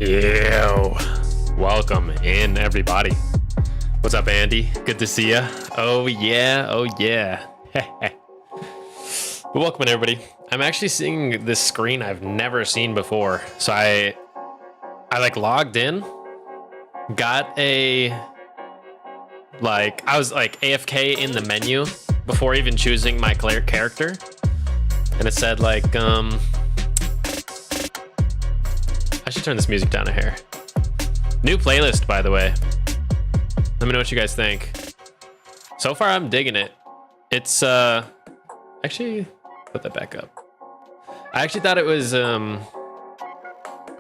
Yo, welcome in everybody. What's up, Andy? Good to see you. Oh yeah. But welcome in everybody. I'm actually seeing this screen I've never seen before. So I like logged in, got I was like AFK in the menu before even choosing my character, and it said like I should turn this music down a hair. New playlist, by the way. Let me know what you guys think. So far, I'm digging it. It's actually put that back up. I actually thought it was a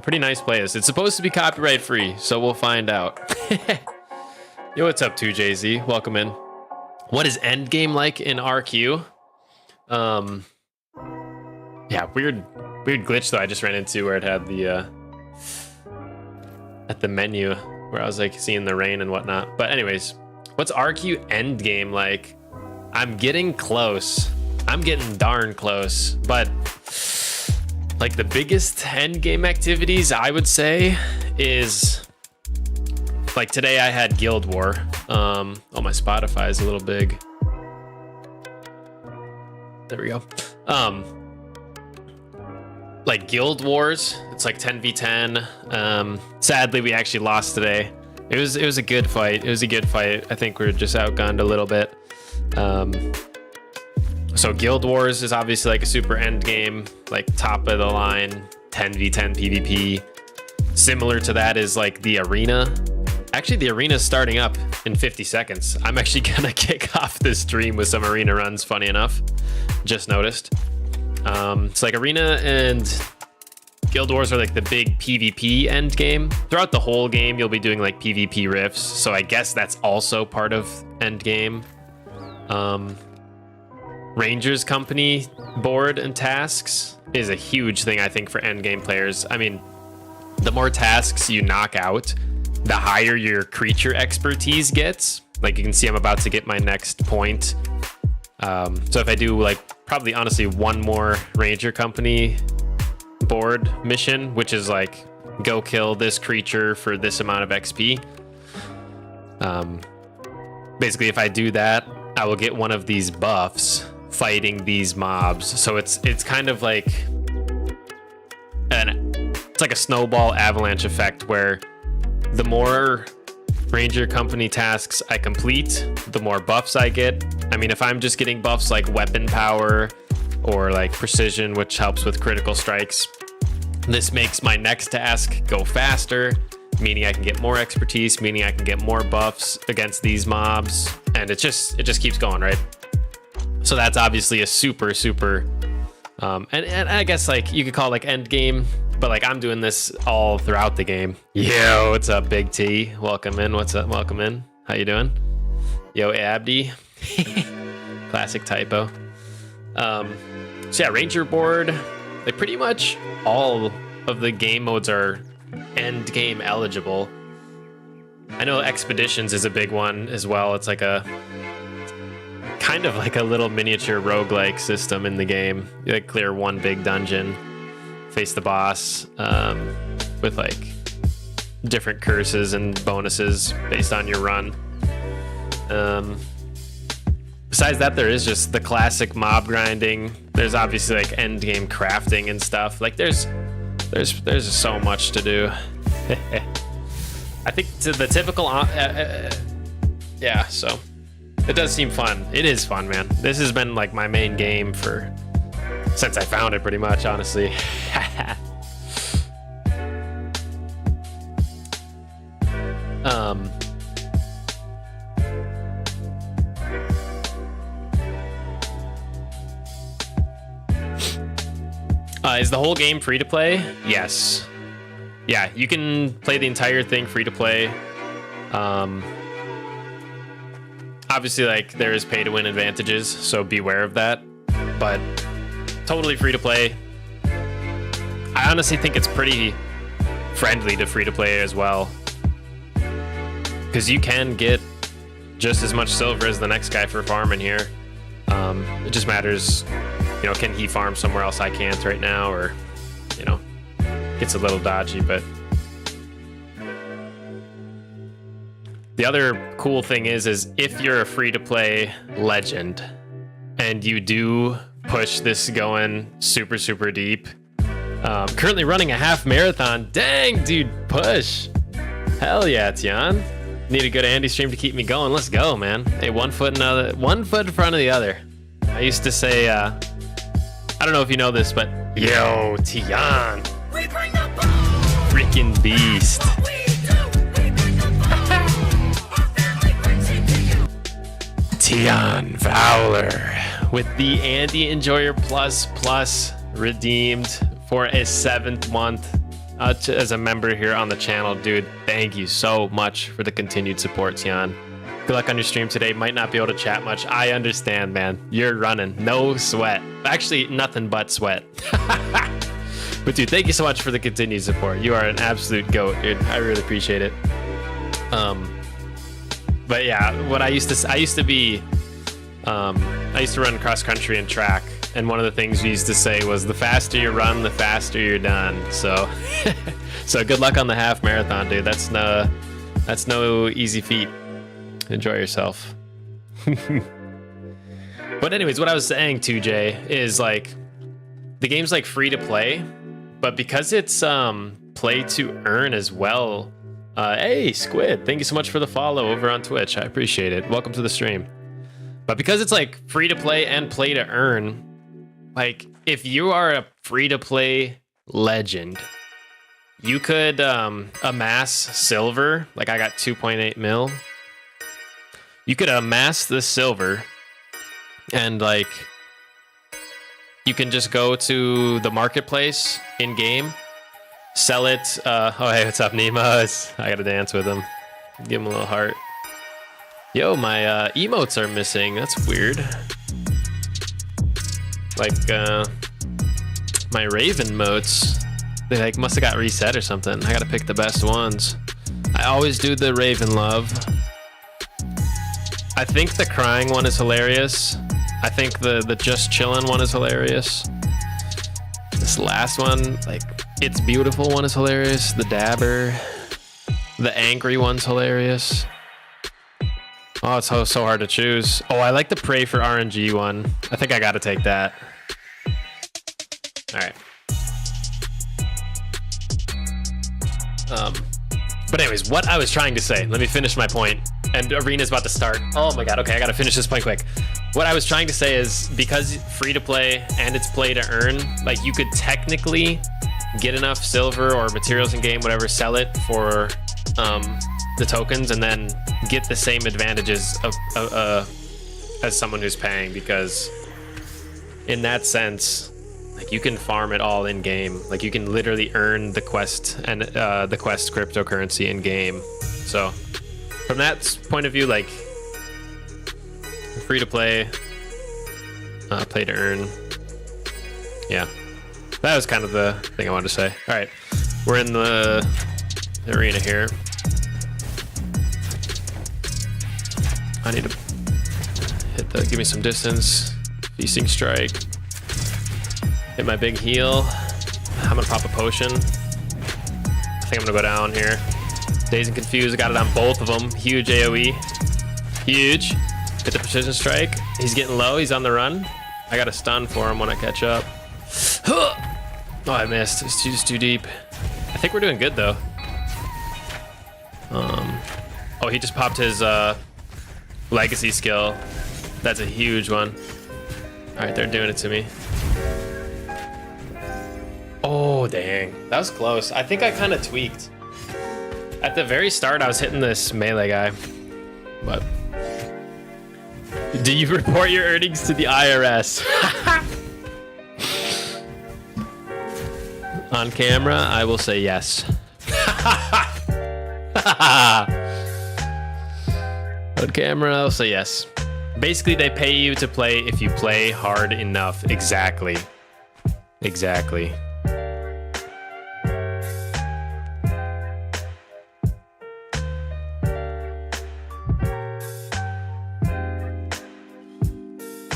pretty nice playlist. It's supposed to be copyright free, so we'll find out. Yo, what's up, 2JZ? Welcome in. What is Endgame like in RQ? Yeah, weird glitch though I just ran into where it had the at the menu where I was like seeing the rain and whatnot. But anyways, what's RQ Endgame like? I'm getting close. I'm getting darn close. But like the biggest Endgame activities I would say is like today I had Guild War. Oh, my Spotify is a little big. There we go. Like Guild Wars, it's like 10v10. Sadly, we actually lost today. It was a good fight. It was a good fight. I think we were just outgunned a little bit. So Guild Wars is obviously like a super end game, like top of the line 10v10 PvP. Similar to that is like the arena. Actually, the arena is starting up in 50 seconds. I'm actually gonna kick off this stream with some arena runs, funny enough. Just noticed. It's like arena and Guild Wars are like the big PvP end game. Throughout the whole game, you'll be doing like PvP rifts. So I guess that's also part of end game. Rangers company board and tasks is a huge thing, I think, for end game players. I mean, the more tasks you knock out, the higher your creature expertise gets. Like you can see I'm about to get my next point. So if I do like probably honestly one more Ranger company board mission, which is like go kill this creature for this amount of XP. Basically, if I do that, I will get one of these buffs fighting these mobs. So it's kind of like it's like a snowball avalanche effect where the more Ranger company tasks I complete, the more buffs I get. I mean, if I'm just getting buffs like weapon power or like precision, which helps with critical strikes, this makes my next task go faster, meaning I can get more expertise, meaning I can get more buffs against these mobs, and it just keeps going, right? So that's obviously a super and I guess like you could call it like end game, but like I'm doing this all throughout the game. Yo, what's up, Big T? Welcome in. What's up? Welcome in. How you doing? Yo, Abdi. Classic typo. So yeah, Ranger board. Like pretty much all of the game modes are end game eligible. I know Expeditions is a big one as well. It's like a kind of like a little miniature roguelike system in the game. You like clear one big dungeon, face the boss with like different curses and bonuses based on your run. Besides that, there is just the classic mob grinding. There's obviously like end game crafting and stuff. Like there's so much to do. I think to the typical yeah, so it does seem fun. It is fun, man. This has been like my main game since I found it, pretty much, honestly. Is the whole game free to play? Yes. Yeah, you can play the entire thing free to play. Obviously, like there is pay to win advantages, so beware of that. But totally free to play. I honestly think it's pretty friendly to free to play as well, because you can get just as much silver as the next guy for farming here. It just matters, you know, can he farm somewhere else I can't right now, or, you know, gets a little dodgy, but The other cool thing is if you're a free-to-play legend and you do push this going super, super deep, currently running a half marathon. Dang, dude, push. Hell yeah, Tian. Need a good Andy stream to keep me going. Let's go, man. Hey, one foot in front of the other. I used to say, I don't know if you know this, but yo, Tian. Freaking beast. Tian Fowler with the Andy Enjoyer Plus redeemed for a 7th month as a member here on the channel. Dude, thank you so much for the continued support, Tian. Good luck on your stream today. Might not be able to chat much. I understand, man. You're running. No sweat. Actually, nothing but sweat. But dude, thank you so much for the continued support. You are an absolute goat, dude. I really appreciate it. But yeah, what I used to run cross country and track, and one of the things we used to say was the faster you run, the faster you're done. So, so good luck on the half marathon, dude. That's no easy feat. Enjoy yourself. But anyways, what I was saying, 2J, is like the game's like free to play, but because it's play to earn as well. Hey, Squid, thank you so much for the follow over on Twitch. I appreciate it. Welcome to the stream. But because it's like free to play and play to earn, like if you are a free to play legend, you could amass silver. Like I got 2.8 mil. You could amass the silver and like you can just go to the marketplace in game. Sell it. Oh, hey, what's up, Nemos? I gotta dance with him. Give him a little heart. Yo, my emotes are missing. That's weird. Like, my Raven motes, they like must have got reset or something. I gotta pick the best ones. I always do the Raven love. I think the crying one is hilarious. I think the just chillin' one is hilarious. This last one, like, it's beautiful one is hilarious. The dabber, the angry one's hilarious. Oh, it's so hard to choose. Oh, I like the pray for RNG one. I think I gotta take that. All right. But anyways, what I was trying to say, let me finish my point. And arena's about to start. Oh my God, okay, I gotta finish this point quick. What I was trying to say is because free to play and it's play to earn, like you could technically get enough silver or materials in game, whatever, sell it for the tokens and then get the same advantages of, as someone who's paying, because in that sense, like you can farm it all in game. Like you can literally earn the quest and the quest cryptocurrency in game. So from that point of view, like free to play, play to earn. Yeah, that was kind of the thing I wanted to say. All right, we're in the arena here. I need to hit the, give me some distance. Feasting strike. Hit my big heal. I'm gonna pop a potion. I think I'm gonna go down here. Dazed and Confused, I got it on both of them. Huge AoE. Huge. Hit the precision strike. He's getting low, he's on the run. I got a stun for him when I catch up. Oh, I missed. It's just too deep. I think we're doing good though. Oh, he just popped his legacy skill. That's a huge one. All right, they're doing it to me. Oh, dang. That was close. I think I kind of tweaked. At the very start, I was hitting this melee guy. But do you report your earnings to the IRS? On camera, I will say yes. On camera, I'll say yes. Basically, they pay you to play if you play hard enough. Exactly. Exactly.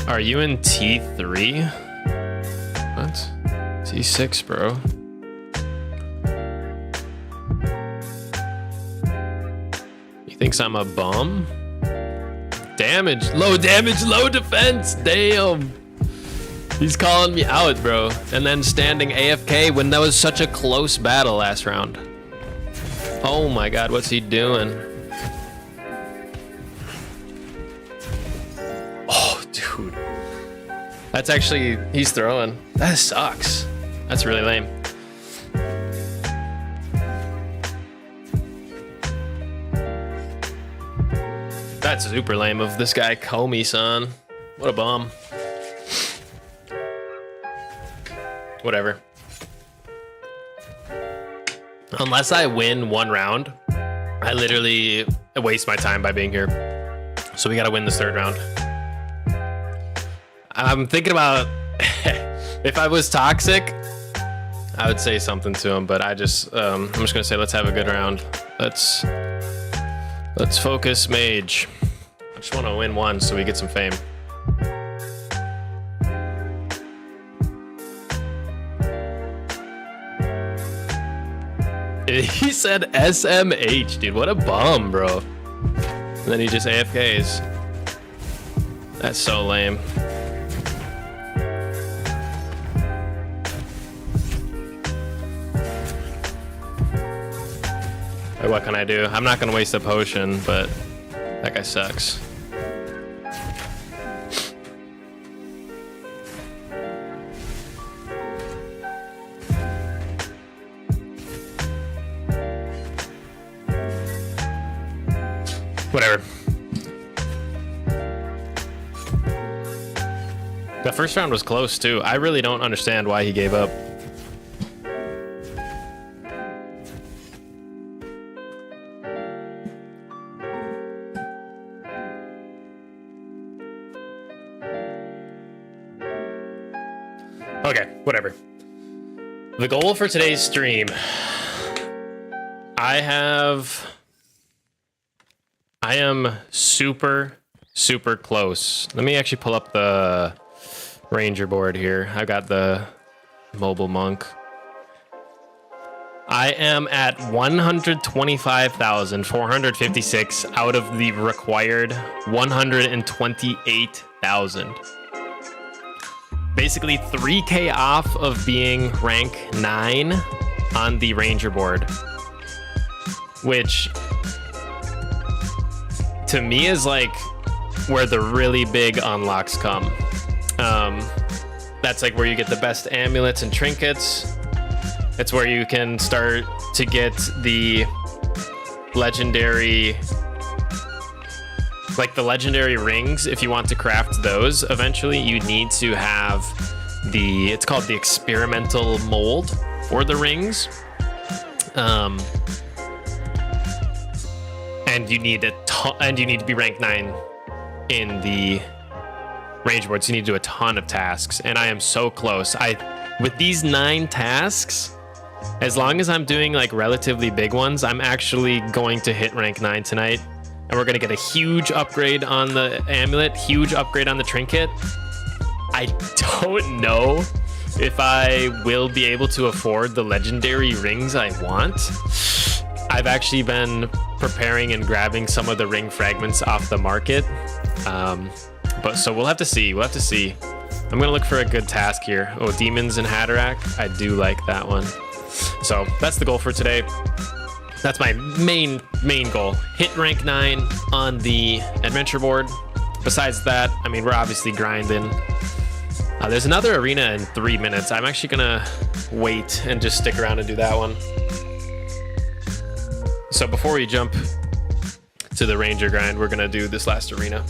Are you in T3? What? T6, bro. You Thinks I'm a bum. Damage, low defense. Damn. He's calling me out, bro. And then standing AFK when that was such a close battle last round. Oh my god, what's he doing? Oh, dude. That's actually, he's throwing. That sucks. That's really lame. That's super lame of this guy, Comey-san. What a bum. Whatever. Unless I win one round, I literally waste my time by being here. So we gotta win this third round. I'm thinking about if I was toxic, I would say something to him, but I'm just gonna say let's have a good round. Let's focus mage. I just want to win one so we get some fame. He said SMH, dude. What a bum, bro. And then he just AFKs. That's so lame. What can I do? I'm not gonna waste a potion, but that guy sucks. Whatever. The first round was close too. I really don't understand why he gave up. Okay, whatever. The goal for today's stream, I am super close. Let me actually pull up the ranger board here. I've got the mobile monk. I am at 125,456 out of the required 128,000. Basically 3k off of being rank 9 on the ranger board, which to me is like where the really big unlocks come. That's like where you get the best amulets and trinkets. It's where you can start to get the legendary, like the legendary rings. If you want to craft those eventually, you need to have it's called the experimental mold for the rings. And you need to be rank 9 in the range board, so you need to do a ton of tasks, and I am so close. With these 9 tasks, as long as I'm doing like relatively big ones, I'm actually going to hit rank 9 tonight, and we're gonna get a huge upgrade on the amulet, huge upgrade on the trinket. I don't know if I will be able to afford the legendary rings I want. I've actually been preparing and grabbing some of the ring fragments off the market. But so we'll have to see. I'm gonna look for a good task here. Oh, demons and Hatterack. I do like that one. So that's the goal for today. That's my main goal. Hit rank 9 on the adventure board. Besides that, I mean, we're obviously grinding. There's another arena in 3 minutes. I'm actually gonna wait and just stick around and do that one. So before we jump to the ranger grind, we're gonna do this last arena.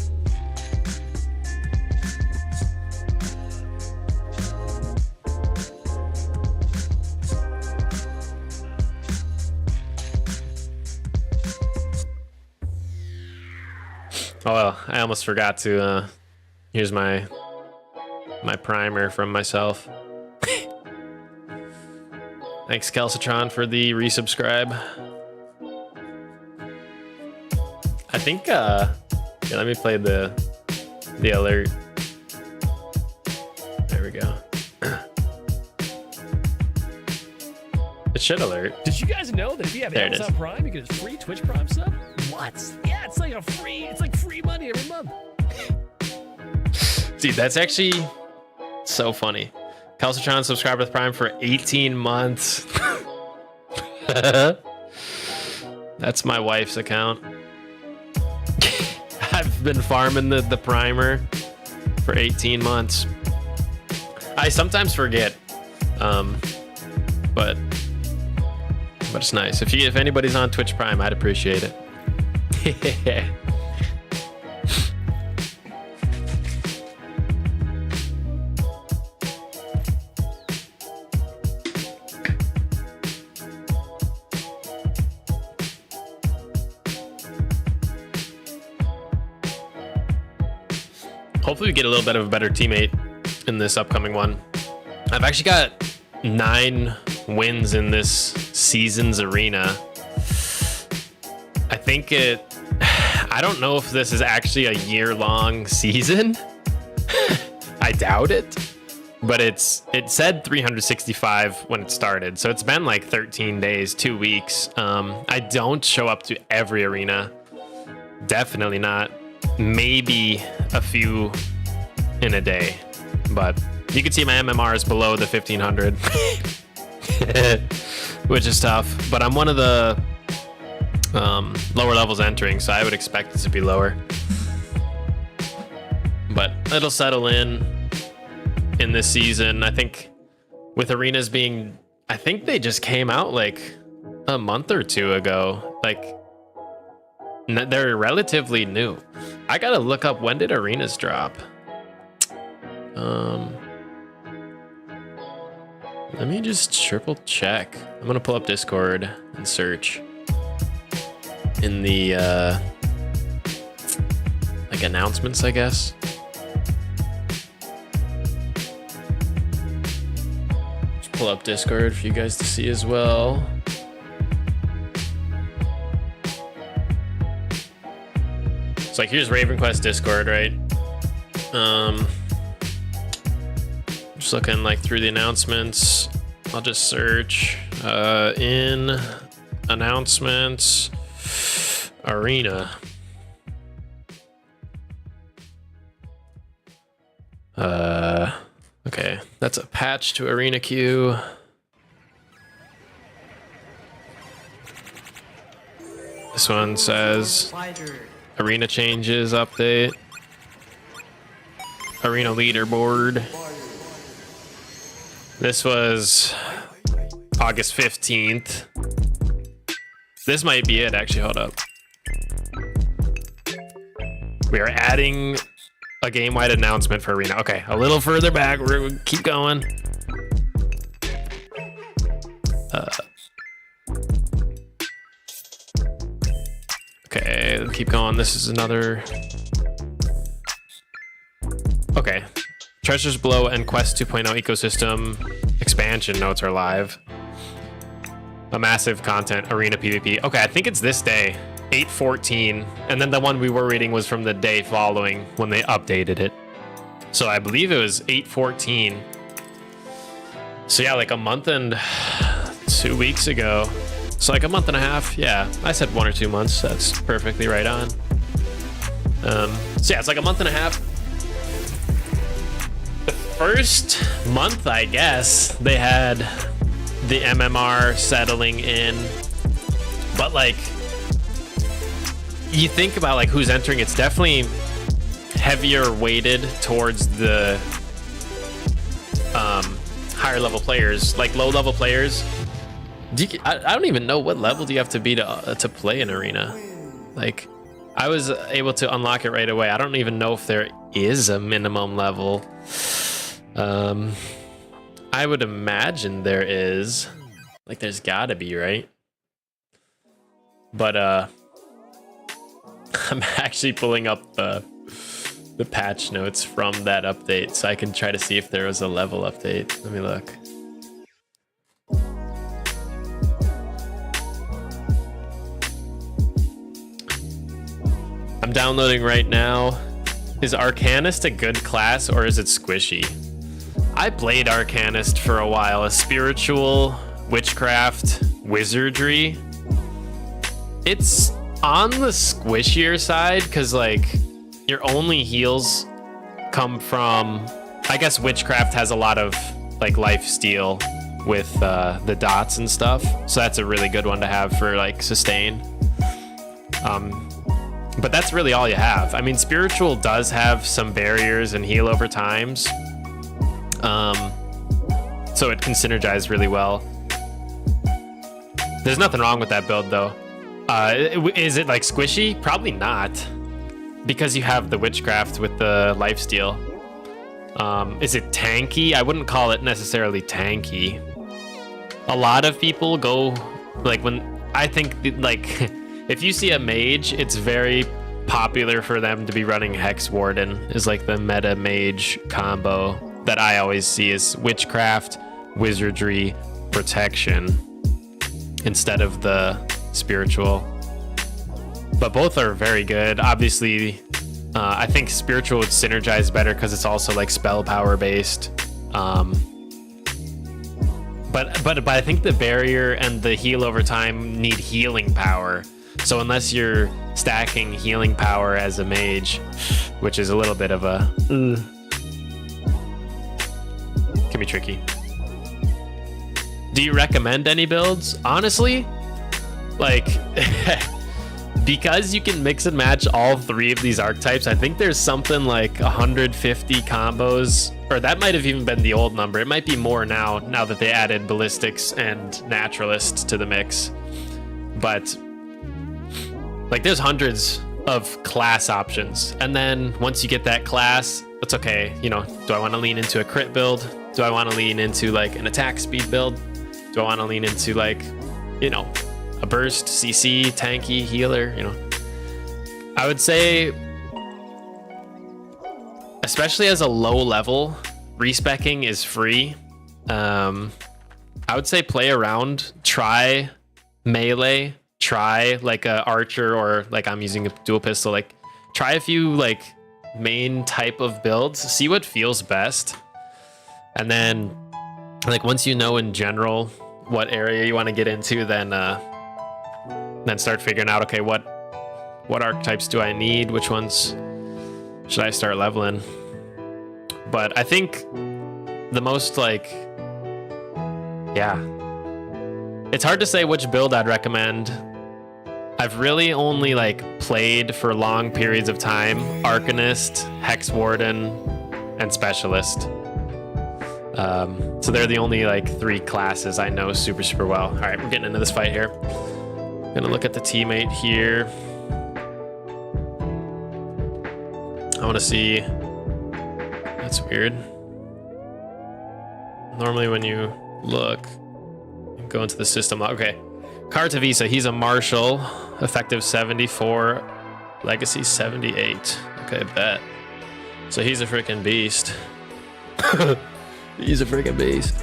Oh well, I almost forgot to, here's my primer from myself. Thanks, Calcitron, for the resubscribe. I think, yeah, let me play the alert. There we go. It should alert. Did you guys know that if you have There it Amazon Prime, you get a free Twitch Prime sub? What? Yeah, it's like free money every month. Dude, that's actually so funny. Calcitron subscribed with Prime for 18 months. That's my wife's account. I've been farming the primer for 18 months. I sometimes forget, but it's nice. If anybody's on Twitch Prime, I'd appreciate it. Hopefully we get a little bit of a better teammate in this upcoming one. I've actually got 9 wins in this season's arena. I don't know if this is actually a year-long season. I doubt it, but it said 365 when it started, so it's been like 13 days, 2 weeks. I don't show up to every arena. Definitely not. Maybe a few in a day, but you can see my MMR is below the 1500, which is tough, but I'm one of the lower levels entering, so I would expect it to be lower, but it'll settle in this season. I think with arenas being, I think they just came out like a month or 2 ago. Like, they're relatively new. I gotta look up, when did arenas drop? Let me just triple check. I'm gonna pull up Discord and search in the like announcements, I guess. Just pull up Discord for you guys to see as well. So like, here's RavenQuest Discord, right? Just looking like through the announcements. I'll just search in announcements arena. Okay, that's a patch to Arena Queue. This one says arena changes update. Arena leaderboard. This was August 15th. This might be it, actually. Hold up. We are adding a game-wide announcement for Arena. Okay, a little further back. We'll keep going. Okay, keep going. This is another. Okay. Treasures Below and Quest 2.0 ecosystem expansion notes are live. A massive content arena PvP. Okay, I think it's this day, 8/14, and then the one we were reading was from the day following when they updated it. So I believe it was 8/14. So yeah, like a month and 2 weeks ago. So like a month and a half. Yeah, I said 1 or 2 months. That's perfectly right on. So yeah, it's like a month and a half. First month, I guess, they had the MMR settling in, but like, you think about like who's entering, it's definitely heavier weighted towards the higher level players. Like low level players, I don't even know what level do you have to be to play an arena. Like, I was able to unlock it right away. I don't even know if there is a minimum level. I would imagine there is. Like, there's gotta be, right? But I'm actually pulling up the patch notes from that update so I can try to see if there was a level update. Let me look. I'm downloading right now. Is Arcanist a good class or is it squishy? I played Arcanist for a while, a spiritual Witchcraft, Wizardry. It's on the squishier side because like your only heals come from, I guess Witchcraft has a lot of like life steal with the dots and stuff, so that's a really good one to have for like sustain. But that's really all you have. I mean, Spiritual does have some barriers and heal over times, so it can synergize really well. There's nothing wrong with that build though. Is it like squishy? Probably not, because you have the Witchcraft with the lifesteal. Is it tanky? I wouldn't call it necessarily tanky. A lot of people go like, when I think like if you see a mage, it's very popular for them to be running Hex Warden is like the meta mage combo that I always see is Witchcraft, Wizardry, Protection instead of the Spiritual. But both are very good. Obviously, I think Spiritual would synergize better because it's also like spell power based. But I think the barrier and the heal over time need healing power. So unless you're stacking healing power as a mage, which is a little bit of a can be tricky. Do you recommend any builds? Honestly, like because you can mix and match all three of these archetypes, I think there's something like 150 combos, or that might have even been the old number. It might be more now that they added Ballistics and Naturalist to the mix. But like there's hundreds of class options. And then once you get that class, it's okay. You know, do I want to lean into a crit build? Do I want to lean into like an attack speed build? Do I want to lean into like, you know, a burst, CC, tanky, healer, you know? I would say, especially as a low level, respecking is free. I would say play around, try melee, try like a archer, or like I'm using a dual pistol, like try a few like main type of builds, see what feels best. And then like once you know in general what area you want to get into, then start figuring out, okay, what archetypes do I need? Which ones should I start leveling? But I think the most like, yeah, it's hard to say which build I'd recommend. I've really only like played for long periods of time Arcanist, Hex Warden, and Specialist. So they're the only like three classes I know super well. All right, we're getting into this fight here. Gonna look at the teammate here. I want to see. That's weird. Normally when you look, you go into the system. Okay, Kartavisa, he's a martial, effective 74, legacy 78. Okay, bet. So he's a freaking beast. He's a freaking beast.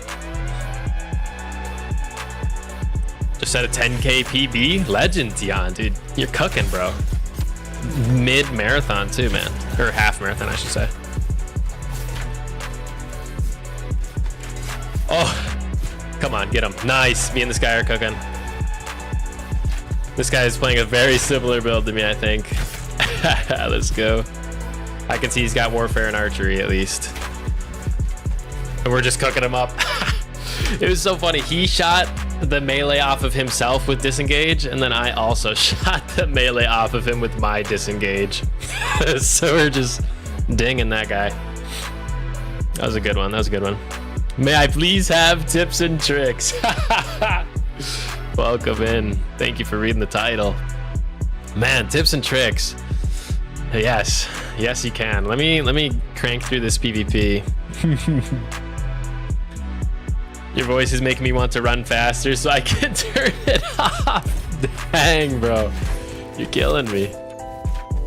Just at a 10k PB? Legend, Tion, dude. You're cooking, bro. Mid-marathon too, man. Or half marathon, I should say. Oh, come on, get him. Nice. Me and this guy are cooking. This guy is playing a very similar build to me, I think. Let's go. I can see he's got Warfare and Archery at least. And we're just cooking him up. It was so funny. He shot the melee off of himself with disengage, and then I also shot the melee off of him with my disengage. So we're just dinging that guy. That was a good one. That was a good one. May I please have tips and tricks? Welcome in. Thank you for reading the title. Man, tips and tricks. Yes. Yes, you can. Let me crank through this PvP. Your voice is making me want to run faster so I can turn it off. Dang, bro. You're killing me.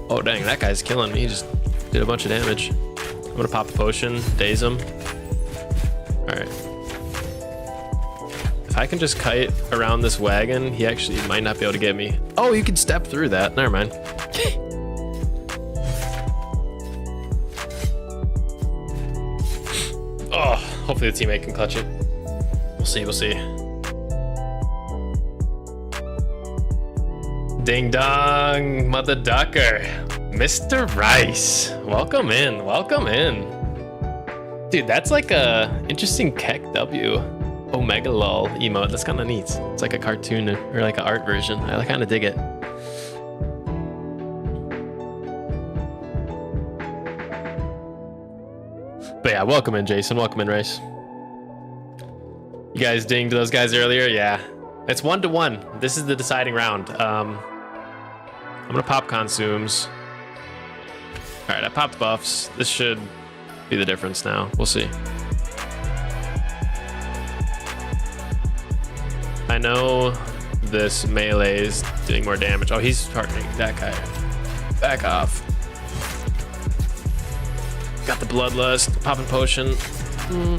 Oh, dang, that guy's killing me. He just did a bunch of damage. I'm gonna pop a potion, daze him. All right. If I can just kite around this wagon, he actually might not be able to get me. Oh, you can step through that. Never mind. Oh, hopefully the teammate can clutch it. We'll see, we'll see. Ding dong, mother ducker. Mr. Rice. Welcome in. Welcome in. Dude, that's like a interesting Keck W Omega lol emote. That's kind of neat. It's like a cartoon or like an art version. I kind of dig it. But yeah, welcome in, Jason. Welcome in, Rice. You guys dinged those guys earlier? Yeah. It's 1-1. This is the deciding round. I'm gonna pop consumes. All right, I popped buffs. This should be the difference now. We'll see. I know this melee is doing more damage. Oh, he's targeting that guy. Back off. Got the bloodlust, popping potion. I'm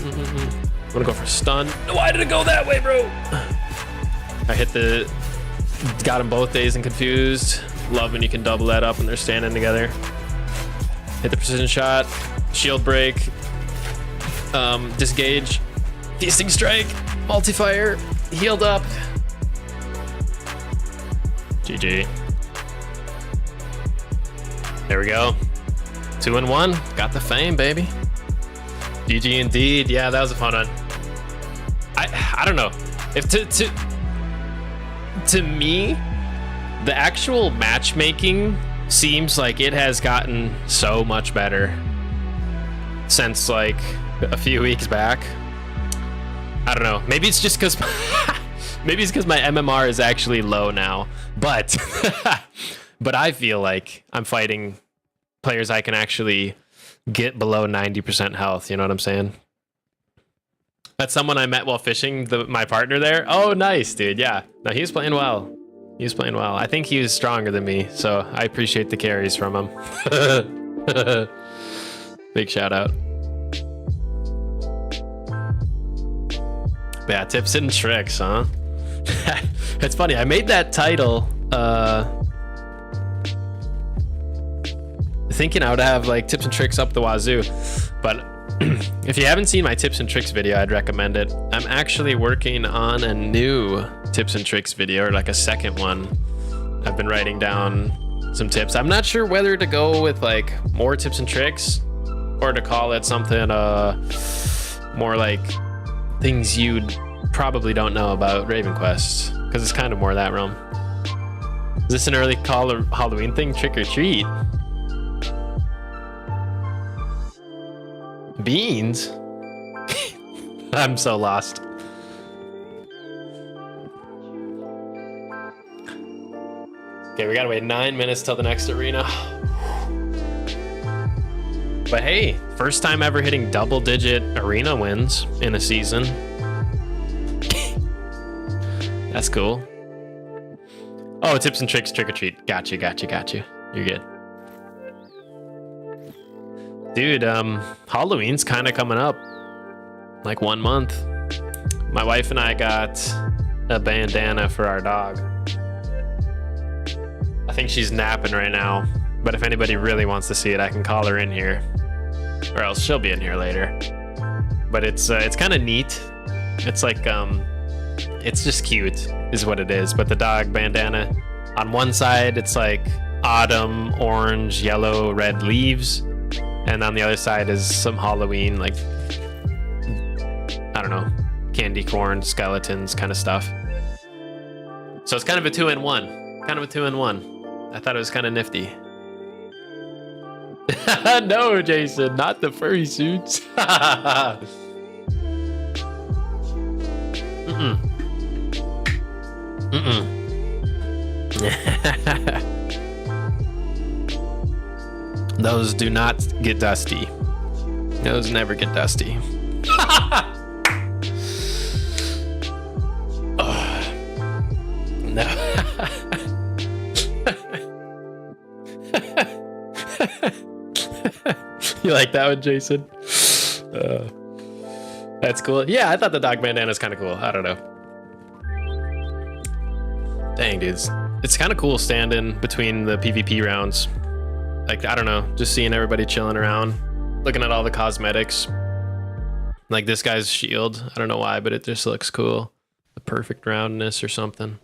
gonna go for stun. Why did it go that way, bro? I hit the, got them both dazed and confused. Love when you can double that up when they're standing together. Hit the precision shot, shield break, disengage, feasting strike, multi-fire, healed up. GG. There we go. 2-1. Got the fame, baby. GG indeed. Yeah, that was a fun one. I don't know. If to me, the actual matchmaking seems like it has gotten so much better since like a few weeks back. I don't know. Maybe it's just because maybe it's because my MMR is actually low now. But but I feel like I'm fighting players I can actually get below 90% health. You know what I'm saying? That's someone I met while fishing, my partner there. Oh, nice, dude. Yeah. No, he was playing well. He was playing well. I think he was stronger than me, so I appreciate the carries from him. Big shout out. Yeah, tips and tricks, huh? It's funny. I made that title thinking I would have like tips and tricks up the wazoo, but if you haven't seen my tips and tricks video, I'd recommend it. I'm actually working on a new tips and tricks video, or like a second one. I've been writing down some tips. I'm not sure whether to go with like more tips and tricks or to call it something more like things you probably don't know about Raven Quest, because it's kind of more that realm. Is this an early Halloween thing? Trick or treat? Beans? I'm so lost. Okay, we gotta wait 9 minutes till the next arena. But hey, first time ever hitting double-digit arena wins in a season. That's cool. Oh, tips and tricks, trick or treat. Gotcha. You're good. Dude, Halloween's kind of coming up. Like 1 month. My wife and I got a bandana for our dog. I think she's napping right now, but if anybody really wants to see it, I can call her in here, or else she'll be in here later. But it's kind of neat. It's like it's just cute is what it is. But the dog bandana, on one side it's like autumn, orange, yellow, red leaves, and on the other side is some Halloween, like, I don't know, candy corn, skeletons kind of stuff. So it's kind of a 2-in-1. Kind of a 2-in-1. I thought it was kind of nifty. No, Jason, not the furry suits. Those do not get dusty. Those never get dusty. No. You like that one, Jason? That's cool. Yeah, I thought the dog bandana is kind of cool. I don't know. Dang, dudes. It's kind of cool standing between the PvP rounds. Like, I don't know, just seeing everybody chilling around, looking at all the cosmetics. Like this guy's shield. I don't know why, but it just looks cool. The perfect roundness or something.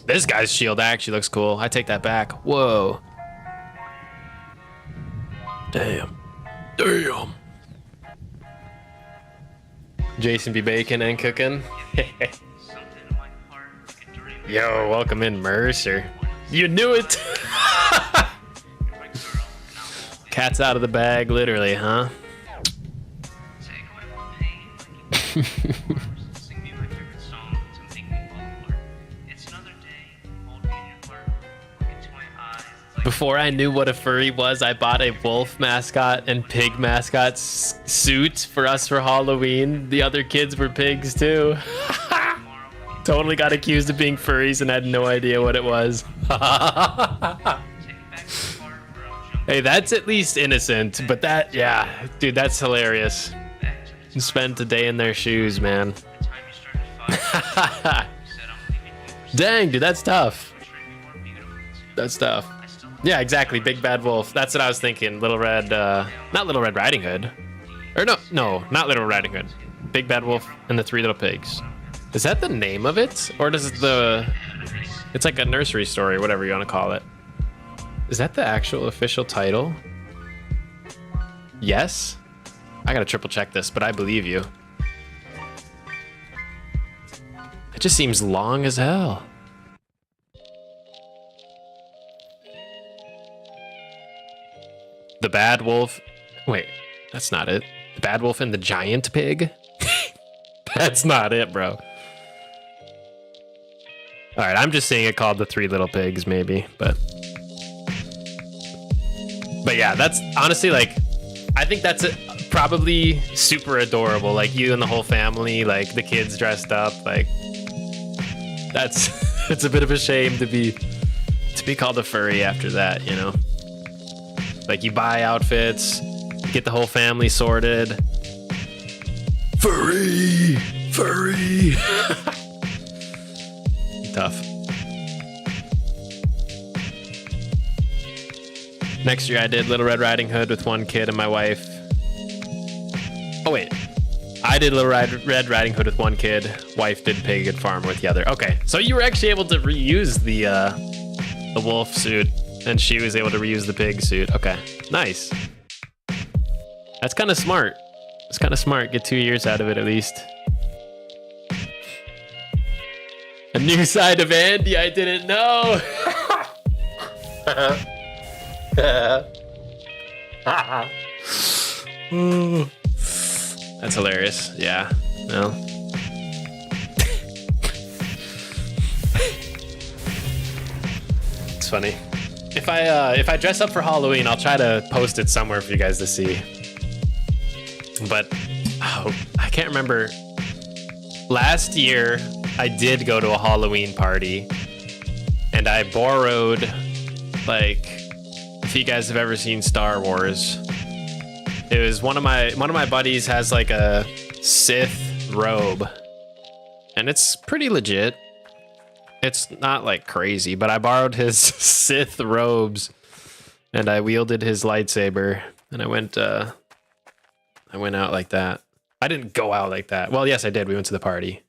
This guy's shield actually looks cool. I take that back. Whoa. Damn. Damn. Jason be baking and cooking. Yo, welcome in, Mercer. You knew it. Cat's out of the bag, literally, huh? Before I knew what a furry was, I bought a wolf mascot and pig mascot suit for us for Halloween. The other kids were pigs too. Totally got accused of being furries and had no idea what it was. Hey, that's at least innocent, but that, yeah, dude, that's hilarious. Spent a day in their shoes, man. Dang, dude, that's tough. That's tough. Yeah, exactly. Big Bad Wolf. That's what I was thinking. Little Red, not Little Red Riding Hood. Or no, not Little Riding Hood. Big Bad Wolf and the Three Little Pigs. Is that the name of it? Or does it's like a nursery story, whatever you want to call it. Is that the actual official title? Yes? I gotta triple check this, but I believe you. It just seems long as hell. The Bad Wolf. Wait, that's not it. The Bad Wolf and the Giant Pig? That's not it, bro. All right, I'm just seeing it called the Three Little Pigs, maybe, but yeah, that's honestly like, I think that's probably super adorable. Like you and the whole family, like the kids dressed up, like that's it's a bit of a shame to be called a furry after that, you know? Like you buy outfits, get the whole family sorted. Furry. Tough. Next year I did Little Red Riding Hood with one kid and my wife. Oh wait, I did Little Red Riding Hood with one kid. Wife did Pig and Farm with the other. Okay, so you were actually able to reuse the wolf suit, and she was able to reuse the pig suit. Okay, nice. That's kind of smart. It's kind of smart. Get 2 years out of it at least. A new side of Andy I didn't know. That's hilarious. Yeah. Well. It's funny. If I dress up for Halloween, I'll try to post it somewhere for you guys to see. But I can't remember. Last year, I did go to a Halloween party, and I borrowed, like, if you guys have ever seen Star Wars, it was one of my buddies has like a Sith robe, and it's pretty legit. It's not like crazy, but I borrowed his Sith robes, and I wielded his lightsaber, and I went out like that. I didn't go out like that. Well, yes, I did. We went to the party.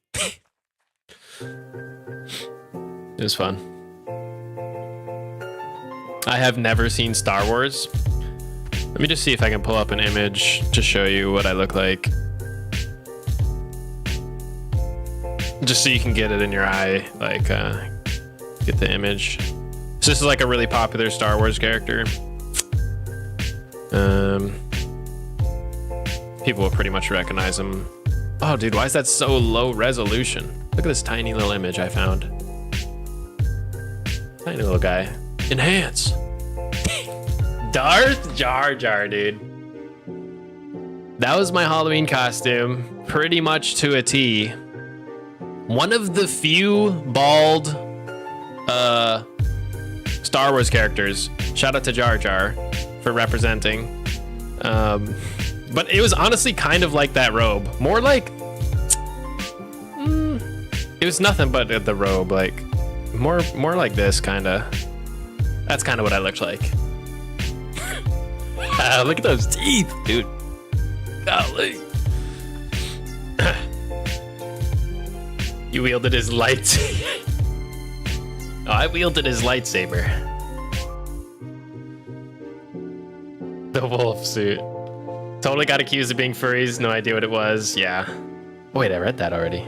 It was fun. I have never seen Star Wars. Let me just see if I can pull up an image to show you what I look like. Just so you can get it in your eye, like, get the image. So this is like a really popular Star Wars character. People will pretty much recognize him. Oh, dude, why is that so low resolution? Look at this tiny little image I found. Tiny little guy. Enhance. Darth Jar Jar, dude. That was my Halloween costume, pretty much to a T. One of the few bald Star Wars characters. Shout out to Jar Jar for representing. But it was honestly kind of like that robe. More like... it was nothing but the robe, like... More like this, kind of. That's kind of what I looked like. Look at those teeth, dude. Golly. You wielded his light. Oh, I wielded his lightsaber. The wolf suit. Totally got accused of being furries. No idea what it was. Yeah. Oh, wait, I read that already.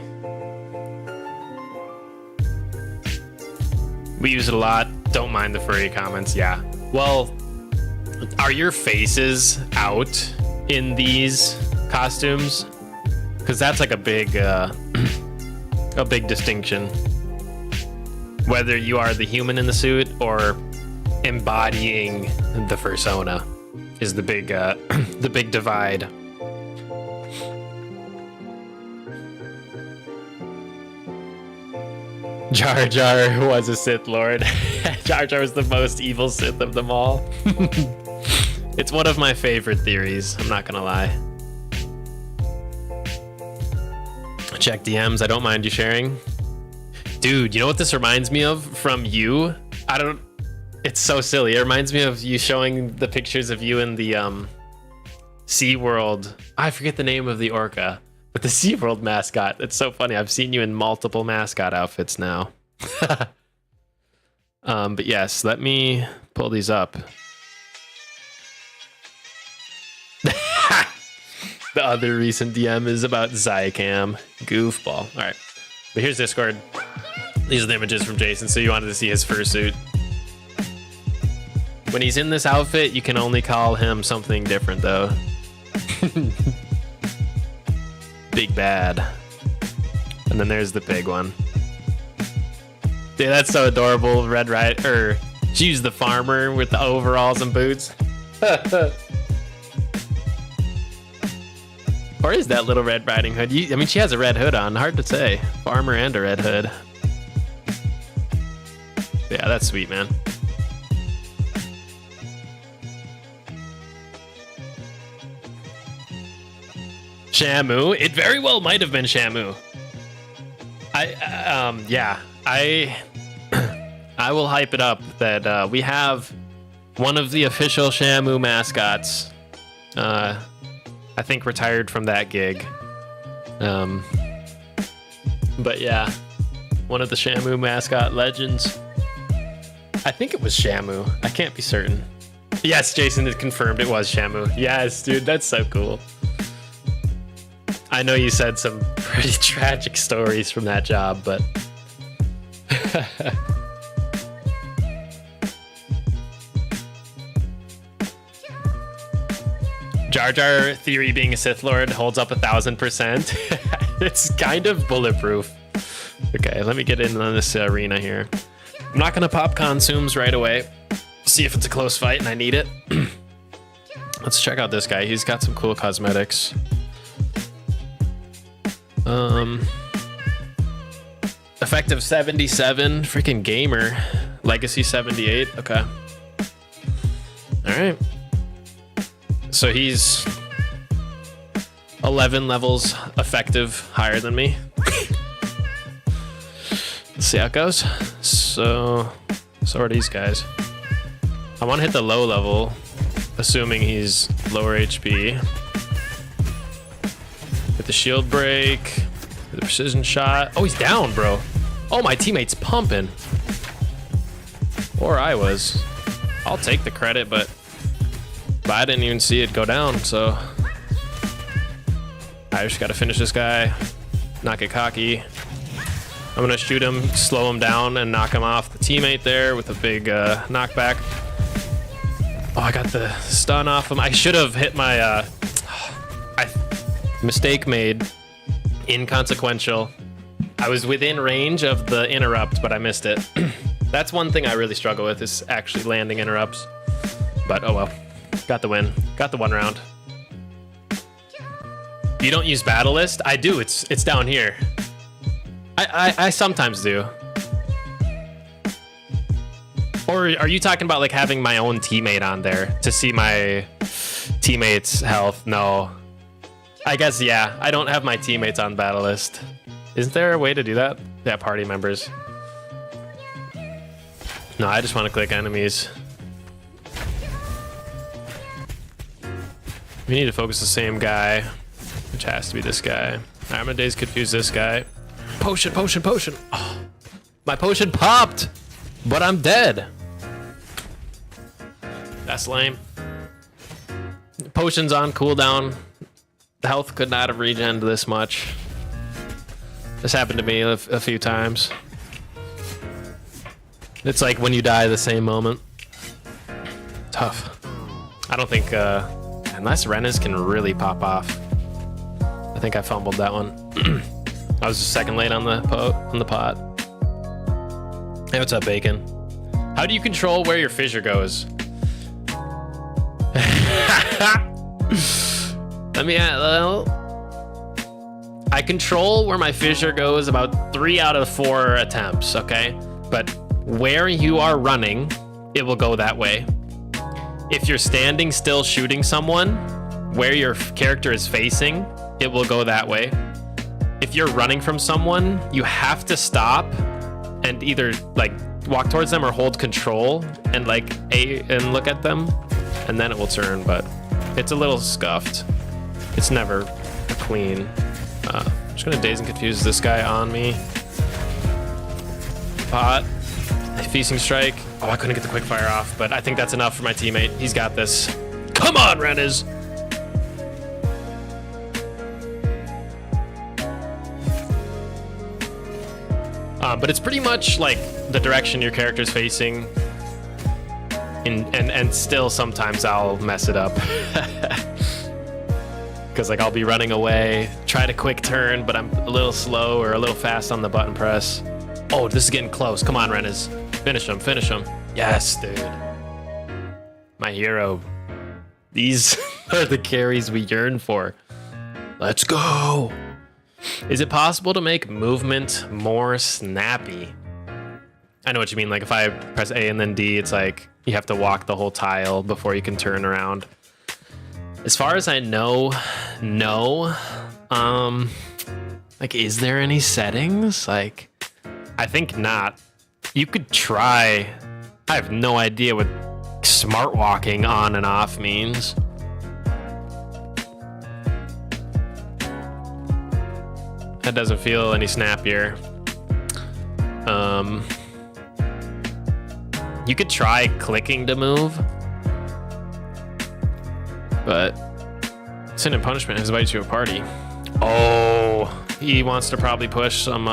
We use it a lot. Don't mind the furry comments. Yeah. Well, are your faces out in these costumes? Because that's like a big distinction. Whether you are the human in the suit or embodying the fursona is the big the big divide. Jar Jar was a Sith Lord. Jar Jar was the most evil Sith of them all. It's one of my favorite theories, I'm not gonna lie. Check DMs, I don't mind you sharing. Dude, you know what this reminds me of from you? It's so silly. It reminds me of you showing the pictures of you in the SeaWorld. I forget the name of the orca, but the SeaWorld mascot. It's so funny. I've seen you in multiple mascot outfits now. But yes, let me pull these up. The other recent DM is about Zycam. Goofball. All right. But here's Discord. These are the images from Jason, so you wanted to see his fursuit. When he's in this outfit, you can only call him something different, though. Big Bad. And then there's the pig one. Dude, that's so adorable. Red Rider, she's the farmer with the overalls and boots. Or is that Little Red Riding Hood? I mean, she has a red hood on. Hard to say. Farmer and a red hood. Yeah, that's sweet, man. Shamu. It very well might have been Shamu. Yeah. I will hype it up that we have one of the official Shamu mascots. I think retired from that gig. But yeah, one of the Shamu mascot legends. I think it was Shamu. I can't be certain. Yes, Jason has confirmed it was Shamu. Yes, dude, that's so cool. I know you said some pretty tragic stories from that job, but Jar Jar theory being a Sith Lord holds up 1000%. It's kind of bulletproof. Okay, let me get in on this arena here. I'm not gonna pop consumes right away. See if it's a close fight and I need it. Let's check out this guy. He's got some cool cosmetics. Effective 77, freaking gamer. Legacy 78, okay. All right. So he's 11 levels effective higher than me. Let's see how it goes. So are these guys. I want to hit the low level, assuming he's lower HP. Hit the shield break, the precision shot. Oh, he's down, bro. Oh, my teammate's pumping. Or I was. I'll take the credit, but I didn't even see it go down, so I just gotta finish this guy, not get cocky. I'm gonna shoot him, slow him down, and knock him off the teammate there with a big knockback. Oh, I got the stun off him. I should have hit my mistake made. Inconsequential. I was within range of the interrupt, but I missed it. That's one thing I really struggle with, is actually landing interrupts. But oh well. Got the win. Got the one round. You don't use Battle List? I do. It's down here. I sometimes do. Or are you talking about like having my own teammate on there to see my teammates' health? No. I guess, yeah. I don't have my teammates on Battle List. Isn't there a way to do that? Yeah, party members. No, I just want to click enemies. We need to focus the same guy, which has to be this guy. I'm a days confuse this guy. Potion, potion, potion. Oh, my potion popped. but I'm dead. That's lame. Potions on cooldown. The health could not have regened this much. This happened to me a few times. It's like when you die the same moment. Tough. I don't think, unless Renes can really pop off. I think I fumbled that one. I was second late on the pot. Hey, what's up, Bacon? How do you control where your fissure goes? I control where my fissure goes about 3 out of 4 attempts, okay? But where you are running, it will go that way. If you're standing still shooting someone, where your character is facing, it will go that way. If you're running from someone, you have to stop and either like walk towards them or hold control and like and look at them, and then it will turn, but it's a little scuffed. It's never clean. I'm just gonna daze and confuse this guy on me. Pot. Feasting strike. Oh, I couldn't get the quick fire off, but I think that's enough for my teammate. He's got this. Come on, Renes. But it's pretty much like the direction your character's facing. And still sometimes I'll mess it up. Because like I'll be running away, try to quick turn, but I'm a little slow or a little fast on the button press. Oh, this is getting close. Come on, Renes. Finish him, finish him. Yes, dude. My hero. These are the carries we yearn for. Let's go. Is it possible to make movement more snappy? I know what you mean. Like if I press A and then D, it's like you have to walk the whole tile before you can turn around. As far as I know, no. Like, is there any settings? Like, I think not. You could try. I have no idea what smart walking on and off means. That doesn't feel any snappier. You could try clicking to move, but Sin and Punishment has invited you to a party. Oh, he wants to probably push some.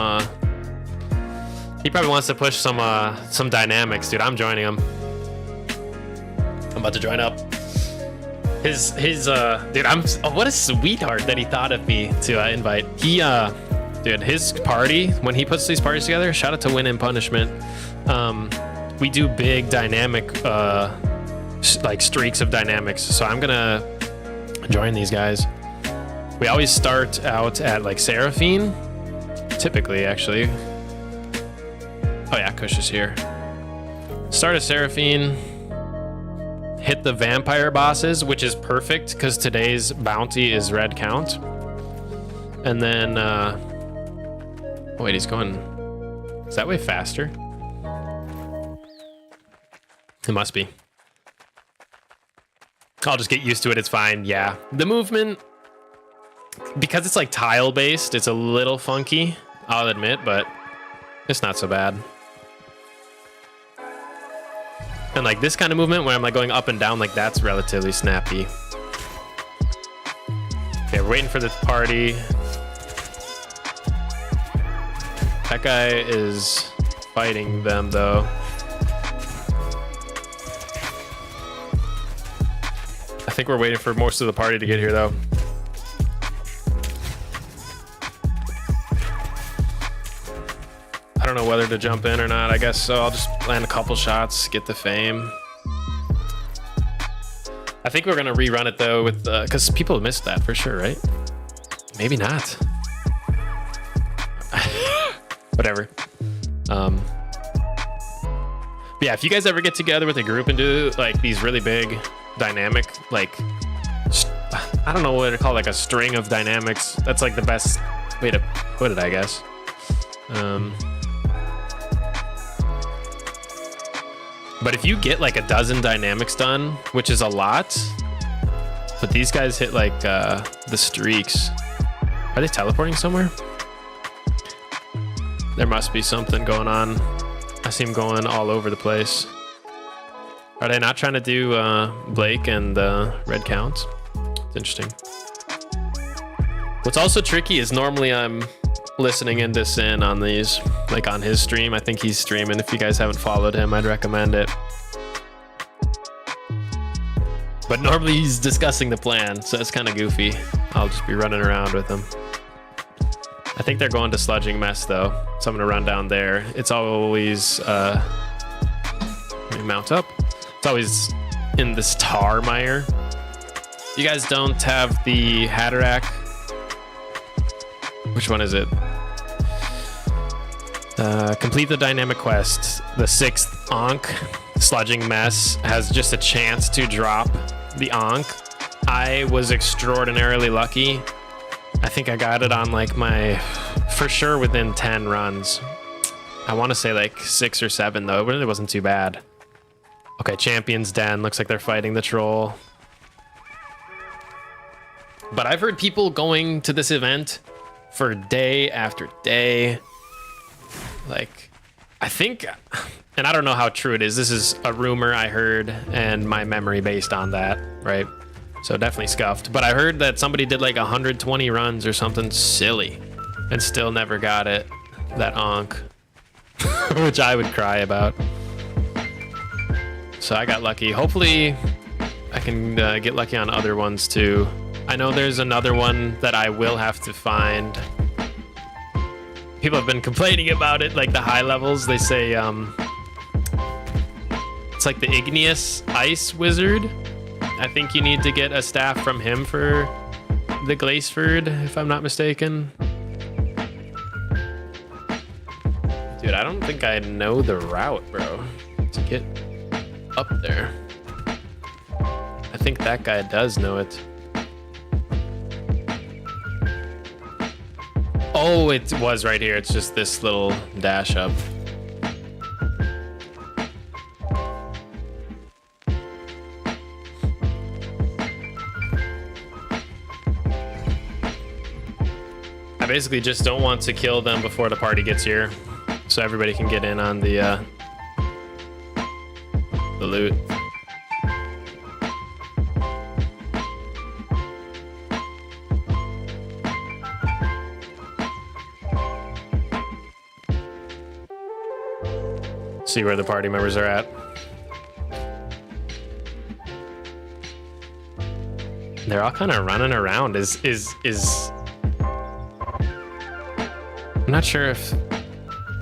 He probably wants to push some dynamics, dude. I'm joining him. I'm about to join up. His dude. What a sweetheart that he thought of me to invite. Dude, his party, when he puts these parties together, shout out to Win and Punishment. We do big dynamic, like streaks of dynamics. So I'm gonna join these guys. We always start out at like Seraphine, typically actually. Oh yeah, Kush is here. Start at Seraphine. Hit the vampire bosses, which is perfect because today's bounty is red count. And then, wait, he's going, is that way faster? It must be. I'll just get used to it, it's fine, yeah. The movement, because it's like tile based, it's a little funky, I'll admit, but it's not so bad. And like this kind of movement where I'm like going up and down, like that's relatively snappy. Okay, we're waiting for the party. That guy is fighting them though. I think we're waiting for most of the party to get here though. I don't know whether to jump in or not. I guess so. I'll just land a couple shots, get the fame. I think we're gonna rerun it though with because people missed that for sure, right? Maybe not. Whatever. But yeah, if you guys ever get together with a group and do like these really big dynamic, like I don't know what to call, like a string of dynamics. That's like the best way to put it, I guess. But if you get like a dozen dynamics done, which is a lot, but these guys hit like the streaks. Are they teleporting somewhere? There must be something going on. I see him going all over the place. Are they not trying to do Blake and red counts? It's interesting. What's also tricky is normally I'm listening into Sin on these, like on his stream. I think he's streaming. If you guys haven't followed him, I'd recommend it. But normally he's discussing the plan, so it's kind of goofy. I'll just be running around with him. I think they're going to Sludging Mess though, so I'm gonna run down there. It's always, let me mount up. It's always in this tar mire. You guys don't have the Hatterack. Which one is it? Complete the dynamic quest. The 6th Ankh, Sludging Mess, has just a chance to drop the Ankh. I was extraordinarily lucky. I think I got it on like my, for sure within 10 runs. I want to say like 6 or 7 though. It really wasn't too bad. Okay, Champion's Den. Looks like they're fighting the troll. But I've heard people going to this event for day after day. Like, I think, and I don't know how true it is. This is a rumor I heard and my memory based on that, right? So definitely scuffed. But I heard that somebody did like 120 runs or something silly and still never got it, that Ankh, which I would cry about. So I got lucky. Hopefully I can get lucky on other ones too. I know there's another one that I will have to find. People have been complaining about it, like the high levels. They say it's like the Igneous Ice Wizard. I think you need to get a staff from him for the Glaceford, if I'm not mistaken. Dude, I don't think I know the route, bro, to get up there. I think that guy does know it. Oh, it was right here. It's just this little dash up. I basically just don't want to kill them before the party gets here, so everybody can get in on the loot. See where the party members are at. They're all kind of running around. I'm not sure if...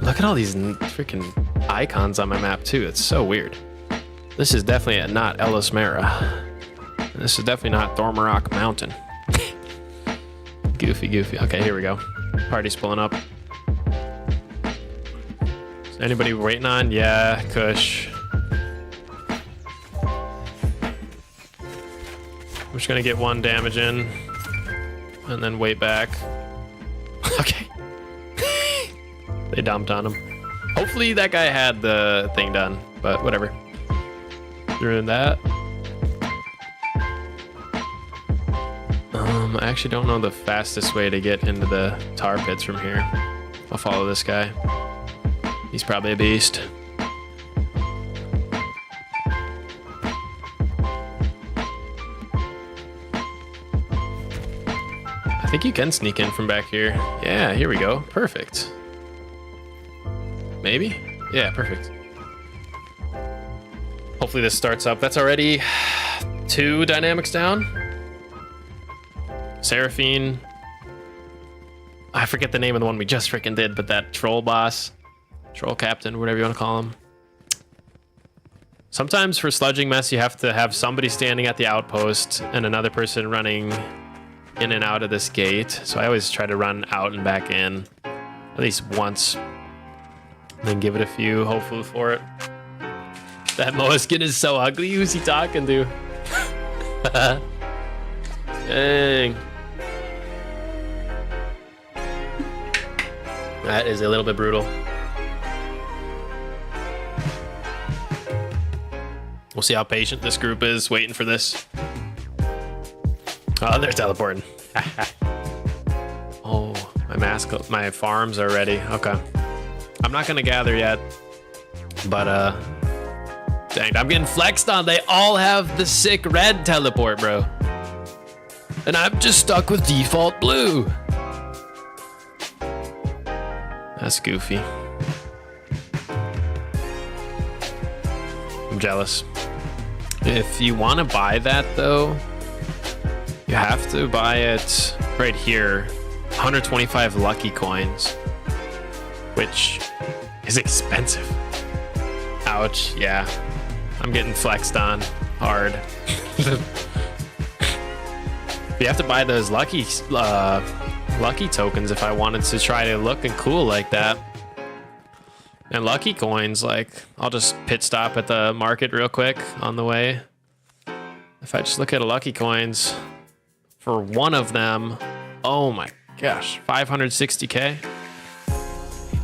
Look at all these freaking icons on my map too. It's so weird. This is definitely not Ellis Mara. This is definitely not Thormarock Mountain. Goofy. Okay, here we go. Party's pulling up. Is anybody waiting on? Yeah, Kush. I'm just gonna get 1 damage in and then wait back. Okay. They dumped on him. Hopefully that guy had the thing done, but whatever. Doing that. I actually don't know the fastest way to get into the tar pits from here. I'll follow this guy. He's probably a beast. I think you can sneak in from back here. Yeah, here we go. Perfect. Maybe? Yeah, perfect. Hopefully this starts up. That's already 2 dynamics down. Seraphine. I forget the name of the one we just freaking did, but that troll boss, troll captain, whatever you want to call him. Sometimes for Sludging Mess, you have to have somebody standing at the outpost and another person running in and out of this gate. So I always try to run out and back in at least once. Then give it a few, hopefully for it. That Moiskin is so ugly. Who's he talking to? Dang. That is a little bit brutal. We'll see how patient this group is waiting for this. Oh, they're teleporting. Oh, my farms are ready. Okay. I'm not gonna gather yet. But dang, I'm getting flexed on. They all have the sick red teleport, bro. And I'm just stuck with default blue. That's goofy. I'm jealous. If you want to buy that though, you have to buy it right here. 125 lucky coins, which is expensive. Ouch, yeah. I'm getting flexed on hard. You have to buy those lucky tokens if I wanted to try to look and cool like that. And lucky coins, like, I'll just pit stop at the market real quick on the way. If I just look at a lucky coins for one of them, oh my gosh, 560k.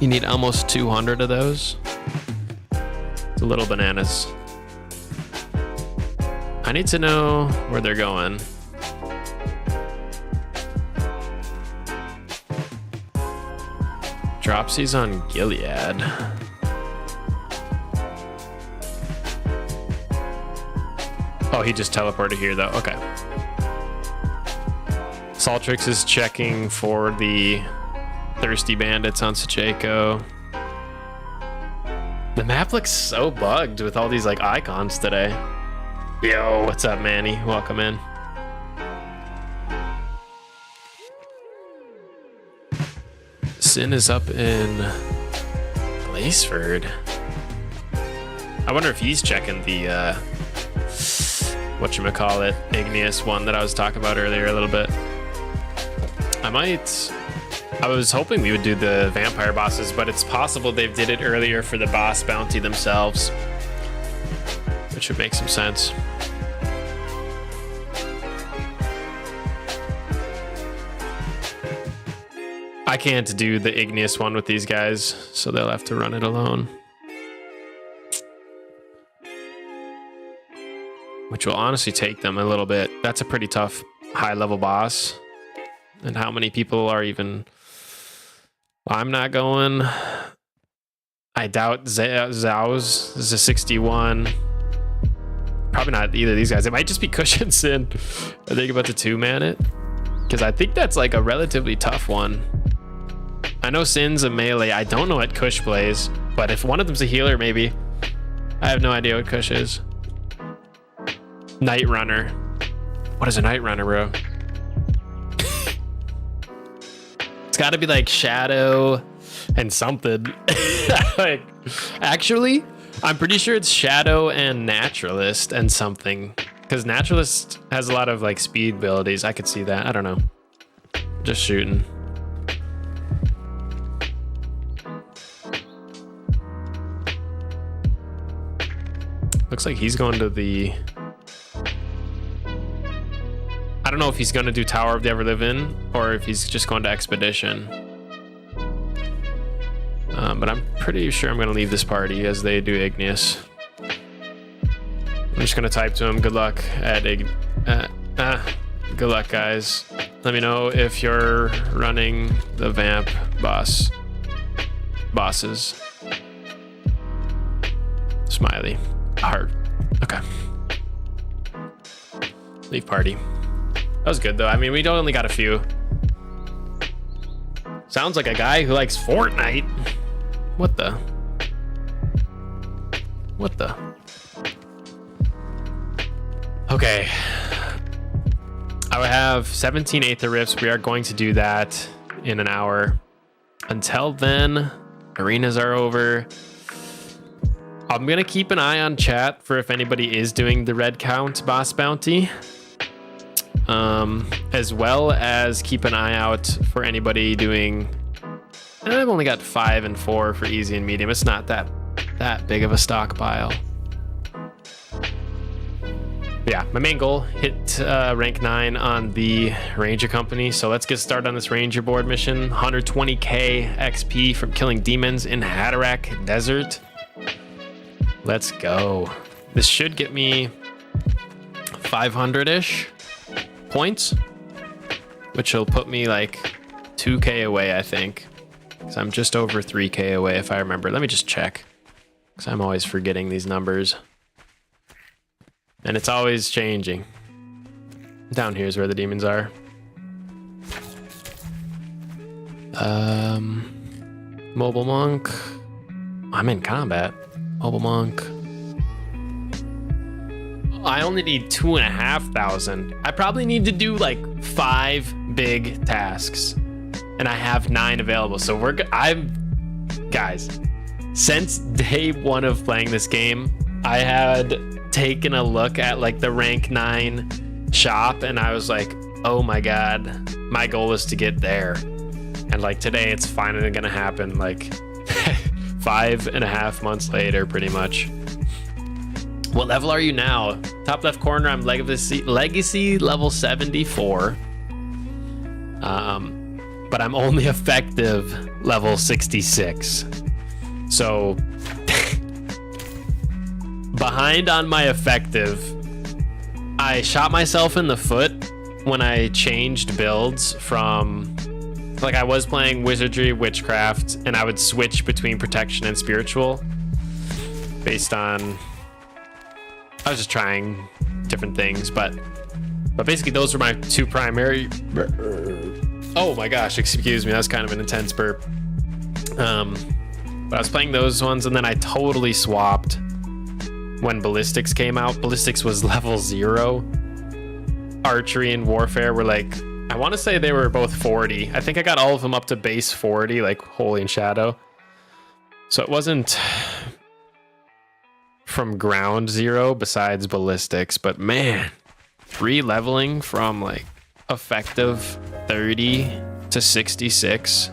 You need almost 200 of those. It's a little bananas. I need to know where they're going. Dropsies on Gilead. Oh, he just teleported here though. Okay. Saltrix is checking for the Thirsty Bandits on Sacheko. The map looks so bugged with all these like icons today. Yo, what's up, Manny? Welcome in. Sin is up in Laceford. I wonder if he's checking the whatchamacallit, Igneous one that I was talking about earlier a little bit. I was hoping we would do the vampire bosses, but it's possible they did it earlier for the boss bounty themselves, which would make some sense. I can't do the Igneous one with these guys, so they'll have to run it alone. Which will honestly take them a little bit. That's a pretty tough high-level boss. And how many people are even... I'm not going. I doubt Zhao's is a 61. Probably not either of these guys. It might just be Cushion Sin. I think about to two-man it. Because I think that's like a relatively tough one. I know Sin's a melee. I don't know what Kush plays. But if one of them's a healer, maybe. I have no idea what Kush is. Night Runner. What is a Night Runner, bro? It's got to be like Shadow and something. Like, actually, I'm pretty sure it's Shadow and Naturalist and something. Because Naturalist has a lot of like speed abilities. I could see that. I don't know. Just shooting. Looks like he's going to the... I don't know if he's going to do Tower of the Ever Living or if he's just going to Expedition. But I'm pretty sure I'm going to leave this party as they do Igneous. I'm just going to type to him, good luck at good luck, guys. Let me know if you're running the vamp bosses. Smiley. Heart. Okay. Leave party. That was good though. I mean, we only got a few. Sounds like a guy who likes Fortnite. What the? What the? Okay. I would have 17 Aether Rifts. We are going to do that in an hour. Until then, arenas are over. I'm going to keep an eye on chat for if anybody is doing the red count boss bounty. As well as keep an eye out for anybody doing... I've only got 5 and 4 for easy and medium. It's not that big of a stockpile. Yeah, my main goal, hit rank 9 on the Ranger Company. So let's get started on this Ranger board mission. 120k XP from killing demons in Hatterack Desert. Let's go. This should get me 500-ish points, which will put me like 2k away, I think. Because I'm just over 3k away, if I remember. Let me just check. because I'm always forgetting these numbers. And it's always changing. Down here is where the demons are. Mobile monk. I'm in combat. Mobile monk. I only need 2,500. I probably need to do like 5 big tasks, and I have 9 available. So guys, since day 1 of playing this game, I had taken a look at like the rank 9 shop, and I was like, oh my god, my goal is to get there. And like today, it's finally gonna happen. Like 5.5 months later, pretty much. What level are you now? Top left corner, I'm legacy level 74. But I'm only effective level 66. So behind on my effective. I shot myself in the foot when I changed builds from, like, I was playing wizardry, witchcraft, and I would switch between protection and spiritual based on, I was just trying different things, but basically those were my 2 primary. Oh my gosh, excuse me, that's kind of an intense burp. But I was playing those ones, and then I totally swapped when ballistics came out. Ballistics was level 0. Archery and warfare were like, I want to say they were both 40. I think I got all of them up to base 40, like Holy and Shadow. So it wasn't from ground 0 besides ballistics, but man, re-leveling from like effective 30 to 66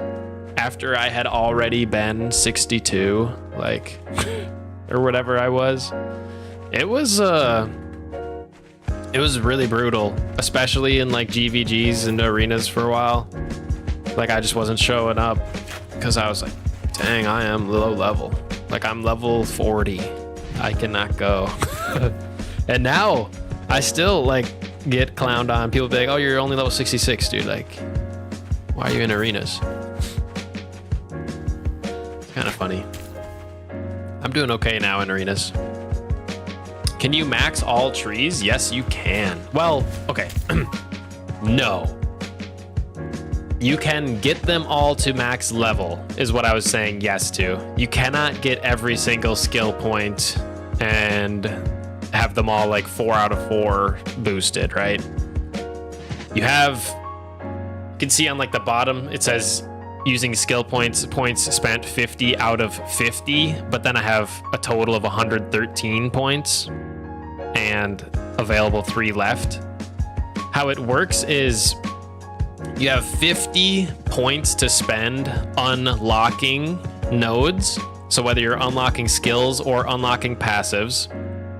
after I had already been 62, like, or whatever I was. It was really brutal, especially in like GVGs and arenas for a while. Like, I just wasn't showing up because I was like, dang, I am low level. Like, I'm level 40. I cannot go. And now I still like get clowned on. People be like, oh, you're only level 66, dude. Like, why are you in arenas? It's kind of funny. I'm doing okay now in arenas. Can you max all trees? Yes, you can. Well, okay. No. You can get them all to max level, is what I was saying yes to. You cannot get every single skill point and have them all like 4 out of 4 boosted, right? You can see on like the bottom, it says using skill points spent 50 out of 50, but then I have a total of 113 points and available 3 left. How it works is you have 50 points to spend unlocking nodes. So whether you're unlocking skills or unlocking passives,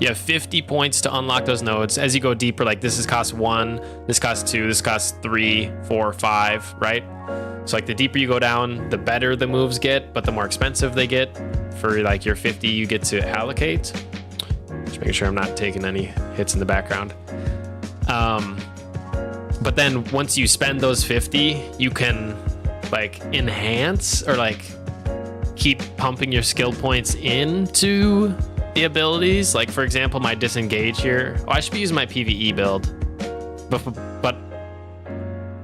you have 50 points to unlock those nodes. As you go deeper, like this is cost 1, this costs 2, this costs 3, 4, 5, right? So like the deeper you go down, the better the moves get, but the more expensive they get. For like your 50 you get to allocate. Just making sure I'm not taking any hits in the background. But then once you spend those 50, you can like enhance or like keep pumping your skill points into the abilities. Like for example, my disengage here. Oh, I should be using my PvE build, but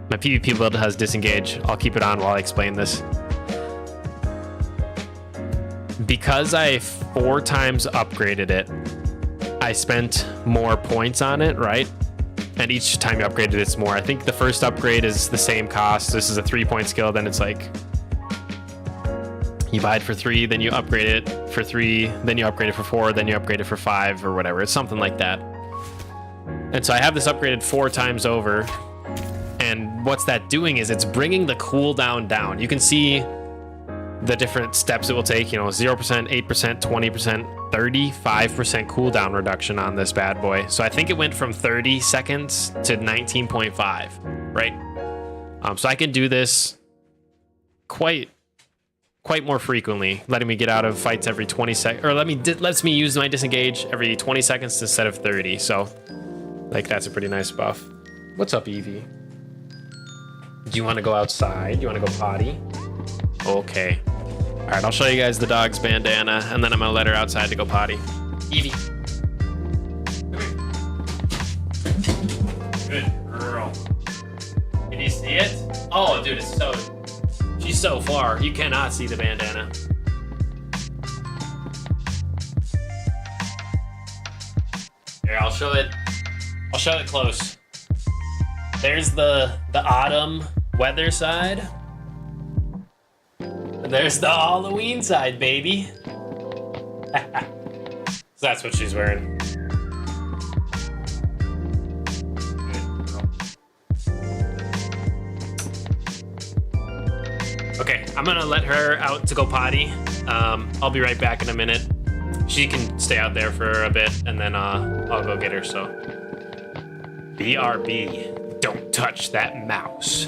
my PvP build has disengage. I'll keep it on while I explain this. Because I 4 times upgraded it, I spent more points on it, right? And each time you upgraded it's more. I think the first upgrade is the same cost. This is a 3-point skill, then it's like you buy it for 3, then you upgrade it for 3, then you upgrade it for 4, then you upgrade it for 5 or whatever. It's something like that. And so I have this upgraded 4 times over. And what's that doing is it's bringing the cooldown down. You can see the different steps it will take, 0%, 8%, 20%, 35% cooldown reduction on this bad boy. So I think it went from 30 seconds to 19.5, right? So I can do this quite more frequently, letting me get out of fights every 20 seconds, or lets me use my disengage every 20 seconds instead of 30. So like that's a pretty nice buff. What's up, Evie? Do you want to go outside? You want to go potty? Okay. All right, I'll show you guys the dog's bandana, and then I'm gonna let her outside to go potty. Evie. Good girl. Can you see it? Oh, dude, she's so far. You cannot see the bandana. Here, I'll show it close. There's the autumn weather side. And there's the Halloween side, baby. So that's what she's wearing. Okay, I'm gonna let her out to go potty. I'll be right back in a minute. She can stay out there for a bit, and then I'll go get her, so. BRB, don't touch that mouse.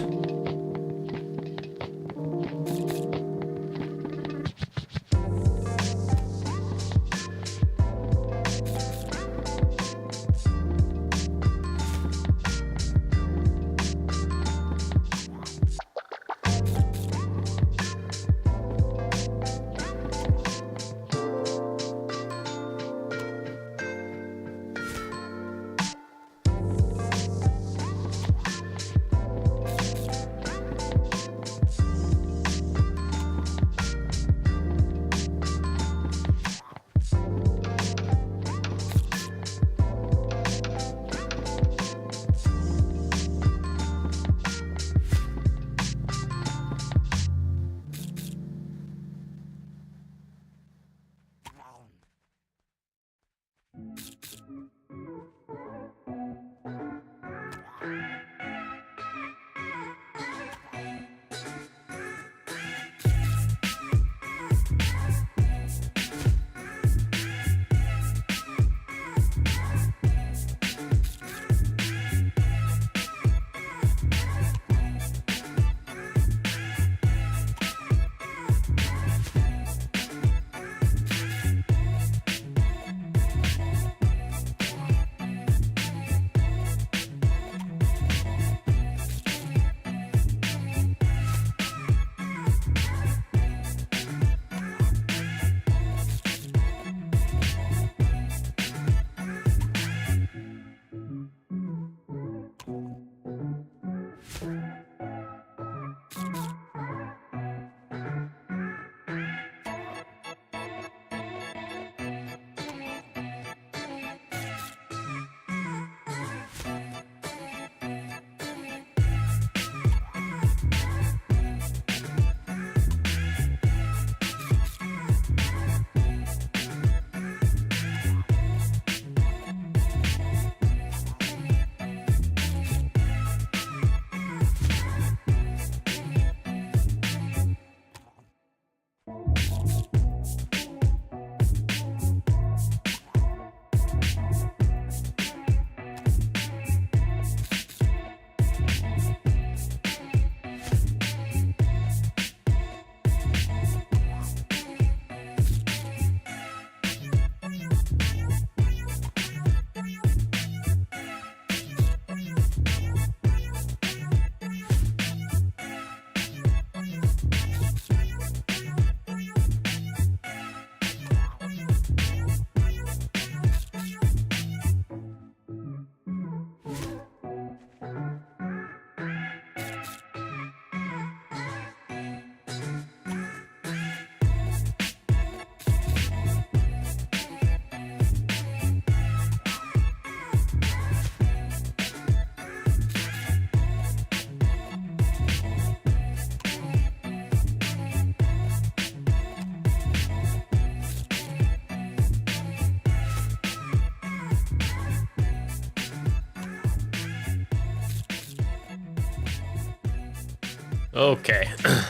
Okay,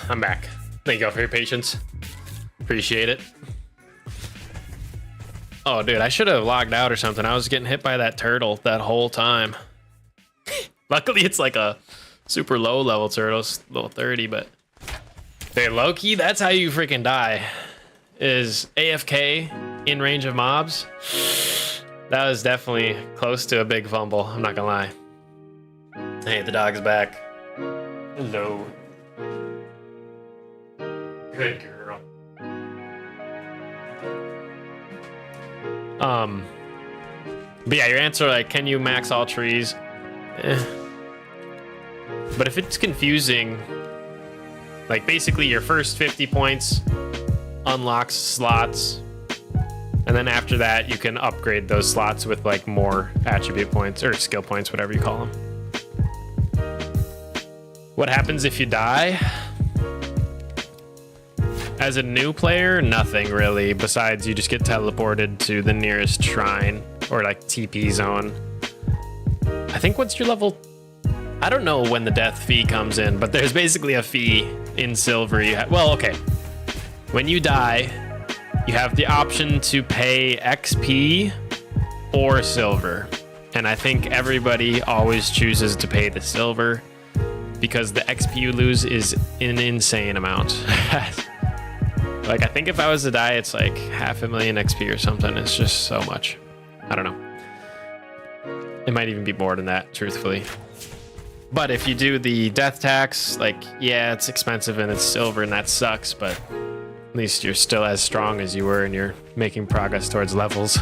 I'm back. Thank you all for your patience. Appreciate it. Oh, dude, I should have logged out or something. I was getting hit by that turtle that whole time. Luckily, it's like a super low level turtle, it's level 30, but... Hey, Loki, that's how you freaking die. Is AFK in range of mobs. That was definitely close to a big fumble, I'm not gonna lie. Hey, the dog's back. Hello. Good girl. But yeah, your answer, like, can you max all trees? But if it's confusing, like, basically your first 50 points unlocks slots, and then after that you can upgrade those slots with like more attribute points or skill points, whatever you call them. What happens if you die? As a new player, nothing really, besides you just get teleported to the nearest shrine or like TP zone. I think once you're level, I don't know when the death fee comes in, but there's basically a fee in silver. Well, okay. When you die, you have the option to pay XP or silver. And I think everybody always chooses to pay the silver because the XP you lose is an insane amount. Like, I think if I was to die, it's like 500,000 XP or something. It's just so much. I don't know. It might even be more than that, truthfully. But if you do the death tax, like, yeah, it's expensive and it's silver and that sucks, but at least you're still as strong as you were and you're making progress towards levels.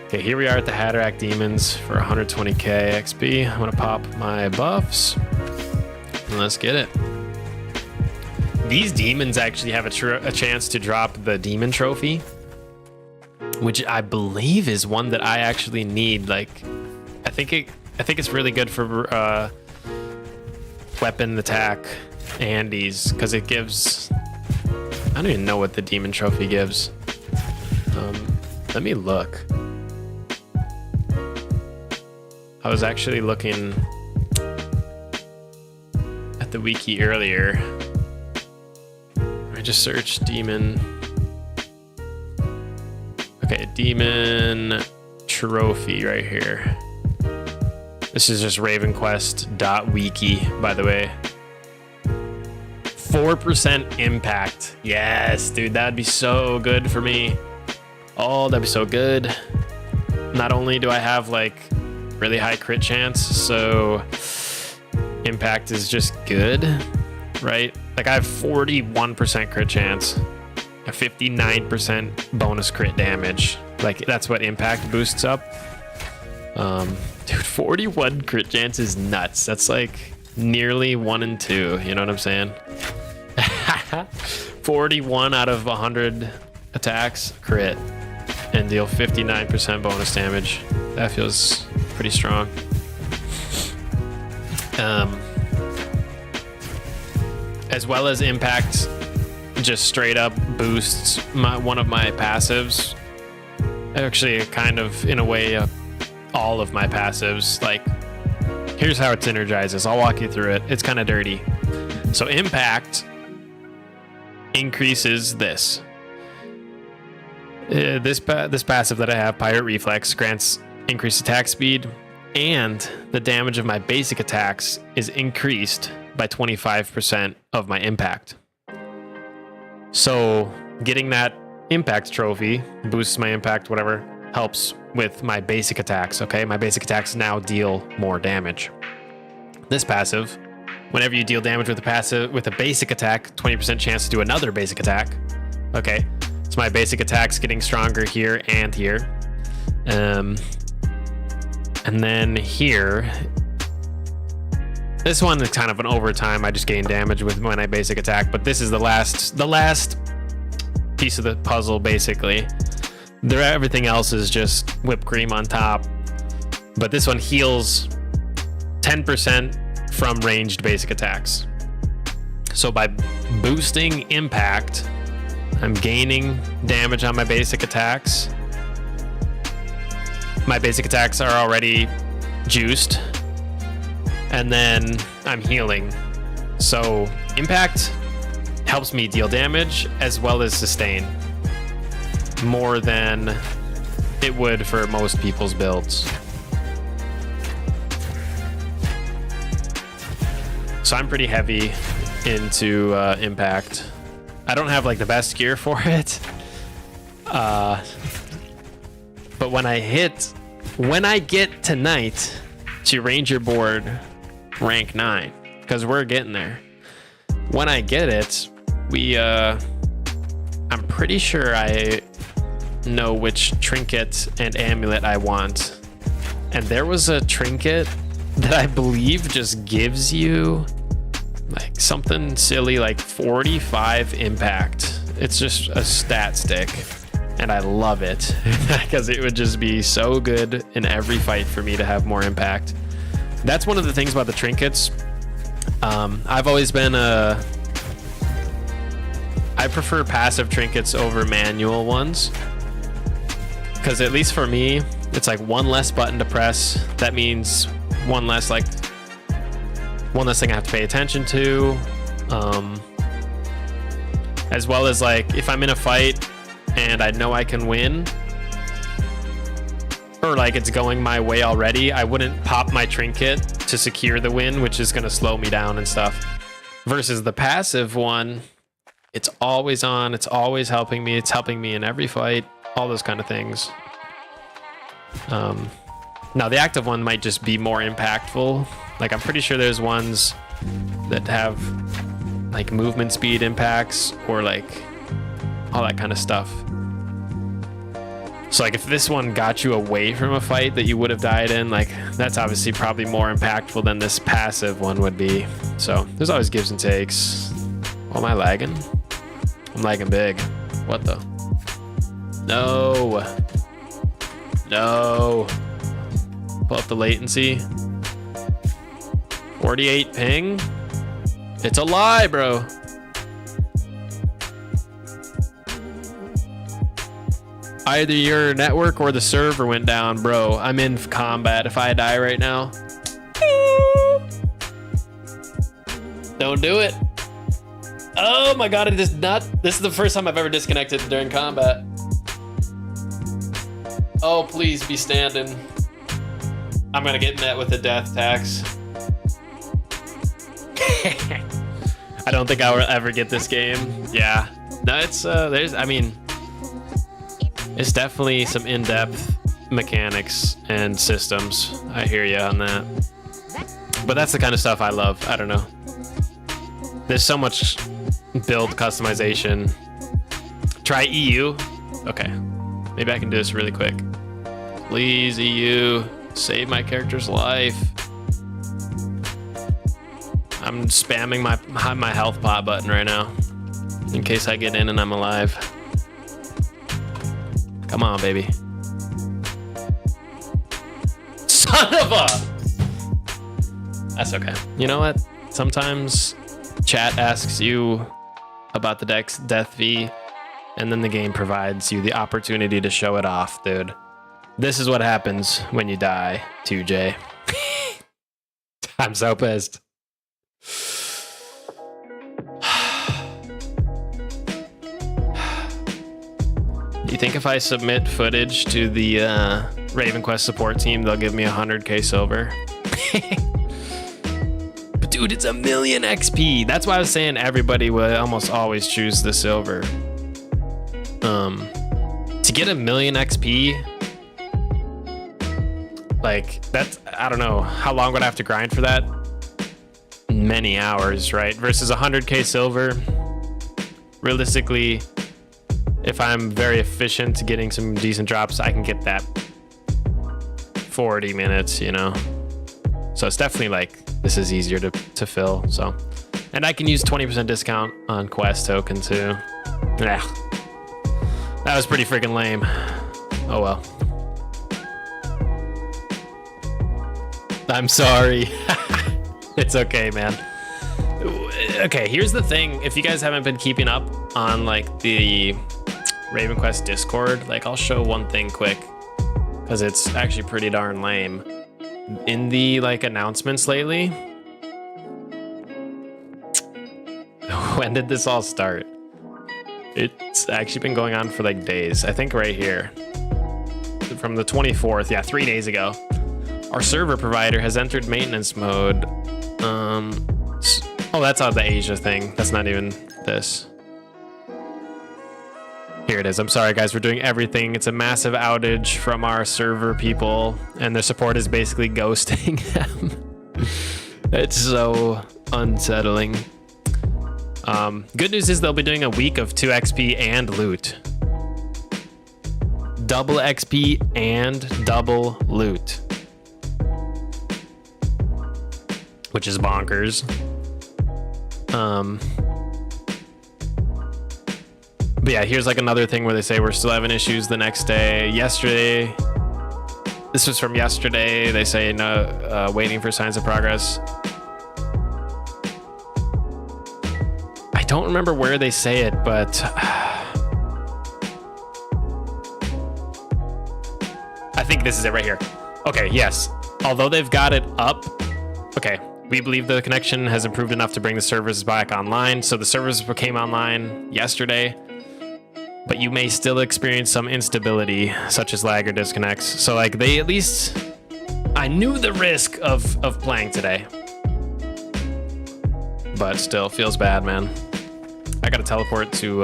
Okay, here we are at the Hatterack Demons for 120k XP. I'm gonna pop my buffs and let's get it. These demons actually have a chance to drop the demon trophy, which I believe is one that I actually need. Like, I think it's really good for weapon attack Andes because it gives. I don't even know what the demon trophy gives. Let me look. I was actually looking at the wiki earlier. I just searched demon. Okay, demon trophy right here. This is just ravenquest.wiki, by the way. 4% impact. Yes, dude, that'd be so good for me. Oh, that'd be so good. Not only do I have like really high crit chance, so impact is just good, right? Like I have 41% crit chance, a 59% bonus crit damage. Like that's what impact boosts up. Dude, 41 crit chance is nuts. That's like nearly 1 in 2. You know what I'm saying? 41 out of 100 attacks crit and deal 59% bonus damage. That feels pretty strong. As well as impact just straight up boosts one of my passives. Actually, kind of in a way, all of my passives. Like, here's how it synergizes. I'll walk you through it. It's kind of dirty. So impact increases this. This passive that I have, Pirate Reflex, grants increased attack speed, and the damage of my basic attacks is increased by 25% of my impact. So getting that impact trophy boosts my impact, whatever, helps with my basic attacks. Okay, my basic attacks now deal more damage. This passive, whenever you deal damage with a basic attack, 20% chance to do another basic attack. Okay, so my basic attack's getting stronger here and here. And then here, this one is kind of an overtime. I just gain damage with when I basic attack, but this is the last piece of the puzzle, basically. Everything else is just whipped cream on top, but this one heals 10% from ranged basic attacks. So by boosting impact, I'm gaining damage on my basic attacks. My basic attacks are already juiced, and then I'm healing. So impact helps me deal damage as well as sustain more than it would for most people's builds. So I'm pretty heavy into impact. I don't have like the best gear for it. But when I get tonight to Ranger board rank 9, because we're getting there. When I get it, I'm pretty sure know which trinket and amulet I want. And there was a trinket that I believe just gives you like something silly like 45 impact. It's just a stat stick. And I love it because it would just be so good in every fight for me to have more impact. That's one of the things about the trinkets. I've always been I prefer passive trinkets over manual ones. Because at least for me, it's like one less button to press. That means one less thing I have to pay attention to. As well as like if I'm in a fight and I know I can win, or like it's going my way already, I wouldn't pop my trinket to secure the win, which is going to slow me down and stuff. Versus the passive one, it's always on, it's always helping me, it's helping me in every fight, all those kind of things. Now the active one might just be more impactful. Like I'm pretty sure there's ones that have like movement speed impacts or like all that kind of stuff. So like if this one got you away from a fight that you would have died in, like that's obviously probably more impactful than this passive one would be. So there's always gives and takes. Oh, am I lagging? I'm lagging big. What the? No. No. Pull up the latency. 48 ping. It's a lie, bro. Either your network or the server went down, bro. I'm in combat. If I die right now, don't do it. Oh my god, this is the first time I've ever disconnected during combat. Oh, please be standing. I'm gonna get met with a death tax. I don't think I will ever get this game. Yeah, no, it's it's definitely some in-depth mechanics and systems. I hear you on that. But that's the kind of stuff I love. I don't know. There's so much build customization. Try EU. Okay. Maybe I can do this really quick. Please, EU. Save my character's life. I'm spamming my health pot button right now. In case I get in and I'm alive. Come on, baby. Son of a... That's okay. You know what? Sometimes chat asks you about the death V, and then the game provides you the opportunity to show it off, dude. This is what happens when you die, 2J. I'm so pissed. You think if I submit footage to the Raven Quest support team, they'll give me 100k silver? But dude, it's 1,000,000 XP. That's why I was saying everybody would almost always choose the silver. To get 1,000,000 XP, like that's, I don't know, how long would I have to grind for that? Many hours, right? Versus 100k silver, realistically, if I'm very efficient getting some decent drops, I can get that 40 minutes, you know? So it's definitely like, this is easier to fill, so. And I can use 20% discount on Quest token too. Yeah. That was pretty freaking lame. Oh well. I'm sorry. It's okay, man. Okay, here's the thing. If you guys haven't been keeping up on like the Raven Quest Discord, like I'll show one thing quick because it's actually pretty darn lame. In the like announcements lately, when did this all start? It's actually been going on for like days. I think right here from the 24th, yeah, 3 days ago. Our server provider has entered maintenance mode. Oh, that's on the Asia thing. That's not even this. Here it is. I'm sorry, guys. We're doing everything. It's a massive outage from our server people, and their support is basically ghosting them. It's so unsettling. Good news is they'll be doing a week of 2 XP and loot. double XP and double loot, which is bonkers. But yeah, here's like another thing where they say we're still having issues the next day. Yesterday, this was from yesterday. They say no, waiting for signs of progress. I don't remember where they say it, but I think this is it right here. Okay, yes. Although they've got it up, okay, we believe the connection has improved enough to bring the servers back online. So the servers came online yesterday, but you may still experience some instability, such as lag or disconnects. So like they at least, I knew the risk of playing today, but still feels bad, man. I gotta teleport to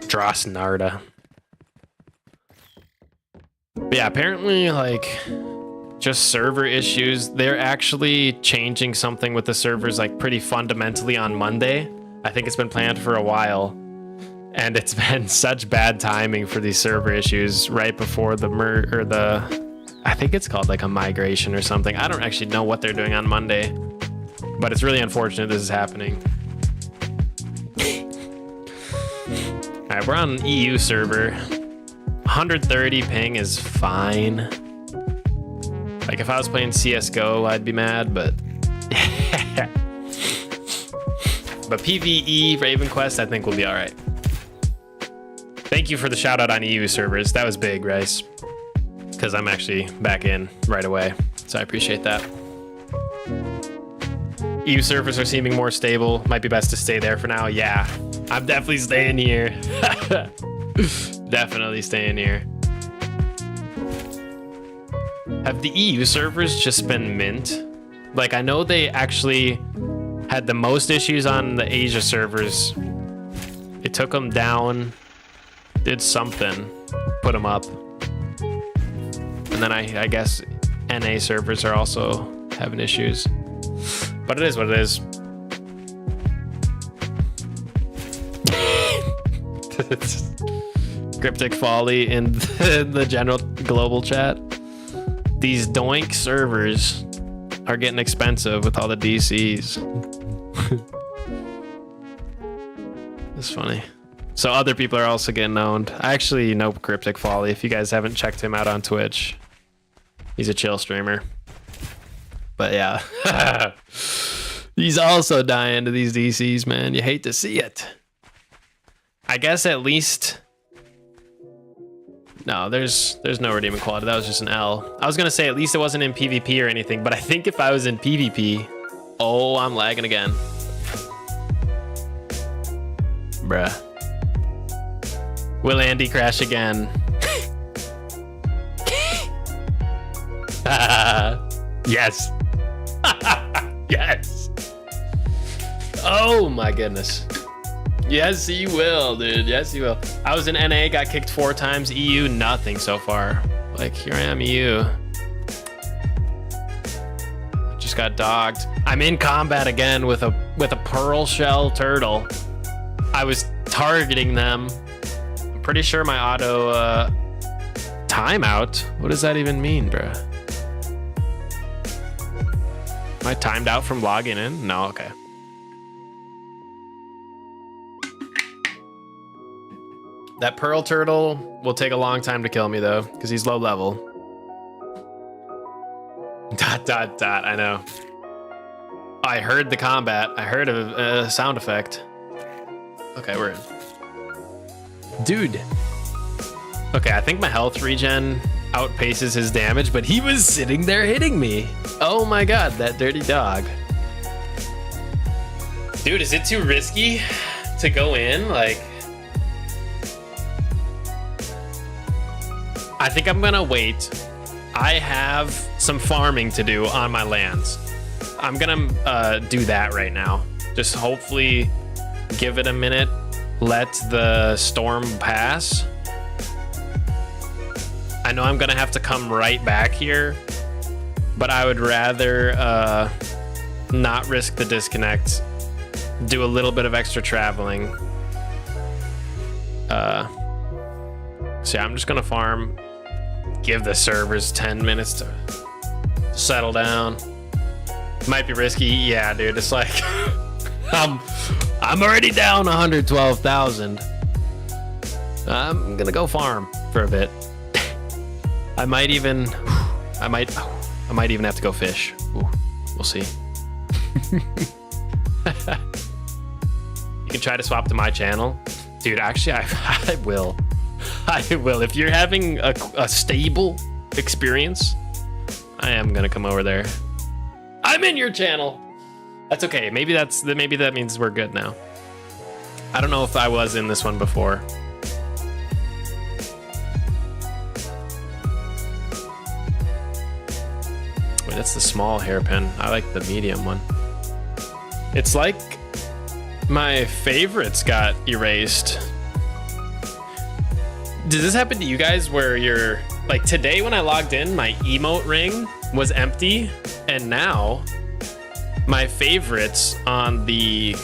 Drosnarda. But yeah, apparently like just server issues. They're actually changing something with the servers like pretty fundamentally on Monday. I think it's been planned for a while. And it's been such bad timing for these server issues right before the I think it's called like a migration or something. I don't actually know what they're doing on Monday, but it's really unfortunate this is happening. All right, we're on EU server. 130 ping is fine. Like if I was playing CSGO, I'd be mad, but but PvE Raven Quest, I think will be all right. Thank you for the shout out on EU servers. That was big, Rice, because I'm actually back in right away. So I appreciate that. EU servers are seeming more stable. Might be best to stay there for now. Yeah, I'm definitely staying here. Definitely staying here. Have the EU servers just been mint? Like I know they actually had the most issues on the Asia servers. It took them down, did something, put them up. And then I guess NA servers are also having issues. But it is what it is. Cryptic Folly in the general global chat. These doink servers are getting expensive with all the DCs. It's funny. So other people are also getting owned. I actually know Cryptic Folly. If you guys haven't checked him out on Twitch, he's a chill streamer. But yeah, he's also dying to these DCs, man. You hate to see it. I guess at least. No, there's no redeeming quality. That was just an L. I was gonna say at least it wasn't in PvP or anything, but I think if I was in PvP, oh, I'm lagging again. Bruh. Will Andy crash again? Yes. Yes. Oh my goodness. Yes, he will, dude. Yes, he will. I was in NA, got kicked 4 times. EU, nothing so far. Like, here I am, EU. Just got dogged. I'm in combat again with a pearl shell turtle. I was targeting them. I'm pretty sure my auto timeout. What does that even mean, bruh? Am I timed out from logging in? No, okay. That pearl turtle will take a long time to kill me though, because he's low level. ... I know. I heard the combat. I heard a sound effect. Okay, we're in. Dude. Okay, I think my health regen outpaces his damage, but he was sitting there hitting me. Oh my god, that dirty dog. Dude, is it too risky to go in? Like, I think I'm gonna wait. I have some farming to do on my lands. I'm gonna do that right now. Just hopefully give it a minute. Let the storm pass. I know I'm gonna have to come right back here, but I would rather not risk the disconnect. Do a little bit of extra traveling. So yeah, I'm just gonna farm. Give the servers 10 minutes to settle down. Might be risky, yeah, dude. It's like I'm already down 112,000. I'm gonna go farm for a bit. I might even have to go fish. Ooh, we'll see. You can try to swap to my channel, dude. Actually, I will. I will. If you're having a stable experience, I am gonna come over there. I'm in your channel. That's okay. Maybe that means we're good now. I don't know if I was in this one before. Wait, that's the small hairpin. I like the medium one. It's like my favorites got erased. Did this happen to you guys where you're like, today when I logged in, my emote ring was empty, and now my favorites on the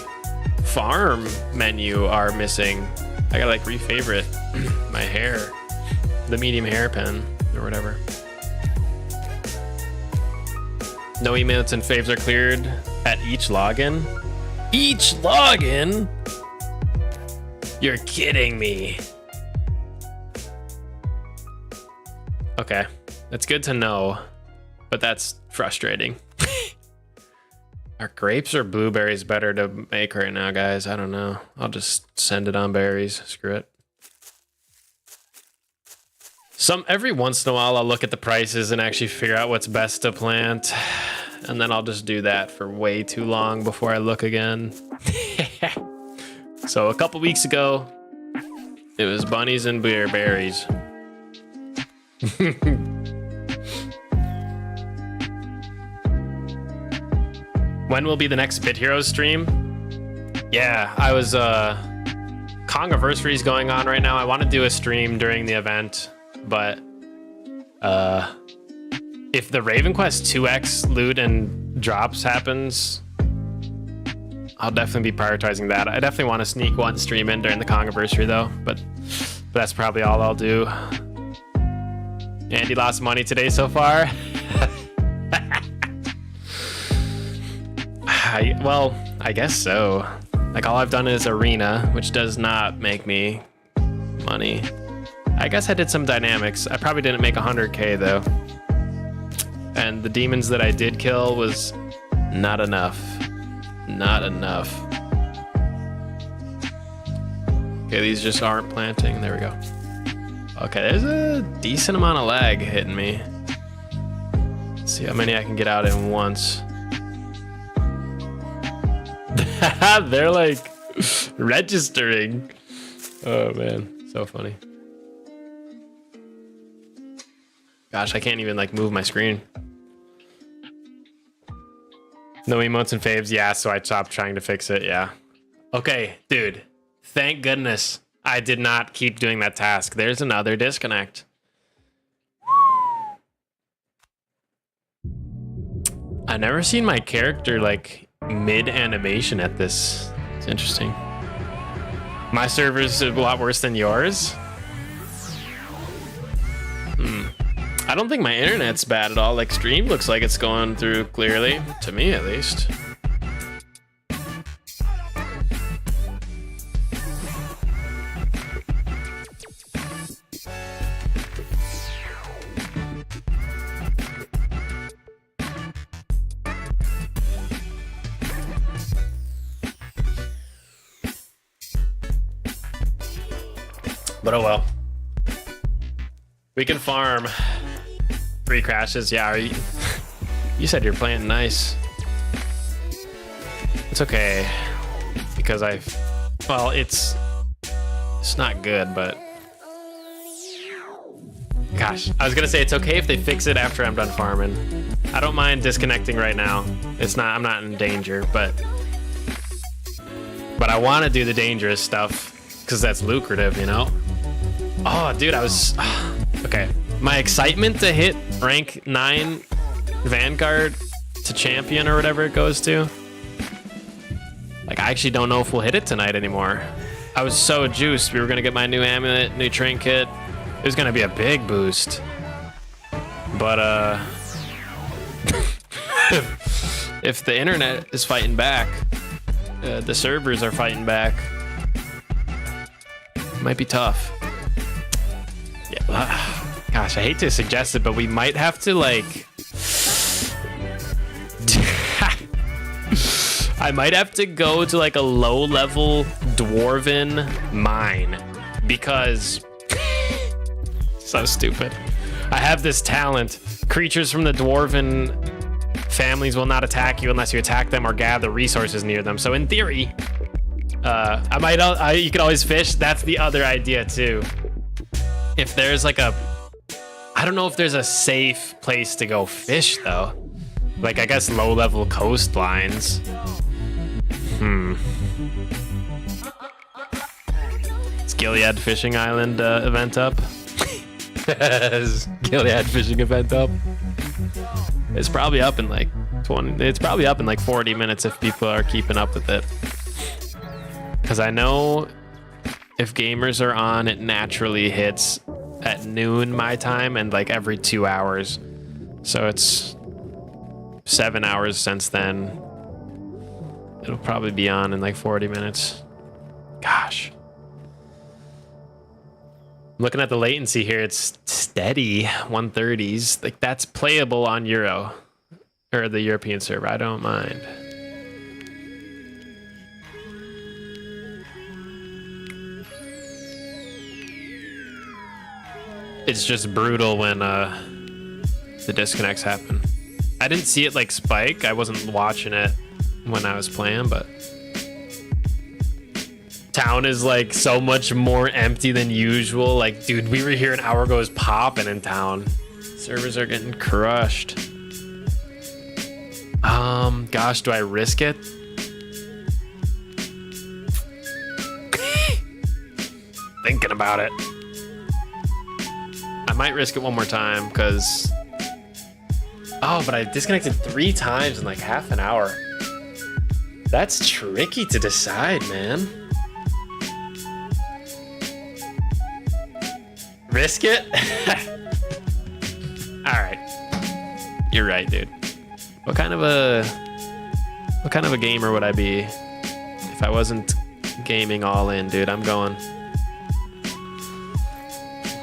farm menu are missing. I gotta like re-favorite my hair, the medium hairpin or whatever. No emotes and faves are cleared at each login. Each login? You're kidding me. Okay, that's good to know, but that's frustrating. Are grapes or blueberries better to make right now, guys? I don't know. I'll just send it on berries. Screw it. Every once in a while, I'll look at the prices and actually figure out what's best to plant. And then I'll just do that for way too long before I look again. So a couple weeks ago, it was bunnies and berries. When will be the next Bit Heroes stream? Yeah, I was Kongiversary's going on right now. I want to do a stream during the event, but if the Raven Quest 2x loot and drops happens, I'll definitely be prioritizing that. I definitely want to sneak one stream in during the Kongiversary though, but that's probably all I'll do. Andy lost money today so far. Well, I guess so. Like, all I've done is Arena, which does not make me money. I guess I did some dynamics. I probably didn't make 100K though. And the demons that I did kill was not enough. Not enough. Okay, these just aren't planting. There we go. Okay, there's a decent amount of lag hitting me. Let's see how many I can get out in once. They're like registering. Oh man, so funny. Gosh, I can't even like move my screen. No emotes and faves. Yeah, so I stopped trying to fix it. Yeah. Okay, dude. Thank goodness I did not keep doing that task. There's another disconnect. I've never seen my character like mid animation at this. It's interesting. My server's a lot worse than yours. I don't think my internet's bad at all. Like, stream looks like it's going through clearly, to me at least. But oh well. We can farm. 3 crashes. Yeah, you said you're playing nice. It's okay. Because well, it's not good, but gosh, I was gonna say it's okay if they fix it after I'm done farming. I don't mind disconnecting right now. I'm not in danger, but I want to do the dangerous stuff because that's lucrative, you know? Oh, dude, okay. My excitement to hit rank 9 Vanguard to champion or whatever it goes to. Like, I actually don't know if we'll hit it tonight anymore. I was so juiced. We were gonna get my new amulet, new trinket, There's gonna be a big boost. But if the internet is fighting back, the servers are fighting back, it might be tough. Yeah. Gosh, I hate to suggest it, but we might have to like I might have to go to like a low-level dwarven mine because so stupid. I have this talent. Creatures from the dwarven families will not attack you unless you attack them or gather resources near them. So in theory, you could always fish. That's the other idea too. If there's like I don't know if there's a safe place to go fish though. Like I guess low-level coastlines. Is Gilead Fishing Island event up? Is Gilead Fishing event up? It's probably up in like 20. It's probably up in like 40 minutes if people are keeping up with it. Because I know if gamers are on, it naturally hits at noon my time and like every 2 hours. So it's 7 hours since then. It'll probably be on in like 40 minutes. Gosh. Looking at the latency here, it's steady 130s. Like that's playable on Euro or the European server. I don't mind. It's just brutal when the disconnects happen. I didn't see it like spike. I wasn't watching it when I was playing, but town is like so much more empty than usual. Like, dude, we were here an hour ago, it was popping in town. Servers are getting crushed. Gosh, do I risk it? Thinking about it. I might risk it one more time because but I disconnected 3 times in like half an hour. That's tricky to decide, man. Risk it? All right. You're right, dude. What kind of a gamer would I be if I wasn't gaming all in, dude? I'm going.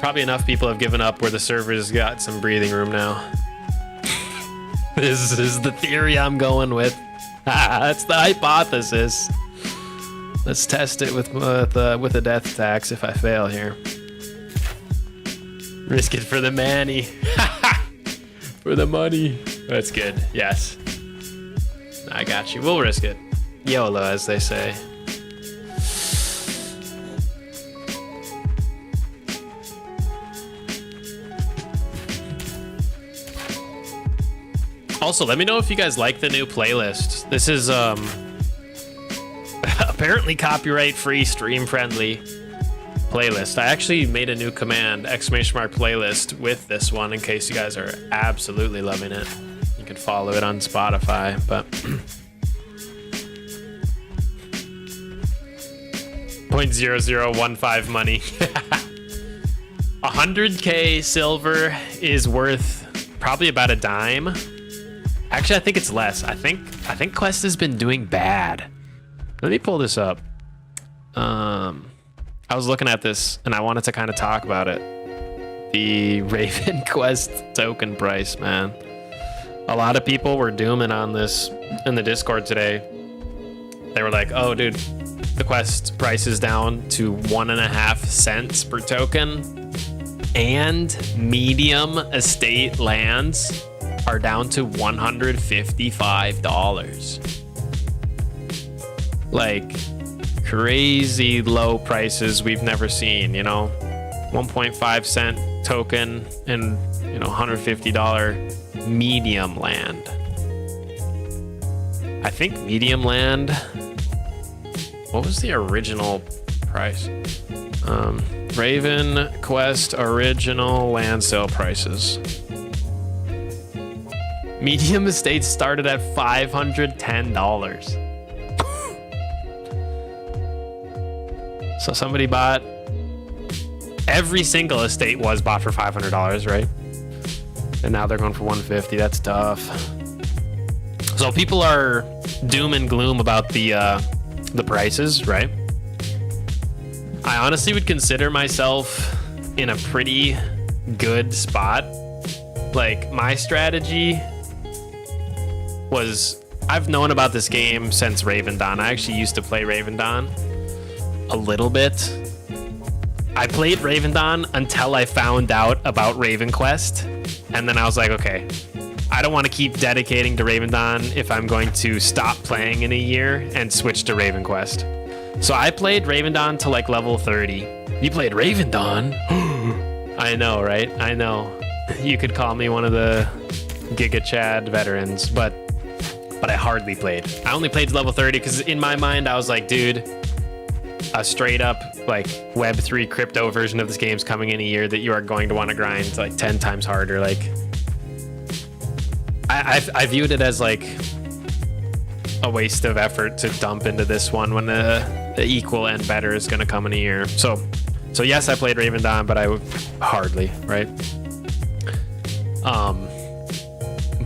Probably enough people have given up where the server's got some breathing room now. This is the theory I'm going with. That's the hypothesis. Let's test it with a death tax if I fail here. Risk it for the manny. For the money. That's good. Yes. I got you. We'll risk it. YOLO, as they say. Also, let me know if you guys like the new playlist. This is apparently copyright-free, stream-friendly playlist. I actually made a new command, ! playlist, with this one in case you guys are absolutely loving it. You can follow it on Spotify, but 0.0015 money. 100k silver is worth probably about a dime. Actually, I think it's less. I think Quest has been doing bad. Let me pull this up. I was looking at this and I wanted to kind of talk about it. The Raven Quest token price, man. A lot of people were dooming on this in the Discord today. They were like, oh, dude, the Quest price is down to 1.5 cents per token. And medium estate lands are down to $155. Like crazy low prices we've never seen, you know, 1.5 cent token and, you know, $150 medium land. I think medium land, what was the original price? Raven Quest original land sale prices. Medium estates started at $510. So somebody bought every single estate was bought for $500, right? And now they're going for 150. That's tough. So people are doom and gloom about the prices, right? I honestly would consider myself in a pretty good spot. Like, my strategy was, I've known about this game since Raven Dawn. I actually used to play Raven Dawn a little bit. I played Raven Dawn until I found out about Raven Quest, and then I was like, okay, I don't want to keep dedicating to Raven Dawn if I'm going to stop playing in a year and switch to Raven Quest. So I played Raven Dawn to like level 30. You played Raven Dawn? I know, right? I know. You could call me one of the Giga Chad veterans, but I hardly played. I only played to level 30 because in my mind I was like, dude, a straight up like Web3 crypto version of this game's coming in a year that you are going to want to grind like 10 times harder. Like, I viewed it as like a waste of effort to dump into this one when the equal and better is going to come in a year. So yes, I played Raven Dawn, but I would hardly, right?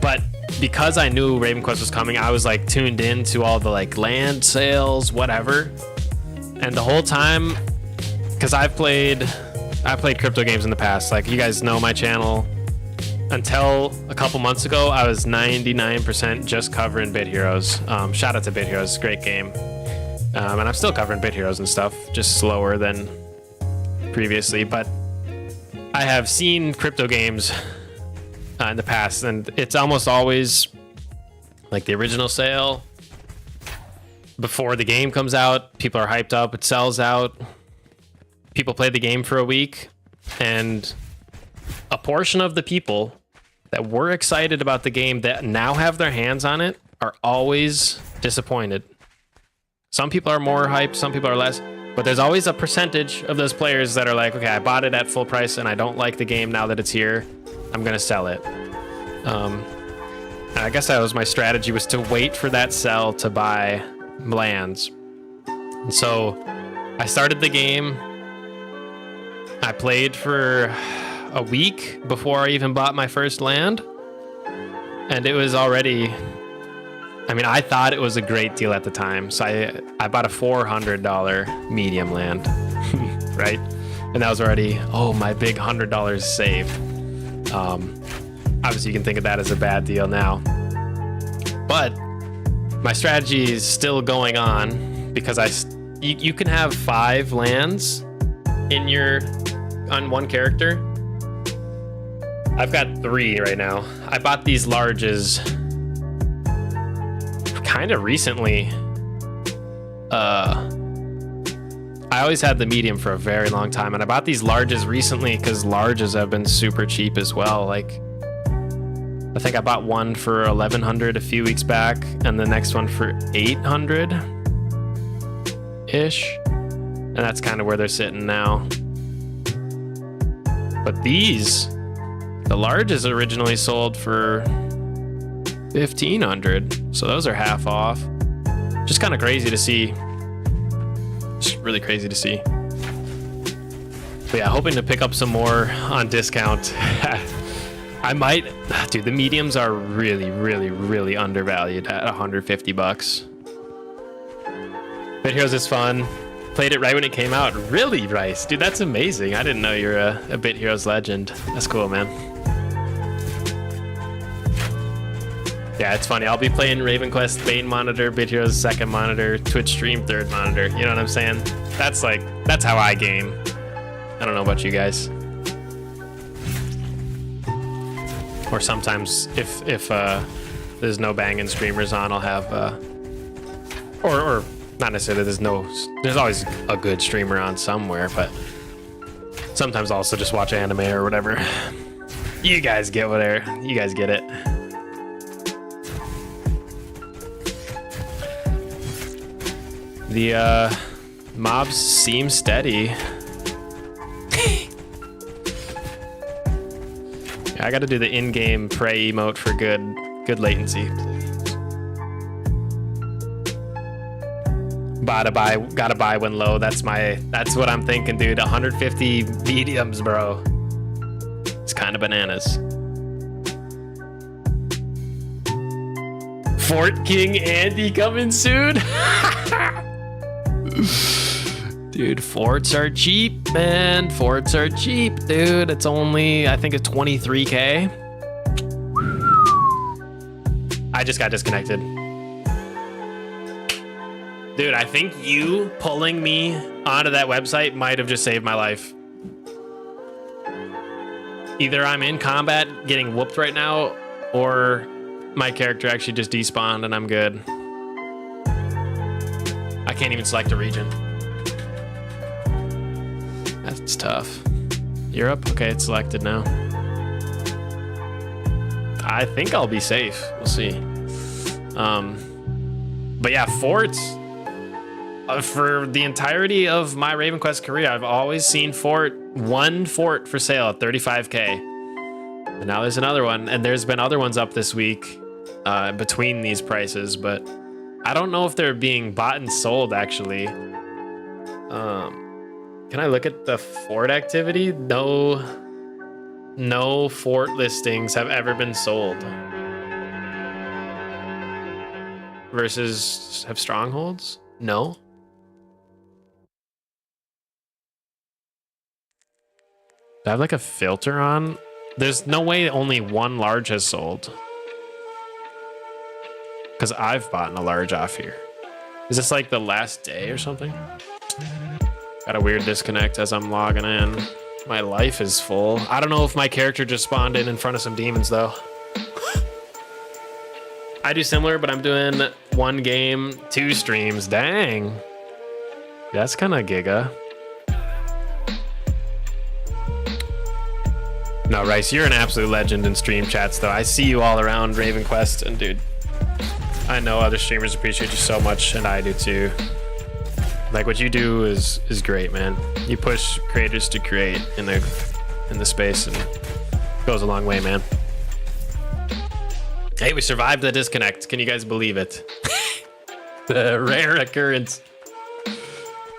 But because I knew Raven Quest was coming, I was like tuned in to all the like land sales, whatever. And the whole time, because I played crypto games in the past. Like, you guys know my channel. Until a couple months ago, I was 99% just covering Bit Heroes. Shout out to Bit Heroes, great game. And I'm still covering Bit Heroes and stuff, just slower than previously. But I have seen crypto games in the past, and it's almost always like the original sale. Before the game comes out, people are hyped up, it sells out. People play the game for a week, and a portion of the people that were excited about the game that now have their hands on it are always disappointed. Some people are more hyped, some people are less, but there's always a percentage of those players that are like, okay, I bought it at full price and I don't like the game now that it's here. I'm gonna sell it. I guess that was my strategy, was to wait for that sell to buy lands. And so I started the game. I played for a week before I even bought my first land, and it was already, I mean, I thought it was a great deal at the time. So I bought a $400 medium land, right? And that was already, oh, my big $100 saved. Obviously, you can think of that as a bad deal now. But my strategy is still going on because you can have 5 lands on one character. I've got 3 right now. I bought these larges kind of recently. I always had the medium for a very long time, and I bought these larges recently because larges have been super cheap as well. Like, I think I bought one for $1,100 a few weeks back, and the next one for $800-ish. And that's kind of where they're sitting now. But the larges originally sold for $1,500, so those are half off. Just kind of crazy to see. Just really crazy to see. But yeah, hoping to pick up some more on discount. I might, dude, the mediums are really, really, really undervalued at $150. Bit Heroes is fun. Played it right when it came out. Really, Rice? Dude, that's amazing. I didn't know you're a Bit Heroes legend. That's cool, man. Yeah, it's funny. I'll be playing Raven Quest main monitor, Bit Heroes second monitor, Twitch stream third monitor. You know what I'm saying? That's how I game. I don't know about you guys. Or sometimes if there's no banging streamers on, I'll have or not necessarily there's always a good streamer on somewhere, but sometimes I'll also just watch anime or whatever. You guys get you guys get it. The mobs seem steady. I gotta do the in-game pray emote for good latency. Gotta buy when low. That's what I'm thinking, dude. 150 mediums, bro. It's kind of bananas. Fort King Andy coming soon. Dude, forts are cheap, man. Forts are cheap, dude. It's only, I think it's 23K. I just got disconnected. Dude, I think you pulling me onto that website might have just saved my life. Either I'm in combat getting whooped right now, or my character actually just despawned and I'm good. I can't even select a region. That's tough. Europe? Okay, it's selected now. I think I'll be safe. We'll see. But yeah, forts. For the entirety of my Raven Quest career, I've always seen one fort for sale at 35K. And now there's another one, and there's been other ones up this week between these prices, but I don't know if they're being bought and sold actually. Can I look at the fort activity? No fort listings have ever been sold. Versus have strongholds? No. Do I have like a filter on? There's no way only one large has sold. Because I've bought a large off here. Is this like the last day or something? Got a weird disconnect as I'm logging in. My life is full. I don't know if my character just spawned in front of some demons though. I do similar, but I'm doing 1 game, 2 streams. Dang. That's kind of giga. No, Rice, you're an absolute legend in stream chats, though. I see you all around Raven Quest, and dude, I know other streamers appreciate you so much, and I do too. Like, what you do is great, man. You push creators to create in the space, and it goes a long way, man. Hey, we survived the disconnect. Can you guys believe it? The rare occurrence.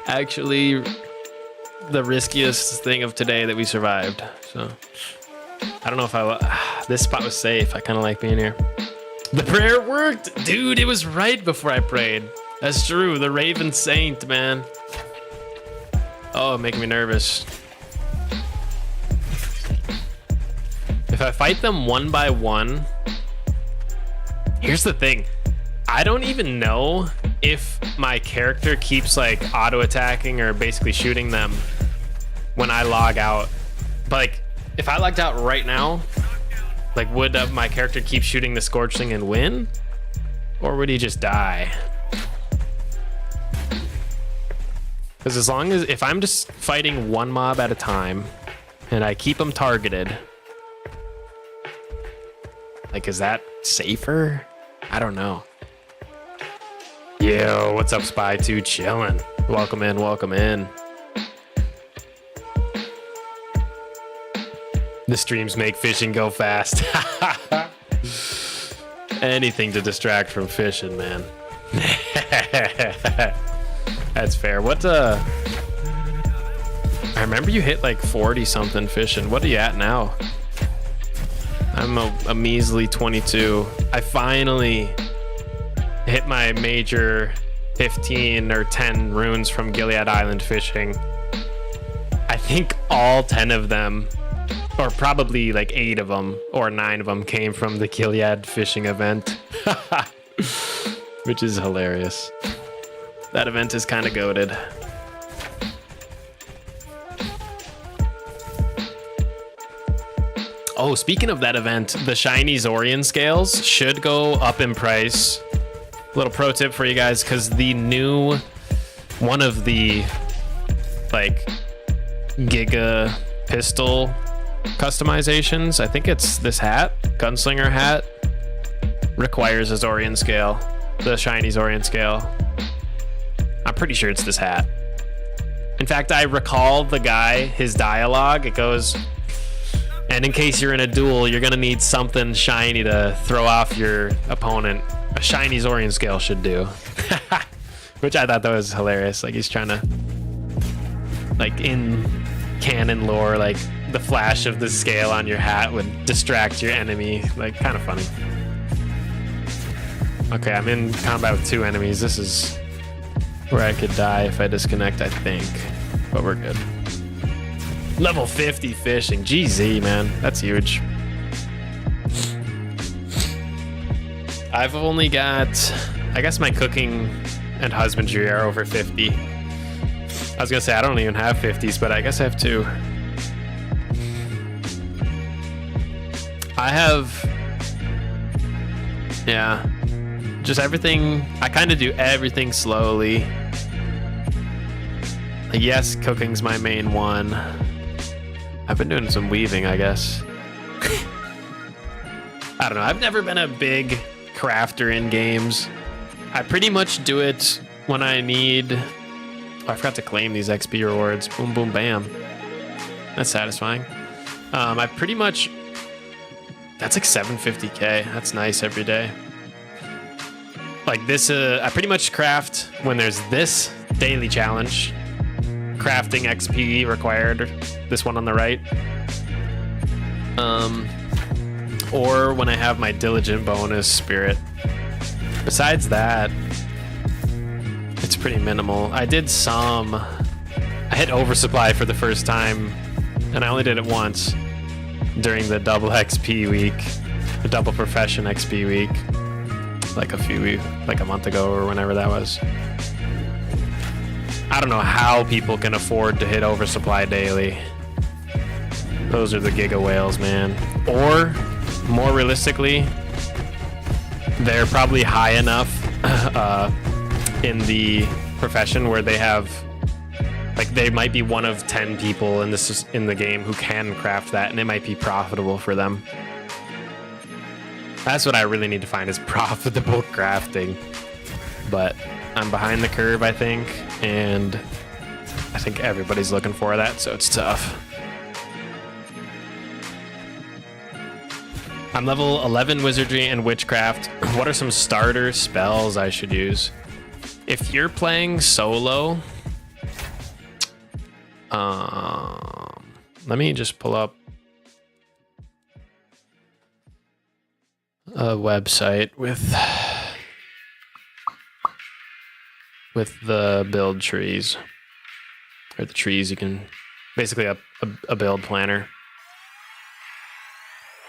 Actually, the riskiest thing of today that we survived. So, I don't know if this spot was safe. I kind of like being here. The prayer worked. Dude, it was right before I prayed. That's true. The Raven Saint, man. Oh, making me nervous. If I fight them one by one... Here's the thing. I don't even know if my character keeps like auto attacking or basically shooting them when I log out. But like, if I logged out right now, like would my character keep shooting the Scorch Thing and win? Or would he just die? Because as long as, if I'm just fighting one mob at a time and I keep them targeted, like, is that safer? I don't know. Yo, what's up, Spy 2? Chillin'. Welcome in, welcome in. The streams make fishing go fast. Anything to distract from fishing, man. That's fair. I remember you hit like 40 something fishing. What are you at now? I'm a measly 22. I finally hit my major 15 or 10 runes from Gilead Island fishing. I think all 10 of them, or probably like 8 of them or 9 of them, came from the Gilead fishing event. Which is hilarious. That event is kind of goated. Oh, speaking of that event, the shiny Zorian scales should go up in price. Little pro tip for you guys, because the new one of the like Giga pistol customizations, I think it's this hat, Gunslinger hat, requires a Zorian scale, the shiny Zorian scale. I'm pretty sure it's this hat. In fact, I recall the guy, his dialogue, it goes, and in case you're in a duel, you're gonna need something shiny to throw off your opponent. A shiny Zorian scale should do. Which I thought that was hilarious. Like he's trying to, like in canon lore, like the flash of the scale on your hat would distract your enemy. Like kind of funny. Okay, I'm in combat with 2 enemies. This is where I could die if I disconnect, I think. But we're good. Level 50 fishing. GZ, man. That's huge. I've only got, I guess my cooking and husbandry are over 50. I was gonna say I don't even have 50s, but I guess I have 2. I have, yeah, just everything. I kind of do everything slowly. Yes, cooking's my main one. I've been doing some weaving, I guess. I don't know. I've never been a big crafter in games. I pretty much do it when I need... Oh, I forgot to claim these XP rewards. Boom, boom, bam. That's satisfying. I pretty much... That's like 750k. That's nice every day. Like this, I pretty much craft when there's this daily challenge. Crafting XP required. This one on the right. Or when I have my diligent bonus spirit. Besides that, it's pretty minimal. I did some... I hit oversupply for the first time, and I only did it once during the double XP week, the double profession XP week, like a month ago or whenever that was. I don't know how people can afford to hit oversupply daily. Those are the giga whales, man. Or, more realistically, they're probably high enough in the profession where they have, like, they might be one of 10 people in the game who can craft that, and it might be profitable for them. That's what I really need to find, is profitable crafting. But I'm behind the curve, I think, and I think everybody's looking for that, so it's tough. I'm level 11 wizardry and witchcraft. What are some starter spells I should use? If you're playing solo, let me just pull up a website with the build trees, or the trees. You can basically a build planner.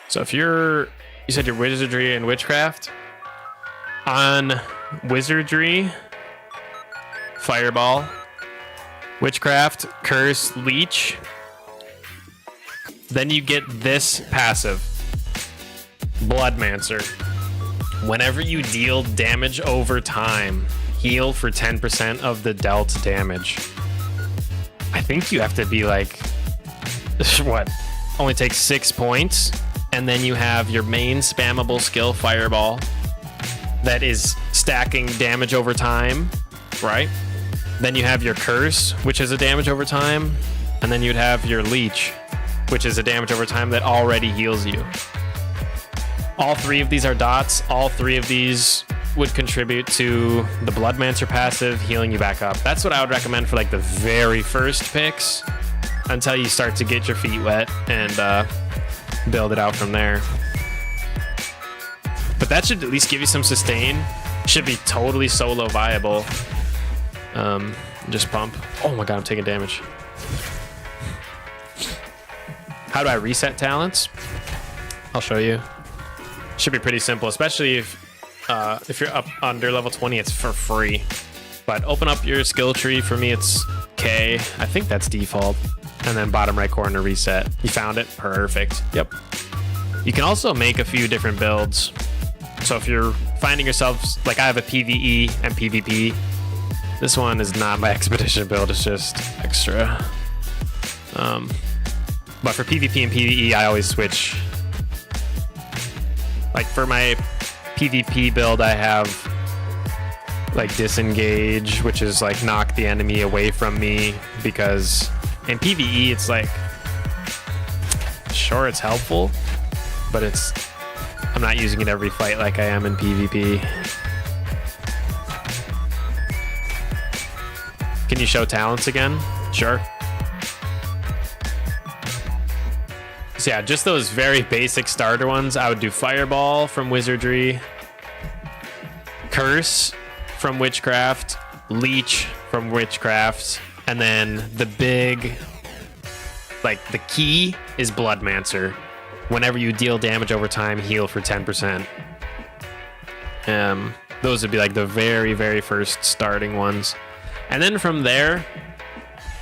So if you said you're wizardry and witchcraft, on wizardry, fireball, witchcraft, curse, leech, then you get this passive, Bloodmancer. Whenever you deal damage over time, heal for 10% of the dealt damage. I think you have to be like, what, only takes 6 points, and then you have your main spammable skill, Fireball, that is stacking damage over time, right? Then you have your Curse, which is a damage over time, and then you'd have your Leech, which is a damage over time that already heals you. All 3 of these are dots. All 3 of these would contribute to the Bloodmancer passive, healing you back up. That's what I would recommend for like the very first picks, until you start to get your feet wet and build it out from there. But that should at least give you some sustain. Should be totally solo viable. Just pump. Oh my god, I'm taking damage. How do I reset talents? I'll show you. Should be pretty simple, especially if you're up under level 20, it's for free. But open up your skill tree. For me, it's K. I think that's default. And then bottom right corner, reset. You found it? Perfect. Yep. You can also make a few different builds. So if you're finding yourself, like I have a PvE and PvP. This one is not my expedition build, it's just extra. But for PvP and PvE, I always switch. Like for my PvP build, I have like disengage, which is like knock the enemy away from me, because in PvE it's like, sure, it's helpful, but I'm not using it every fight like I am in PvP. Can you show talents again? Sure. So yeah, just those very basic starter ones. I would do Fireball from Wizardry, Curse from Witchcraft, Leech from Witchcraft, and then the big, like the key is Bloodmancer. Whenever you deal damage over time, heal for 10%. Those would be like the very, very first starting ones. And then from there,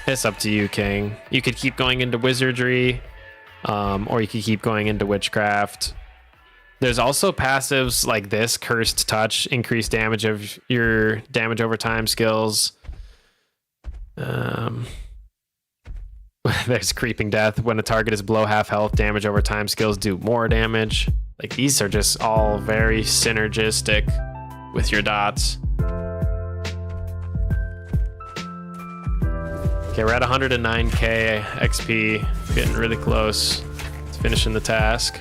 it's up to you, King. You could keep going into Wizardry, or you could keep going into Witchcraft. There's also passives like this, Cursed Touch, increase damage of your damage over time skills. There's Creeping Death. When a target is below half health, damage over time skills do more damage. Like, these are just all very synergistic with your dots. Okay, we're at 109k XP, getting really close to finishing the task.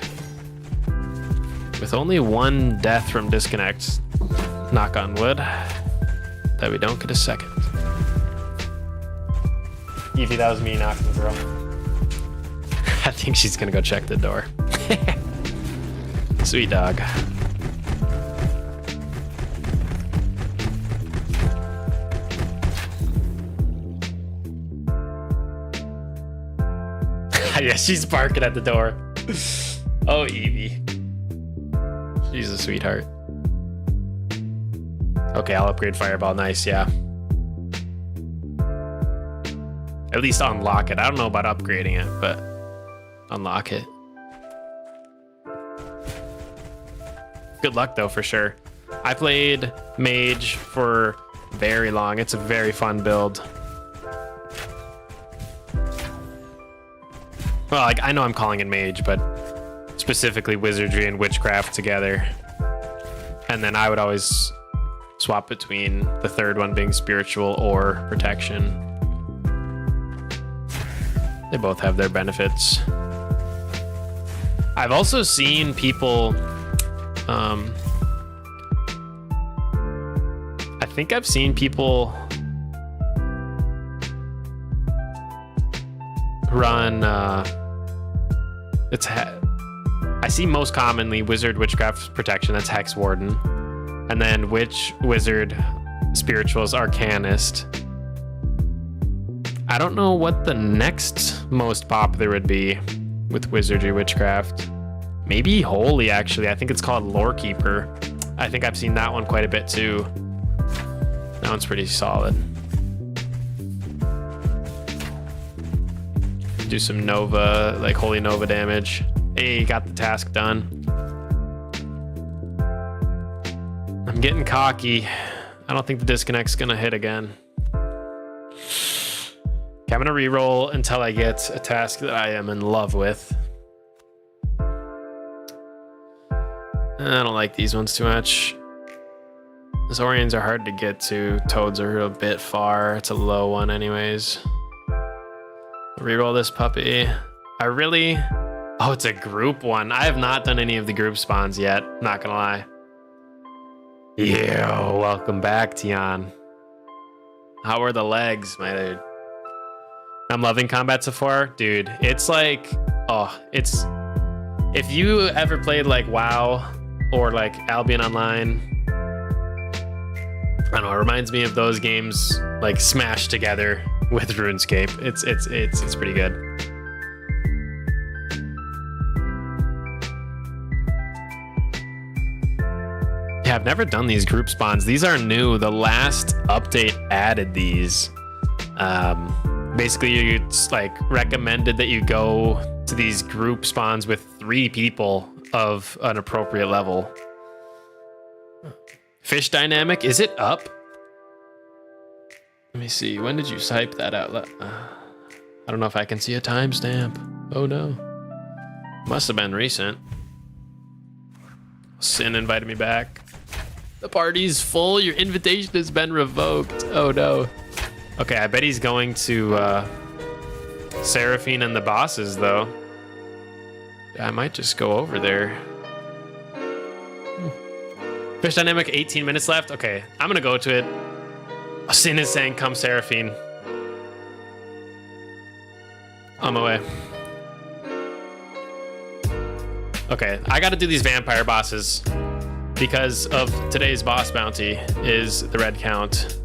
With only one death from disconnect, knock on wood, that we don't get a second. Evie, that was me knocking the girl. I think she's gonna go check the door. Sweet dog. Yeah, she's barking at the door. Oh, Evie. She's a sweetheart. Okay, I'll upgrade Fireball. Nice, yeah. At least unlock it. I don't know about upgrading it, but unlock it. Good luck, though, for sure. I played Mage for very long. It's a very fun build. Well, like, I know I'm calling it Mage, but specifically Wizardry and Witchcraft together. And then I would always swap between the third one being Spiritual or Protection. They both have their benefits. I've also seen people... I think I've seen people run... I see most commonly Wizard, Witchcraft, Protection, that's Hex Warden. And then Witch, Wizard, Spirituals, Arcanist. I don't know what the next most popular would be with Wizardry, Witchcraft. Maybe Holy, actually. I think it's called Lorekeeper. I think I've seen that one quite a bit too. That one's pretty solid. Do some Nova, like Holy Nova damage. Hey, got the task done. I'm getting cocky. I don't think the disconnect's gonna hit again. Okay, I'm gonna reroll until I get a task that I am in love with. I don't like these ones too much. Zorians are hard to get to. Toads are a bit far. It's a low one anyways. Reroll this puppy. Oh, it's a group one. I have not done any of the group spawns yet. Not gonna lie. Yo, welcome back, Tian. How are the legs, my dude? I'm loving combat so far. Dude, it's like... Oh, it's... If you ever played like WoW or like Albion Online... I don't know, it reminds me of those games like smashed together with RuneScape. It's pretty good. Yeah, I've never done these group spawns. These are new. The last update added these. Basically, it's like recommended that you go to these group spawns with 3 people of an appropriate level. Fish dynamic, is it up? Let me see. When did you type that out? I don't know if I can see a timestamp. Oh no. Must have been recent. Sin invited me back. The party's full. Your invitation has been revoked. Oh no. Okay, I bet he's going to Seraphine and the bosses though. I might just go over there. Fish dynamic, 18 minutes left. Okay, I'm gonna go to it. Sin is saying, come Seraphine. On my way. Okay, I gotta do these vampire bosses because of today's boss bounty is the red count.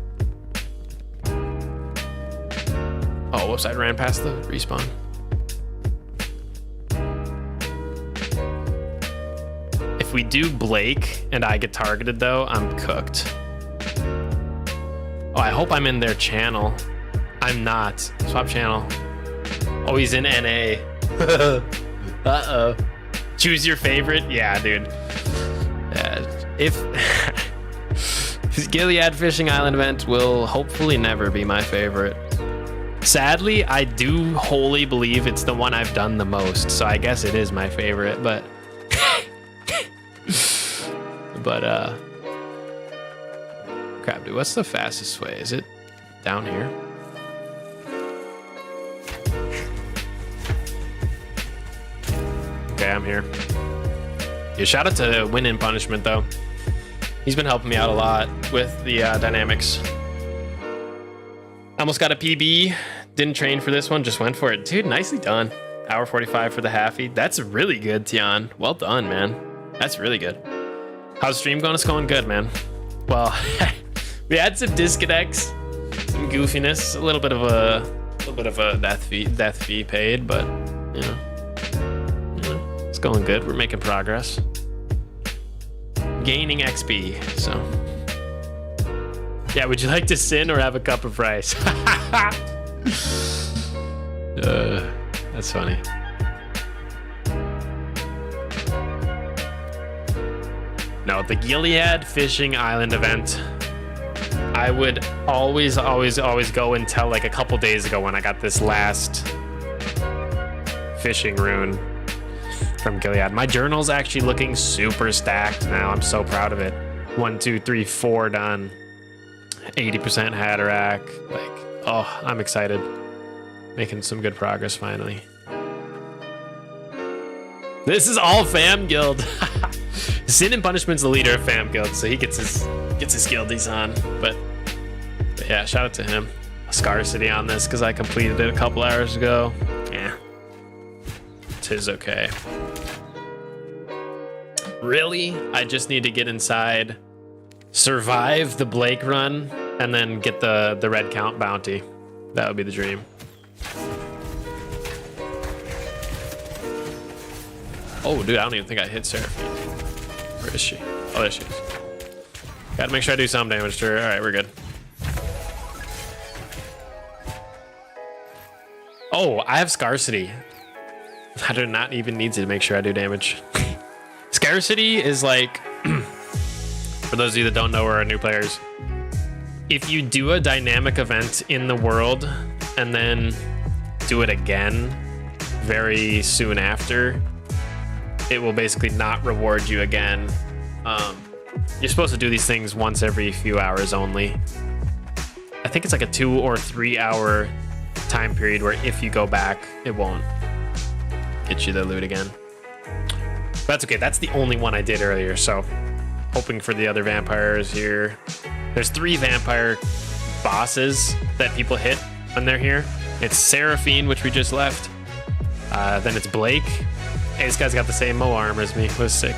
Oh, whoops, I ran past the respawn. If we do Blake and I get targeted though, I'm cooked. Oh, I hope I'm in their channel. I'm not. Swap channel. Oh, he's in NA. Uh-oh. Choose your favorite? Yeah, dude. If Gilead Fishing Island event will hopefully never be my favorite. Sadly, I do wholly believe it's the one I've done the most, so I guess it is my favorite, but crap, dude, what's the fastest way? Is it down here? Okay, I'm here. Yeah, shout out to Win in Punishment though. He's been helping me out a lot with the dynamics. Almost got a PB. Didn't train for this one, just went for it. Dude, nicely done. Hour 45 for the halfie. That's really good, Tian. Well done, man. That's really good. How's stream going? It's going good, man. Well, we had some disconnects, some goofiness, a little bit of a death fee paid, but you know, it's going good. We're making progress. Gaining XP, so. Yeah, would you like to sin or have a cup of rice? That's funny. No, the Gilead Fishing Island event, I would always go until like a couple days ago when I got this last fishing rune from Gilead. My journal's actually looking super stacked now. I'm so proud of it. 1, 2, 3, 4 done. 80% Hatterack. Like, oh, I'm excited. Making some good progress finally. This is all Fam Guild. Sin and Punishment's the leader of Fam Guild, so he gets his guildies on. But yeah, shout out to him. Scarcity on this because I completed it a couple hours ago. Yeah, tis okay. Really, I just need to get inside, survive the Blake run, and then get the red count bounty. That would be the dream. Oh, dude, I don't even think I hit Seraphine. Where is she? Oh, there she is. Gotta make sure I do some damage to her. All right, we're good. Oh, I have Scarcity. I do not even need to make sure I do damage. Scarcity is like, for those of you that don't know or are new players, if you do a dynamic event in the world and then do it again very soon after, it will basically not reward you again. You're supposed to do these things once every few hours only. I think it's like a 2 or 3 hour time period where if you go back, it won't get you the loot again. But that's okay. That's the only one I did earlier. So hoping for the other vampires here. There's 3 vampire bosses that people hit when they're here. It's Seraphine, which we just left. Then it's Blake. Hey, this guy's got the same Mo armor as me. It was sick.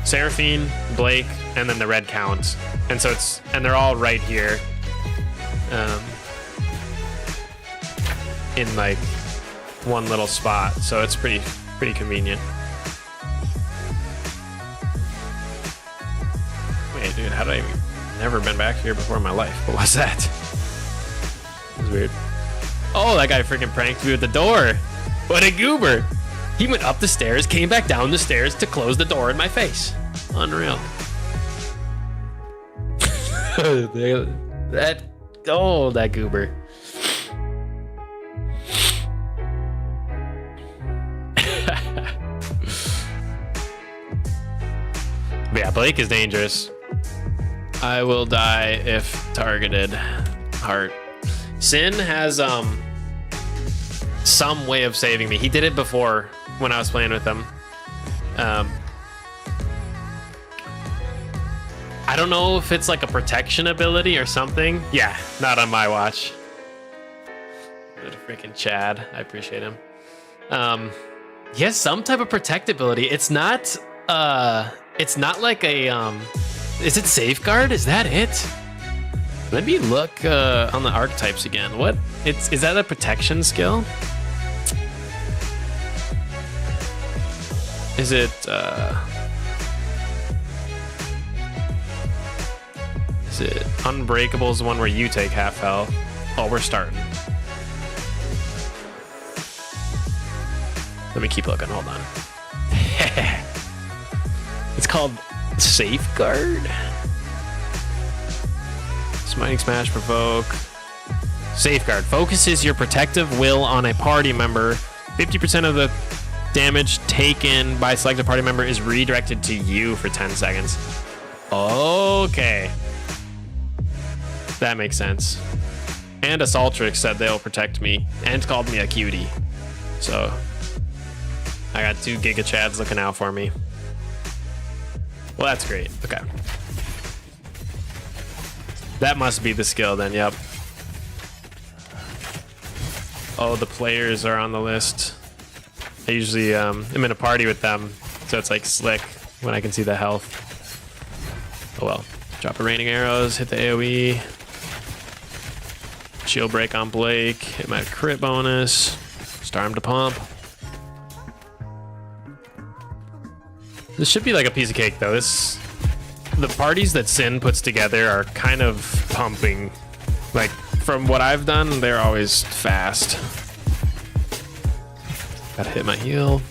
Seraphine, Blake, and then the red count. And so and they're all right here. In like one little spot. So it's pretty convenient. Wait, dude, how did I never been back here before in my life? What was that? It was weird. Oh, that guy freaking pranked me with the door. What a goober. He went up the stairs, came back down the stairs to close the door in my face. Unreal. that goober. But yeah, Blake is dangerous. I will die if targeted. Heart. Sin has some way of saving me. He did it before when I was playing with him. I don't know if it's like a protection ability or something. Yeah, not on my watch. What a freaking Chad. I appreciate him. He has some type of protectability. It's not like a is it safeguard? Is that it? Let me look on the archetypes again. What? Is that a protection skill? Is it Unbreakable is the one where you take half health? Oh, we're starting. Let me keep looking, hold on. It's called Safeguard. Smiting Smash, Provoke. Safeguard. Focuses your protective will on a party member. 50% of the damage taken by a selected party member is redirected to you for 10 seconds. Okay. That makes sense. And Assaultrix said they'll protect me and called me a cutie. So I got 2 Giga Chads looking out for me. Well, that's great. Okay. That must be the skill then, yep. Oh, the players are on the list. I usually am in a party with them, so it's like slick when I can see the health. Oh well. Drop a Raining Arrows, hit the AoE. Shield break on Blake, hit my crit bonus. Start him to pump. This should be like a piece of cake though. The parties that Sin puts together are kind of pumping. Like, from what I've done, they're always fast. Gotta hit my heal.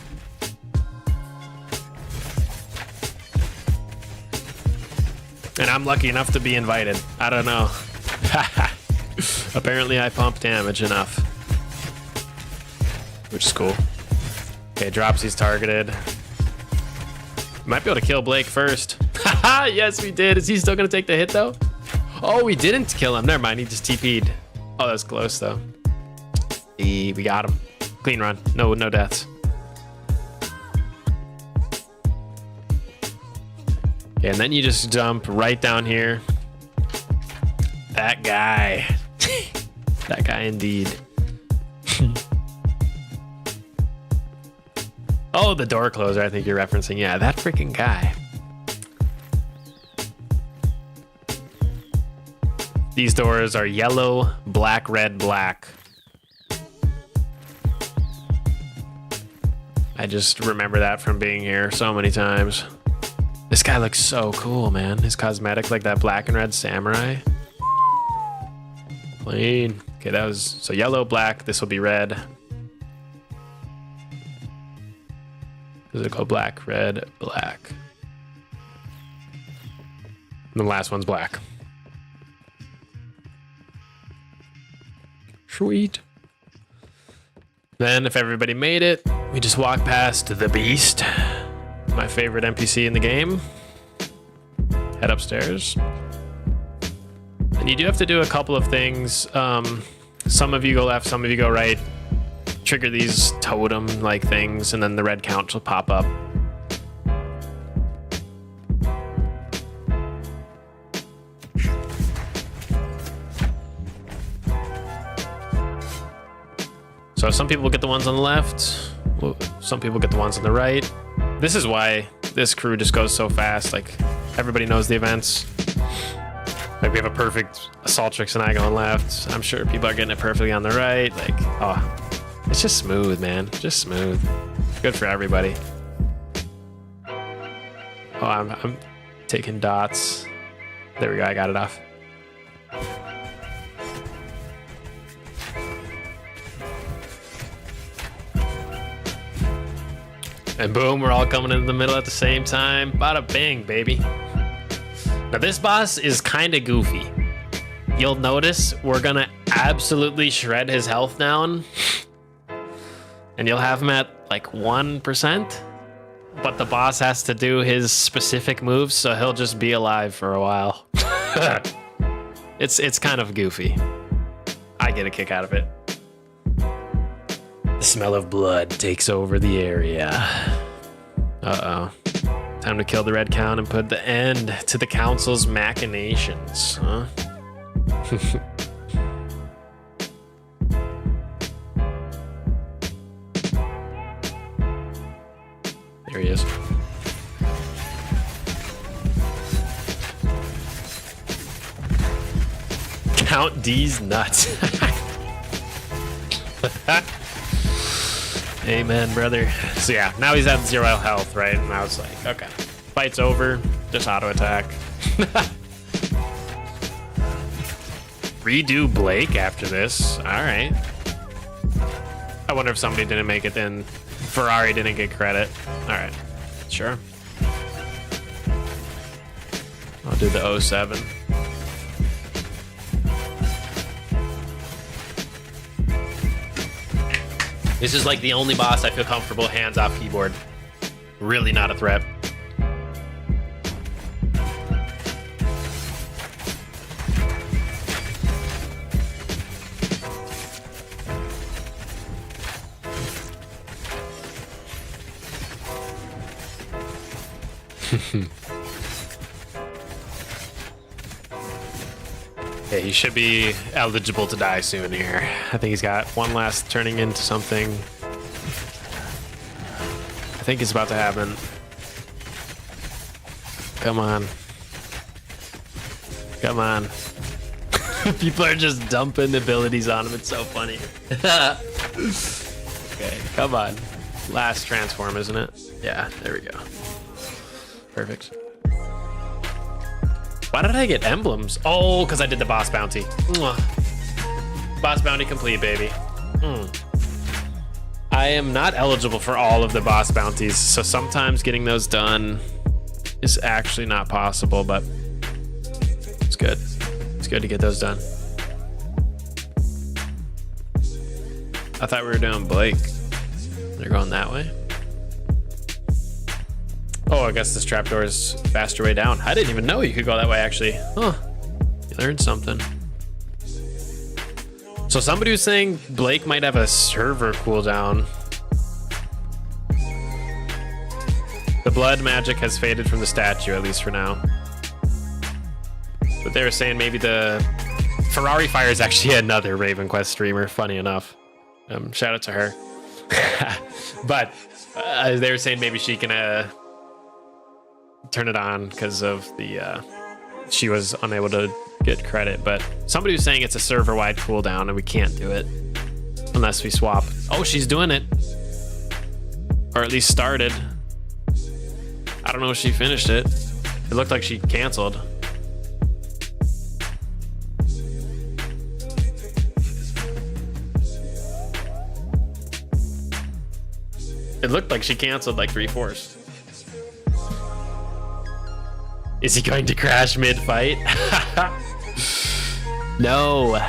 And I'm lucky enough to be invited. I don't know. Apparently I pump damage enough. Which is cool. Okay, Dropsy's targeted. Might be able to kill Blake first. Haha, yes we did. Is he still gonna take the hit though? Oh, we didn't kill him. Never mind, he just TP'd. Oh, that's close though. We got him. Clean run. No deaths. Okay, and then you just jump right down here. That guy. That guy indeed. Oh, the door closer I think you're referencing. Yeah, that freaking guy. These doors are yellow, black, red, black. I just remember that from being here so many times. This guy looks so cool, man. His cosmetic, like that black and red samurai. Clean. Okay, that was, so yellow, black, this will be red. Does it go black, red, black? And the last one's black. Sweet. Then if everybody made it, we just walk past the Beast, my favorite NPC in the game. Head upstairs. And you do have to do a couple of things. Some of you go left, some of you go right. Trigger these totem-like things, and then the red count will pop up. So some people get the ones on the left, some people get the ones on the right. This is why this crew just goes so fast. Like, everybody knows the events. Like, we have a perfect Assaultrix and I going left. I'm sure people are getting it perfectly on the right. Like, oh, it's just smooth, man. Just smooth. Good for everybody. Oh, I'm taking dots. There we go, I got it off. And boom, we're all coming into the middle at the same time. Bada bing, baby. Now this boss is kind of goofy. You'll notice we're gonna absolutely shred his health down. And you'll have him at like 1%. But the boss has to do his specific moves, so he'll just be alive for a while. It's kind of goofy. I get a kick out of it. The smell of blood takes over the area. Uh-oh. Time to kill the red count and put the end to the council's machinations, huh? There he is. Count D's nuts. Amen, brother. So yeah, now he's at 0 health, right? And I was like, okay, fight's over. Just auto attack. Redo Blake after this. All right. I wonder if somebody didn't make it, then Ferrari didn't get credit. All right, sure. I'll do the 07. This is like the only boss I feel comfortable hands off keyboard. Really not a threat. Yeah, he should be eligible to die soon here. I think he's got one last turning into something. I think it's about to happen. Come on. Come on. People are just dumping abilities on him. It's so funny. Okay, come on. Last transform, isn't it? Yeah, there we go. Perfect. Why did I get emblems? Oh, because I did the boss bounty. Mwah. Boss bounty complete, baby. I am not eligible for all of the boss bounties, so sometimes getting those done is actually not possible, but it's good. It's good to get those done. I thought we were doing Blake. They're going that way. Oh, I guess this trapdoor is faster way down. I didn't even know you could go that way, actually. Huh. You learned something. So somebody was saying Blake might have a server cooldown. The blood magic has faded from the statue, at least for now. But they were saying maybe the Ferrari Fire is actually another Raven Quest streamer, funny enough. Shout out to her. But they were saying maybe she can turn it on because of the she was unable to get credit, but somebody was saying it's a server-wide cooldown and we can't do it unless we swap. Oh, she's doing it, or at least started. I don't know if she finished it. It looked like she canceled. It looked like she canceled like 3/4. Is he going to crash mid-fight? No.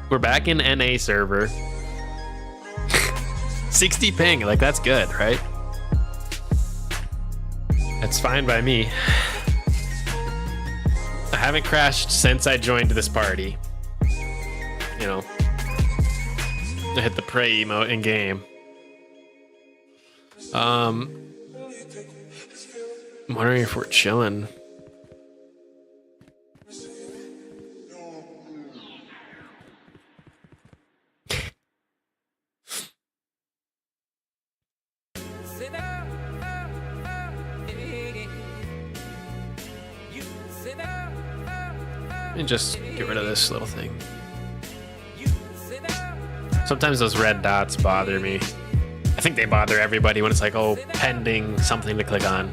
We're back in NA server. 60 ping, like that's good, right? That's fine by me. I haven't crashed since I joined this party. You know, I hit the pray emote in game. I'm wondering if we're chilling. And just get rid of this little thing. Sometimes those red dots bother me. I think they bother everybody when it's like, oh, pending something to click on.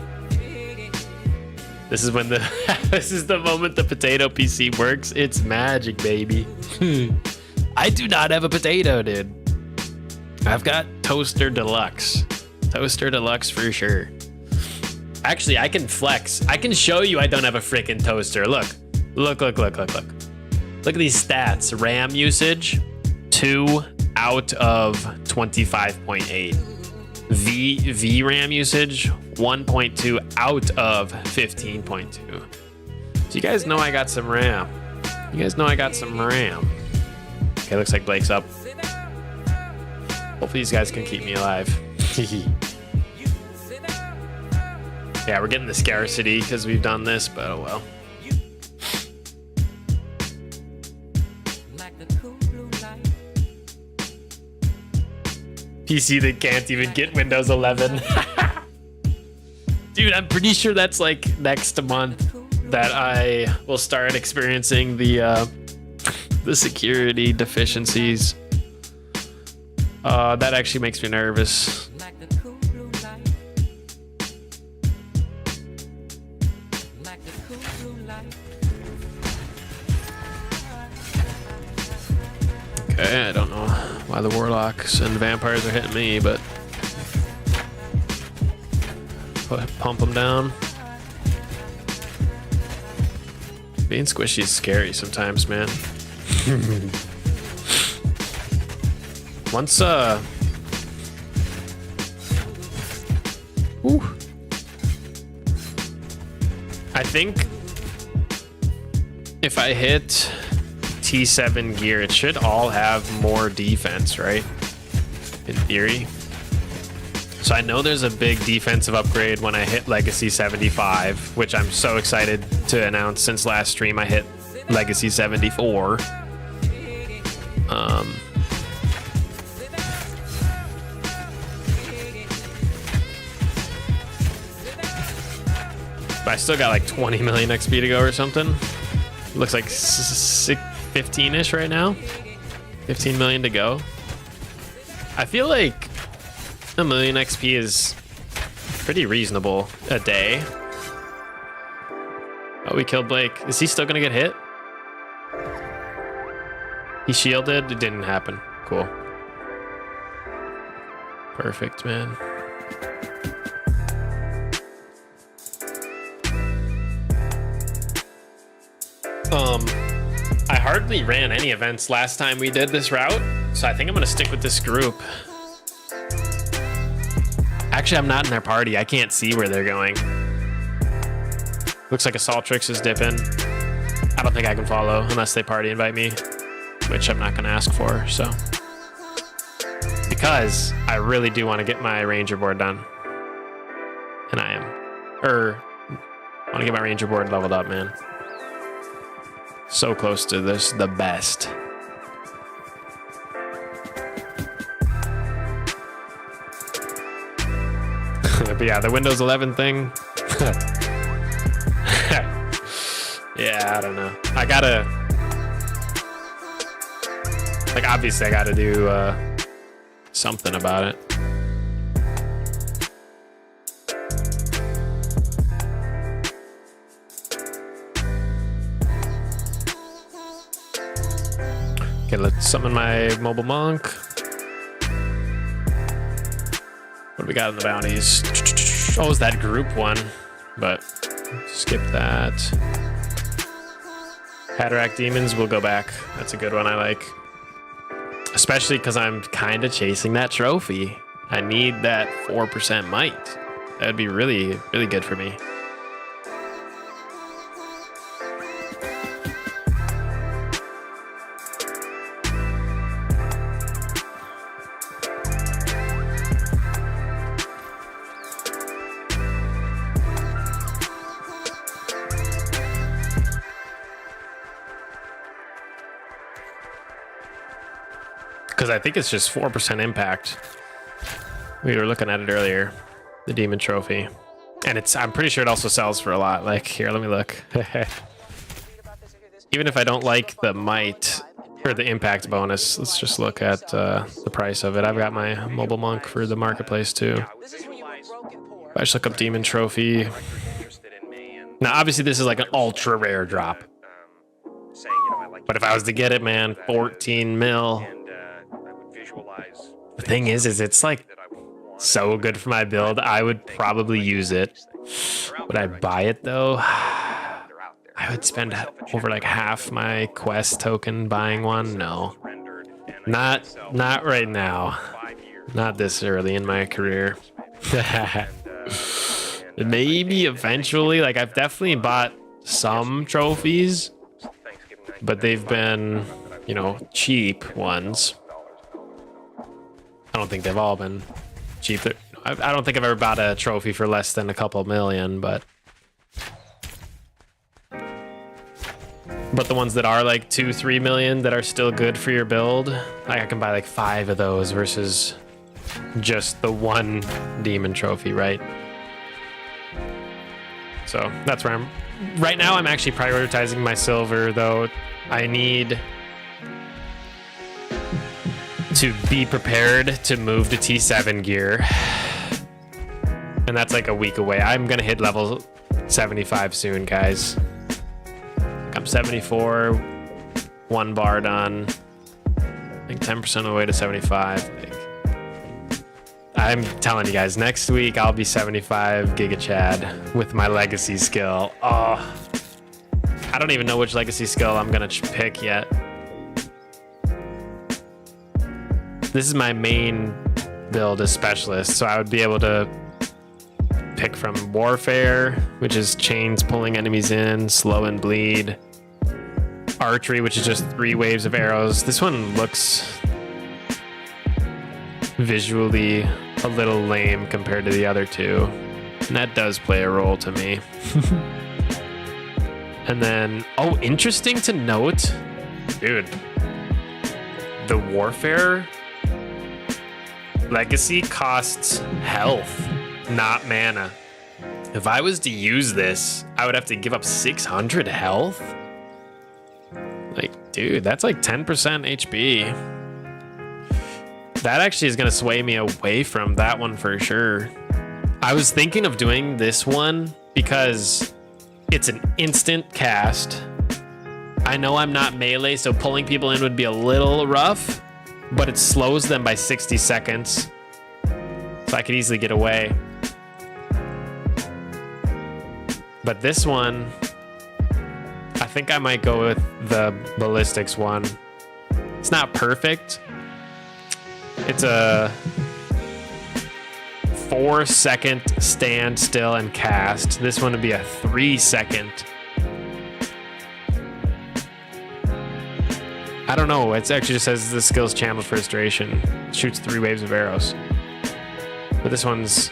This is when this is the moment the potato PC works. It's magic, baby. I do not have a potato, dude. I've got Toaster Deluxe. Toaster Deluxe for sure. Actually, I can flex. I can show you I don't have a freaking toaster. Look. Look. Look at these stats. RAM usage, 2 out of 25.8. VRAM usage, 1.2 out of 15.2. So you guys know I got some RAM. Okay, looks like Blake's up. Hopefully these guys can keep me alive. Yeah, we're getting the scarcity because we've done this, but oh well. PC that can't even get Windows 11. Dude, I'm pretty sure that's like next month that I will start experiencing the security deficiencies. That actually makes me nervous. Okay, I don't know why the warlocks and vampires are hitting me, but pump them down. Being squishy is scary sometimes, man. Once Ooh. I think if I hit T7 gear, it should all have more defense, right? In theory. So I know there's a big defensive upgrade when I hit Legacy 75, which I'm so excited to announce. Since last stream I hit Legacy 74. But I still got like 20 million XP to go or something. Looks like 15-ish right now. 15 million to go. I feel like a million XP is pretty reasonable a day. Oh, we killed Blake. Is he still gonna get hit? He shielded. It didn't happen. Cool. Perfect, man. I hardly ran any events last time we did this route, so I think I'm gonna stick with this group. Actually, I'm not in their party. I can't see where they're going. Looks like Assaultrix is dipping. I don't think I can follow unless they party invite me, which I'm not gonna ask for, so. Because I really do want to get my Ranger board done. And I am. I want to get my Ranger board leveled up, man. So close to this, the best. But yeah, the Windows 11 thing. Yeah, I don't know. I gotta, like, obviously I gotta do something about it. Okay, let's summon my mobile monk. What do we got in the bounties? Oh, is that group one? But skip that. Cataract Demons, we'll go back. That's a good one I like. Especially because I'm kind of chasing that trophy. I need that 4% might. That'd be really, really good for me. Because I think it's just 4% impact. We were looking at it earlier, the Demon Trophy. And I'm pretty sure it also sells for a lot. Like, here, let me look. Even if I don't like the might or the impact bonus, let's just look at the price of it. I've got my mobile monk for the marketplace too. I just look up Demon Trophy. Now, obviously this is like an ultra rare drop. But if I was to get it, man, 14 mil. The thing is it's like so good for my build. I would probably use it. Would I buy it though? I would spend over like half my quest token buying one. No, not right now. Not this early in my career. Maybe eventually. Like, I've definitely bought some trophies, but they've been, you know, cheap ones. I don't think they've all been cheap. I don't think I've ever bought a trophy for less than a couple million, but the ones that are like 2-3 million that are still good for your build, like I can buy like 5 of those versus just the one demon trophy, right? So that's where I'm right now. I'm actually prioritizing my silver, though. I need to be prepared to move to T7 gear, and that's like a week away. I'm gonna hit level 75 soon, guys. I'm 74, 1 bar done. I think 10% of the way to 75. I'm telling you guys, next week I'll be 75 Giga Chad with my legacy skill. Oh, I don't even know which legacy skill I'm gonna pick yet. This is my main build as specialist, so I would be able to pick from Warfare, which is chains pulling enemies in, slow and bleed. Archery, which is just 3 waves of arrows. This one looks visually a little lame compared to the other two, and that does play a role to me. And then, oh, interesting to note, dude, the Warfare legacy costs health, not mana. If I was to use this, I would have to give up 600 health. Like, dude, that's like 10% HP. That actually is going to sway me away from that one for sure. I was thinking of doing this one because it's an instant cast. I know I'm not melee, so pulling people in would be a little rough, but it slows them by 60 seconds. So I could easily get away. But this one, I think I might go with the ballistics one. It's not perfect. It's a 4-second stand still and cast. This one would be a 3-second. I don't know. It actually just says the skill's channeled for duration. Shoots 3 waves of arrows. But this one's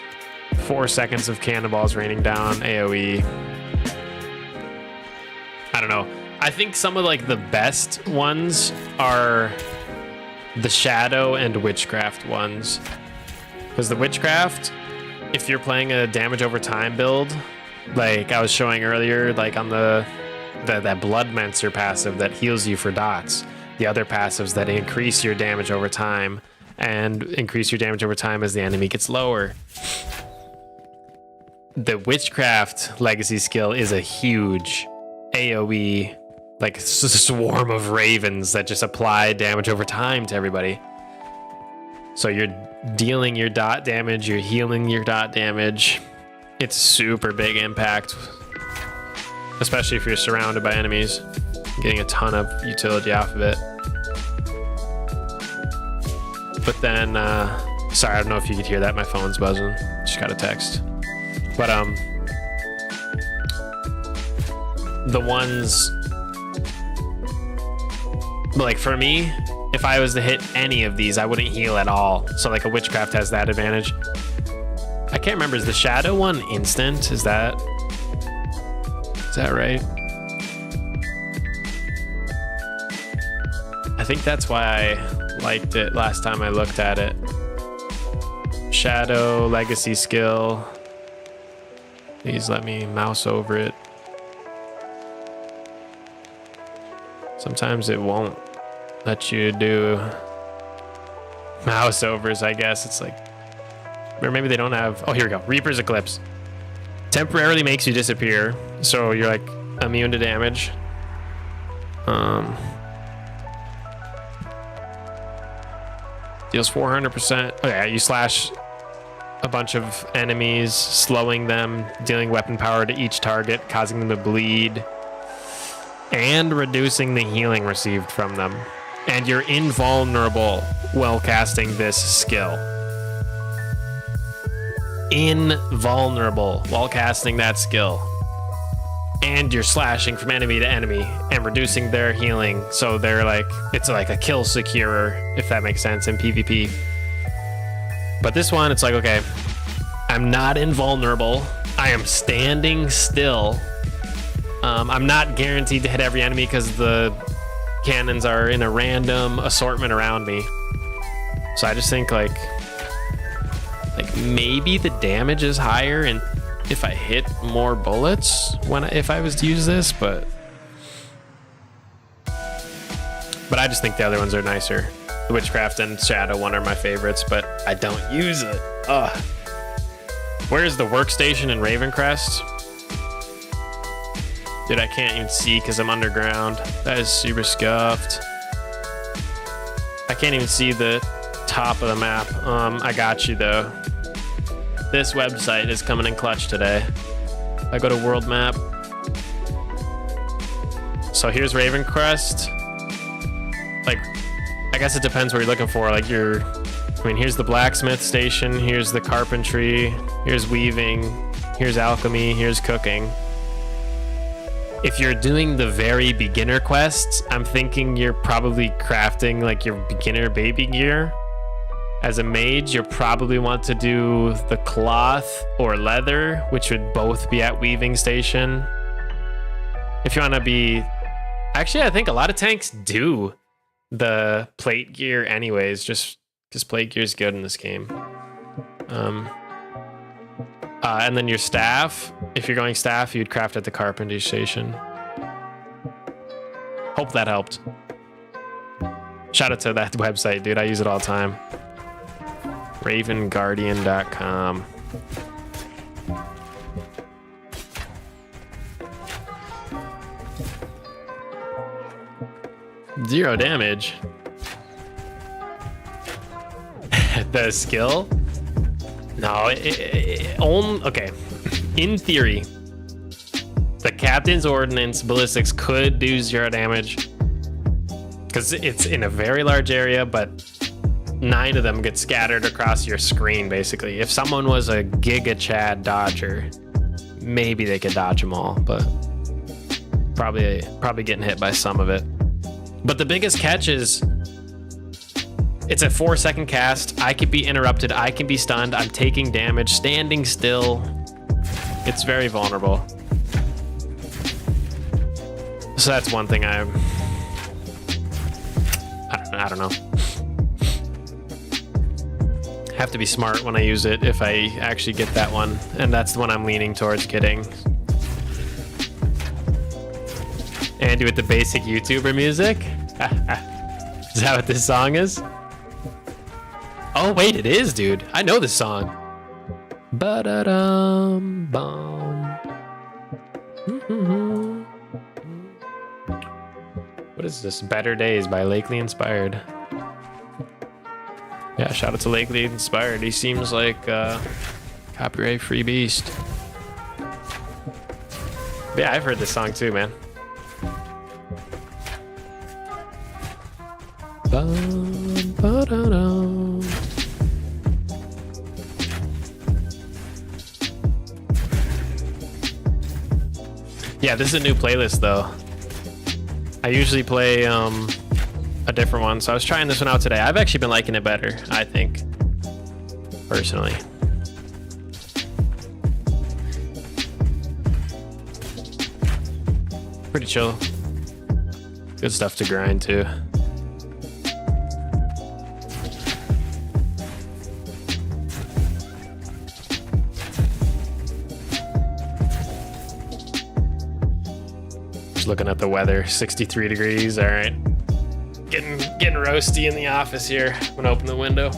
4 seconds of cannonballs raining down, AoE. I don't know. I think some of like the best ones are the Shadow and Witchcraft ones. Because the Witchcraft, if you're playing a damage over time build, like I was showing earlier, like on that Bloodmancer passive that heals you for dots, the other passives that increase your damage over time and increase your damage over time as the enemy gets lower. The Witchcraft legacy skill is a huge AoE, like swarm of ravens that just apply damage over time to everybody. So you're dealing your dot damage, you're healing your dot damage. It's super big impact, especially if you're surrounded by enemies. Getting a ton of utility off of it. But then, sorry, I don't know if you could hear that. My phone's buzzing. Just got a text. But the ones, like for me, if I was to hit any of these, I wouldn't heal at all. So like a Witchcraft has that advantage. I can't remember, is the Shadow one instant? Is that right? I think that's why I liked it last time I looked at it. Shadow, legacy skill. Please let me mouse over it. Sometimes it won't let you do mouse overs, I guess. It's like, or maybe they don't have, oh, here we go. Reaper's Eclipse. Temporarily makes you disappear, so you're like immune to damage. Deals 400%. Okay, you slash a bunch of enemies, slowing them, dealing weapon power to each target, causing them to bleed, and reducing the healing received from them. And you're invulnerable while casting this skill. Invulnerable while casting that skill. And you're slashing from enemy to enemy and reducing their healing. So they're like, it's like a kill securer, if that makes sense, in PvP. But this one, it's like, okay, I'm not invulnerable. I am standing still. I'm not guaranteed to hit every enemy because the cannons are in a random assortment around me. So I just think like maybe the damage is higher and if I hit more bullets if I was to use this, but I just think the other ones are nicer. The Witchcraft and Shadow one are my favorites, but I don't use it. Ugh. Where's the workstation in Ravencrest? Dude, I can't even see because I'm underground. That is super scuffed. I can't even see the top of the map. I got you though. This website is coming in clutch today. I go to world map. So here's Ravencrest. Like, I guess it depends what you're looking for. Like here's the blacksmith station, here's the carpentry, here's weaving, here's alchemy, here's cooking. If you're doing the very beginner quests, I'm thinking you're probably crafting like your beginner baby gear. As a mage, you'll probably want to do the cloth or leather, which would both be at weaving station. If you want to be... Actually, I think a lot of tanks do the plate gear anyways, just because plate gear is good in this game. And then your staff, if you're going staff, you'd craft at the carpentry station. Hope that helped. Shout out to that website, dude. I use it all the time. RavenGuardian.com. Zero damage. The skill? No, okay. In theory, the Captain's Ordnance ballistics could do 0 damage because it's in a very large area, but 9 of them get scattered across your screen, basically. If someone was a Giga Chad dodger, maybe they could dodge them all, but probably getting hit by some of it. But the biggest catch is it's a 4-second cast. I could be interrupted. I can be stunned. I'm taking damage, standing still. It's very vulnerable. So that's one thing I don't know. Have to be smart when I use it if I actually get that one. And that's the one I'm leaning towards getting. And do it the basic YouTuber music? Is that what this song is? Oh wait, it is, dude. I know this song. Ba-da-dum-bum. What is this? Better Days by Lakely Inspired. Yeah, shout out to Lakely Inspired. He seems like copyright free beast. But yeah, I've heard this song too, man. Bum, ba-da-dum. Yeah, this is a new playlist though. I usually play a different one, so I was trying this one out today. I've actually been liking it better, I think, personally. Pretty chill. Good stuff to grind too. Just looking at the weather, 63 degrees. All right, getting roasty in the office here. I'm gonna open the window.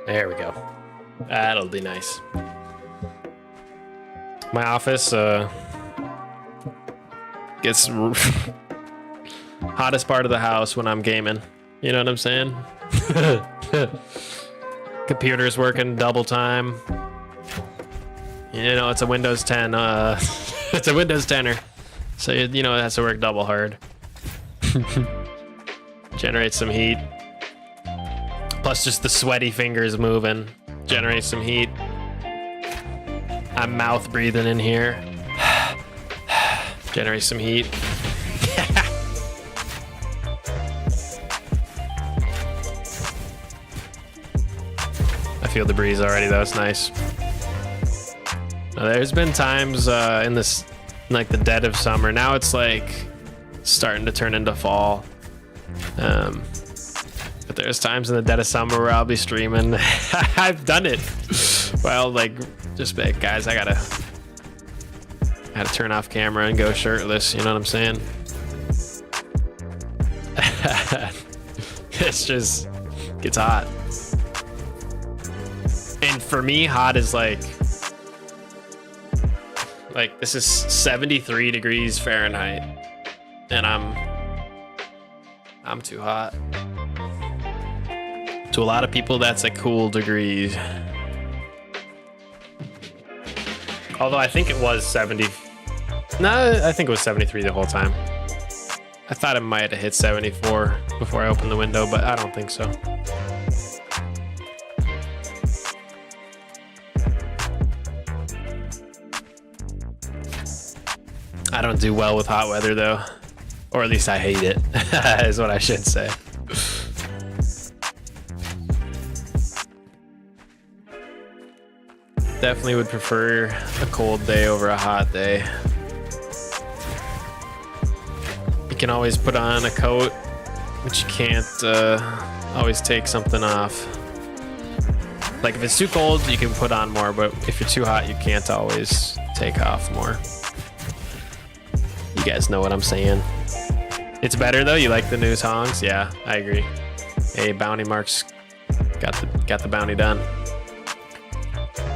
There we go. That'll be nice. My office gets hottest part of the house when I'm gaming. You know what I'm saying? Computer's working double time. You know, it's a Windows 10. It's a Windows 10er. So, you know, it has to work double hard. Generate some heat. Plus just the sweaty fingers moving. Generate some heat. I'm mouth breathing in here. Generate some heat. I feel the breeze already though, it's nice. Now, there's been times in this, like the dead of summer. Now it's like starting to turn into fall. But there's times in the dead of summer where I'll be streaming. I've done it. Well, like, just be like, guys, I gotta turn off camera and go shirtless. You know what I'm saying? It's just gets hot. And for me, hot is like this is 73 degrees Fahrenheit, and I'm too hot. To a lot of people, that's a cool degree. Although I think it was 70. No, I think it was 73 the whole time. I thought it might have hit 74 before I opened the window, but I don't think so. I don't do well with hot weather though. Or at least I hate it, is what I should say. Definitely would prefer a cold day over a hot day. You can always put on a coat, but you can't always take something off. Like if it's too cold, you can put on more, but if you're too hot, you can't always take off more. You guys know what I'm saying. It's better though. You like the new songs? Yeah, I agree. Hey, Bounty Marks got the bounty done.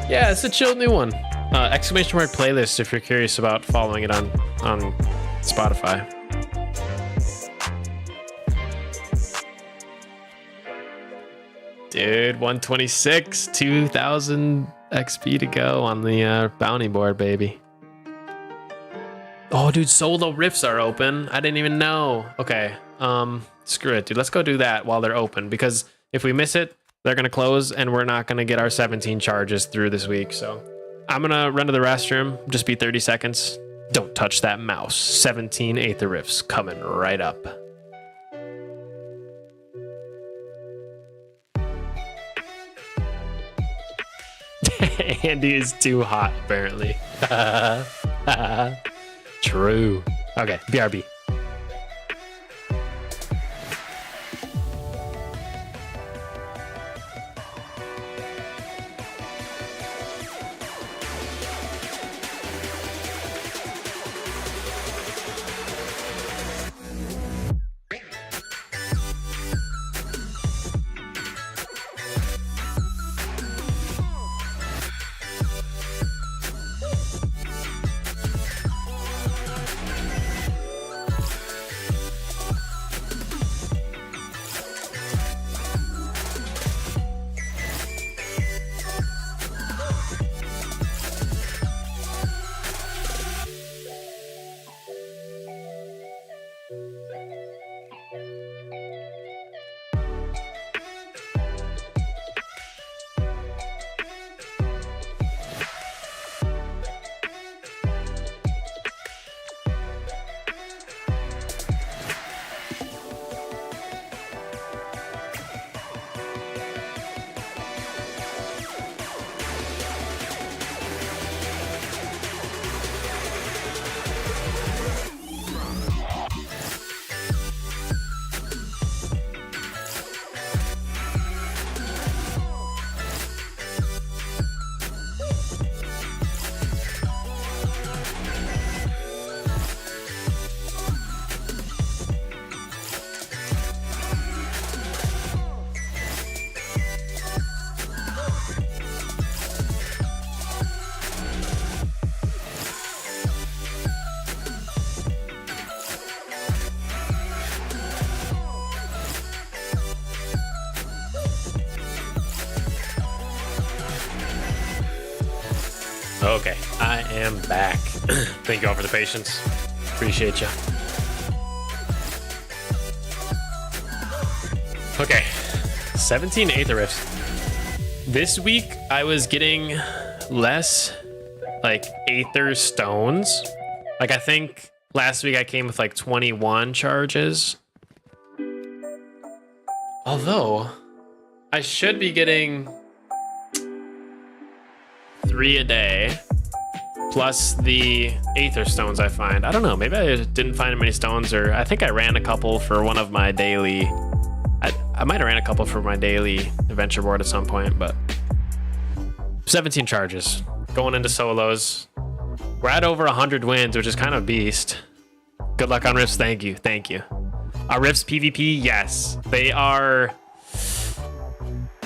Yeah, it's a chill new one. Exclamation mark playlist if you're curious about following it on Spotify. Dude, 126, 2,000 XP to go on the bounty board, baby. Oh, dude, solo rifts are open. I didn't even know. Okay, screw it, dude. Let's go do that while they're open, because if we miss it, they're gonna close and we're not gonna get our 17 charges through this week. So I'm gonna run to the restroom, just be 30 seconds. Don't touch that mouse. 17 Aether Rifts coming right up. Andy is too hot, apparently. True. Okay, BRB. Okay, I am back. Thank you all for the patience. Appreciate you. Okay, 17 Aether Rifts. This week I was getting less like Aether Stones. Like I think last week I came with like 21 charges. Although I should be getting 3 a day plus the Aether Stones I find. I don't know, maybe I didn't find many stones, or I think I ran a couple for one of my daily. I might have ran a couple for my daily adventure board at some point, but 17 charges going into solos. We're at over 100 wins, which is kind of beast. Good luck on Rifts. Thank you. Thank you. Are Rifts PvP? Yes. They are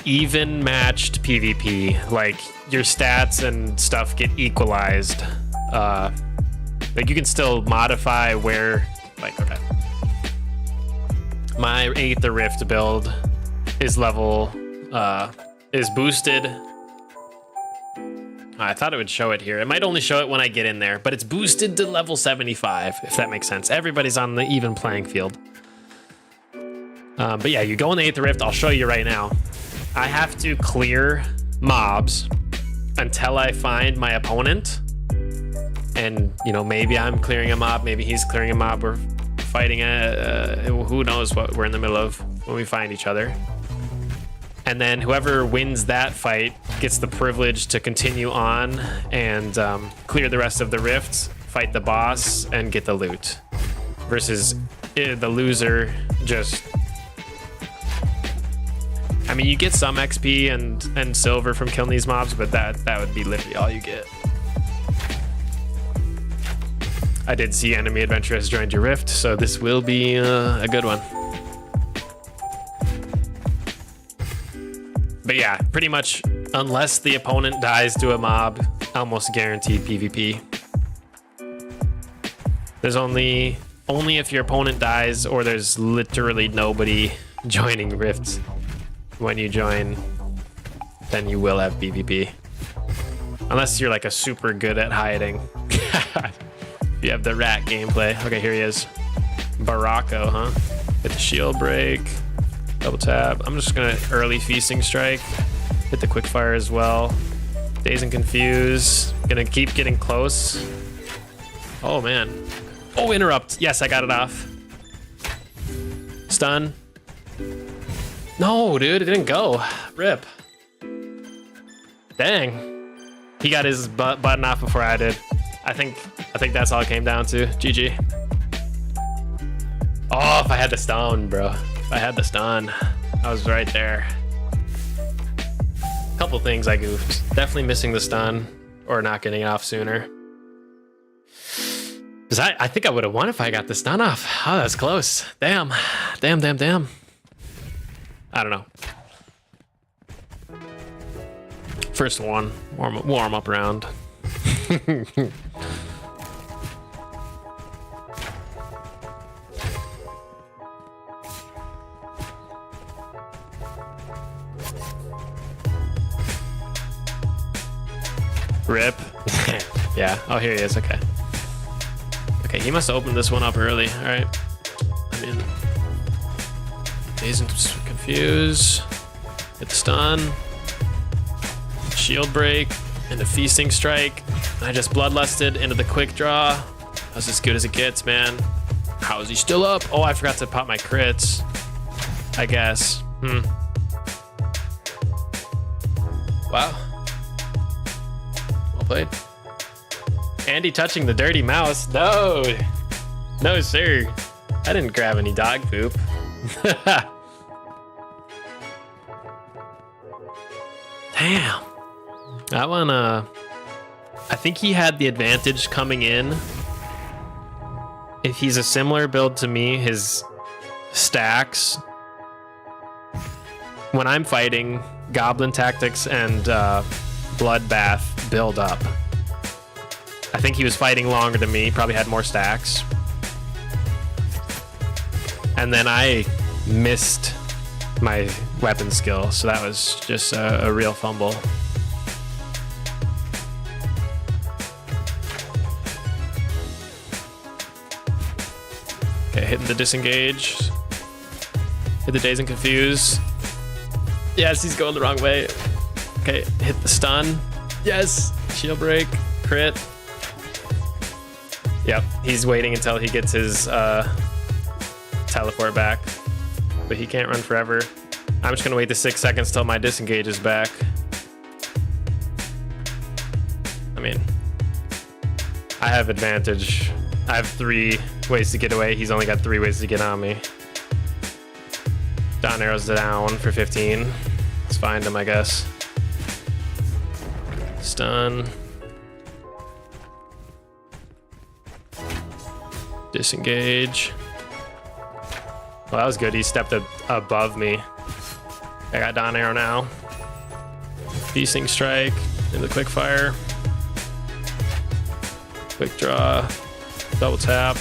even matched PvP. Like your stats and stuff get equalized. Like you can still modify where, like, okay. My Aether Rift build is is boosted. I thought it would show it here. It might only show it when I get in there, but it's boosted to level 75, if that makes sense. Everybody's on the even playing field. But yeah, you go in the Aether Rift. I'll show you right now. I have to clear mobs until I find my opponent. And, you know, maybe I'm clearing a mob. Maybe he's clearing a mob. We're fighting who knows what we're in the middle of when we find each other. And then whoever wins that fight gets the privilege to continue on and clear the rest of the rifts, fight the boss, and get the loot. Versus the loser just... I mean, you get some XP and silver from killing these mobs, but that would be literally all you get. I did see Enemy Adventure has joined your rift, so this will be a good one. But yeah, pretty much, unless the opponent dies to a mob, almost guaranteed PvP. There's only if your opponent dies or there's literally nobody joining rifts. When you join, then you will have PvP. Unless you're like a super good at hiding. You have the rat gameplay. Okay, here he is. Barako, huh? Hit the shield break. Double tap. I'm just gonna early feasting strike. Hit the quick fire as well. Daze and confuse. Gonna keep getting close. Oh man. Oh, interrupt. Yes, I got it off. Stun. No, dude, it didn't go. Rip. Dang. He got his button off before I did. I think that's all it came down to. GG. Oh, if I had the stun, bro. If I had the stun, I was right there. Couple things I goofed. Definitely missing the stun or not getting it off sooner. Because I think I would have won if I got the stun off. Oh, that's close. Damn. Damn. I don't know. First one, warm up round. Rip. Yeah. Oh, here he is. Okay. Okay, he must have opened this one up early. All right. I mean, Daze and confuse. Hit stun. Shield break. Into feasting strike. And I just bloodlusted into the quick draw. That's as good as it gets, man. How is he still up? Oh, I forgot to pop my crits. I guess. Wow. Well played. Andy touching the dirty mouse. No. No, sir. I didn't grab any dog poop. Damn. That one, I think he had the advantage coming in. If he's a similar build to me, his stacks, when I'm fighting, Goblin Tactics and Bloodbath build up. I think he was fighting longer than me, probably had more stacks. And then I missed my weapon skill, so that was just a real fumble. Okay, hitting the disengage. Hit the Daze and confuse. Yes, he's going the wrong way. Okay, hit the stun. Yes, shield break, crit. Yep, he's waiting until he gets his teleport back. But he can't run forever. I'm just gonna wait the 6 seconds till my disengage is back. I mean, I have advantage. I have 3 ways to get away. He's only got 3 ways to get on me. Down arrows down for 15. Let's find him, I guess. Stun. Disengage. Well, that was good. He stepped above me. I got down arrow now. Feasting strike into quick fire. Quick draw. Double tap.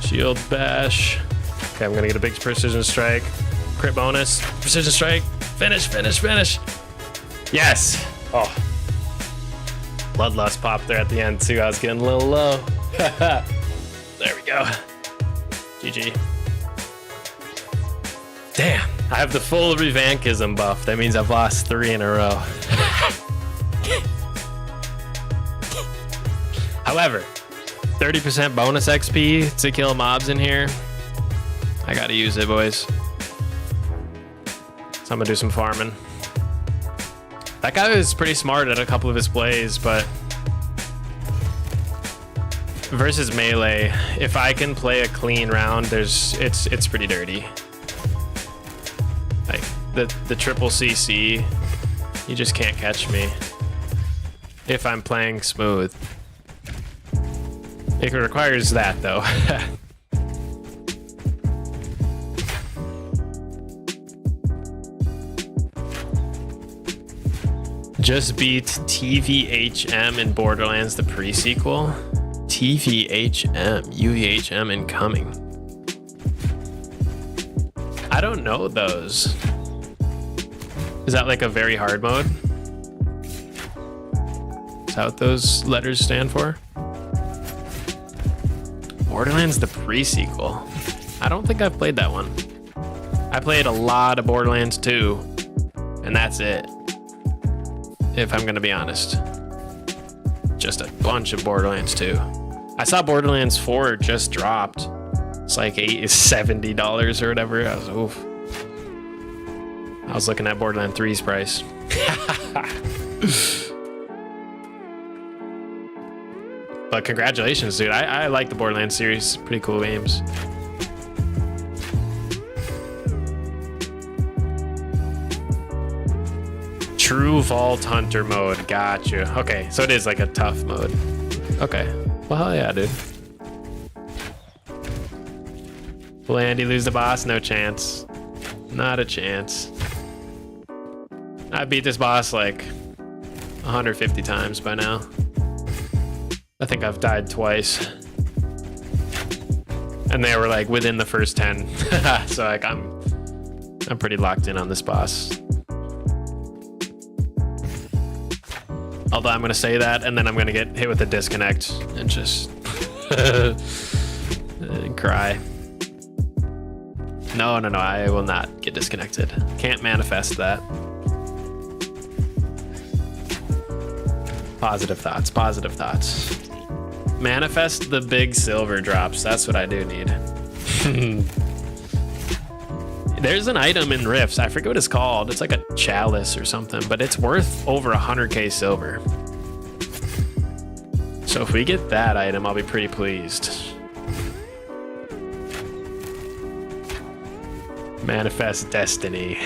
Shield bash. Okay, I'm gonna get a big precision strike. Crit bonus. Precision strike. Finish, finish, finish. Yes. Oh. Bloodlust popped there at the end too. I was getting a little low. There we go. GG. Damn. I have the full Revankism buff. That means I've lost 3 in a row. However, 30% bonus XP to kill mobs in here. I gotta use it, boys. So I'm gonna do some farming. That guy was pretty smart at a couple of his plays, but versus melee, if I can play a clean round, it's pretty dirty. Like the triple CC, you just can't catch me if I'm playing smooth. It requires that though. Just beat TVHM in Borderlands, the pre-sequel. TVHM, UVHM incoming. I don't know those. Is that like a very hard mode? Is that what those letters stand for? Borderlands, the pre-sequel. I don't think I've played that one. I played a lot of Borderlands 2, and that's it. If I'm gonna be honest. Just a bunch of Borderlands 2. I saw Borderlands 4 just dropped. It's like $70 or whatever. I was oof. I was looking at Borderlands 3's price. But congratulations, dude. I like the Borderlands series. Pretty cool games. True Vault Hunter mode. Gotcha. Okay, so it is like a tough mode. Okay. Well, hell yeah, dude. Will Andy lose the boss? No chance. Not a chance. I beat this boss like 150 times by now. I think I've died twice. And they were like within the first 10. So like I'm pretty locked in on this boss. Although I'm gonna say that and then I'm gonna get hit with a disconnect and just and cry. No, I will not get disconnected. Can't manifest that. Positive thoughts, positive thoughts. Manifest the big silver drops. That's what I do need. There's an item in Rifts. I forget what it's called. It's like a chalice or something, but it's worth over 100k silver. So if we get that item, I'll be pretty pleased. Manifest destiny.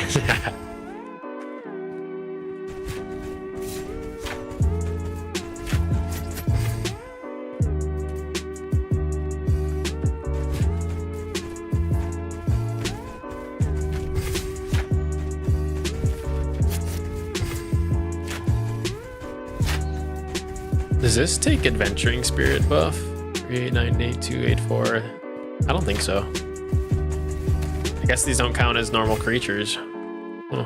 Does this take Adventuring Spirit buff? 3898284. I don't think so. I guess these don't count as normal creatures. Huh.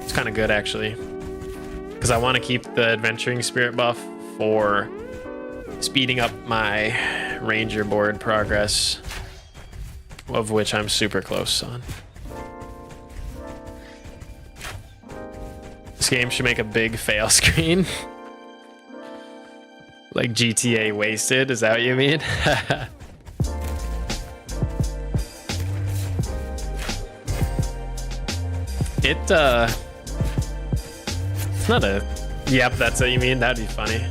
It's kind of good actually, because I want to keep the Adventuring Spirit buff for speeding up my Ranger board progress, of which I'm super close on. This game should make a big fail screen. Like GTA Wasted, is that what you mean? It's not a... Yep, that's what you mean. That'd be funny.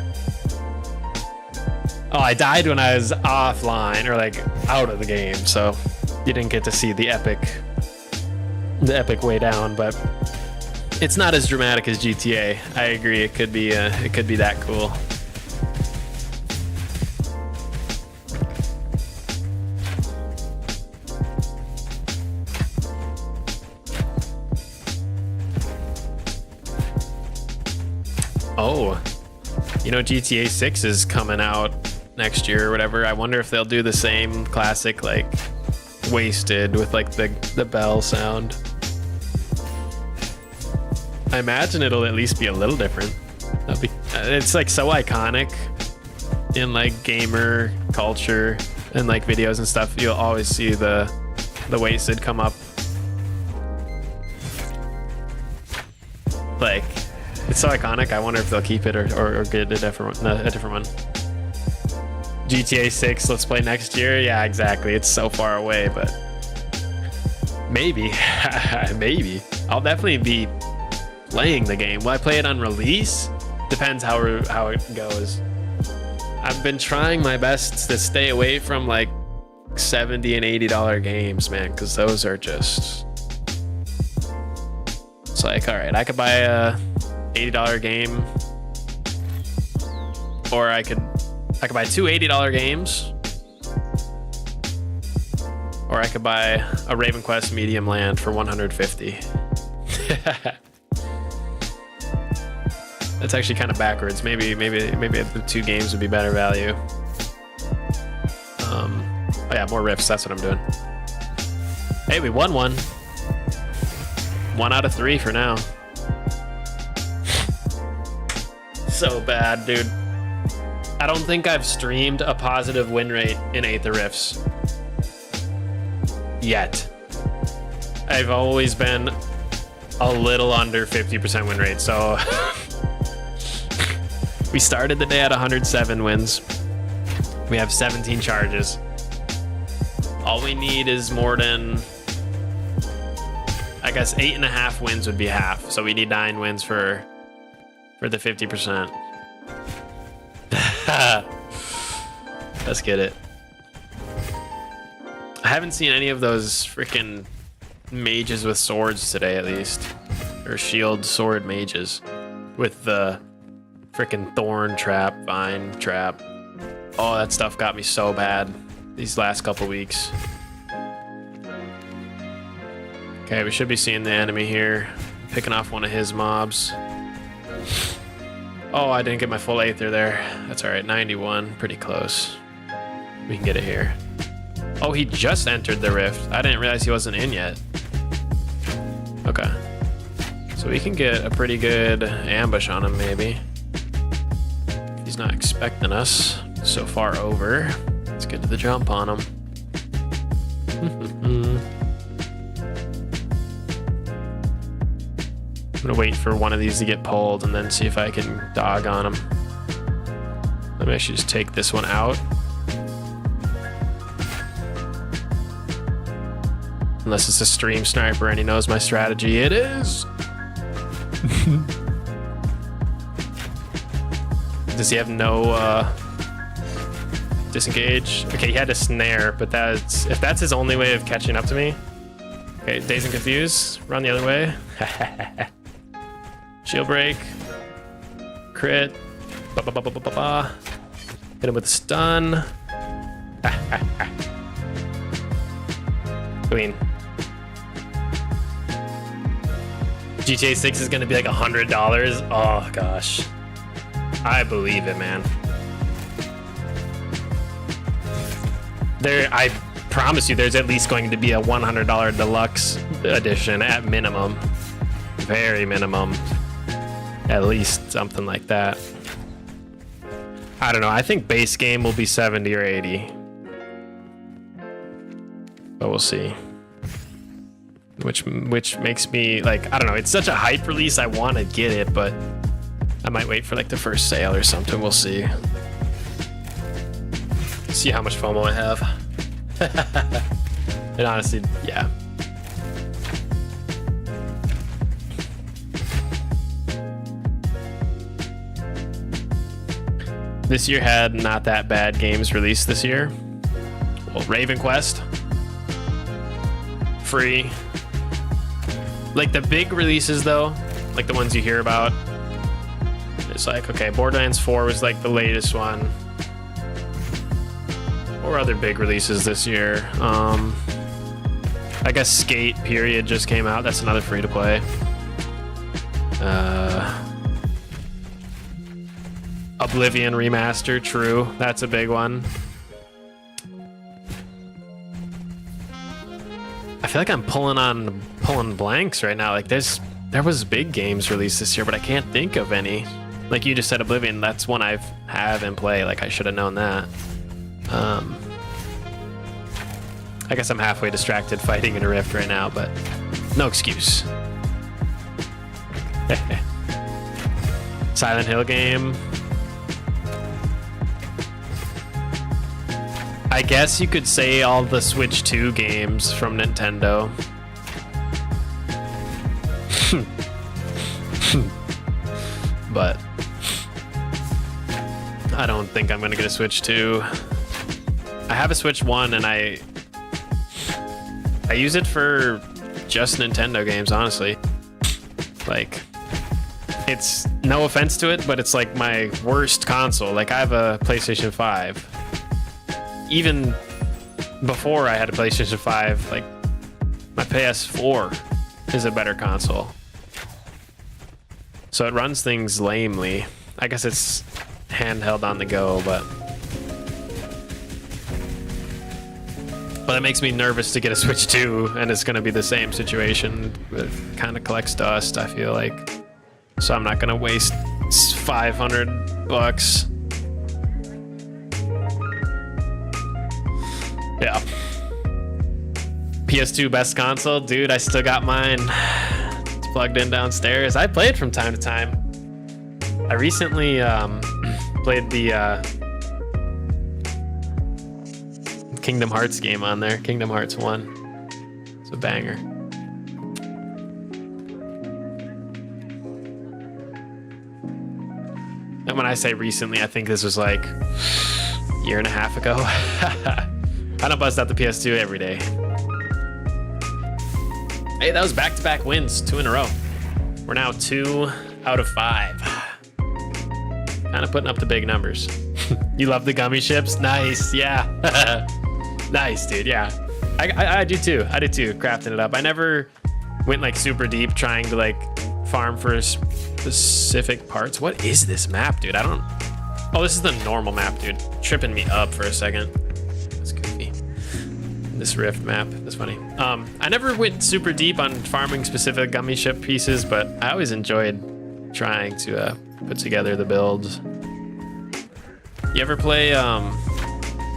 Oh, I died when I was offline, or like out of the game, so you didn't get to see the epic way down, but it's not as dramatic as GTA. I agree. It could be that cool. Oh, you know, GTA 6 is coming out next year or whatever. I wonder if they'll do the same classic, like, Wasted with like the bell sound. I imagine it'll at least be a little different. It's like so iconic in like gamer culture and like videos and stuff. You'll always see the Wasted come up. Like, it's so iconic. I wonder if they'll keep it or get a different one. GTA 6, let's play next year. Yeah, exactly. It's so far away, but maybe, maybe. I'll definitely be playing the game. Will I play it on release? Depends how it goes. I've been trying my best to stay away from like $70 and $80 games, man, because those are just... It's like, all right, I could buy a $80 game, or I could buy two $80 games, or I could buy a Raven Quest Medium Land for $150. That's actually kind of backwards. Maybe the two games would be better value. Oh yeah, more rifts. That's what I'm doing. Hey, we won one. 1 out of 3 for now. So bad, dude. I don't think I've streamed a positive win rate in Aether Rifts yet. I've always been a little under 50% win rate, so we started the day at 107 wins. We have 17 charges. All we need is more than, I guess, 8.5 wins would be half. So we need 9 wins for the 50%. Let's get it. I haven't seen any of those freaking mages with swords today, at least, or shield sword mages with the freaking thorn trap, vine trap. Oh, that stuff got me so bad these last couple weeks. Okay, we should be seeing the enemy here, picking off one of his mobs. Oh, I didn't get my full Aether there. That's all right, 91, pretty close. We can get it here. Oh, he just entered the rift. I didn't realize he wasn't in yet. Okay. So we can get a pretty good ambush on him, maybe. He's not expecting us so far over. Let's get to the jump on him. I'm gonna wait for one of these to get pulled and then see if I can dog on him. Let me actually just take this one out. Unless it's a stream sniper and he knows my strategy. It is. Does he have no disengage? Okay, he had a snare, but if that's his only way of catching up to me. Okay, Dazed and Confused. Run the other way. Shield break. Crit. Hit him with a stun. Queen. GTA 6 is gonna be like $100. Oh gosh. I believe it, man. I promise you there's at least going to be a $100 deluxe edition at minimum. Very minimum. At least something like that. I don't know. I think base game will be 70 or 80. But we'll see. which makes me like, I don't know, it's such a hype release. I want to get it, but I might wait for like the first sale or something. We'll see. See how much FOMO I have. And honestly, yeah. This year had not that bad games released this year. Well, Raven Quest, free. Like the big releases though, like the ones you hear about, it's like, okay, Borderlands 4 was like the latest one. Or other big releases this year. I guess Skate period just came out. That's another free to play. Oblivion remaster, true. That's a big one. I feel like I'm pulling blanks right now. Like there was big games released this year, but I can't think of any. Like you just said, Oblivion. That's one I have in play. Like I should have known that. I guess I'm halfway distracted fighting in a rift right now, but no excuse. Silent Hill game. I guess you could say all the Switch 2 games from Nintendo. But I don't think I'm gonna get a Switch 2. I have a Switch 1 and I use it for just Nintendo games, honestly. Like, it's no offense to it, but it's like my worst console. Like I have a PlayStation 5. Even before I had a PlayStation 5, like my PS4 is a better console. So it runs things lamely. I guess it's handheld on the go, but that makes me nervous to get a Switch 2, and it's gonna be the same situation. It kind of collects dust, I feel like. So I'm not gonna waste $500. Yeah. PS2 best console, dude. I still got mine. It's plugged in downstairs. I play it from time to time. I recently played the Kingdom Hearts game on there. Kingdom Hearts 1. It's a banger. And when I say recently, I think this was like a year and a half ago. I don't bust out the PS2 every day. Hey, that was back-to-back wins, 2 in a row. We're now 2 out of 5. Kind of putting up the big numbers. You love the gummy ships? Nice, yeah. Nice, dude, yeah. I do too, crafting it up. I never went like super deep trying to like farm for specific parts. What is this map, dude? Oh, this is the normal map, dude. Tripping me up for a second. That's goofy. This rift map, that's funny. I never went super deep on farming specific gummy ship pieces, but I always enjoyed trying to put together the builds. You ever play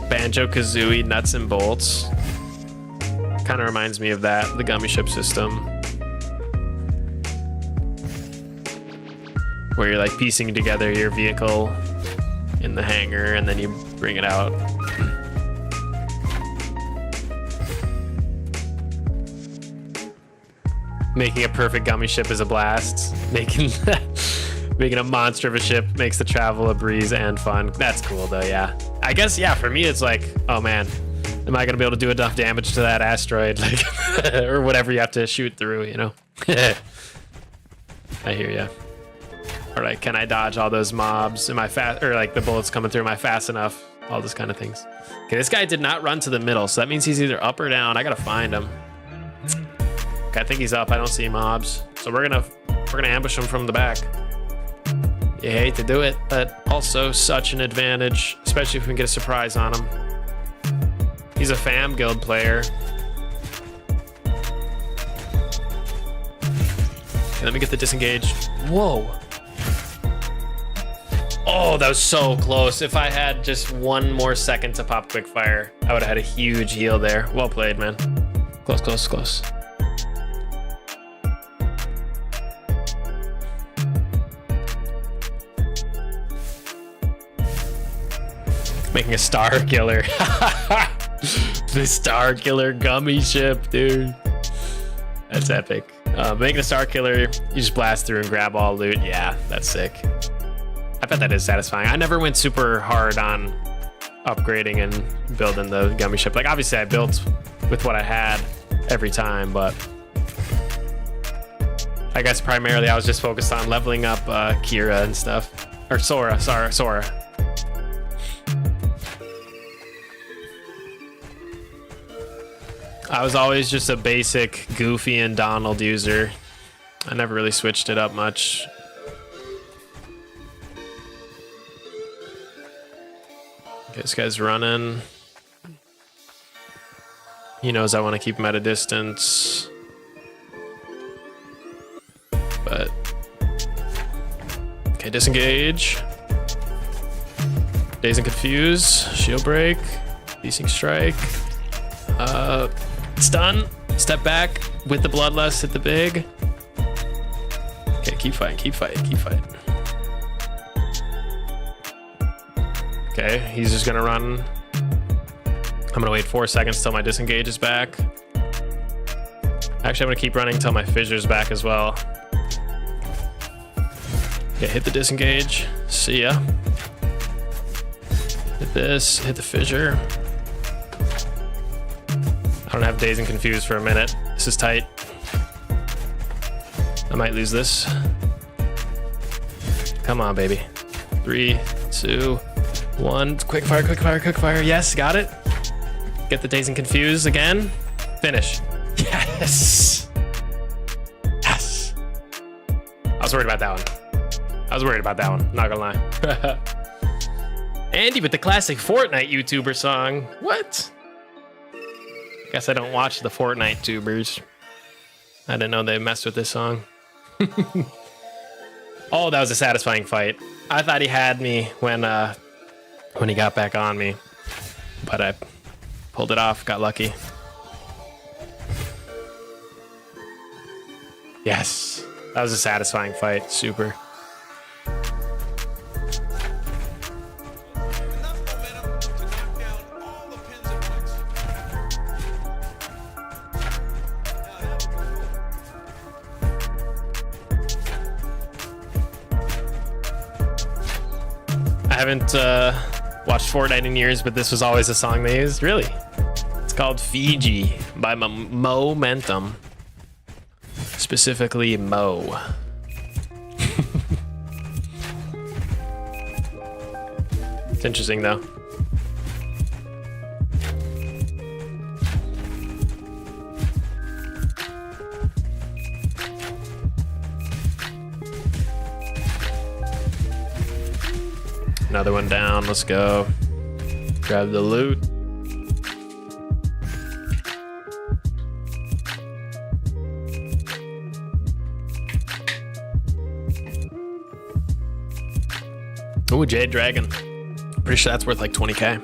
Banjo-Kazooie Nuts and Bolts? Kind of reminds me of that, the gummy ship system. Where you're like piecing together your vehicle in the hangar and then you bring it out. Making a perfect gummy ship is a blast. Making a monster of a ship makes the travel a breeze and fun. That's cool though, yeah. I guess, yeah, for me it's like, oh man, am I gonna be able to do enough damage to that asteroid? Like, or whatever you have to shoot through, you know? I hear ya. Or like, can I dodge all those mobs? Am I fast? Or like the bullets coming through, am I fast enough? All those kind of things. Okay, this guy did not run to the middle, so that means he's either up or down. I gotta find him. Okay, I think he's up. I don't see mobs. So we're gonna ambush him from the back. You hate to do it, but also such an advantage, especially if we can get a surprise on him. He's a fam guild player. Okay, let me get the disengage. Whoa. Oh, that was so close. If I had just 1 more second to pop quickfire, I would have had a huge heal there. Well played, man. Close, close, close. Making a Star Killer. The Star Killer gummy ship, dude. That's epic. Making a Star Killer, you just blast through and grab all loot. Yeah, that's sick. I bet that is satisfying. I never went super hard on upgrading and building the gummy ship. Like, obviously I built with what I had every time, but I guess primarily I was just focused on leveling up Kira and stuff. Or Sora, sorry, Sora. I was always just a basic Goofy and Donald user. I never really switched it up much. Okay, this guy's running. He knows I want to keep him at a distance. But... okay, disengage. Daze and Confuse. Shield Break. Beasting Strike. Stun. Step back with the Bloodlust. Hit the big. Okay, keep fighting, keep fighting, keep fighting. Okay, he's just gonna run. I'm gonna wait 4 seconds till my disengage is back. Actually, I'm gonna keep running till my fissure's back as well. Okay, hit the disengage. See ya. Hit this, hit the fissure. I don't have Daze and Confused for a minute. This is tight. I might lose this. Come on, baby. 3, 2, 1. Quick fire, quick fire, quick fire. Yes, got it. Get the Daze and Confused again. Finish. Yes. Yes. I was worried about that one. I was worried about that one. Not gonna lie. Andy with the classic Fortnite YouTuber song. What? Guess I don't watch the Fortnite tubers. I didn't know they messed with this song. Oh, that was a satisfying fight. I thought he had me when he got back on me, but I pulled it off, got lucky. Yes, that was a satisfying fight, super. I haven't watched Fortnite in years, but this was always a song they used. Really? It's called Fiji by Momentum. Specifically, Mo. It's interesting, though. Another one down, let's go. Grab the loot. Ooh, Jade Dragon. Pretty sure that's worth like 20k.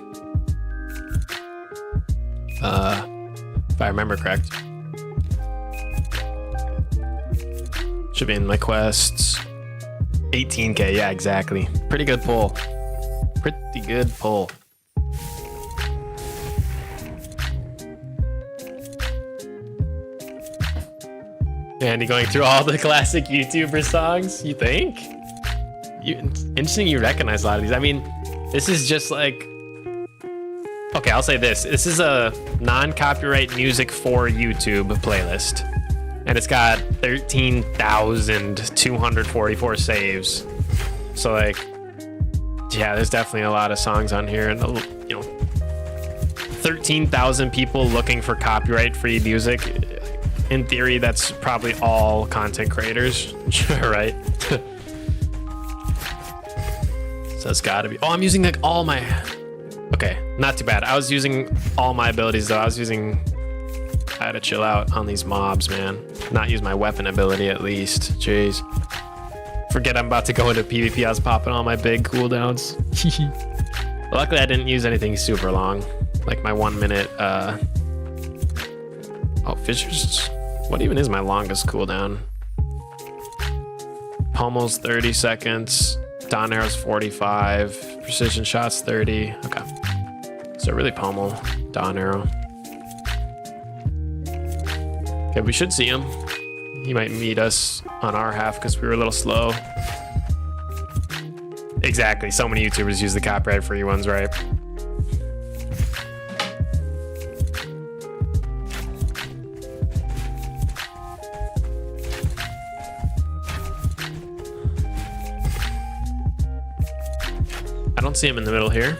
If I remember correct. Should be in my quests. 18k, yeah, exactly. Pretty good pull. Pretty good pull. Andy going through all the classic YouTuber songs, you think? Interesting you recognize a lot of these. I mean, this is just like... okay, I'll say this. This is a non-copyright music for YouTube playlist. And it's got 13,244 saves. So like... yeah, there's definitely a lot of songs on here, and 13,000 people looking for copyright-free music. In theory, that's probably all content creators, right? So it's got to be. Oh, I'm using like all my. Okay, not too bad. I was using all my abilities though. I had to chill out on these mobs, man. Not use my weapon ability at least. Jeez. Forget I'm about to go into PvP. I was popping all my big cooldowns. Luckily, I didn't use anything super long. Like my 1 minute. Oh, Fissures. What even is my longest cooldown? Pommel's 30 seconds. Dawn Arrow's 45. Precision shots 30. Okay. So really pummel Dawn Arrow. Okay, we should see him. He might meet us on our half because we were a little slow. Exactly, so many YouTubers use the copyright free ones, right? I don't see him in the middle here.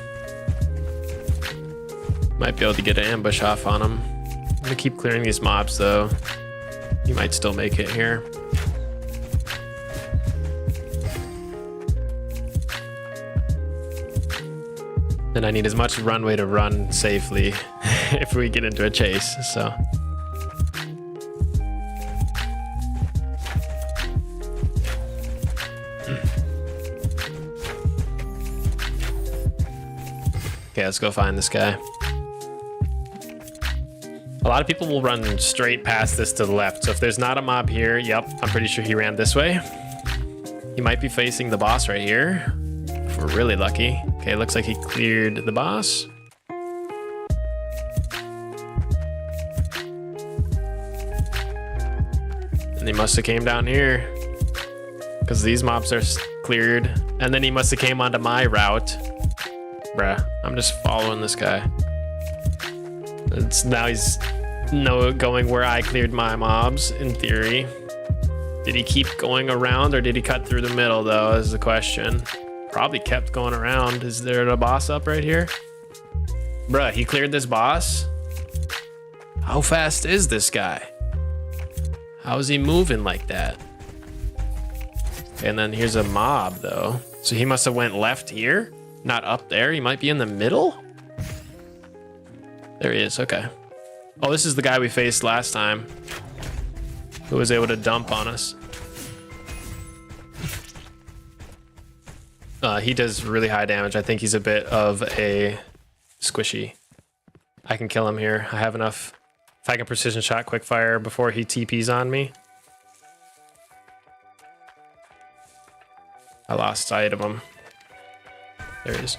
Might be able to get an ambush off on him. I'm gonna keep clearing these mobs though. You might still make it here. And I need as much runway to run safely if we get into a chase, so. Okay, let's go find this guy. A lot of people will run straight past this to the left. So if there's not a mob here, yep, I'm pretty sure he ran this way. He might be facing the boss right here, if we're really lucky. Okay, looks like he cleared the boss. And he must have came down here because these mobs are cleared. And then he must have came onto my route. Bruh, I'm just following this guy. Now he's going where I cleared my mobs, in theory. Did he keep going around or did he cut through the middle though, is the question. Probably kept going around. Is there a boss up right here? Bruh, he cleared this boss? How fast is this guy? How is he moving like that? And then here's a mob though. So he must have went left here, not up there. He might be in the middle. There he is, okay. Oh, this is the guy we faced last time who was able to dump on us. He does really high damage. I think he's a bit of a squishy. I can kill him here. I have enough. If I can precision shot quick fire before he TPs on me. I lost sight of him. There he is.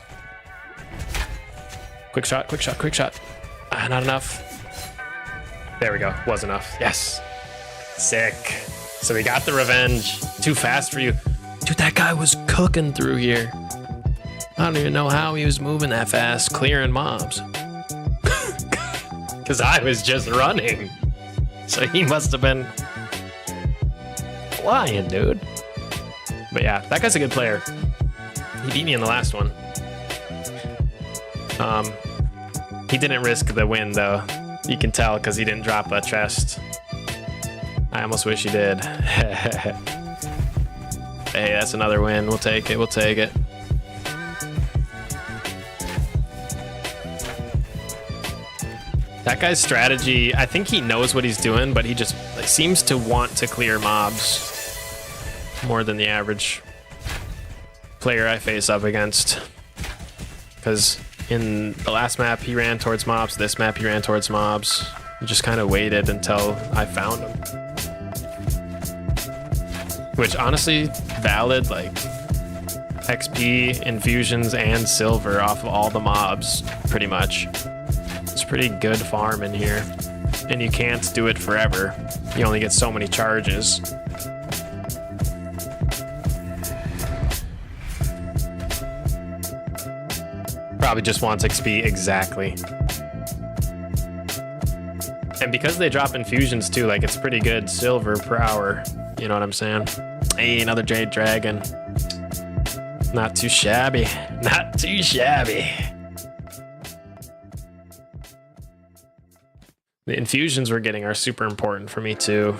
Quick shot, quick shot, quick shot. Not enough. There we go. Was enough. Yes. Sick. So we got the revenge. Too fast for you. Dude, that guy was cooking through here. I don't even know how he was moving that fast, clearing mobs. Because I was just running. So he must have been flying, dude. But yeah, that guy's a good player. He beat me in the last one. He didn't risk the win though. You can tell because he didn't drop a chest. I almost wish he did. Hey, that's another win. We'll take it. We'll take it. That guy's strategy, I think he knows what he's doing, but he just seems to want to clear mobs more than the average player I face up against. Because in the last map, he ran towards mobs. This map, he ran towards mobs. He just kind of waited until I found him. Which honestly, valid, like XP, infusions, and silver off of all the mobs, pretty much. It's pretty good farm in here. And you can't do it forever. You only get so many charges. Probably just wants XP, exactly. And because they drop infusions too, like it's pretty good silver per hour. You know what I'm saying? Hey, another Jade Dragon. Not too shabby. Not too shabby. The infusions we're getting are super important for me too.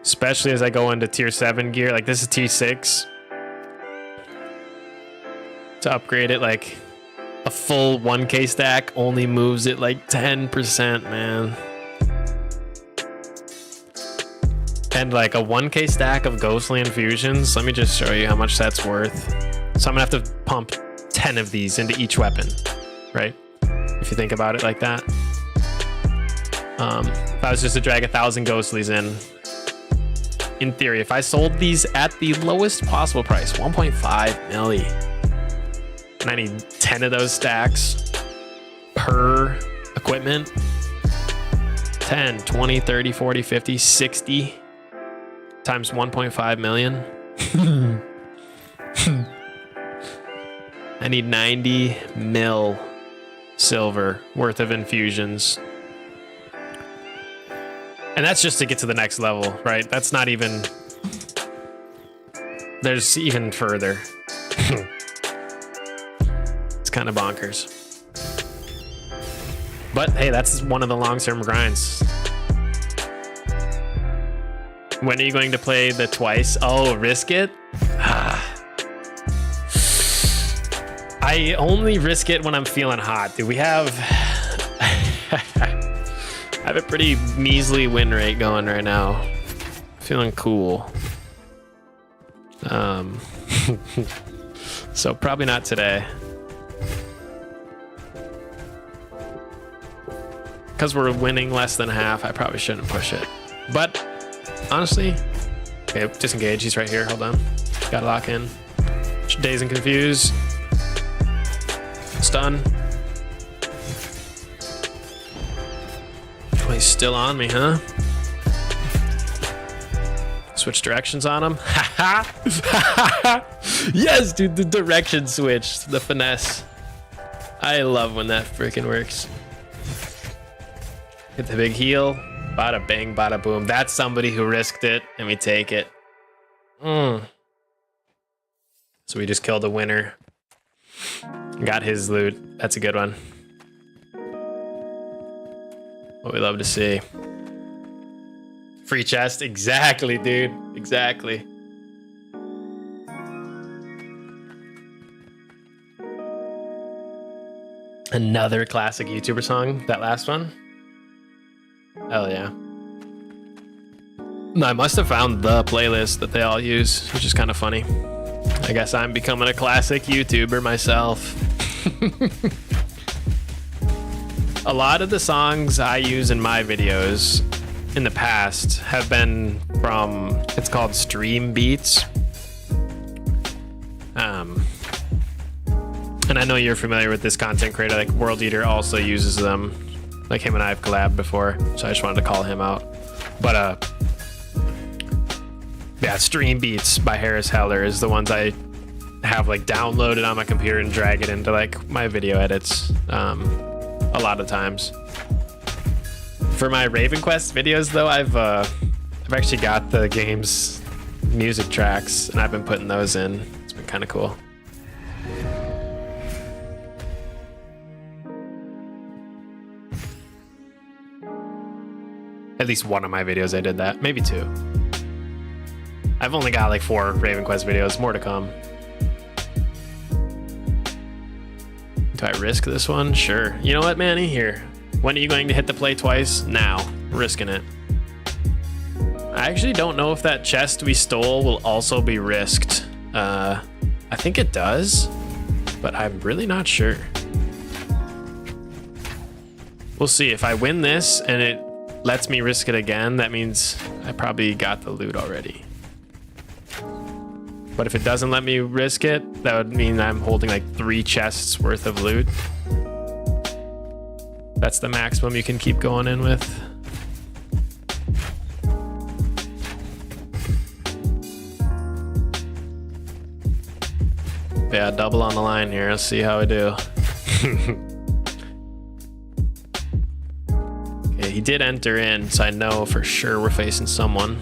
Especially as I go into tier 7 gear. Like this is tier 6. To upgrade it, like a full 1k stack only moves it like 10%, man. And like a 1k stack of ghostly infusions, let me just show you how much that's worth. So I'm gonna have to pump 10 of these into each weapon, right? If you think about it like that. If I was just to drag 1,000 ghostlies in theory, if I sold these at the lowest possible price, 1.5 milli, And I need 10 of those stacks per equipment. 10, 20, 30, 40, 50, 60 times 1.5 million. I need 90 mil silver worth of infusions. And that's just to get to the next level, right? That's not even... There's even further. It's kind of bonkers. But hey, that's one of the long-term grinds. When are you going to play the twice? Oh, risk it? I only risk it when I'm feeling hot. Dude, we have... I have a pretty measly win rate going right now. Feeling cool. So probably not today. Because we're winning less than half, I probably shouldn't push it. But honestly, okay, disengage. He's right here. Hold on. Gotta lock in. Daze and confuse. Stun. Oh, he's still on me, huh? Switch directions on him. Yes, dude, the direction switch, the finesse. I love when that freaking works. Get the big heal. Bada bang, bada boom. That's somebody who risked it, and we take it. So we just killed the winner. Got his loot. That's a good one. What we love to see. Free chest. Exactly, dude. Exactly. Another classic YouTuber song. That last one. Hell yeah. I must have found the playlist that they all use, which is kind of funny. I guess I'm becoming a classic YouTuber myself. A lot of the songs I use in my videos in the past have been from, it's called Stream Beats. And I know you're familiar with this content creator, like World Eater also uses them. Like him and I have collabed before, so I just wanted to call him out. But yeah, Stream Beats by Harris Heller is the ones I have like downloaded on my computer and drag it into like my video edits a lot of times. For my Raven Quest videos though, I've actually got the game's music tracks and I've been putting those in. It's been kind of cool. At least one of my videos I did that, maybe two. I've only got like 4 Raven Quest videos, more to come. Do I risk this one? Sure. You know what, Manny? Here. When are you going to hit the play twice? Now. Risking it. I actually don't know if that chest we stole will also be risked. I think it does, but I'm really not sure. We'll see. If I win this and it lets me risk it again, that means I probably got the loot already. But if it doesn't let me risk it, that would mean I'm holding like 3 chests worth of loot. That's the maximum you can keep going in with. Yeah, double on the line here. Let's see how I do. Okay, he did enter in, so I know for sure we're facing someone.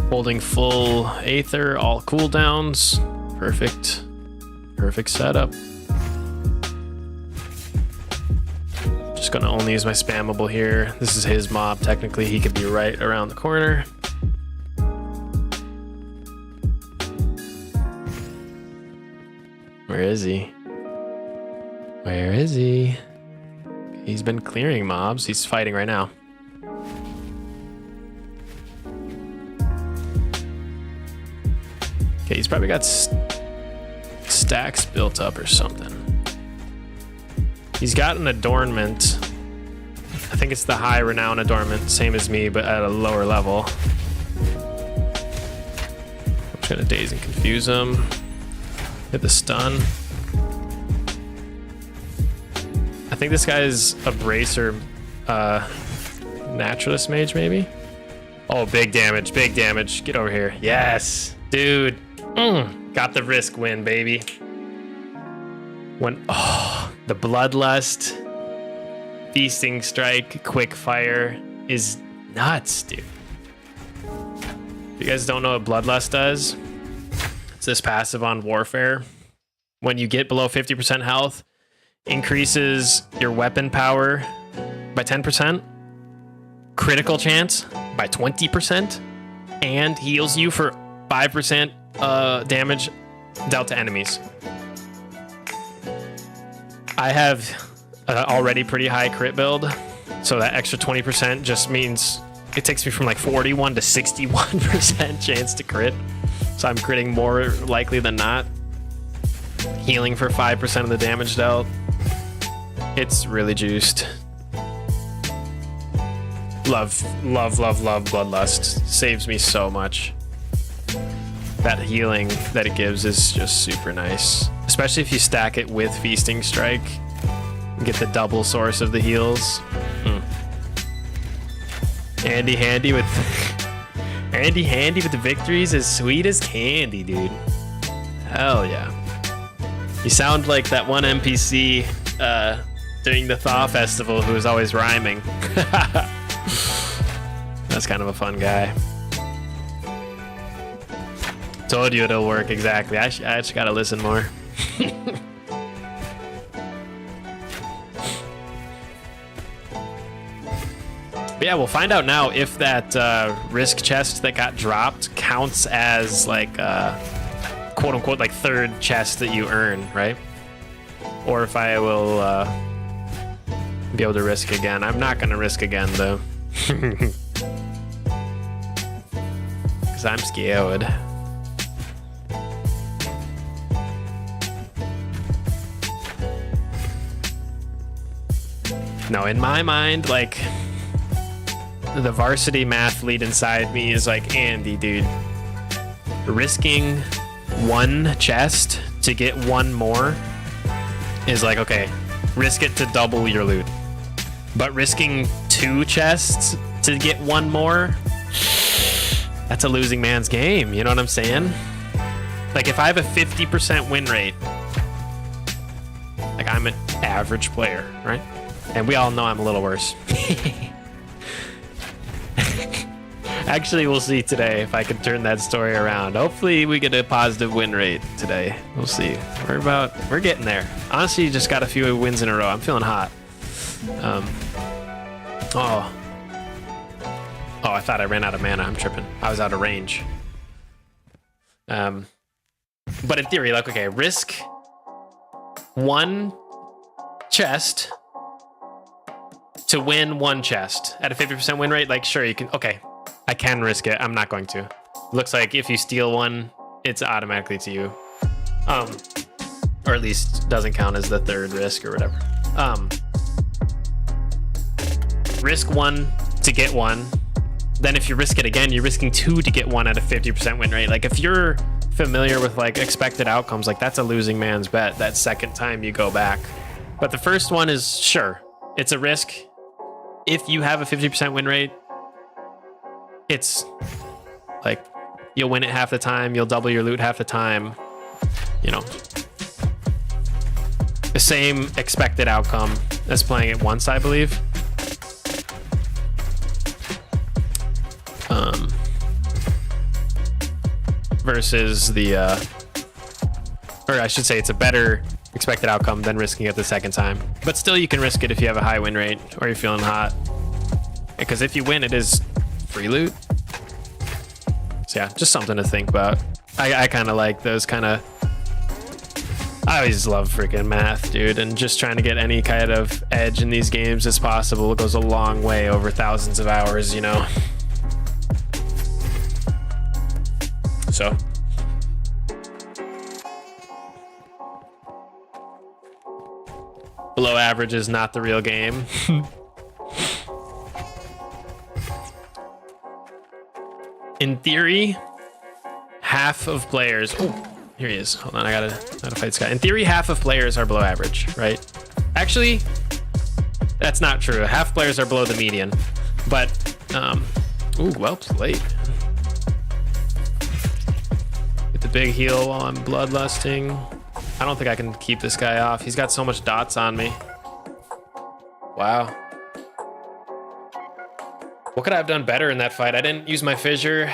Holding full Aether, all cooldowns. Perfect. Perfect setup. Just gonna only use my spammable here. This is his mob. Technically, he could be right around the corner. Where is he? Where is he? He's been clearing mobs. He's fighting right now. Okay, he's probably got stacks built up or something. He's got an adornment. I think it's the high renown adornment, same as me, but at a lower level. Gonna daze and confuse him. Hit the stun. I think this guy's a bracer naturalist mage, maybe. Oh, big damage, big damage. Get over here. Yes, dude. Got the risk win, baby. When the bloodlust, feasting strike, quick fire is nuts, dude. If you guys don't know what bloodlust does, it's this passive on warfare. When you get below 50% health, increases your weapon power by 10%, critical chance by 20%, and heals you for 5% damage dealt to enemies. I have already pretty high crit build, so that extra 20% just means it takes me from like 41 to 61% chance to crit. So I'm critting more likely than not. Healing for 5% of the damage dealt. It's really juiced. Love, love, love, love Bloodlust. Saves me so much. That healing that it gives is just super nice. Especially if you stack it with Feasting Strike. Get the double source of the heals. Andy Handy with Andy Handy with the victories is sweet as candy, dude. Hell yeah. You sound like that one NPC during the Thaw Festival who was always rhyming. That's kind of a fun guy. Told you it'll work, exactly. I just gotta listen more. But yeah, we'll find out now if that risk chest that got dropped counts as like quote unquote like third chest that you earn, right? Or if I will be able to risk again. I'm not gonna risk again though. Because I'm scared. No, in my mind, like, the varsity mathlete inside me is like, Andy, dude, risking one chest to get one more is like, okay, risk it to double your loot. But risking two chests to get one more, that's a losing man's game. You know what I'm saying? Like, if I have a 50% win rate, like, I'm an average player, right? And we all know I'm a little worse. Actually, we'll see today if I can turn that story around. Hopefully we get a positive win rate today. We'll see. We're getting there. Honestly, just got a few wins in a row. I'm feeling hot. Oh, I thought I ran out of mana. I'm tripping. I was out of range. But in theory, like, okay, risk one chest to win one chest at a 50% win rate. Like, sure, you can. Okay, I can risk it. I'm not going to. Looks like if you steal one, it's automatically to you. Or at least doesn't count as the third risk or whatever. Risk one to get one. Then if you risk it again, you're risking two to get one at a 50% win rate. Like, if you're familiar with like expected outcomes, like, that's a losing man's bet that second time you go back. But the first one is, sure, it's a risk. If you have a 50% win rate, it's like you'll win it half the time, you'll double your loot half the time, you know. The same expected outcome as playing it once, I believe. Versus the, or I should say, it's a better expected outcome than risking it the second time. But still, you can risk it if you have a high win rate or you're feeling hot. Because if you win, it is free loot. So yeah, just something to think about. I kind of like those kind of... I always love freaking math, dude. And just trying to get any kind of edge in these games as possible goes a long way over thousands of hours, you know? So... below average is not the real game. In theory, half of players. Oh, here he is. Hold on, I gotta fight this guy. In theory, half of players are below average, right? Actually, that's not true. Half players are below the median. But, ooh, well played. Get the big heal while I'm bloodlusting. I don't think I can keep this guy off. He's got so much dots on me. Wow. What could I have done better in that fight? I didn't use my fissure.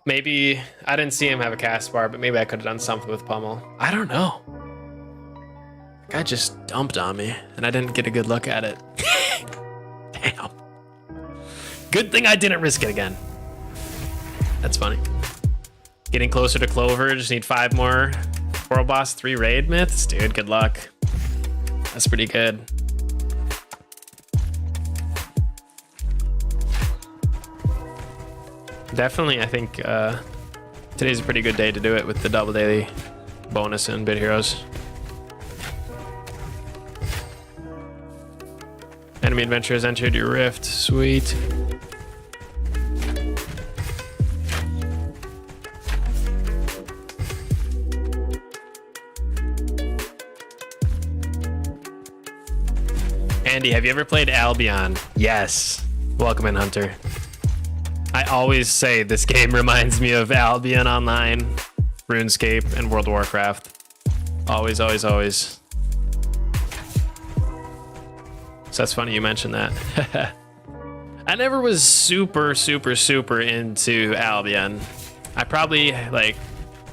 Maybe, I didn't see him have a cast bar, but maybe I could have done something with Pummel. I don't know. The guy just dumped on me, and I didn't get a good look at it. Damn. Good thing I didn't risk it again. That's funny. Getting closer to Clover, just need 5 more. World Boss, 3 raid myths? Dude, good luck. That's pretty good. Definitely, I think today's a pretty good day to do it with the double daily bonus in Bit Heroes. Enemy adventure has entered your rift. Sweet. Andy, have you ever played Albion? Yes. Welcome in, Hunter. I always say this game reminds me of Albion Online, RuneScape, and World of Warcraft. Always, always, always. So that's funny you mentioned that. I never was super into Albion. I probably like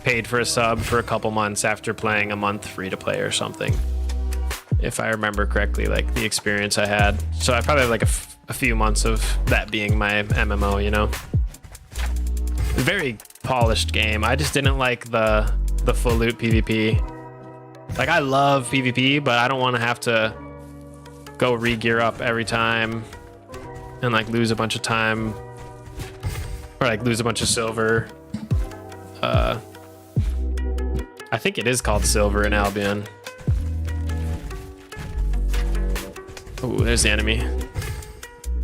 paid for a sub for a couple months after playing a month free to play or something. If I remember correctly, like the experience I had. So I probably have like a few months of that being my MMO, you know. Very polished game. I just didn't like the full loot PvP. Like I love PvP, but I don't want to have to go re-gear up every time and like lose a bunch of time or like lose a bunch of silver. I think it is called silver in Albion. Oh, there's the enemy.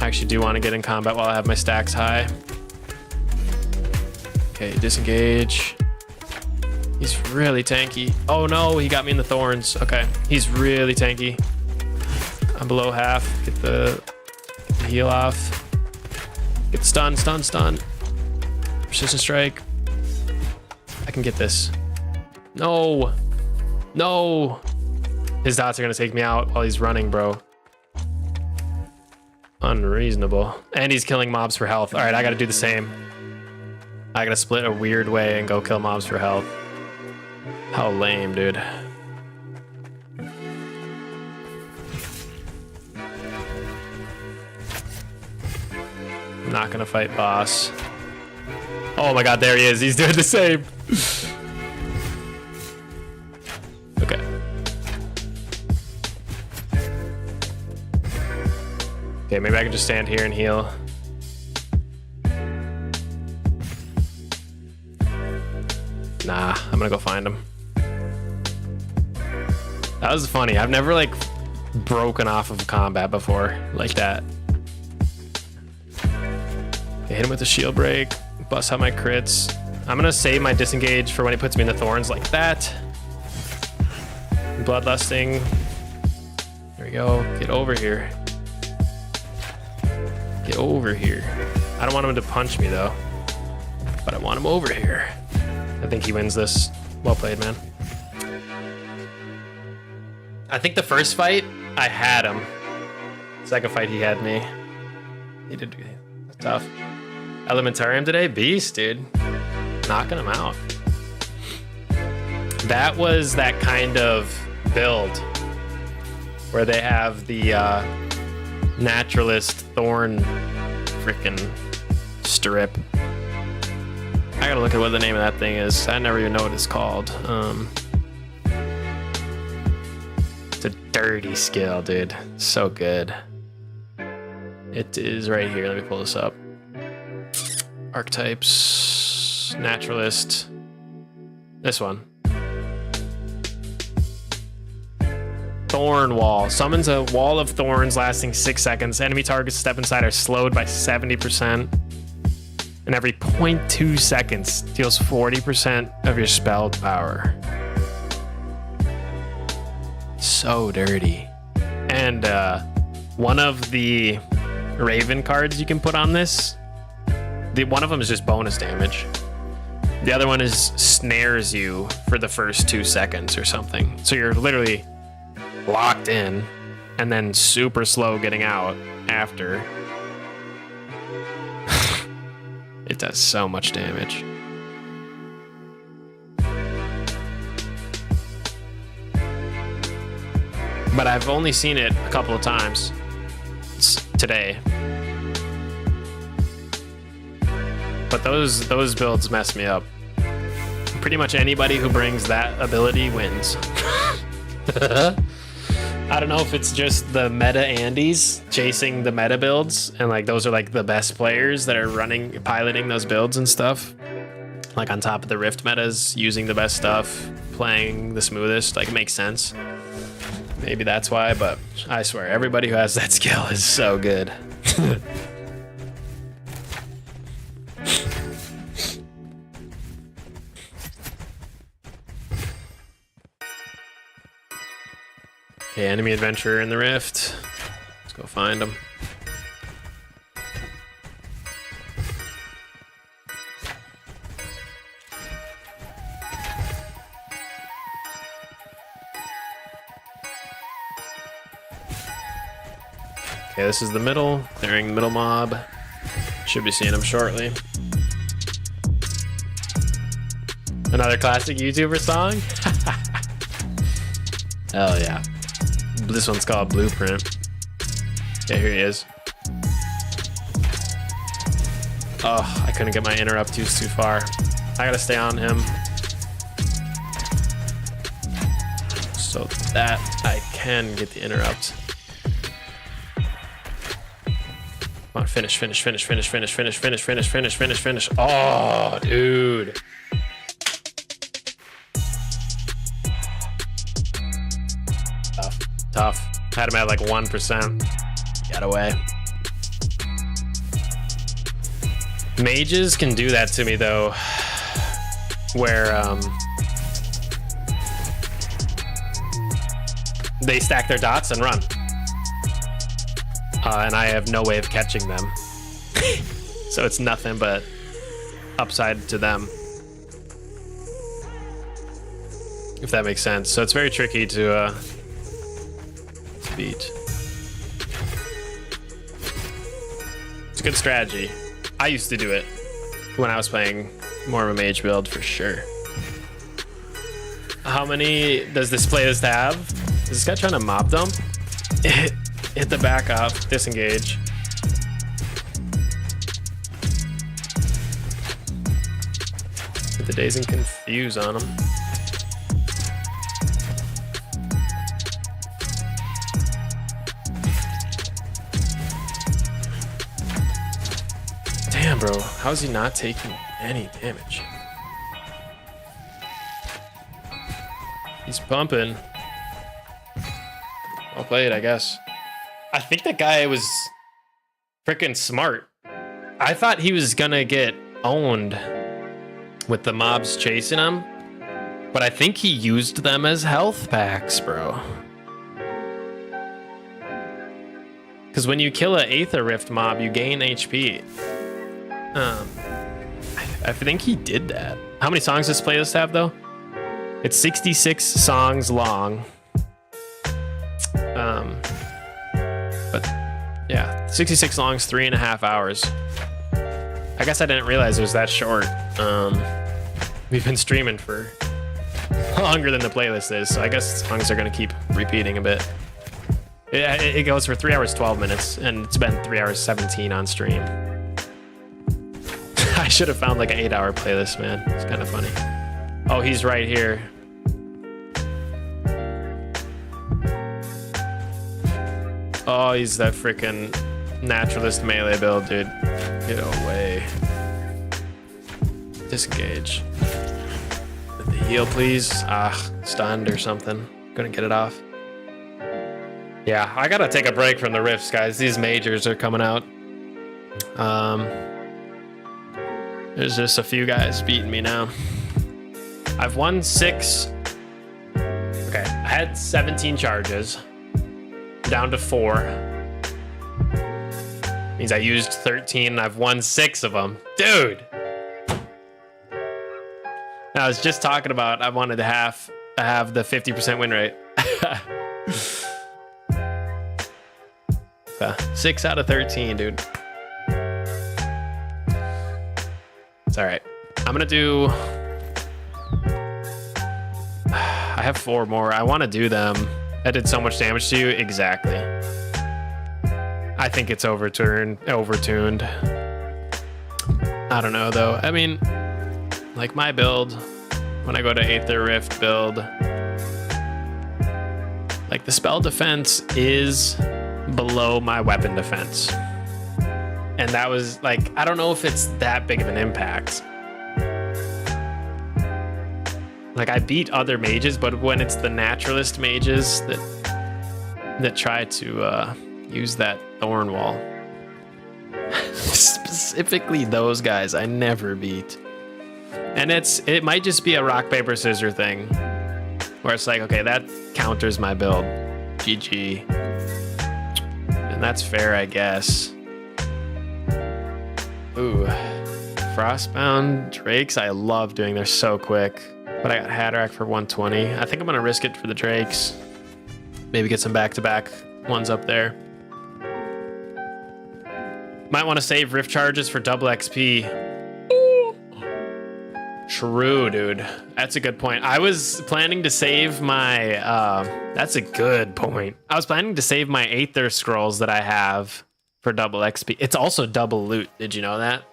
I actually do want to get in combat while I have my stacks high. Okay, disengage. He's really tanky. Oh no, he got me in the thorns. Okay, he's really tanky. I'm below half. Get the heal off. Get stun. Persistent strike. I can get this. No. No. His dots are gonna take me out while he's running, bro. Unreasonable. And he's killing mobs for health. All right, I gotta do the same. I gotta split a weird way and go kill mobs for health. How lame, dude. I'm not gonna fight boss. Oh my god, there he is. He's doing the same. Okay. Okay, maybe I can just stand here and heal. Nah, I'm gonna go find him. That was funny. I've never like broken off of combat before like that. Okay, hit him with a shield break. Bust out my crits. I'm gonna save my disengage for when he puts me in the thorns like that. Bloodlusting. There we go. Get over here. Get over here. I don't want him to punch me though, but I want him over here. I think he wins this. Well played, man. I think the first fight, I had him. Second fight, he had me. He did tough. Elementarium today, beast, dude. Knocking him out. That was that kind of build where they have the naturalist thorn frickin' strip. I gotta look at what the name of that thing is. I never even know what it's called. It's a dirty skill, dude. So good. It is right here. Let me pull this up. Archetypes, naturalist. This one. Thorn Wall. Summons a wall of thorns lasting 6 seconds. Enemy targets step inside are slowed by 70%. And every 0.2 seconds deals 40% of your spelled power. So dirty. And one of the Raven cards you can put on this, one of them is just bonus damage. The other one is snares you for the first 2 seconds or something. So you're literally locked in and then super slow getting out after. It does so much damage. But I've only seen it a couple of times today. But those builds mess me up. Pretty much anybody who brings that ability wins. I don't know if it's just the meta Andes chasing the meta builds, and like those are like the best players that are piloting those builds and stuff. Like on top of the Rift metas, using the best stuff, playing the smoothest, like it makes sense. Maybe that's why, but I swear everybody who has that skill is so good. Okay, enemy adventurer in the Rift. Let's go find him. Okay, this is the middle, clearing the middle mob. Should be seeing him shortly. Another classic YouTuber song? Hell yeah. This one's called Blueprint. Yeah, here he is. Oh, I couldn't get my interrupt too far. I gotta stay on him so that I can get the interrupt. Come on, finish. Oh, dude. Tough. Had him at like 1%. Got away. Mages can do that to me though, where they stack their dots and run. And I have no way of catching them. So it's nothing but upside to them. If that makes sense. So it's very tricky to beat. It's a good strategy. I used to do it when I was playing more of a mage build for sure. How many does this playlist have? Is this guy trying to mob dump? Hit the back off, disengage. Put the Daze and Confuse on him. Damn, bro. How is he not taking any damage? He's pumping. I'll play it, I guess. I think that guy was freaking smart. I thought he was gonna get owned with the mobs chasing him, but I think he used them as health packs, bro. Because when you kill an Aether Rift mob, you gain HP. I think he did that. How many songs does this playlist have, though? It's 66 songs long. But yeah, 66 songs, 3.5 hours. I guess I didn't realize it was that short. We've been streaming for longer than the playlist is, so I guess songs are gonna keep repeating a bit. It goes for 3 hours, 12 minutes, and it's been 3 hours, 17 on stream. I should have found like an 8-hour playlist, man. It's kind of funny. Oh, he's right here. Oh, he's that freaking naturalist melee build, dude. Get away. Disengage. With the heal, please. Ah, stunned or something. Gonna get it off. Yeah, I gotta take a break from the rifts, guys. These majors are coming out. There's just a few guys beating me now. I've won 6. Okay, I had 17 charges. Down to 4. Means I used 13 and I've won 6 of them. Dude! I was just talking about I wanted to have the 50% win rate. 6 out of 13, dude. It's all right. I'm gonna do... I have 4 more. I want to do them. That did so much damage to you. Exactly. I think it's overtuned. I don't know, though. I mean, like my build, when I go to Aether Rift build, like the spell defense is below my weapon defense. And that was like, I don't know if it's that big of an impact. Like I beat other mages, but when it's the naturalist mages that try to use that thorn wall, specifically those guys, I never beat. And it might just be a rock paper scissors thing, where it's like, okay, that counters my build, GG, and that's fair, I guess. Ooh, Frostbound Drakes, I love doing. They're so quick. But I got Hatterack for 120. I think I'm gonna risk it for the Drakes. Maybe get some back-to-back ones up there. Might want to save Rift Charges for double XP. True, dude. That's a good point. I was planning to save my... that's a good point. I was planning to save my Aether Scrolls that I have for double XP. It's also double loot. Did you know that?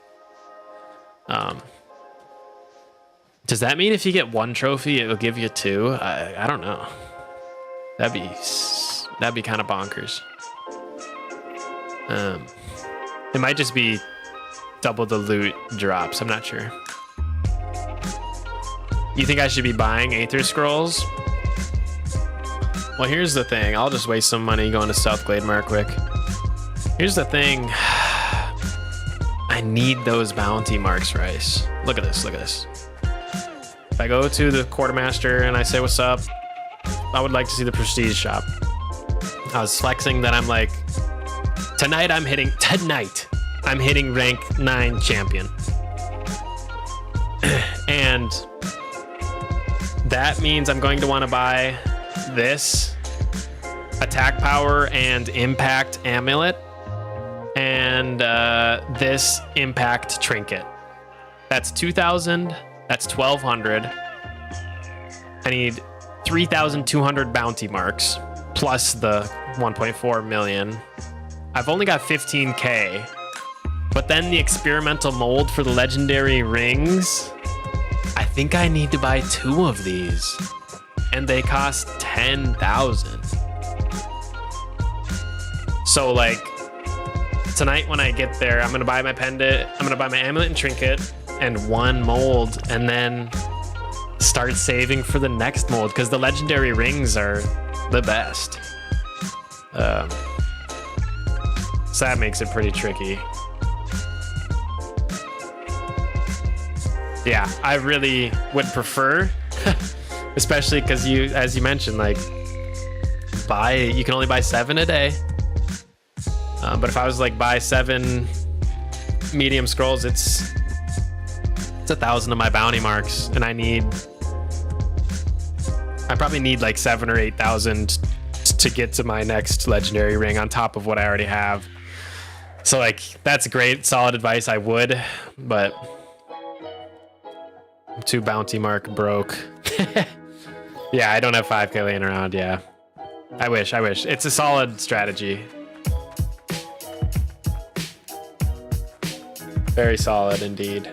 Does that mean if you get 1 trophy, it'll give you 2? I don't know. That'd be kind of bonkers. It might just be double the loot drops. I'm not sure. You think I should be buying Aether Scrolls? Well, here's the thing. I'll just waste some money going to South Glademar quick. Here's the thing. I need those bounty marks, Rice. Look at this. Look at this. If I go to the quartermaster and I say, what's up? I would like to see the prestige shop. I was flexing that I'm like, tonight I'm hitting rank 9 champion. And that means I'm going to want to buy this attack power and impact amulet and this impact trinket. That's 2,000. That's 1,200. I need 3,200 bounty marks plus the 1.4 million. I've only got 15k, but then the experimental mold for the legendary rings, I think I need to buy 2 of these, and they cost 10,000. So like tonight when I get there, I'm gonna buy my pendant, I'm gonna buy my amulet and trinket and 1 mold, and then start saving for the next mold because the legendary rings are the best. So that makes it pretty tricky. Yeah, I really would prefer, especially because as you mentioned, like you can only buy 7 a day. But if I was like buy 7 medium scrolls, it's 1,000 of my bounty marks, and I probably need like 7,000 or 8,000 to get to my next legendary ring on top of what I already have. So like that's great, solid advice. I would, but I'm 2 bounty mark broke. Yeah, I don't have 5k laying around. Yeah, I wish. It's a solid strategy. Very solid indeed.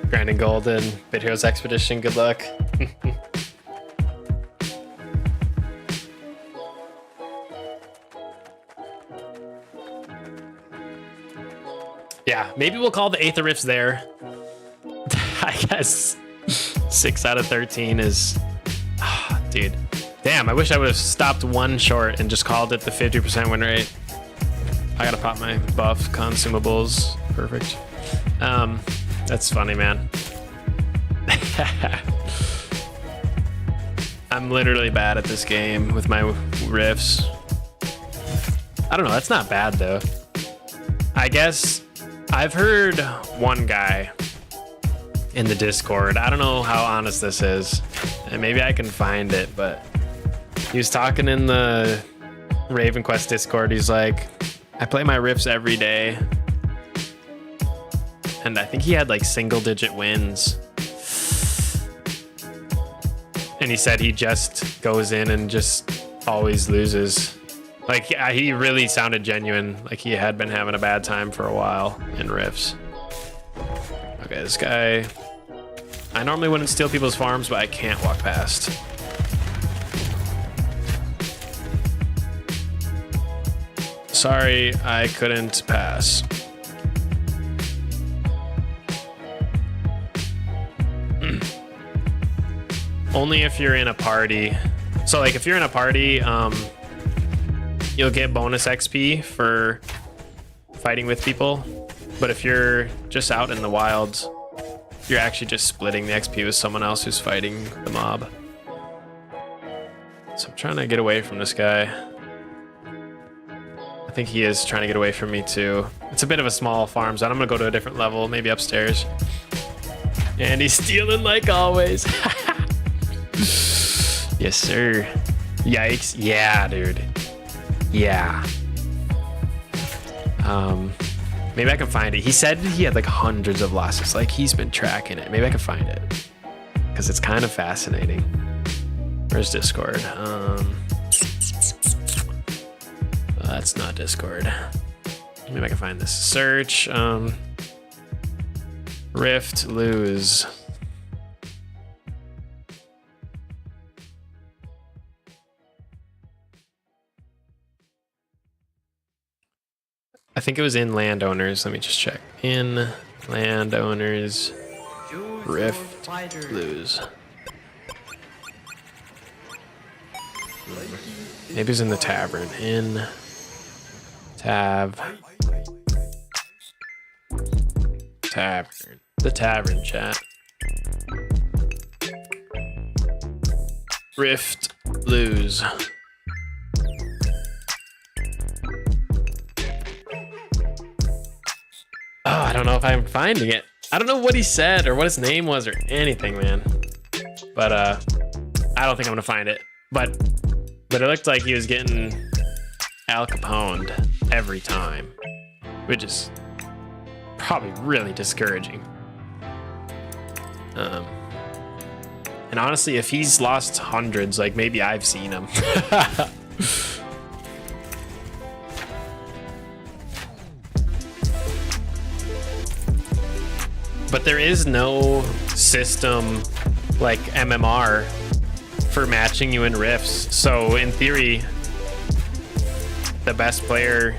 Grinding Golden, Bit Heroes Expedition, good luck. Yeah, maybe we'll call the Aether Rifts there. I guess 6 out of 13 is, dude. Damn, I wish I would have stopped one short and just called it the 50% win rate. I gotta pop my buff consumables. Perfect. That's funny, man. I'm literally bad at this game with my riffs. I don't know, that's not bad though. I guess I've heard one guy in the Discord, I don't know how honest this is, and maybe I can find it, but he was talking in the Raven Quest Discord. He's like, I play my riffs every day, and I think he had like single digit wins. And he said he just goes in and just always loses. Like, he really sounded genuine, like he had been having a bad time for a while in riffs. Okay, this guy, I normally wouldn't steal people's farms, but I can't walk past. Sorry, I couldn't pass. Only if you're in a party. So like if you're in a party, you'll get bonus XP for fighting with people. But if you're just out in the wilds, you're actually just splitting the XP with someone else who's fighting the mob. So I'm trying to get away from this guy. I think he is trying to get away from me too. It's a bit of a small farm zone. I'm gonna go to a different level, maybe upstairs. And he's stealing like always. Yes, sir. Yikes. Yeah, dude. Yeah. Maybe I can find it. He said he had like hundreds of losses. Like he's been tracking it. Maybe I can find it because it's kind of fascinating. Where's Discord? That's not Discord. Maybe I can find this. Search. Rift lose. I think it was in landowners. Let me just check. In landowners, Rift lose. Maybe it's in the tavern. In tavern. The tavern, chat. Rift lose. Oh, I don't know if I'm finding it. I don't know what he said or what his name was or anything, man. But I don't think I'm gonna find it. But it looked like he was getting Al Caponed every time, which is probably really discouraging. And honestly, if he's lost hundreds, like maybe I've seen him. But there is no system like MMR for matching you in rifts. So in theory, the best player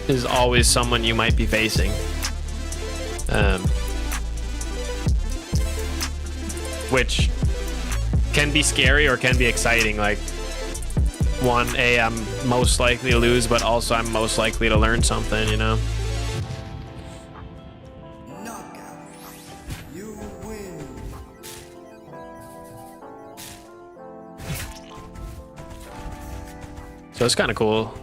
is always someone you might be facing. Which can be scary or can be exciting. Like, I'm most likely to lose, but also I'm most likely to learn something, you know? So it's kind of cool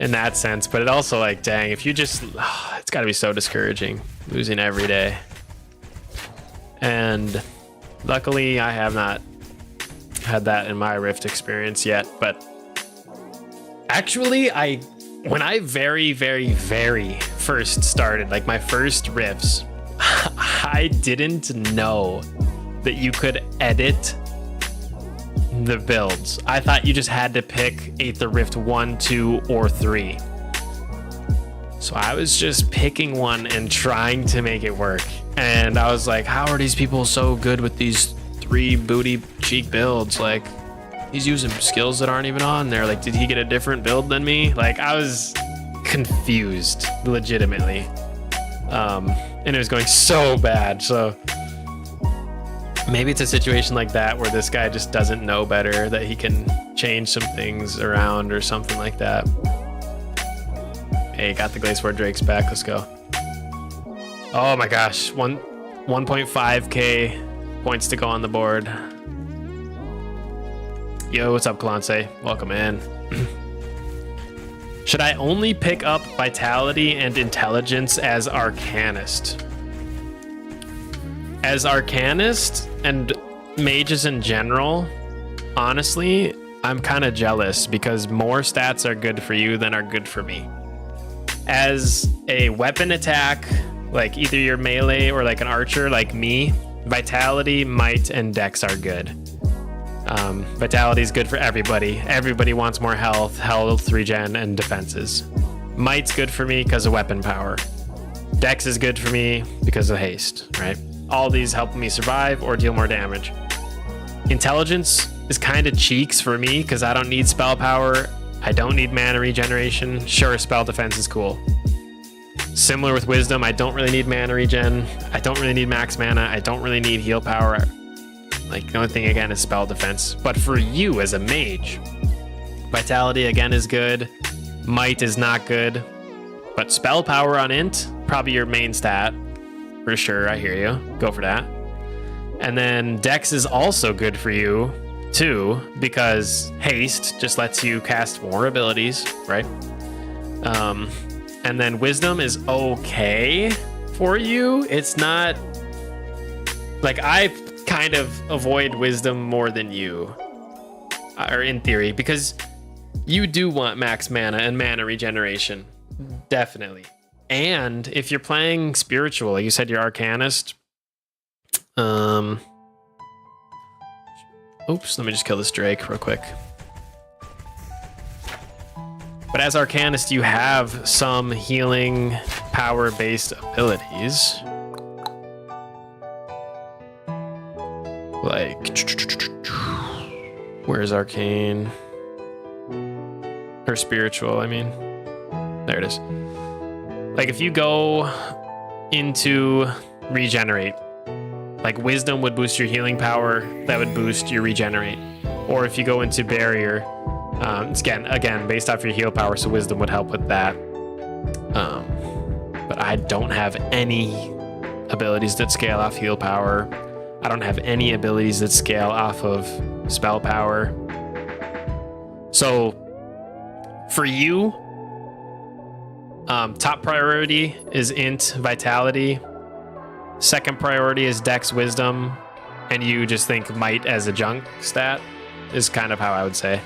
in that sense, but it also, like, dang, if you just, it's got to be so discouraging losing every day. And luckily I have not had that in my Rift experience yet, but actually when I very, very, very first started, like my first Rifts, I didn't know that you could edit the builds. I thought you just had to pick Aether Rift 1, 2, or 3. So I was just picking one and trying to make it work. And I was like, how are these people so good with these 3 booty cheek builds? Like, he's using skills that aren't even on there. Like, did he get a different build than me? Like, I was confused, legitimately. And it was going so bad. So maybe it's a situation like that where this guy just doesn't know better, that he can change some things around or something like that. Hey, got the Glazeward Drakes back. Let's go. Oh my gosh, 1.5k points to go on the board. Yo, what's up, Kalance? Welcome in. Should I only pick up Vitality and Intelligence as Arcanist? As Arcanist and mages in general, honestly, I'm kind of jealous because more stats are good for you than are good for me. As a weapon attack, like either your melee or like an archer like me, Vitality, Might, and Dex are good. Vitality is good for everybody. Everybody wants more health regen, and defenses. Might's good for me because of weapon power. Dex is good for me because of haste, right? All these help me survive or deal more damage. Intelligence is kind of cheeks for me because I don't need spell power. I don't need mana regeneration. Sure, spell defense is cool. Similar with wisdom, I don't really need mana regen. I don't really need max mana. I don't really need heal power. Like, the only thing again is spell defense. But for you as a mage, Vitality again is good. Might is not good. But spell power on int, probably your main stat. For sure, I hear you. Go for that. And then Dex is also good for you too, because haste just lets you cast more abilities, right? And then wisdom is okay for you. It's not like I kind of avoid wisdom more than you, or in theory, because you do want max mana and mana regeneration, definitely. And if you're playing spiritual, like you said, you're Arcanist. Oops, let me just kill this Drake real quick. But as Arcanist, you have some healing power-based abilities. Like, where's Arcane? Or spiritual, I mean. There it is. Like, if you go into regenerate, like wisdom would boost your healing power, that would boost your regenerate. Or if you go into barrier, it's again based off your heal power, so wisdom would help with that. But I don't have any abilities that scale off heal power. I don't have any abilities that scale off of spell power. So for you, top priority is int vitality. Second priority is Dex wisdom, and you just think might as a junk stat is kind of how I would say.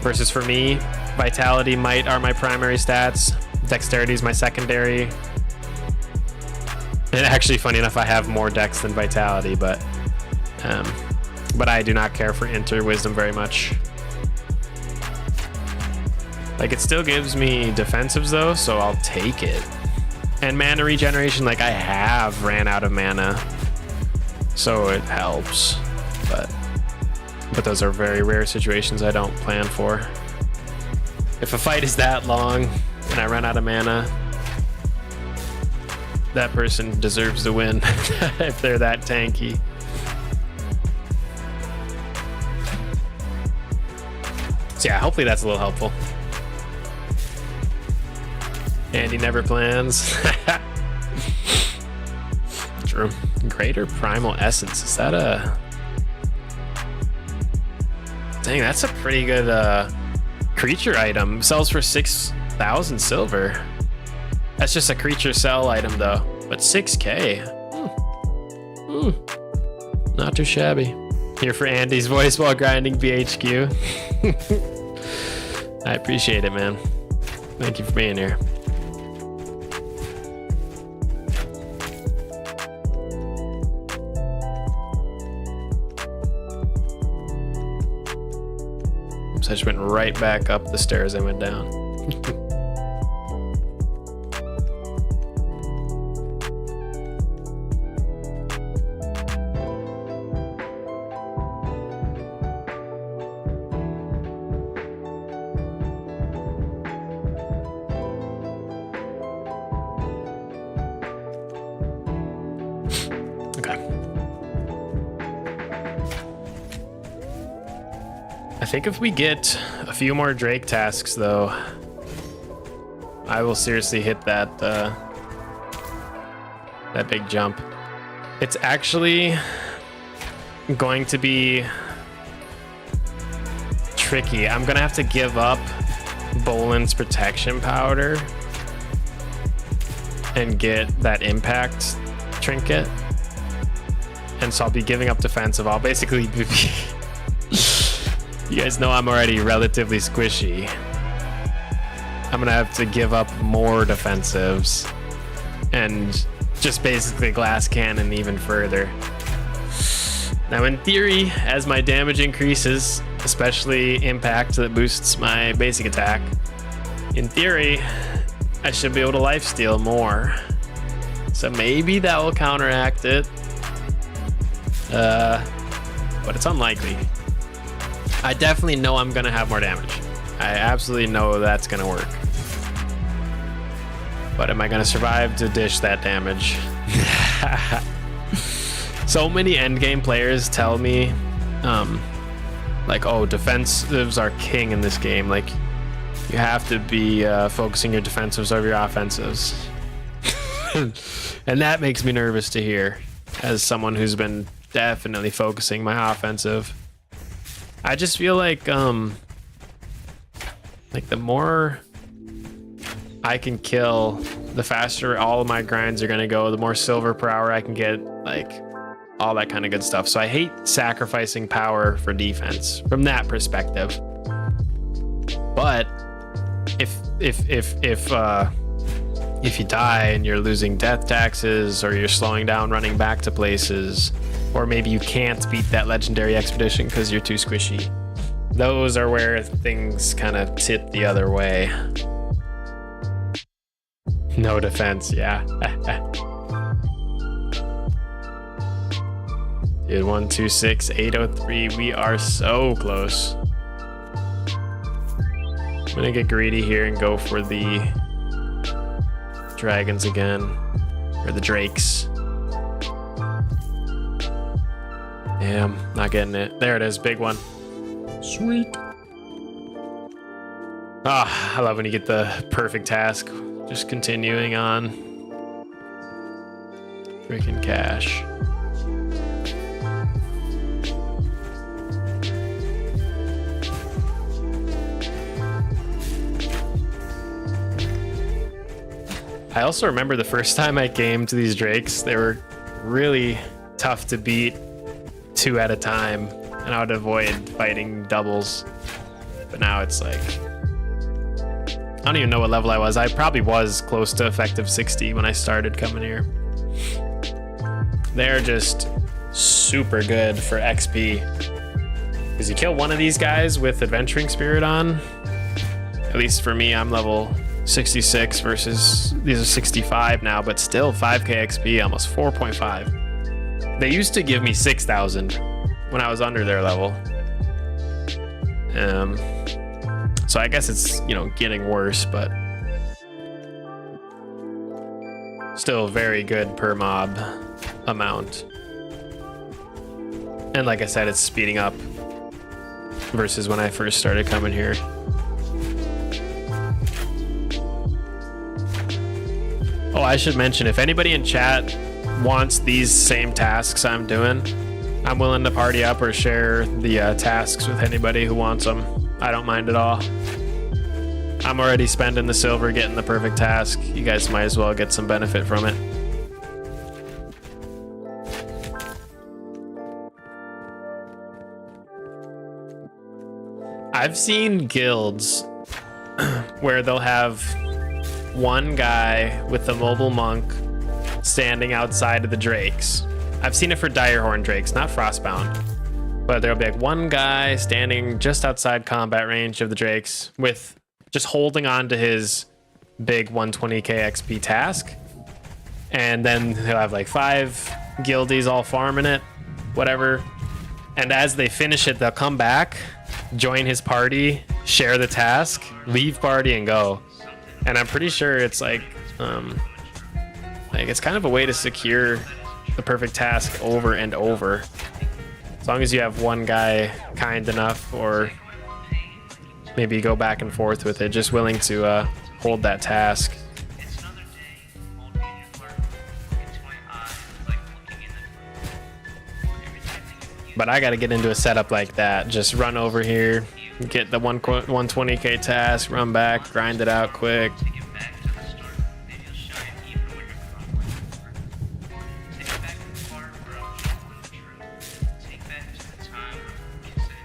Versus for me, vitality, might are my primary stats. Dexterity is my secondary. And actually, funny enough, I have more Dex than vitality, but I do not care for int or wisdom very much. Like, it still gives me defensives though, so I'll take it. And mana regeneration, like, I have ran out of mana, so it helps. But those are very rare situations I don't plan for. If a fight is that long and I run out of mana, that person deserves to win if they're that tanky. So yeah, hopefully that's a little helpful. And he never plans. True. Greater Primal Essence. Is that a... Dang, that's a pretty good creature item. Sells for 6,000 silver. That's just a creature sell item though. But 6k. Not too shabby. Here for Andy's voice while grinding BHQ. I appreciate it, man. Thank you for being here. I just went right back up the stairs I went down. think if we get a few more Drake tasks, though, I will seriously hit that that big jump. It's actually going to be tricky. I'm gonna have to give up Bolan's protection powder and get that impact trinket, and so I'll be giving up defensive. I'll basically be you guys know I'm already relatively squishy. I'm gonna have to give up more defensives and just basically glass cannon even further. Now in theory, as my damage increases, especially impact that boosts my basic attack, in theory I should be able to lifesteal more, so maybe that will counteract it, but it's unlikely. I definitely know I'm gonna have more damage. I absolutely know that's gonna work, but am I gonna survive to dish that damage? So many endgame players tell me like, oh, defensives are king in this game, like you have to be focusing your defensives over your offensives. And that makes me nervous to hear, as someone who's been definitely focusing my offensive. I just feel like the more I can kill, the faster all of my grinds are gonna go, the more silver per hour I can get, like all that kind of good stuff. So I hate sacrificing power for defense from that perspective. But if you die and you're losing death taxes, or you're slowing down running back to places, or maybe you can't beat that legendary expedition because you're too squishy, those are where things kind of tip the other way. No defense, yeah. Dude, 126, 803. We are so close. I'm gonna get greedy here and go for the dragons again, or the drakes. Damn, not getting it. There it is, big one. Sweet. Ah, I love when you get the perfect task. Just continuing on. Freaking cash. I also remember the first time I came to these drakes, they were really tough to beat 2 at a time, and I would avoid fighting doubles. But now it's like, I don't even know what level I was. I probably was close to effective 60 when I started coming here. They're just super good for XP, because you kill one of these guys with Adventuring Spirit on, at least for me, I'm level 66 versus these are 65 now, but still 5k XP, almost 4.5. They used to give me 6,000 when I was under their level. So I guess it's, you know, getting worse, but still very good per mob amount. And like I said, it's speeding up versus when I first started coming here. Oh, I should mention, if anybody in chat wants these same tasks I'm doing, I'm willing to party up or share the tasks with anybody who wants them. I don't mind at all. I'm already spending the silver getting the perfect task. You guys might as well get some benefit from it. I've seen guilds where they'll have one guy with the mobile monk standing outside of the drakes. I've seen it for Direhorn drakes, not Frostbound. But there'll be like one guy standing just outside combat range of the drakes with just holding on to his big 120k XP task. And then he'll have like 5 guildies all farming it, whatever. And as they finish it, they'll come back, join his party, share the task, leave party and go. And I'm pretty sure it's like it's kind of a way to secure the perfect task over and over. As long as you have one guy kind enough or maybe go back and forth with it. Just willing to hold that task. It's another day, holding in your heart, into my eyes, like looking in the But I got to get into a setup like that. Just run over here, get the 120k task, run back, grind it out quick. Take it back to the start. Maybe you'll shine even when you're caught. Take it back to the part where I was showing the truth. Take back to the time when you said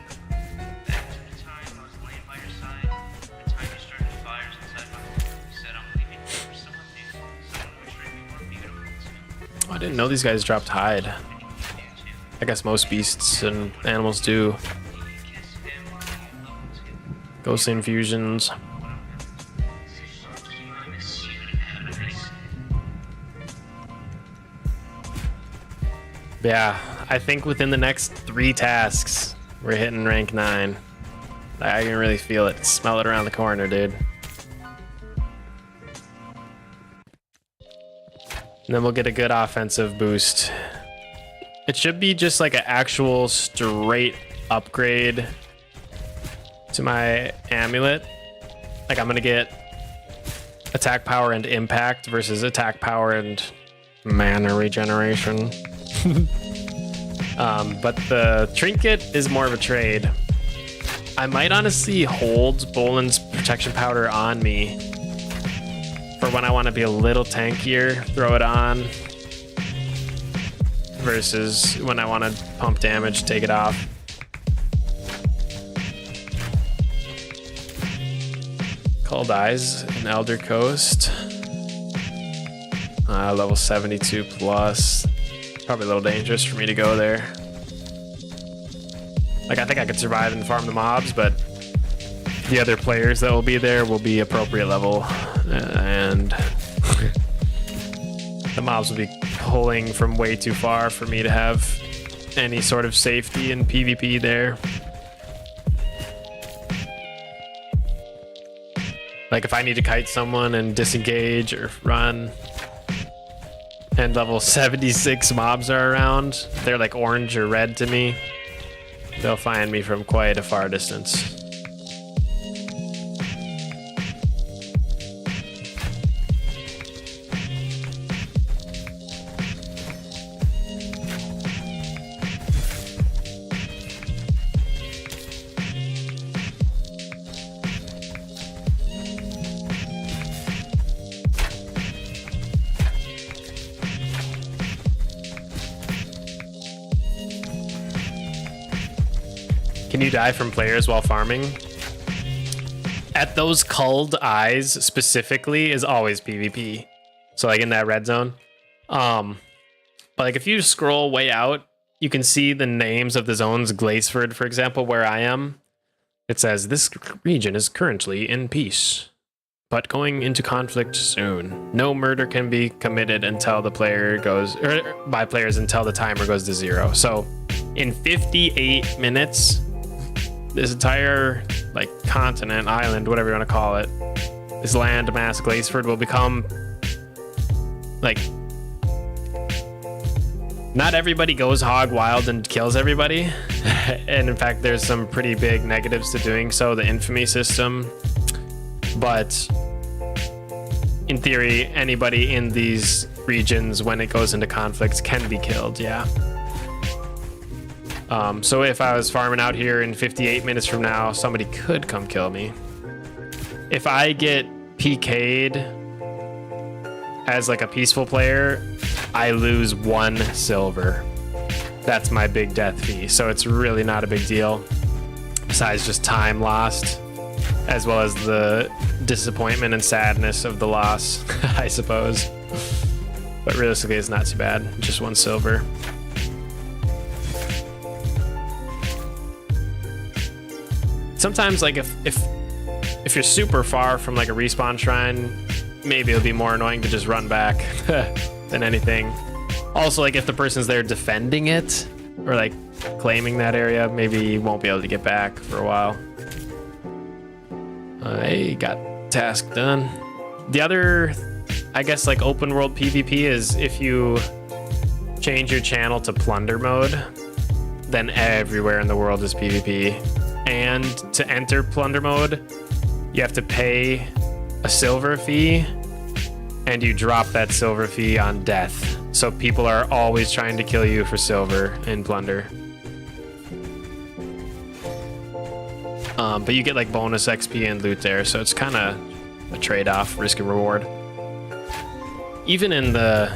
back to the time I was laying by your side. The time you started fires inside my heart. You said I'm leaving you for someone new, someone which made me more beautiful too. Oh, I didn't know these guys dropped hide. And you do too. I guess most beasts and animals do. Kiss him, you love him too. Ghost infusions. Yeah, I think within the next 3 tasks, we're hitting rank 9. I can really feel it. Smell it around the corner, dude. And then we'll get a good offensive boost. It should be just like an actual straight upgrade to my amulet. Like I'm gonna get attack power and impact versus attack power and mana regeneration. But the trinket is more of a trade. I might honestly hold Bolan's protection powder on me for when I want to be a little tankier, throw it on, versus when I want to pump damage, take it off. Cold Eyes in Elder Coast. Level 72 plus. Probably a little dangerous for me to go there. Like, I think I could survive and farm the mobs, but the other players that will be there will be appropriate level. And the mobs will be pulling from way too far for me to have any sort of safety in PvP there. Like if I need to kite someone and disengage or run, and level 76 mobs are around, they're like orange or red to me, they'll find me from quite a far distance. Can you die from players while farming? At those culled eyes specifically is always PvP. So like in that red zone. But like if you scroll way out, you can see the names of the zones. Glaceford, for example, where I am. It says this region is currently in peace, but going into conflict soon. No murder can be committed until the player goes, or by players until the timer goes to 0. So in 58 minutes, this entire like continent, island, whatever you want to call it, this land mass Glaceford will become like, not everybody goes hog wild and kills everybody. And in fact, there's some pretty big negatives to doing so, the infamy system. But in theory, anybody in these regions, when it goes into conflicts, can be killed, yeah. So if I was farming out here in 58 minutes from now, somebody could come kill me. If I get PK'd as like a peaceful player, I lose 1 silver. That's my big death fee. So it's really not a big deal. Besides just time lost, as well as the disappointment and sadness of the loss, I suppose. But realistically, it's not too bad. Just 1 silver. Sometimes like if you're super far from like a respawn shrine, maybe it'll be more annoying to just run back than anything. Also, like if the person's there defending it or like claiming that area, maybe you won't be able to get back for a while. I got task done. The other, I guess, like open world PvP is if you change your channel to plunder mode, then everywhere in the world is PvP. and to enter plunder mode, you have to pay a silver fee, and you drop that silver fee on death. So people are always trying to kill you for silver in plunder. But you get like bonus XP and loot there, so it's kind of a trade-off, risk and reward. Even in the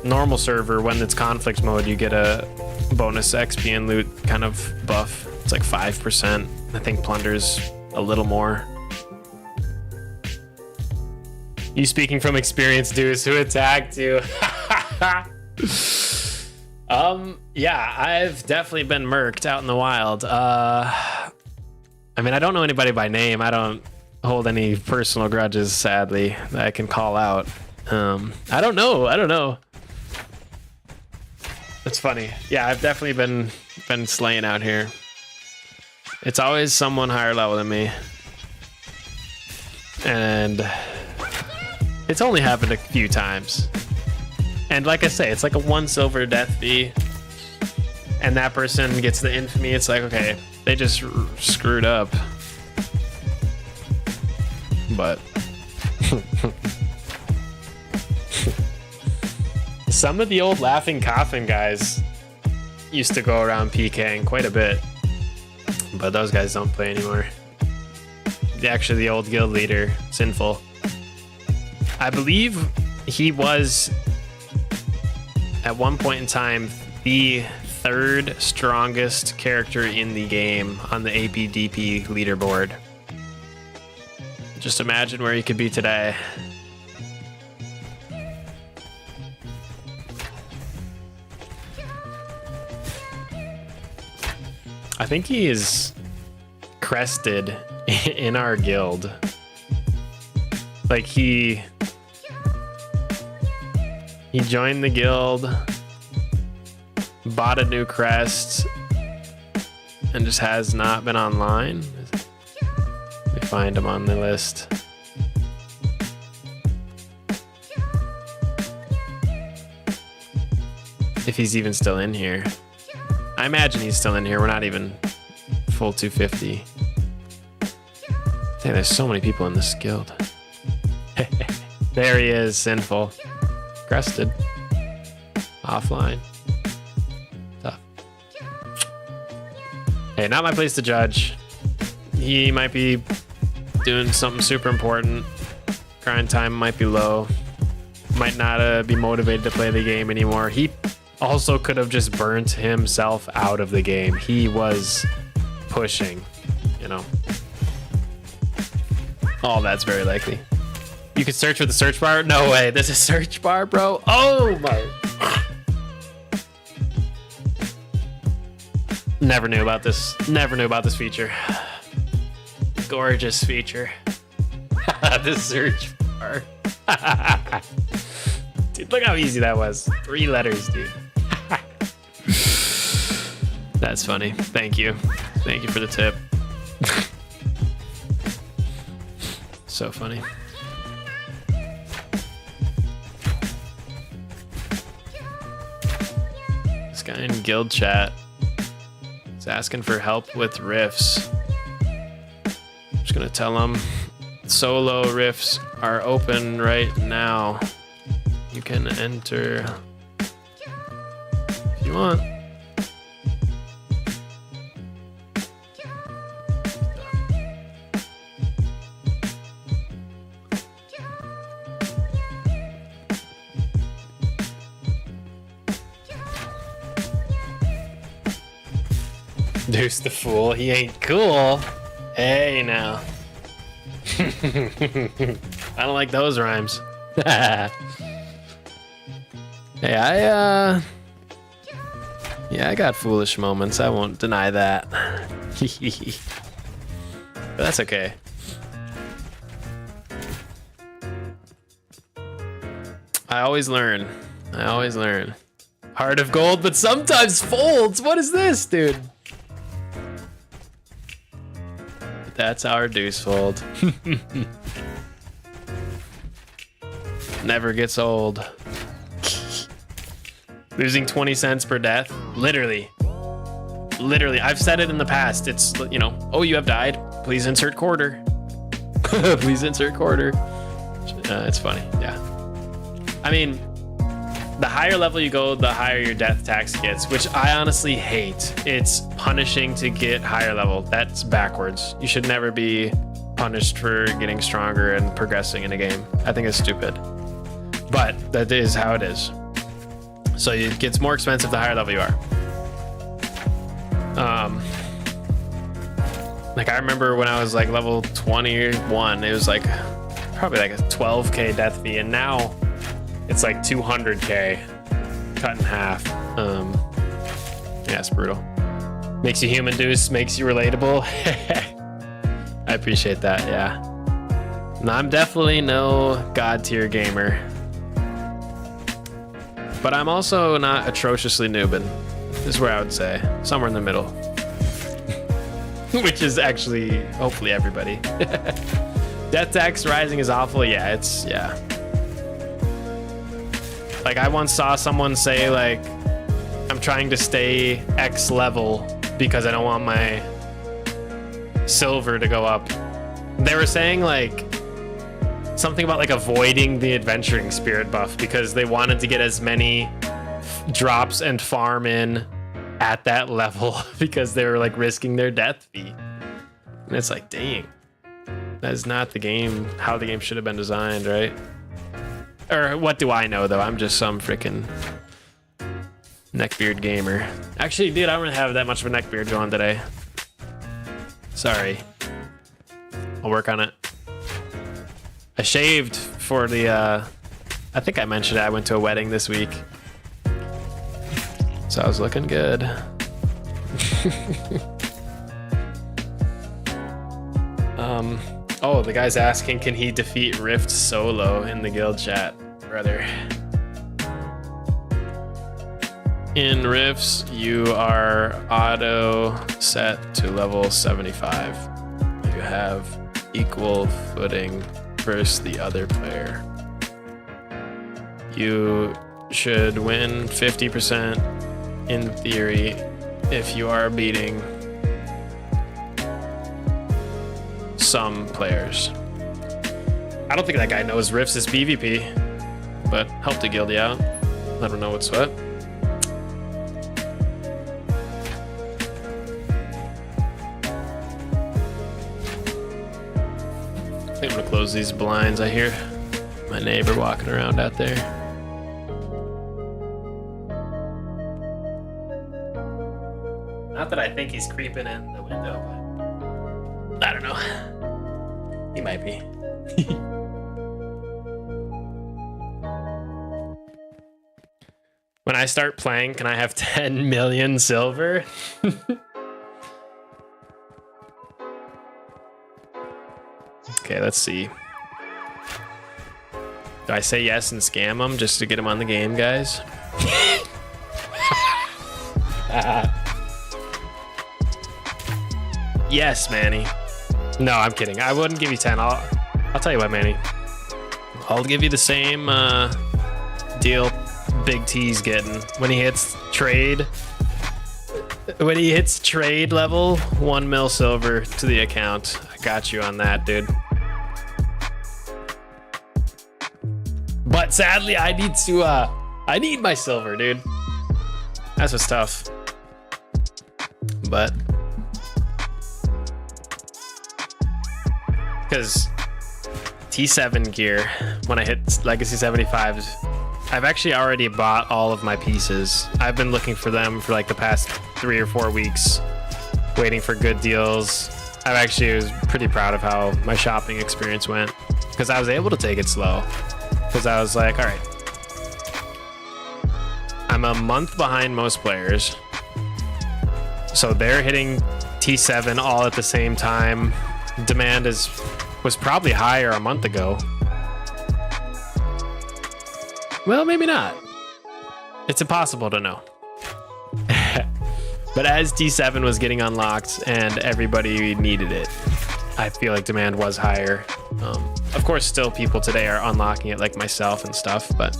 normal server, when it's conflict mode, you get a bonus XP and loot kind of buff. It's like 5%. I think plunder's a little more. You speaking from experience, Deuce, who attacked you? Yeah, I've definitely been murked out in the wild. I mean, I don't know anybody by name. I don't hold any personal grudges, sadly, that I can call out. I don't know. That's funny. Yeah, I've definitely been slaying out here. It's always someone higher level than me. And it's only happened a few times. And like I say, it's like a 1 silver death fee. And that person gets the infamy. It's like, okay, they just screwed up. But some of the old Laughing Coffin guys used to go around PKing quite a bit. But those guys don't play anymore. Actually, the old guild leader, Sinful. I believe he was, at one point in time, the 3rd strongest character in the game on the APDP leaderboard. Just imagine where he could be today. I think he is crested in our guild. Like he joined the guild, bought a new crest, and just has not been online. Let me find him on the list. If he's even still in here. I imagine he's still in here. We're not even full 250. Dang, there's so many people in this guild. There he is, Sinful. Crested. Offline. Tough. Hey, not my place to judge. He might be doing something super important. Grind time might be low. Might not be motivated to play the game anymore. He also could have just burnt himself out of the game. He was pushing, you know. Oh, that's very likely. You could search with the search bar? No way. There's a search bar, bro. Oh my. Never knew about this. Never knew about this feature. Gorgeous feature. The search bar. Dude, look how easy that was. 3 letters, dude. That's funny. Thank you. Thank you for the tip. So funny. This guy in guild chat is asking for help with riffs. I'm just gonna tell him solo riffs are open right now. You can enter if you want. Deuce the Fool, he ain't cool. Hey now. I don't like those rhymes. Hey, yeah, I got foolish moments. I won't deny that. But that's okay. I always learn. Heart of gold, but sometimes folds. What is this, dude? That's our Deuce fold. Never gets old. Losing 20 cents per death? Literally. Literally, I've said it in the past. It's, you know, oh, you have died. Please insert quarter. Please insert quarter. It's funny. Yeah. I mean, the higher level you go, the higher your death tax gets, which I honestly hate. It's punishing to get higher level. That's backwards. You should never be punished for getting stronger and progressing in a game. I think it's stupid. But that is how it is. So it gets more expensive the higher level you are. Like I remember when I was like level 21, it was like probably like a 12k death fee, and now it's like 200k, cut in half. Yeah, it's brutal. Makes you human, Deuce. Makes you relatable. I appreciate that. Yeah. And I'm definitely no god tier gamer, but I'm also not atrociously noobin. This is where I would say somewhere in the middle, which is actually hopefully everybody. Death tax rising is awful. Yeah, it's yeah. Like I once saw someone say like, I'm trying to stay X level because I don't want my silver to go up. They were saying like something about like avoiding the adventuring spirit buff because they wanted to get as many drops and farm in at that level because they were like risking their death fee. And it's like, dang, that is not the game, how the game should have been designed, right? Or what do I know though? I'm just some freaking neckbeard gamer. Actually, dude, I don't have that much of a neckbeard going today. Sorry. I'll work on it. I shaved for the, I think I mentioned it. I went to a wedding this week. So I was looking good. Oh, the guy's asking, can he defeat Rift solo in the guild chat, brother? In Rifts, you are auto set to level 75. You have equal footing versus the other player. You should win 50% in theory if you are beating some players. I don't think that guy knows Rifts is PvP, but help the guildy out. Let him know what's what. I think I'm gonna close these blinds. I hear my neighbor walking around out there. Not that I think he's creeping in the window, but I don't know. He might be. When I start playing, can I have 10 million silver? Okay, let's see. Do I say yes and scam him just to get him on the game, guys? Yes, Manny. No, I'm kidding. I wouldn't give you 10. I'll tell you what, Manny. I'll give you the same deal Big T's getting when he hits trade. When he hits trade level, 1 mil silver to the account. I got you on that, dude. But sadly, I need my silver, dude. That's what's tough. But because T7 gear, when I hit Legacy 75s, I've actually already bought all of my pieces. I've been looking for them for like the past 3 or 4 weeks, waiting for good deals. I actually was pretty proud of how my shopping experience went because I was able to take it slow. Because I was like, all right, I'm a month behind most players. So they're hitting T7 all at the same time. Demand was probably higher a month ago. Well, maybe not. It's impossible to know. But as T7 was getting unlocked and everybody needed it, I feel like demand was higher. Of course, still people today are unlocking it like myself and stuff, but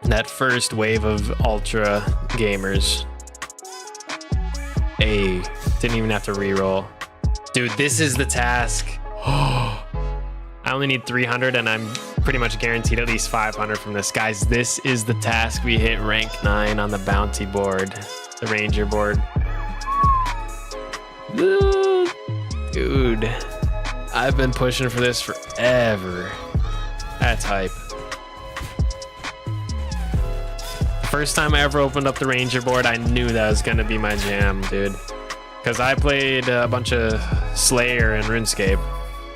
that first wave of ultra gamers Hey, didn't even have to re-roll. Dude, this is the task. I only need 300 and I'm pretty much guaranteed at least 500 from this. Guys, this is the task we hit rank 9 on the bounty board, the ranger board. Dude, I've been pushing for this forever. That's hype. First time I ever opened up the ranger board, I knew that was gonna be my jam, dude. Because I played a bunch of Slayer and RuneScape.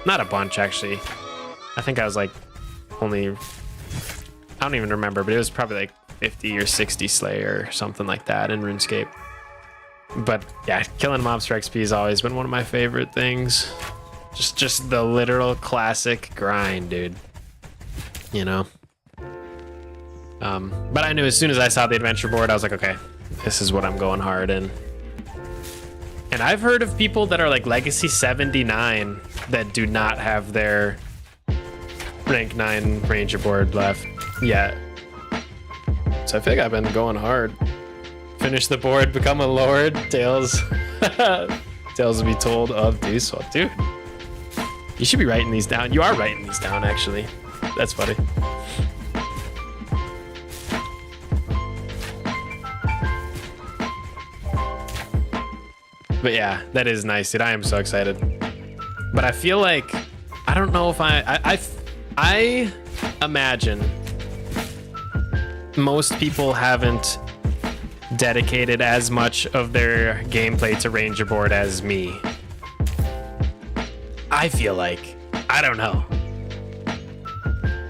Not a bunch, actually. I think I was like only, I don't even remember, but it was probably like 50 or 60 Slayer or something like that in RuneScape. But yeah, killing mobs for XP has always been one of my favorite things. Just the literal classic grind, dude. You know? But I knew as soon as I saw the adventure board, I was like, okay, this is what I'm going hard in. And I've heard of people that are like Legacy 79 that do not have their rank 9 ranger board left yet. So I feel like I've been going hard. Finish the board, become a lord. Tales to be told of Duswell. Dude, you should be writing these down. You are writing these down, actually. That's funny. But yeah, that is nice, dude. I am so excited. But I feel like, I don't know if I imagine most people haven't dedicated as much of their gameplay to ranger board as me. I feel like, I don't know.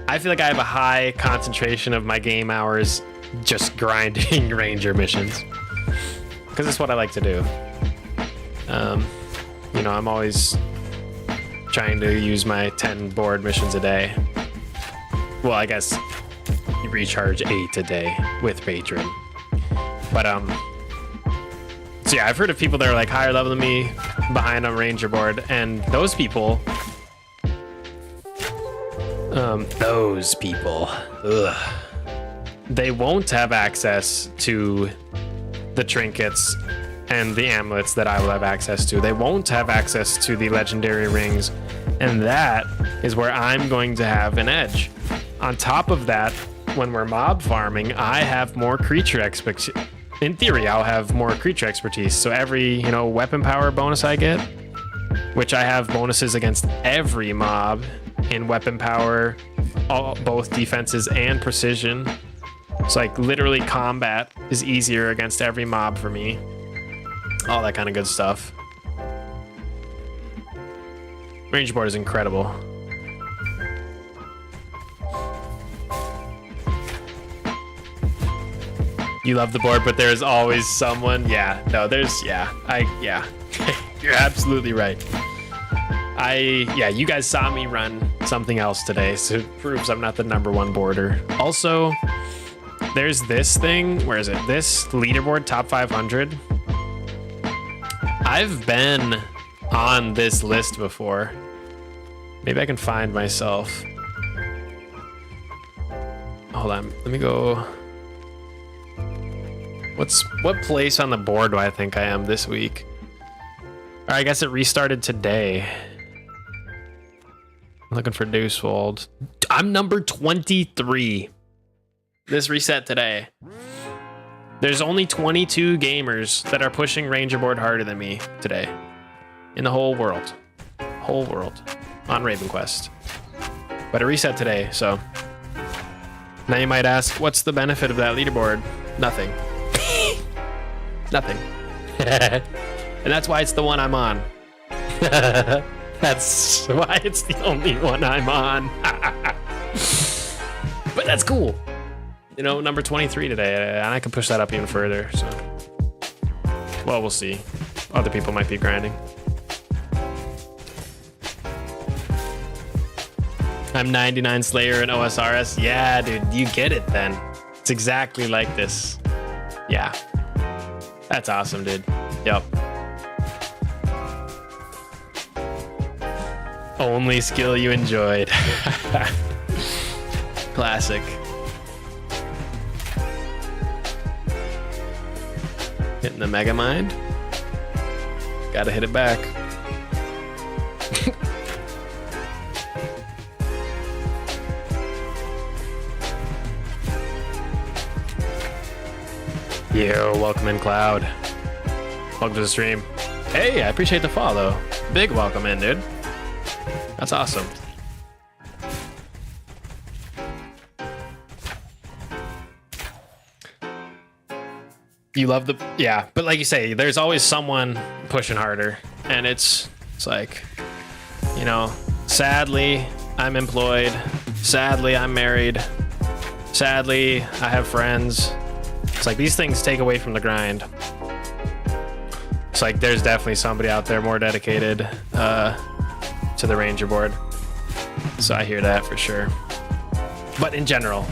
I feel like I have a high concentration of my game hours just grinding ranger missions. Because it's what I like to do. You know, I'm always trying to use my 10 board missions a day. Well, I guess you recharge 8 a day with Patron. But, so yeah, I've heard of people that are like higher level than me behind a ranger board, and those people, ugh, they won't have access to the trinkets and the amulets that I will have access to. They won't have access to the legendary rings, and that is where I'm going to have an edge. On top of that, when we're mob farming, I have more creature expertise. In theory, I'll have more creature expertise. So every, you know, weapon power bonus I get, which I have bonuses against every mob in weapon power, both defenses and precision. So like literally combat is easier against every mob for me. All that kind of good stuff. Ranger board is incredible. You love the board, but there's always someone. Yeah, no, yeah. You're absolutely right. You guys saw me run something else today, so it proves I'm not the #1 boarder. Also, there's this thing. Where is it? This leaderboard top 500. I've been on this list before. Maybe I can find myself. Hold on, let me go. What place on the board do I think I am this week? Or I guess it restarted today. I'm looking for Deucewold. I'm number 23. This reset today. There's only 22 gamers that are pushing ranger board harder than me today. In the whole world. Whole world. On Raven Quest. But it reset today, so. Now you might ask, what's the benefit of that leaderboard? Nothing. Nothing. And that's why it's the one I'm on. That's why it's the only one I'm on. But that's cool. You know, number 23 today, and I can push that up even further, so. Well, we'll see. Other people might be grinding. I'm 99 Slayer and OSRS. Yeah, dude, you get it then. It's exactly like this. Yeah. That's awesome, dude. Yep. Only skill you enjoyed. Classic. Hitting the Megamind. Gotta hit it back. Yo, welcome in, Cloud. Welcome to the stream. Hey, I appreciate the follow. Big welcome in, dude. That's awesome. You love the, yeah, but like you say, there's always someone pushing harder, and it's like, you know, sadly I'm employed, sadly I'm married, sadly I have friends. It's like these things take away from the grind. It's like there's definitely somebody out there more dedicated to the Ranger board, so I hear that for sure. But in general,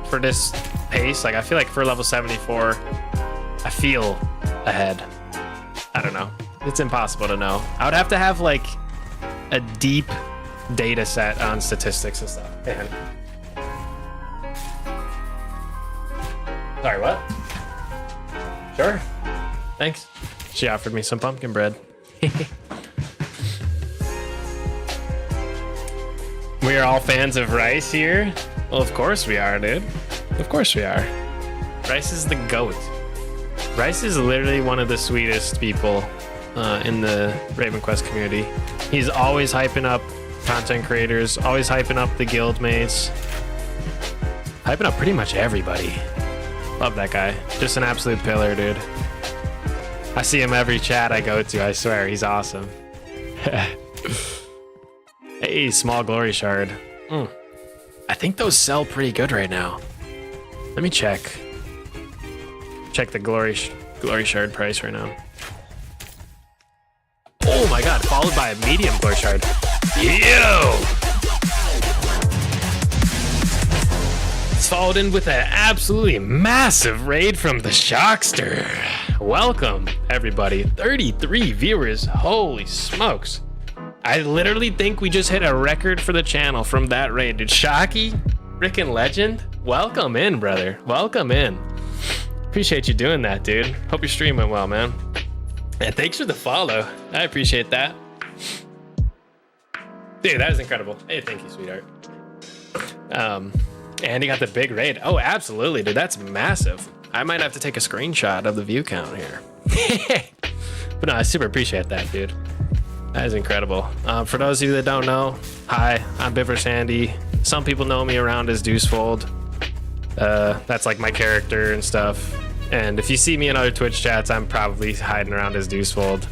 for this pace, like I feel like for level 74 I feel ahead. I don't know, it's impossible to know. I would have to have like a deep data set on statistics and stuff. Man. Sorry, what? Sure, thanks. She offered me some pumpkin bread. We are all fans of Rice here. Well, of course we are, dude. Of course we are. Rice is the GOAT. Rice is literally one of the sweetest people in the Raven Quest community. He's always hyping up content creators, always hyping up the guild mates, hyping up pretty much everybody. Love that guy. Just an absolute pillar, dude. I see him every chat I go to, I swear. He's awesome. Hey, small glory shard. I think those sell pretty good right now. Let me check. Check the glory shard price right now. Oh my god, followed by a medium glory shard. Yo! It's followed in with an absolutely massive raid from the Shockster. Welcome, everybody. 33 viewers. Holy smokes. I literally think we just hit a record for the channel from that raid. Dude, Shocky, frickin' legend. Welcome in, brother. Welcome in. Appreciate you doing that, dude. Hope your stream went well, man. And thanks for the follow. I appreciate that. Dude, that is incredible. Hey, thank you, sweetheart. And he got the big raid. Oh, absolutely, dude. That's massive. I might have to take a screenshot of the view count here. But no, I super appreciate that, dude. That is incredible. For those of you that don't know, hi, I'm Biffer Sandy. Some people know me around as Deucefold. That's like my character and stuff. And if you see me in other Twitch chats, I'm probably hiding around as Deucefold.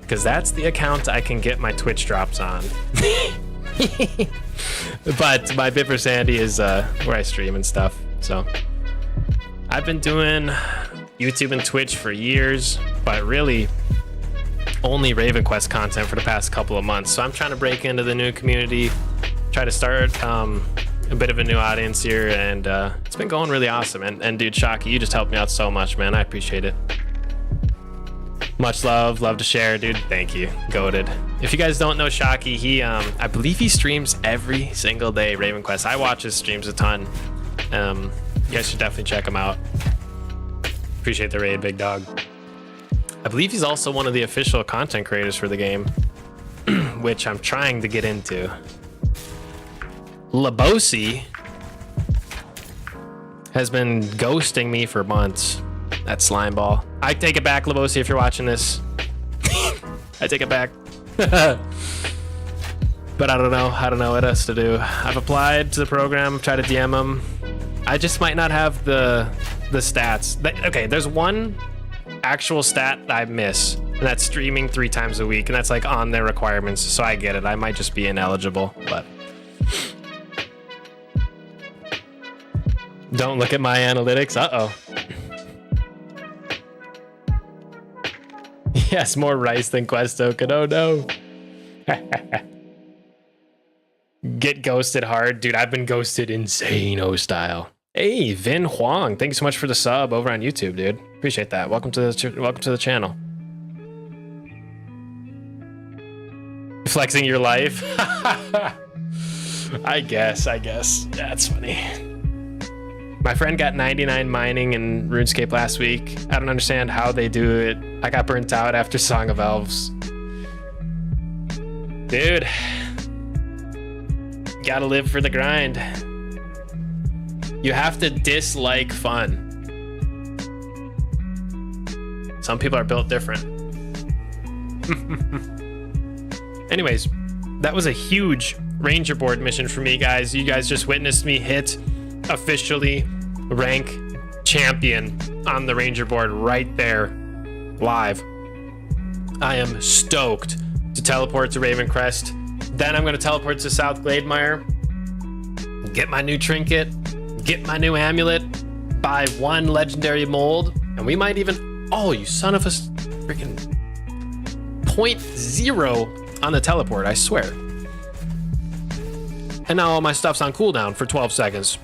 Because that's the account I can get my Twitch drops on. But my Biffer Sandy is where I stream and stuff. So I've been doing YouTube and Twitch for years, but really only Raven Quest content for the past couple of months. So I'm trying to break into the new community, try to start a bit of a new audience here, and it's been going really awesome. And dude, Shocky, you just helped me out so much, man. I appreciate it. Much love to share, dude. Thank you. Goated. If you guys don't know Shocky, he I believe he streams every single day Raven Quest. I watch his streams a ton. You guys should definitely check him out. Appreciate the raid, big dog. I believe he's also one of the official content creators for the game, which I'm trying to get into. Labosi has been ghosting me for months. That slime ball. I take it back, Labosi, if you're watching this. I take it back. But I don't know what else to do. I've applied to the program, tried to DM him. I just might not have the stats. Okay, there's one actual stat that I miss, and that's streaming 3 times a week, and that's like on their requirements, so I get it. I might just be ineligible, but don't look at my analytics. Uh-oh. Yes, more rice than Quest token. Oh no. Get ghosted hard. Dude, I've been ghosted insane-o style. Hey, Vin Huang, thank you so much for the sub over on YouTube, dude. Appreciate that. Welcome to the channel. Flexing your life. I guess. That's funny. My friend got 99 mining in RuneScape last week. I don't understand how they do it. I got burnt out after Song of Elves. Dude, gotta live for the grind. You have to dislike fun. Some people are built different. Anyways, that was a huge Ranger board mission for me, guys. You guys just witnessed me hit officially rank champion on the Ranger board right there, live. I am stoked to teleport to Ravencrest. Then I'm going to teleport to South Glademire, get my new trinket, get my new amulet, buy one legendary mold, and we might even... Oh, you son of a freaking 0.0 on the teleport, I swear. And now all my stuff's on cooldown for 12 seconds.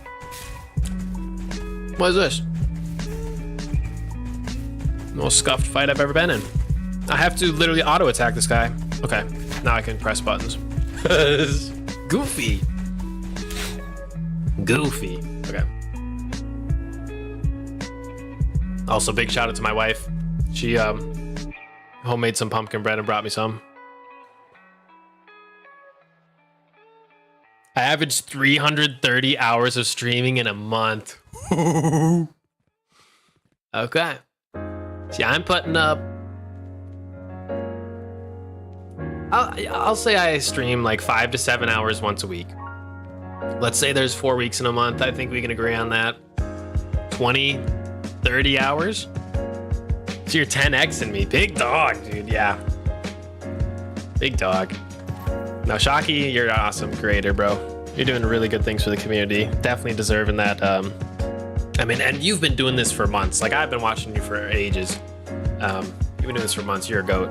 What is this? Most scuffed fight I've ever been in. I have to literally auto attack this guy. Okay, now I can press buttons. Goofy. Goofy. Okay. Also, big shout out to my wife. She homemade some pumpkin bread and brought me some. I averaged 330 hours of streaming in a month. Okay. See, I'm putting up... I'll say I stream like 5 to 7 hours once a week. Let's say there's 4 weeks in a month. I think we can agree on that. 20, 30 hours? So you're 10xing me. Big dog, dude. Yeah. Big dog. Now, Shocky, you're an awesome creator, bro. You're doing really good things for the community. Definitely deserving that. I mean, and you've been doing this for months. Like, I've been watching you for ages. You've been doing this for months. You're a goat.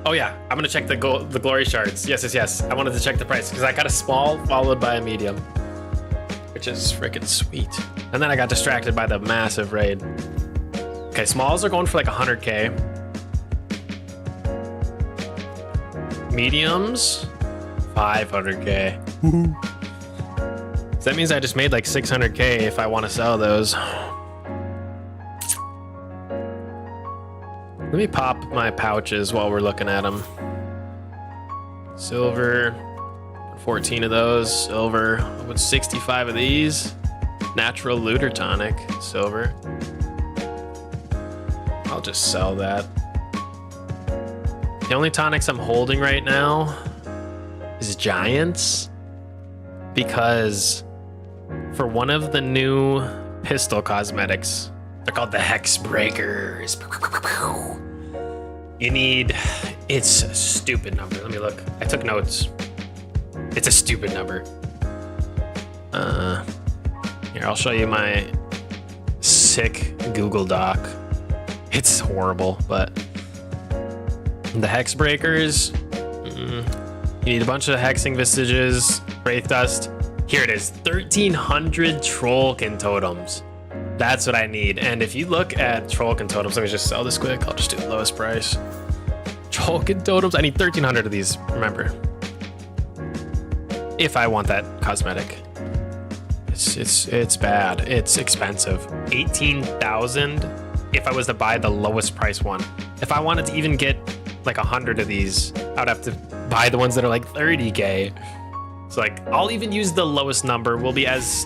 Oh, yeah. I'm going to check the glory shards. Yes. I wanted to check the price because I got a small followed by a medium, which is freaking sweet. And then I got distracted by the massive raid. Okay, smalls are going for like 100K. Mediums, 500K. So that means I just made like 600K if I want to sell those. Let me pop my pouches while we're looking at them. Silver, 14 of those. Silver, with 65 of these. Natural looter tonic, silver. I'll just sell that. The only tonics I'm holding right now is Giants, because for one of the new pistol cosmetics, they're called the Hex Breakers. You need, it's a stupid number. Let me look. I took notes. It's a stupid number. Here, I'll show you my sick Google Doc. It's horrible, but the Hex Breakers, you need a bunch of hexing vestiges, wraith dust. Here it is, 1,300 Trollkin totems. That's what I need. And if you look at Trollkin totems, let me just sell this quick. I'll just do the lowest price. Trollkin totems, I need 1,300 of these, remember. If I want that cosmetic. It's bad, it's expensive. 18,000 if I was to buy the lowest price one. If I wanted to even get like 100 of these, I would have to buy the ones that are like 30K. So like, I'll even use the lowest number. Will be as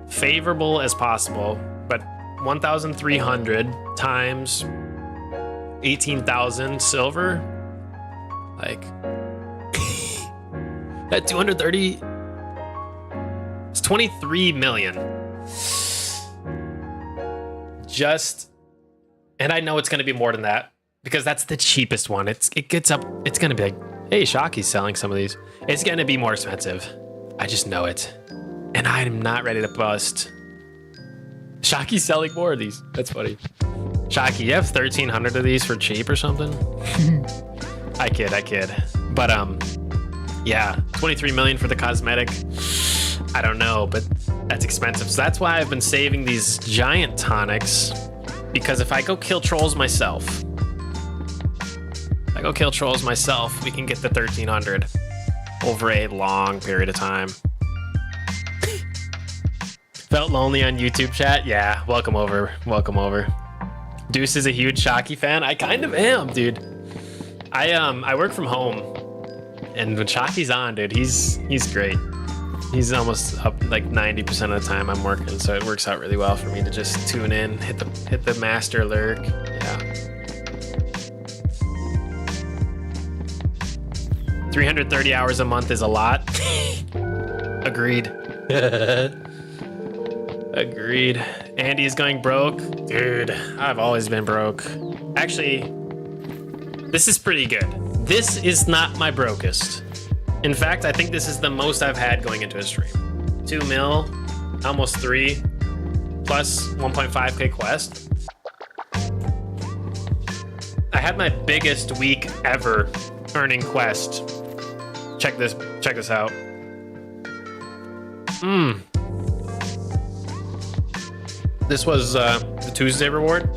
favorable as possible, but 1,300 times 18,000 silver, like at 230, it's 23 million. Just, and I know it's going to be more than that, because that's the cheapest one. It gets up, it's gonna be like, hey, Shocky's selling some of these. It's gonna be more expensive. I just know it. And I'm not ready to bust. Shocky's selling more of these. That's funny. Shocky, you have 1,300 of these for cheap or something? I kid. But yeah, 23 million for the cosmetic. I don't know, but that's expensive. So that's why I've been saving these giant tonics, because if I go kill trolls myself, we can get the 1,300 over a long period of time. Felt lonely on YouTube chat? Yeah, welcome over. Welcome over. Deuce is a huge Shocky fan. I kind of am, dude. I work from home, and when Shocky's on, dude, he's great. He's almost up like 90% of the time I'm working, so it works out really well for me to just tune in, hit the master lurk. Yeah. 330 hours a month is a lot. Agreed. Agreed. Andy is going broke. Dude, I've always been broke. Actually, this is pretty good. This is not my brokest. In fact, I think this is the most I've had going into a stream. 2 mil, almost 3, plus 1.5k quest. I had my biggest week ever earning quest. Check this out. This was the Tuesday reward.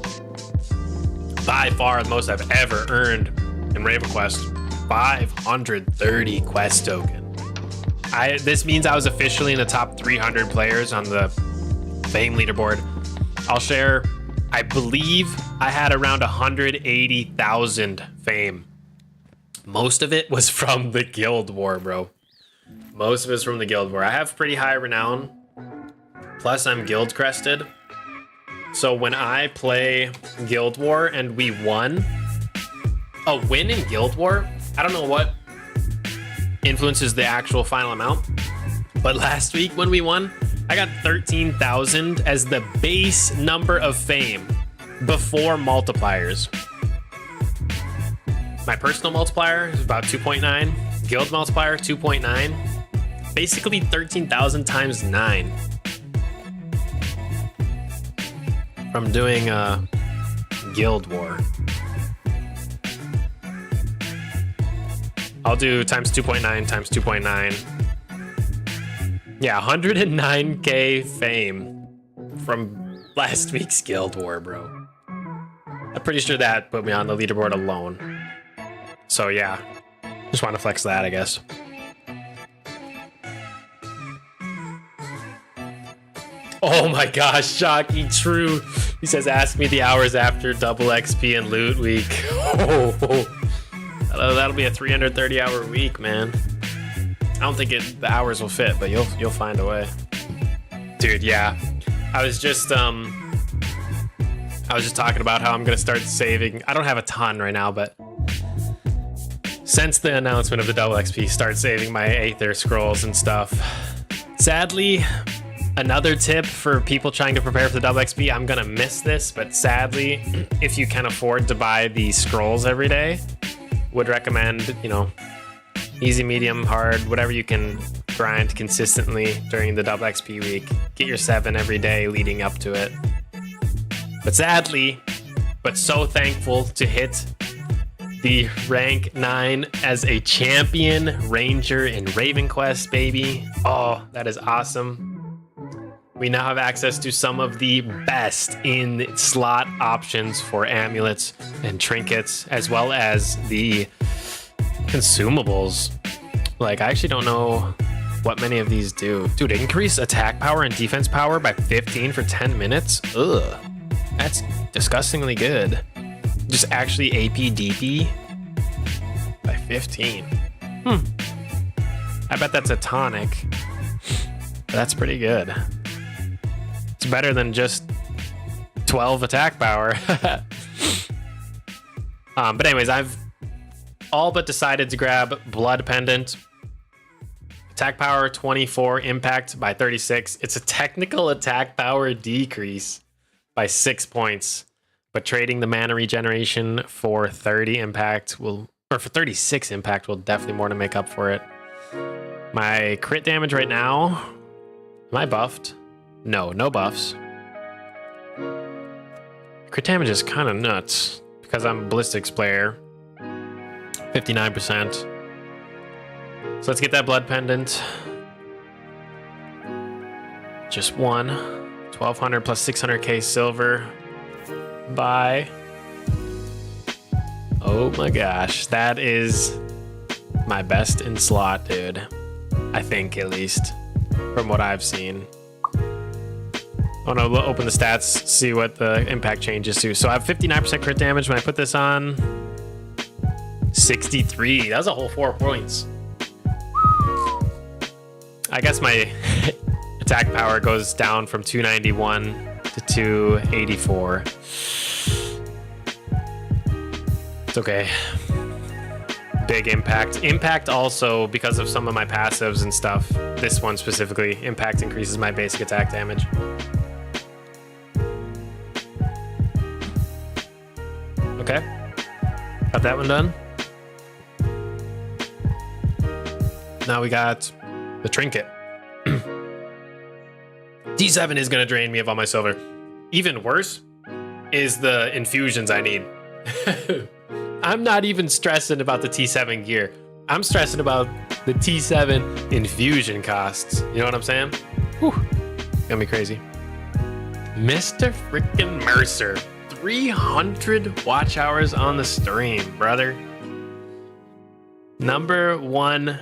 By far the most I've ever earned in Raven Quest. 530 quest token. This means I was officially in the top 300 players on the fame leaderboard. I'll share, I believe I had around 180,000 fame. Most of it was from the Guild War, bro. Most of it's from the Guild War. I have pretty high renown. Plus I'm guild crested. So when I play Guild War and we won, a win in Guild War, I don't know what influences the actual final amount, but last week when we won, I got 13,000 as the base number of fame before multipliers. My personal multiplier is about 2.9, guild multiplier 2.9, basically 13,000 times 9 from doing Guild War. I'll do times 2.9 times 2.9. Yeah, 109k fame from last week's Guild War, bro. I'm pretty sure that put me on the leaderboard alone. So yeah, just want to flex that, I guess. Oh my gosh, Shocky, true. He says, ask me the hours after double XP and loot week. That'll be a 330 hour week, man. I don't think the hours will fit, but you'll find a way. Dude, yeah. I was just talking about how I'm gonna start saving. I don't have a ton right now, but since the announcement of the double XP, start saving my Aether scrolls and stuff. Sadly, another tip for people trying to prepare for the double XP, I'm gonna miss this, but sadly, if you can afford to buy the scrolls every day, would recommend, easy, medium, hard, whatever you can grind consistently during the double XP week. Get your 7 every day leading up to it. But sadly, but so thankful to hit the rank 9 as a champion ranger in Raven Quest, baby. Oh, that is awesome. We now have access to some of the best in slot options for amulets and trinkets, as well as the consumables. Like, I actually don't know what many of these do. Dude, increase attack power and defense power by 15 for 10 minutes? Ugh, that's disgustingly good. Just actually AP DP by 15. I bet that's a tonic. But that's pretty good. It's better than just 12 attack power. But anyways, I've all but decided to grab Blood Pendant. Attack power 24, impact by 36. It's a technical attack power decrease by 6 points, but trading the mana regeneration for 30 impact for 36 impact will definitely more to make up for it. My crit damage right now, am I buffed? No buffs. Crit damage is kind of nuts because I'm a ballistics player. 59%. So let's get that Blood Pendant. Just one. 1,200 plus 600k silver. Buy. Oh my gosh. That is my best in slot, dude. I think, at least, from what I've seen. I want to open the stats, see what the impact changes to. So I have 59% crit damage when I put this on. 63. That was a whole 4 points. I guess my attack power goes down from 291 to 284. It's okay. Big impact. Impact also, because of some of my passives and stuff, this one specifically, impact increases my basic attack damage. Okay. Got that one done. Now we got the trinket. D7 is going to drain me of all my silver. Even worse is the infusions I need. I'm not even stressing about the T7 gear. I'm stressing about the T7 infusion costs. You know what I'm saying? Whew. Gonna be crazy. Mr. Freaking Mercer. 300 watch hours on the stream, brother. Number one,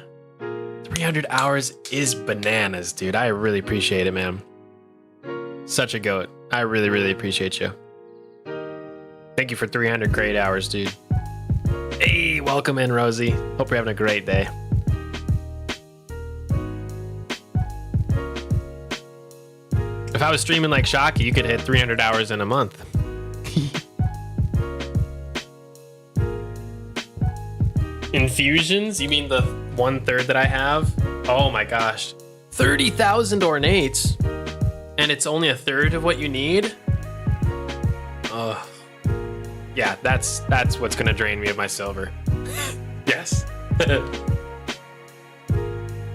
300 hours is bananas, dude. I really appreciate it, man. Such a goat. I really, really appreciate you. Thank you for 300 great hours, dude. Hey, welcome in, Rosie. Hope you're having a great day. If I was streaming like Shocky, you could hit 300 hours in a month. Infusions? You mean the 1/3 that I have? Oh my gosh. 30,000 ornates. And it's only 1/3 of what you need? Ugh. Yeah, that's what's gonna drain me of my silver. Yes.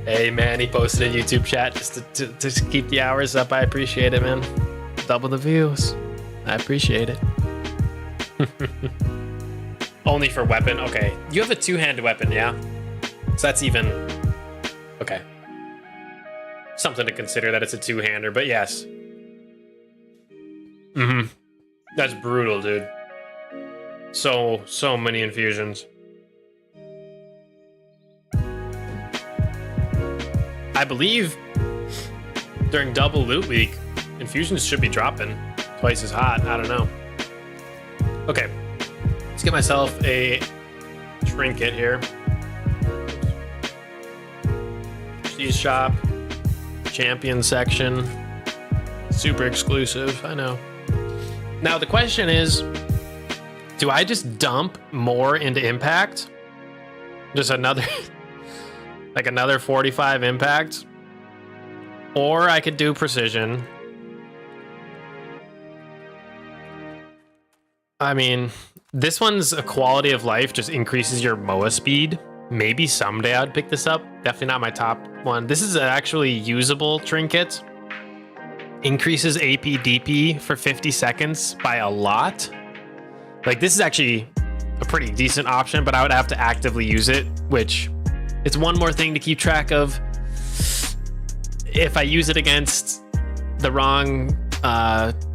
Hey man, he posted a YouTube chat just to keep the hours up. I appreciate it, man. Double the views. I appreciate it. Only for weapon. Okay, you have a 2-handed weapon, yeah? So that's even okay. Something to consider that it's a 2-hander, but yes. That's brutal, dude. So many infusions. I believe during double loot week, infusions should be dropping twice as hot. I don't know. Okay, let's get myself a trinket here. Prestige shop, champion section, super exclusive. I know. Now the question is, do I just dump more into impact? Just another, like another 45 impact? Or I could do precision. I mean, this one's a quality of life, just increases your MOA speed. Maybe someday I'd pick this up. Definitely not my top one. This is an actually usable trinket. Increases AP DP for 50 seconds by a lot. Like, this is actually a pretty decent option, but I would have to actively use it, which it's one more thing to keep track of. If I use it against the wrong,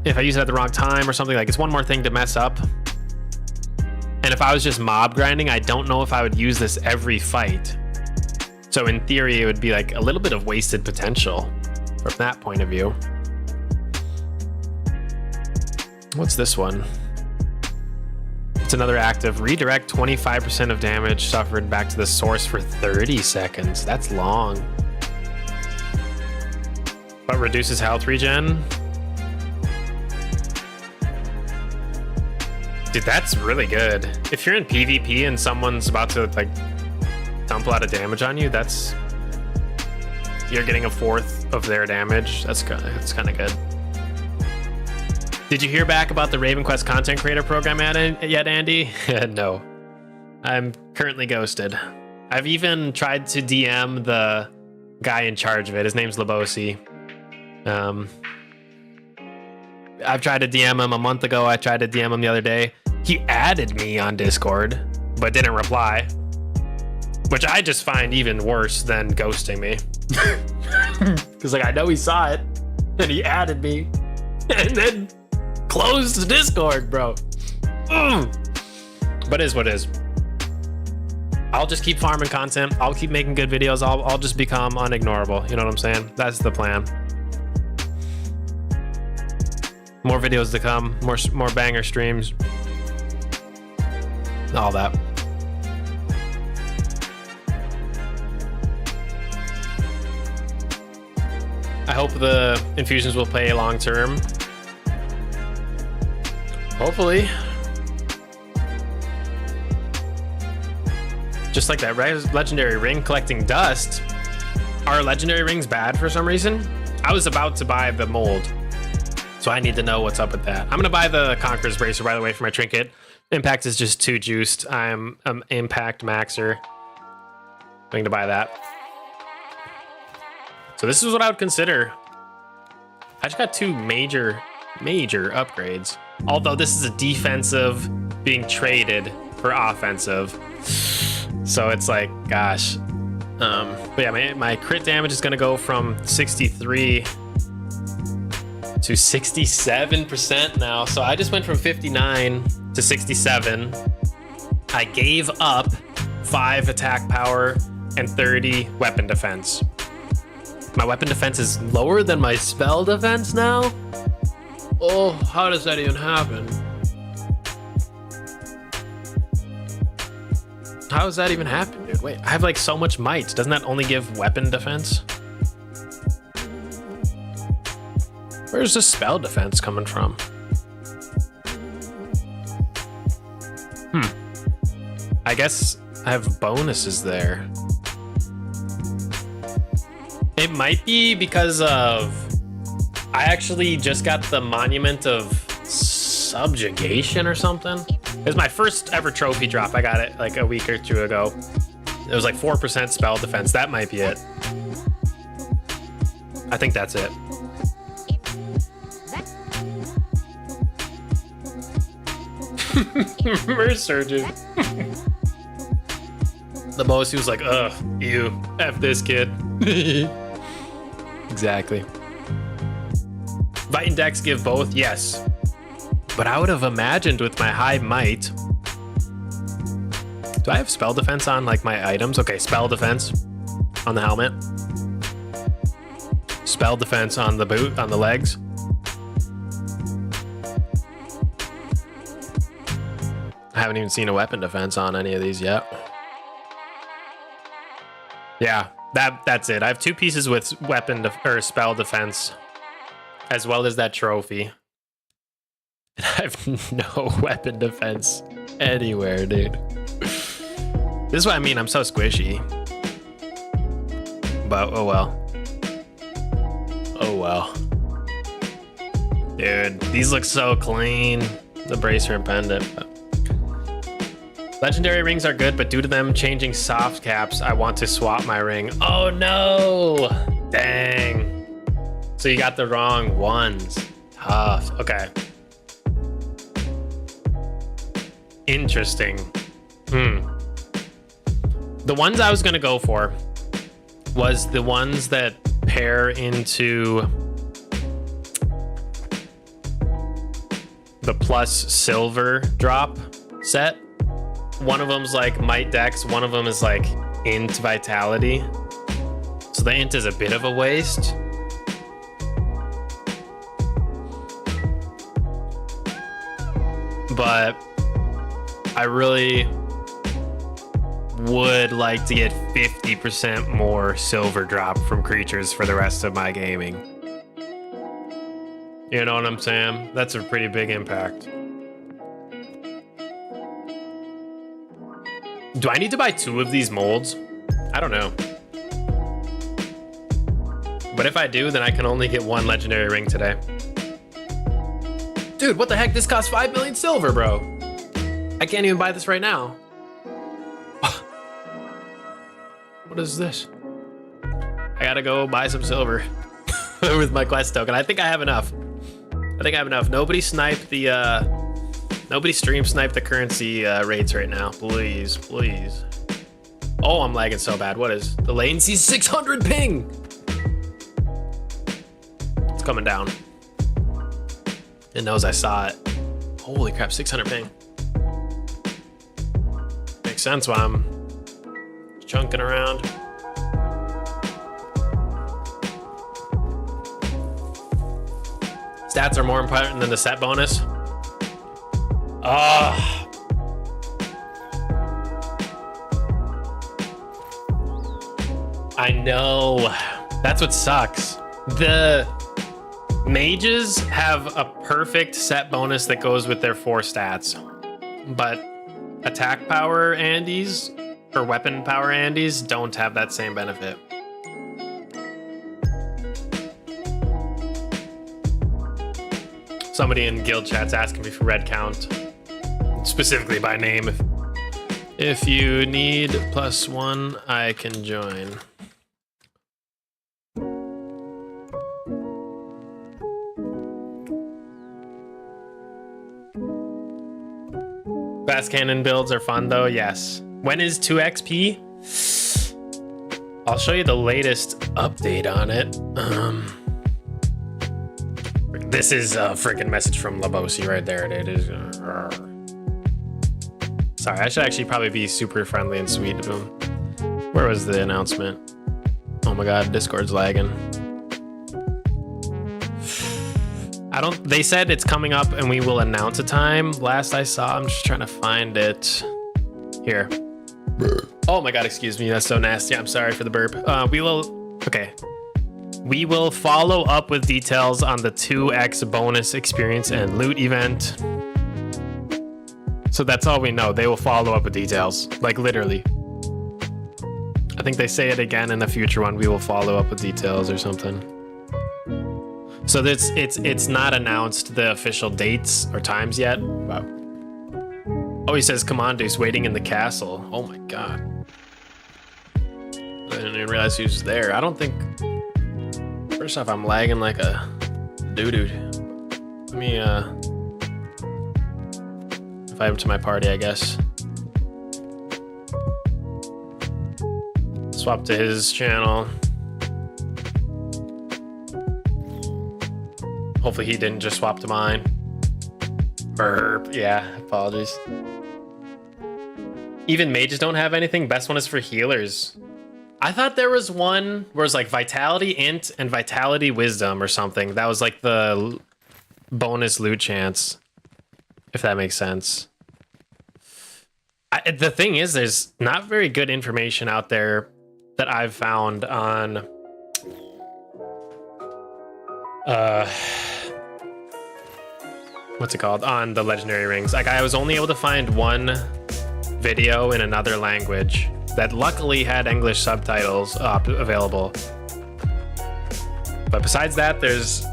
if I use it at the wrong time or something, like, it's one more thing to mess up. And if I was just mob grinding, I don't know if I would use this every fight. So in theory, it would be like a little bit of wasted potential from that point of view. What's this one? It's another active. Redirect 25% of damage suffered back to the source for 30 seconds. That's long. But reduces health regen. Dude, that's really good. If you're in PvP and someone's about to like dump a lot of damage on you, that's, you're getting 1/4 of their damage. That's kind of good. Did you hear back about the Raven Quest content creator program yet, Andy? No. I'm currently ghosted. I've even tried to DM the guy in charge of it. His name's Labosi. I've tried to DM him a month ago. I tried to DM him the other day. He added me on Discord, but didn't reply, which I just find even worse than ghosting me. Because like, I know he saw it and he added me and then closed the Discord, bro. But it is what it is. I'll just keep farming content. I'll keep making good videos. I'll just become unignorable. You know what I'm saying? That's the plan. More videos to come, more banger streams. All that. I hope the infusions will play long term. Hopefully. Just like that legendary ring collecting dust. Are legendary rings bad for some reason? I was about to buy the mold, so I need to know what's up with that. I'm gonna buy the Conqueror's Bracer, by the way, for my trinket. Impact is just too juiced. I'm an Impact maxer. I'm going to buy that. So this is what I would consider. I just got 2 major upgrades. Although this is a defensive being traded for offensive. So it's like, gosh. But yeah, my crit damage is gonna go from 63 to 67% now. So I just went from 59 to 67. I gave up 5 attack power and 30 weapon defense. My weapon defense is lower than my spell defense now? Oh, how does that even happen? How does that even happen, dude? Wait, I have like so much might. Doesn't that only give weapon defense? Where's the spell defense coming from? I guess I have bonuses there. It might be because of... I actually just got the Monument of Subjugation or something. It was my first ever trophy drop. I got it like a week or 2 ago. It was like 4% spell defense. That might be it. I think that's it. Mersurgeon. The most, he was like, ugh, ew, F this kid. Exactly. Vite and Dex give both, yes. But I would have imagined with my high might. Do I have spell defense on like my items? Okay, spell defense on the helmet. Spell defense on the boot, on the legs. I haven't even seen a weapon defense on any of these yet. Yeah, that's it. I have 2 pieces with weapon or spell defense, as well as that trophy. And I have no weapon defense anywhere, dude. This is what I mean. I'm so squishy. But oh well. Oh well. Dude, these look so clean. The bracer and pendant. But legendary rings are good, but due to them changing soft caps, I want to swap my ring. Oh no! Dang. So you got the wrong ones. Tough. Okay. Interesting. The ones I was gonna go for was the ones that pair into the plus silver drop set. One of them's like Might Dex, one of them is like Int Vitality. So the Int is a bit of a waste. But I really would like to get 50% more silver drop from creatures for the rest of my gaming. You know what I'm saying? That's a pretty big impact. Do I need to buy 2 of these molds? I don't know. But if I do, then I can only get 1 legendary ring today. Dude, what the heck? This costs 5 million silver, bro. I can't even buy this right now. What is this? I gotta go buy some silver with my quest token. I think I have enough. Nobody sniped the, nobody stream sniped the currency rates right now. Please, please. Oh, I'm lagging so bad. What is the latency? 600 ping. It's coming down. It knows I saw it. Holy crap, 600 ping. Makes sense why I'm chunking around. Stats are more important than the set bonus. Ah. I know. That's what sucks. The mages have a perfect set bonus that goes with their 4 stats. But attack power Andes or weapon power Andes don't have that same benefit. Somebody in guild chat's asking me for red count, specifically by name. If you need +1, I can join. Fast cannon builds are fun though, yes. When is 2XP? I'll show you the latest update on it. This is a freaking message from Labosi right there. It is. Sorry, I should actually probably be super friendly and sweet to him. Where was the announcement? Oh my god, Discord's lagging. They said it's coming up and we will announce a time. Last I saw, I'm just trying to find it. Here. Oh my god, excuse me, that's so nasty. I'm sorry for the burp. We will follow up with details on the 2x bonus experience and loot event. So that's all we know. They will follow up with details, like literally. I think they say it again in the future one. We will follow up with details or something. So it's not announced the official dates or times yet. Wow. Oh, he says Commando's waiting in the castle. Oh my god. I didn't even realize he was there. I don't think. First off, I'm lagging like a doo-doo. Let me invite him to my party, I guess. Swap to his channel. Hopefully he didn't just swap to mine. Burp. Yeah, apologies. Even mages don't have anything. Best one is for healers. I thought there was one where it's like Vitality Int and Vitality Wisdom or something. That was like the bonus loot chance, if that makes sense. The thing is, there's not very good information out there that I've found on what's it called, on the legendary rings. Like, I was only able to find one video in another language that luckily had English subtitles available. But besides that, there's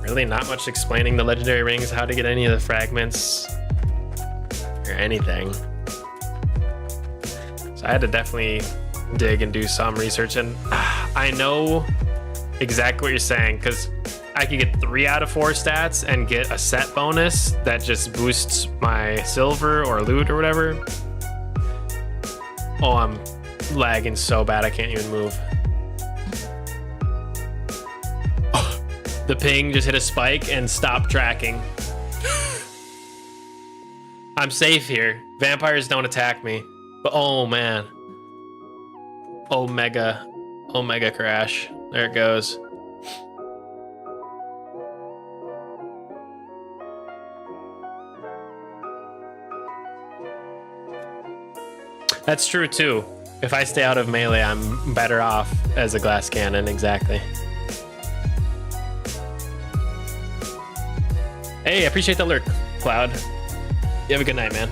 really not much explaining the legendary rings, how to get any of the fragments or anything. So I had to definitely dig and do some research, and I know exactly what you're saying, because I could get 3 out of 4 stats and get a set bonus that just boosts my silver or loot or whatever. Oh, I'm lagging so bad I can't even move. Oh, the ping just hit a spike and stopped tracking. I'm safe here. Vampires don't attack me. But oh man. Omega crash. There it goes. That's true too. If I stay out of melee, I'm better off as a glass cannon, exactly. Hey, I appreciate the lurk, Cloud. You have a good night, man.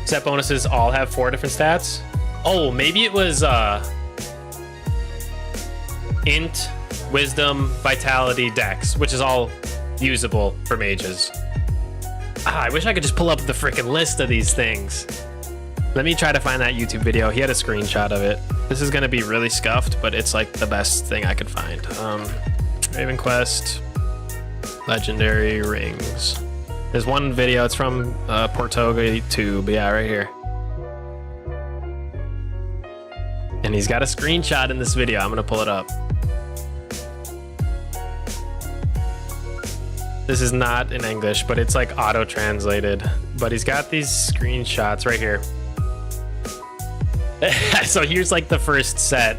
Set bonuses all have 4 different stats. Oh, maybe it was Int, Wisdom, Vitality, Dex, which is all usable for mages. I wish I could just pull up the freaking list of these things. Let me try to find that YouTube video. He had a screenshot of it. This is gonna be really scuffed, but it's like the best thing I could find. Raven Quest, legendary rings. There's one video, it's from Portoga Tube, yeah, right here. And he's got a screenshot in this video. I'm gonna pull it up. This is not in English, but it's like auto-translated. But he's got these screenshots right here. So here's like the first set.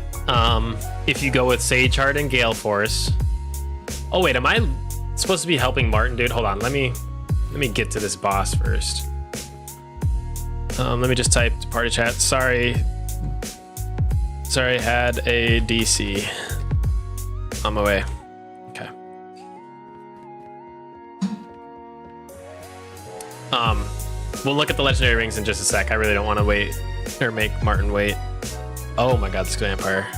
If you go with Sage Heart and Gale Force. Oh wait, am I supposed to be helping Martin, dude? Hold on, let me get to this boss first. Let me just type to party chat. Sorry, had a DC. On my way. Okay. We'll look at the legendary rings in just a sec. I really don't want to wait or make Martin wait. Oh my god, this vampire.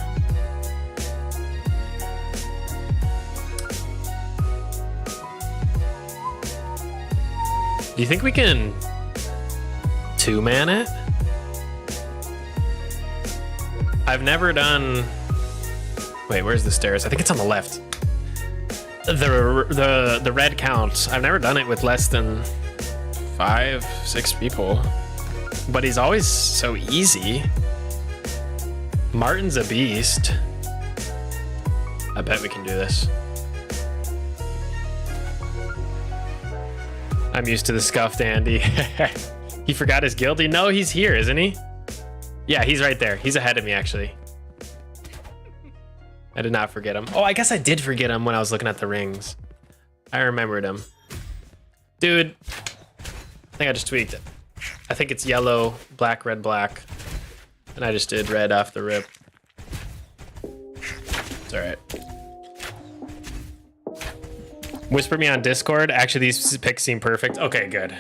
Do you think we can two-man it? I've never done... Wait, where's the stairs? I think it's on the left. The red count. I've never done it with less than 5, 6 people. But he's always so easy. Martin's a beast. I bet we can do this. I'm used to the scuffed Andy. He forgot his guilty? No, he's here, isn't he? Yeah, he's right there. He's ahead of me, actually. I did not forget him. Oh, I guess I did forget him when I was looking at the rings. I remembered him. Dude, I think I just tweaked it. I think it's yellow, black, red, black. And I just did red off the rip. It's all right. Whisper me on Discord. Actually, these picks seem perfect. Okay, good.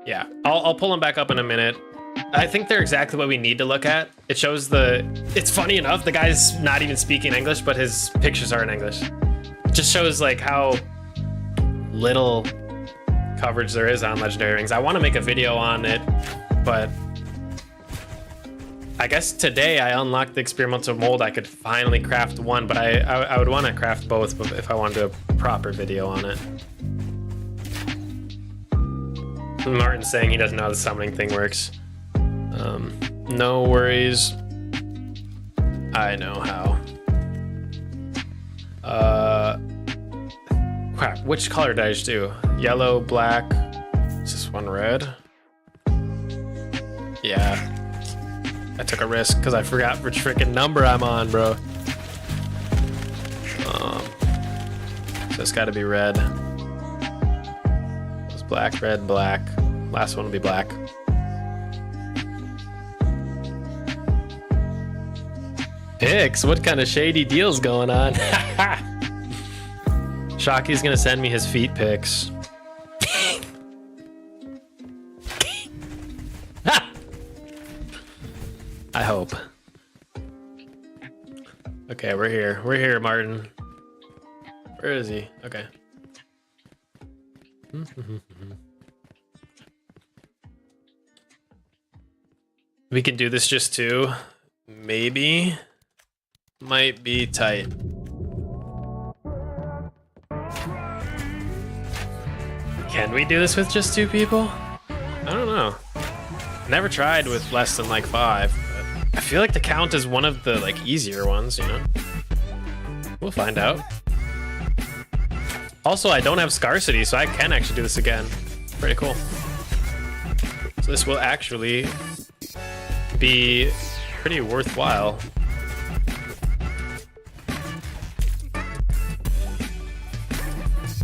Yeah, I'll pull them back up in a minute. I think they're exactly what we need to look at. It shows it's funny enough, the guy's not even speaking English, but his pictures are in English. It just shows like how little coverage there is on legendary rings. I want to make a video on it, but I guess today I unlocked the experimental mold. I could finally craft one, but I would want to craft both if I want to do a proper video on it. Martin's saying he doesn't know how the summoning thing works. No worries. I know how. Crap, which color did I just do? Yellow, black. Is this one red? Yeah. I took a risk because I forgot which freaking number I'm on, bro. So it's gotta be red. It's black, red, black. Last one will be black. Picks? What kind of shady deals going on? Shocky's gonna send me his feet pics. I hope. Okay, we're here. We're here, Martin. Where is he? Okay. We can do this just two. Maybe. Might be tight. Can we do this with just 2 people? I don't know. Never tried with less than like 5. But I feel like the count is one of the like easier ones, you know? We'll find out. Also, I don't have scarcity, so I can actually do this again. Pretty cool. So this will actually be pretty worthwhile.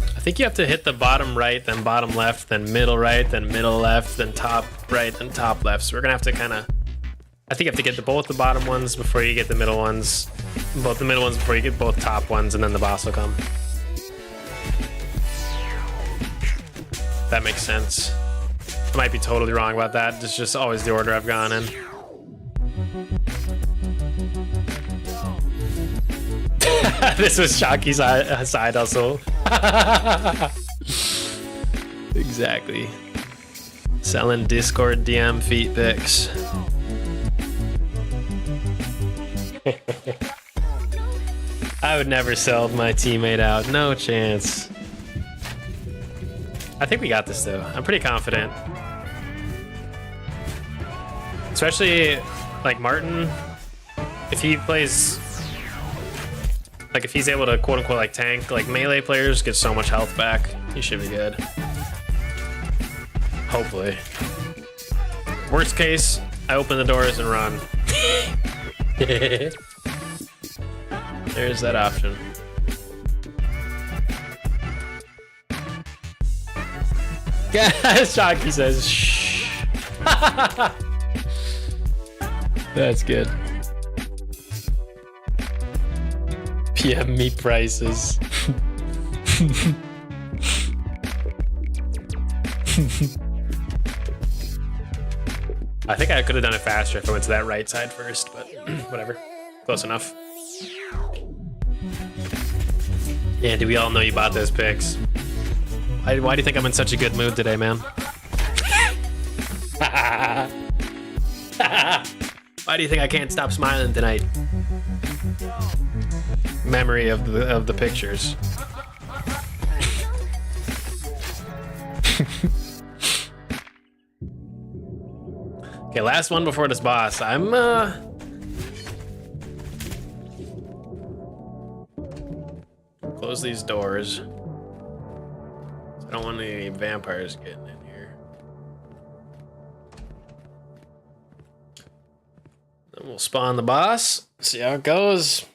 I think you have to hit the bottom right, then bottom left, then middle right, then middle left, then top right, then top left. So we're gonna have to kind of, I think you have to get both the bottom ones before you get the middle ones, both the middle ones before you get both top ones, and then the boss will come. That makes sense. I might be totally wrong about that. It's just always the order I've gone in. This was Shocky's side hustle. Exactly. Selling Discord DM feet pics. I would never sell my teammate out. No chance. I think we got this though. I'm pretty confident. Especially like Martin, if he plays, like if he's able to quote unquote like tank, like melee players get so much health back. He should be good. Hopefully. Worst case, I open the doors and run. There's that option. Shocky says, shh. That's good. PM me prices. I think I could have done it faster if I went to that right side first, but whatever. Close enough. Yeah, do we all know you bought those picks? Why do you think I'm in such a good mood today, man? Why do you think I can't stop smiling tonight? Memory of the pictures. Okay, last one before this boss. I'm close these doors. I don't want any vampires getting in here. Then we'll spawn the boss. See how it goes.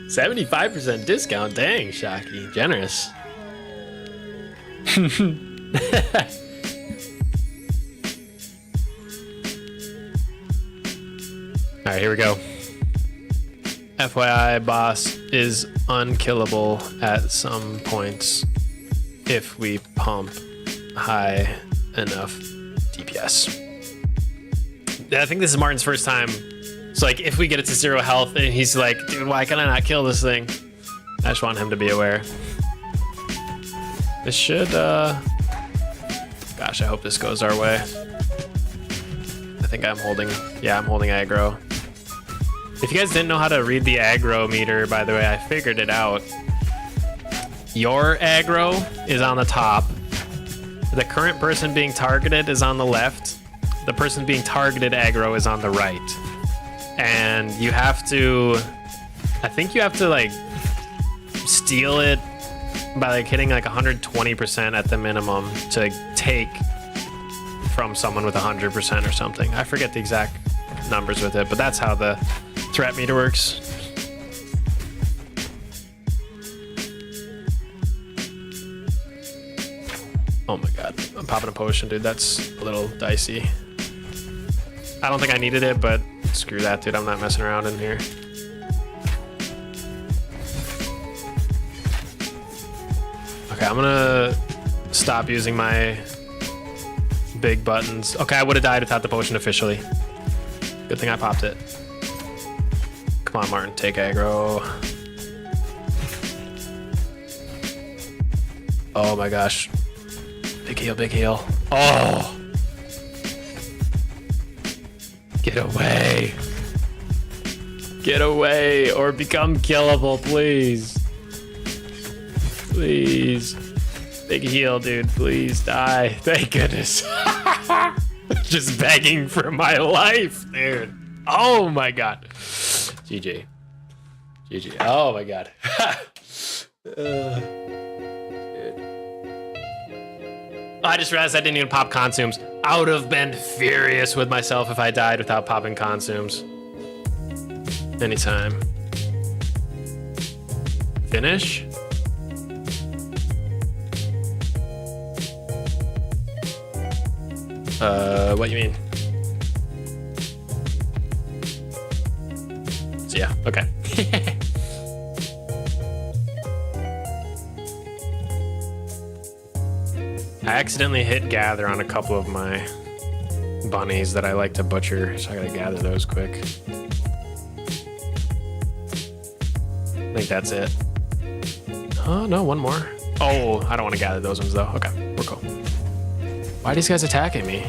$75% discount. Dang, Shocky. Generous. All right, here we go. FYI, boss is unkillable at some points if we pump high enough DPS. I think this is Martin's first time. So like, if we get it to 0 health and he's like, dude, why can I not kill this thing? I just want him to be aware. This should, gosh, I hope this goes our way. I think I'm holding aggro. If you guys didn't know how to read the aggro meter, by the way, I figured it out. Your aggro is on the top. The current person being targeted is on the left. The person being targeted aggro is on the right. And you have to, I think you have to like steal it by like hitting like 120% at the minimum to take from someone with 100% or something. I forget the exact numbers with it, but that's how the threat meter works. Oh my god, I'm popping a potion, dude. That's a little dicey. I don't think I needed it, but screw that, dude. I'm not messing around in here. Okay, I'm gonna stop using my big buttons. Okay, I would have died without the potion officially. Good thing I popped it. Come on, Martin, take aggro. Oh my gosh. Big heal, big heal. Oh! Get away. Get away or become killable, please. Please. Big heal, dude. Please die. Thank goodness. Just begging for my life, dude. Oh my god. GG. GG. Oh my god. Dude. I just realized I didn't even pop consumes. I would have been furious with myself if I died without popping consumes. Anytime. Finish? What you mean? So yeah, okay. I accidentally hit gather on a couple of my bunnies that I like to butcher, so I gotta gather those quick. I think that's it. Oh, no, one more. Oh, I don't want to gather those ones though. Okay, we're cool. Why are these guys attacking me?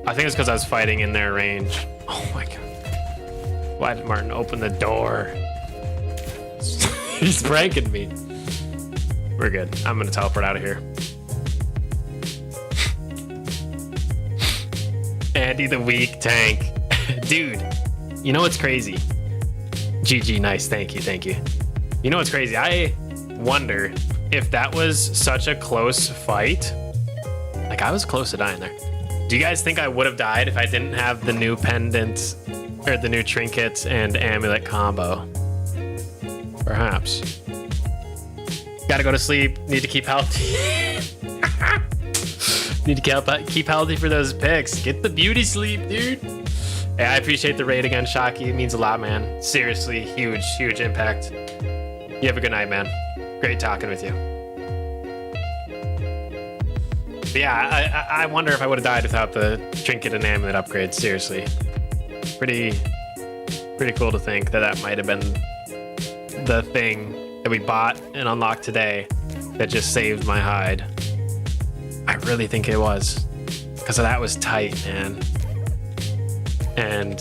I think it's because I was fighting in their range. Oh my god. Why did Martin open the door? He's pranking me. We're good. I'm gonna teleport out of here. Andy the weak tank. Dude, you know what's crazy? GG, nice, thank you, thank you. You know what's crazy? I wonder if that was such a close fight, like I was close to dying there. Do you guys think I would have died if I didn't have the new pendant or the new trinkets and amulet combo? Perhaps. Gotta go to sleep. Need to keep healthy. Need to keep healthy for those picks. Get the beauty sleep, dude. Hey, I appreciate the raid again, Shocky. It means a lot, man. Seriously, huge impact. You have a good night, man. Great talking with you. But yeah, I wonder if I would have died without the trinket and amulet upgrades. Seriously, pretty cool to think that might have been the thing that we bought and unlocked today that just saved my hide. I really think it was, because that was tight, man. And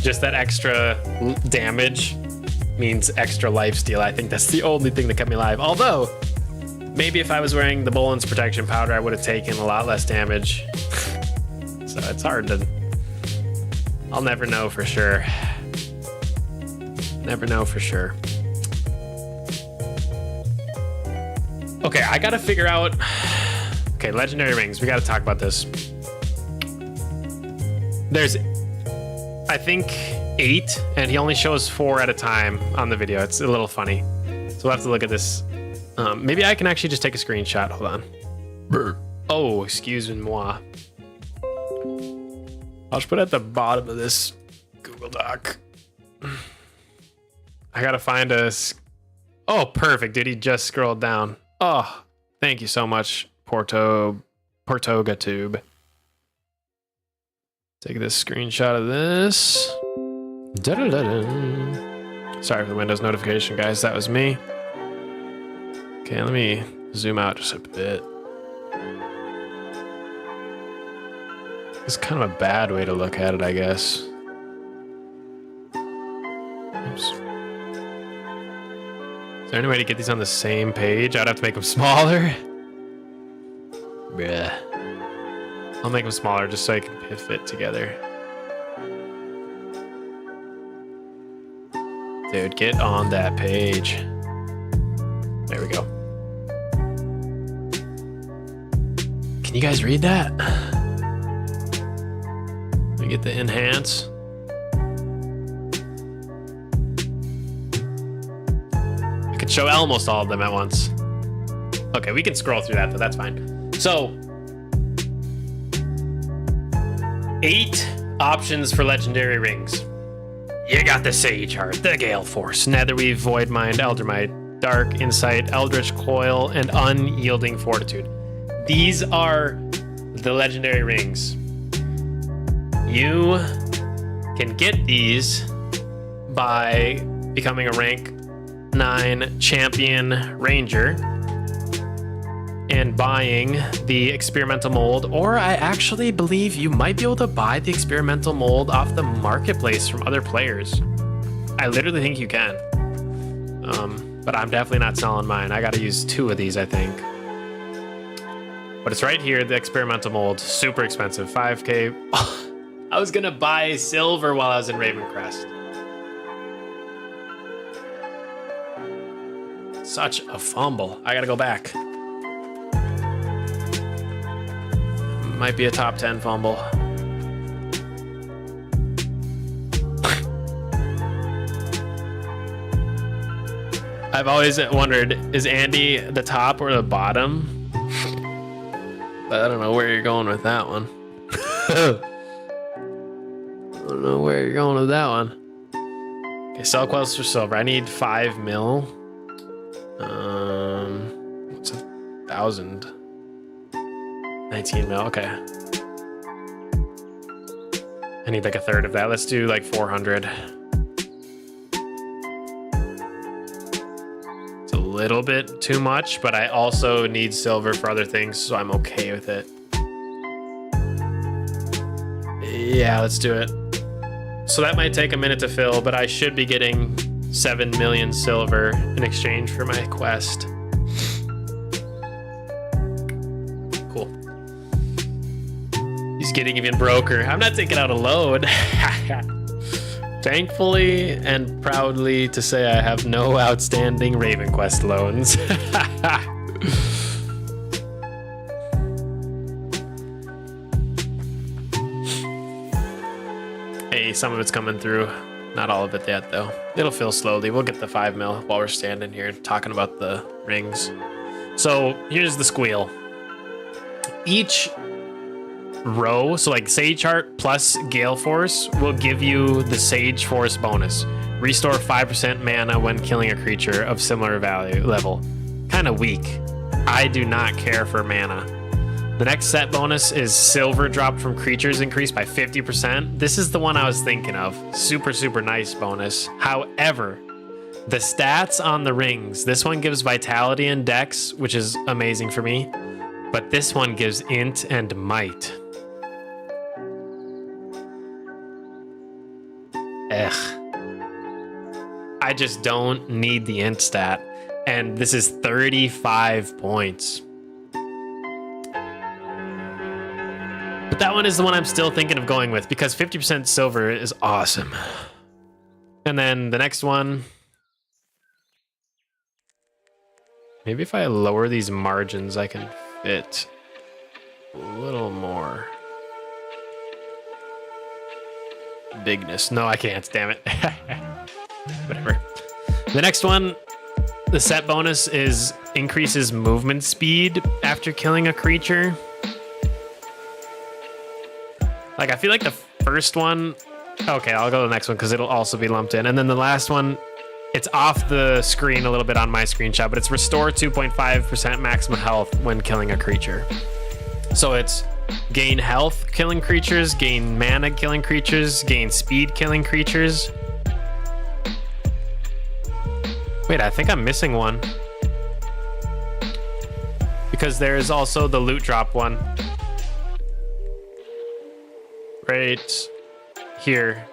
just that extra damage means extra lifesteal. I think that's the only thing that kept me alive. Although, maybe if I was wearing the Bolin's protection powder, I would have taken a lot less damage. So it's hard to... I'll never know for sure. Never know for sure. Okay, I gotta figure out... Okay, legendary rings. We gotta talk about this. There's, I think, 8, and he only shows 4 at a time on the video. It's a little funny. So we'll have to look at this. Maybe I can actually just take a screenshot. Hold on. Oh, excuse moi. I'll just put it at the bottom of this Google Doc. I gotta find a... Oh, perfect, dude. He just scrolled down. Oh, thank you so much, PortogaTube. Take this screenshot of this. Da-da-da-da. Sorry for the Windows notification, guys. That was me. Okay, let me zoom out just a bit. It's kind of a bad way to look at it, I guess. Oops. Is there any way to get these on the same page? I'd have to make them smaller. Bruh. I'll make them smaller just so I can fit together. Dude, get on that page. There we go. Can you guys read that? Let me get the enhance. I could show almost all of them at once. Okay, we can scroll through that, though. That's fine. So, 8 options for legendary rings. You got the Sage Heart, the Gale Force, Netherweave, Voidmind, Eldermite, Dark Insight, Eldritch Coil, and Unyielding Fortitude. These are the legendary rings. You can get these by becoming a rank 9 champion ranger and buying the experimental mold, or I actually believe you might be able to buy the experimental mold off the marketplace from other players. I literally think you can. But I'm definitely not selling mine. I gotta use 2 of these, I think. But it's right here, the experimental mold. Super expensive, 5K. I was gonna buy silver while I was in Ravencrest. Such a fumble. I gotta go back. Might be a top 10 fumble. I've always wondered, is Andy the top or the bottom? But I don't know where you're going with that one. I don't know where you're going with that one. Okay, sell quests for silver. I need 5 mil. What's 1,000? 19 mil, okay. I need like a third of that. Let's do like 400. It's a little bit too much, but I also need silver for other things, so I'm okay with it. Yeah, let's do it. So that might take a minute to fill, but I should be getting 7 million silver in exchange for my quest. Cool. He's getting even broker. I'm not taking out a load. Thankfully and proudly to say I have no outstanding Raven Quest loans. Hey, some of it's coming through. Not all of it yet, though. It'll fill slowly. We'll get the 5 mil while we're standing here talking about the rings. So here's the squeal. Each row, so like Sage Heart plus Gale Force, will give you the Sage Force bonus. Restore 5% mana when killing a creature of similar value level. Kind of weak. I do not care for mana. The next set bonus is silver drop from creatures increased by 50%. This is the one I was thinking of. Super, super nice bonus. However, the stats on the rings, this one gives vitality and dex, which is amazing for me. But this one gives int and might. I just don't need the int stat. And this is 35 points. But that one is the one I'm still thinking of going with because 50% silver is awesome. And then the next one. Maybe if I lower these margins, I can fit a little more bigness. No, I can't, damn it. Whatever. The next one, the set bonus is increases movement speed after killing a creature. Like, I feel like the first one... Okay, I'll go to the next one because it'll also be lumped in. And then the last one, it's off the screen a little bit on my screenshot, but it's restore 2.5% maximum health when killing a creature. So it's gain health killing creatures, gain mana killing creatures, gain speed killing creatures. Wait, I think I'm missing one. Because there is also the loot drop one. Right here.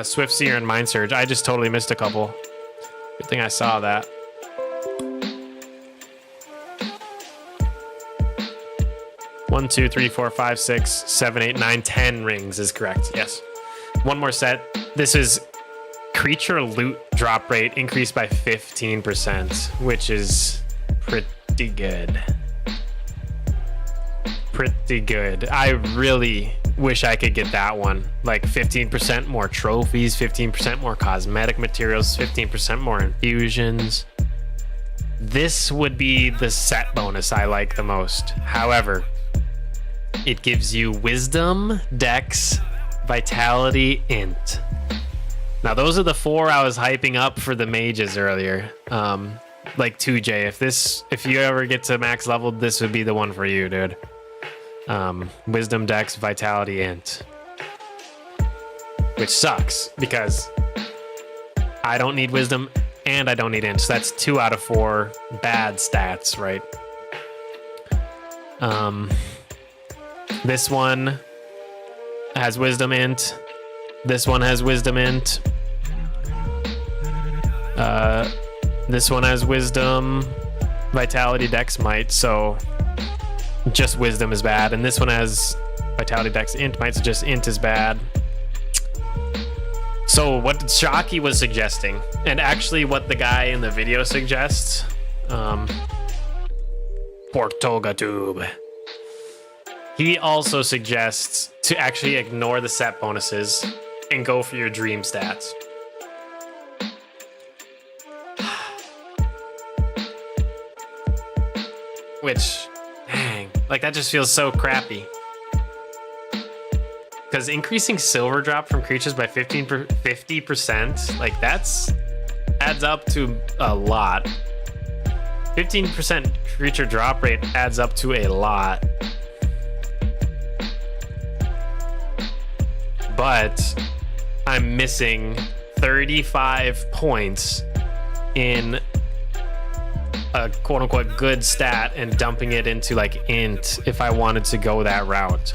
Swift Seer and Mind Surge. I just totally missed a couple. Good thing I saw that. One, 2, 3, 4, 5, 6, 7, 8, 9, 10 rings is correct. Yes. One more set. This is creature loot drop rate increased by 15%, which is pretty good. Pretty good. I really wish I could get that one. Like 15% more trophies, 15% more cosmetic materials, 15% more infusions. This would be the set bonus I like the most. However, it gives you wisdom, dex, vitality, int. Now those are the 4 I was hyping up for the mages earlier. Like 2J, if you ever get to max level, this would be the one for you, dude. Wisdom, dex, vitality, int. Which sucks because I don't need wisdom and I don't need int. So that's 2 out of 4 bad stats, right? This one has wisdom int. This one has wisdom int. This one has wisdom, vitality, dex, might. So just wisdom is bad. And this one has vitality, dex, int, might. So just int is bad. So what Shocky was suggesting, and actually what the guy in the video suggests, Portogatube, he also suggests to actually ignore the set bonuses and go for your dream stats. Which, dang, like that just feels so crappy. Because increasing silver drop from creatures by 50%, like that's adds up to a lot. 15% creature drop rate adds up to a lot. But I'm missing 35 points in a quote-unquote good stat and dumping it into like int if I wanted to go that route.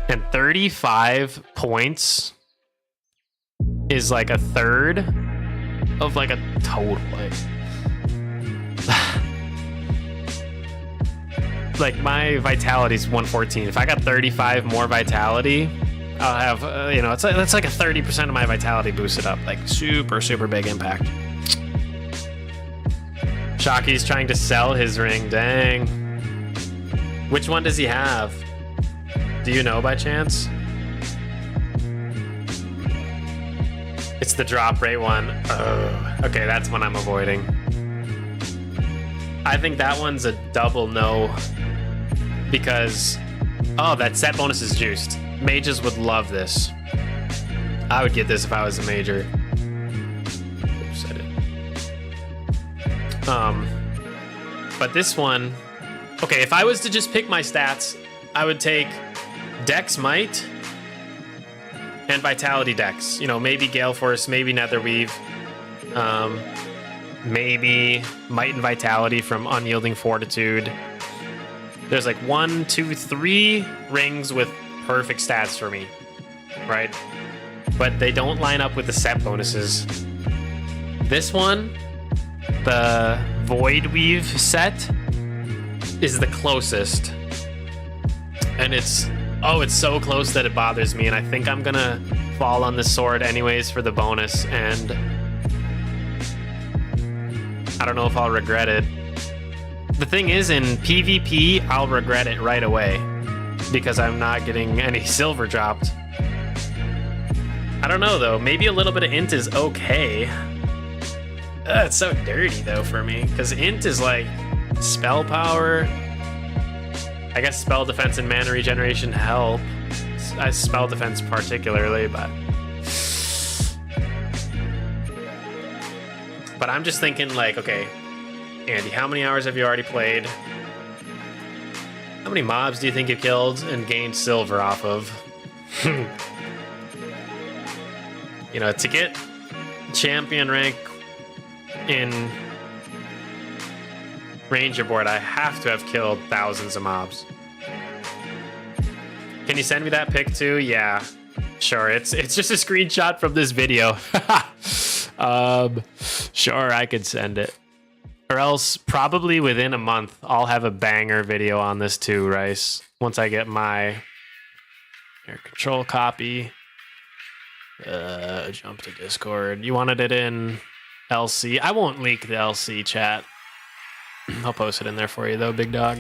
And 35 points is like a third of like a total. Like my vitality is 114. If I got 35 more vitality, I'll have, that's like a 30% of my vitality boosted up. Like super, super big impact. Shocky's trying to sell his ring. Dang. Which one does he have? Do you know by chance? It's the drop rate one. Oh, okay, that's one I'm avoiding. I think that one's a double no because, oh, that set bonus is juiced. Mages would love this. I would get this if I was a major. Oops, I did. But this one, okay, if I was to just pick my stats, I would take Dex Might and Vitality Dex. You know, maybe Gale Force, maybe Netherweave, maybe Might and Vitality from Unyielding Fortitude. There's like 1, 2, 3 rings with perfect stats for me, right? But they don't line up with the set bonuses. This one, the Void Weave set, is the closest. And it's so close that it bothers me, and I think I'm gonna fall on the sword anyways for the bonus, and I don't know if I'll regret it. The thing is, in PvP, I'll regret it right away because I'm not getting any silver dropped. I don't know though, maybe a little bit of int is okay. It's so dirty though for me, because int is like spell power. I guess spell defense and mana regeneration help. I spell defense particularly, but I'm just thinking like, okay, Andy, how many hours have you already played? How many mobs do you think you killed and gained silver off of? You know, to get champion rank in Ranger board, I have to have killed thousands of mobs. Can you send me that pic too? Yeah, sure. It's just a screenshot from this video. Sure, I could send it. Or else, probably within a month, I'll have a banger video on this too, Rice. Once I get my air control copy. Jump to Discord. You wanted it in LC? I won't leak the LC chat. I'll post it in there for you though, big dog.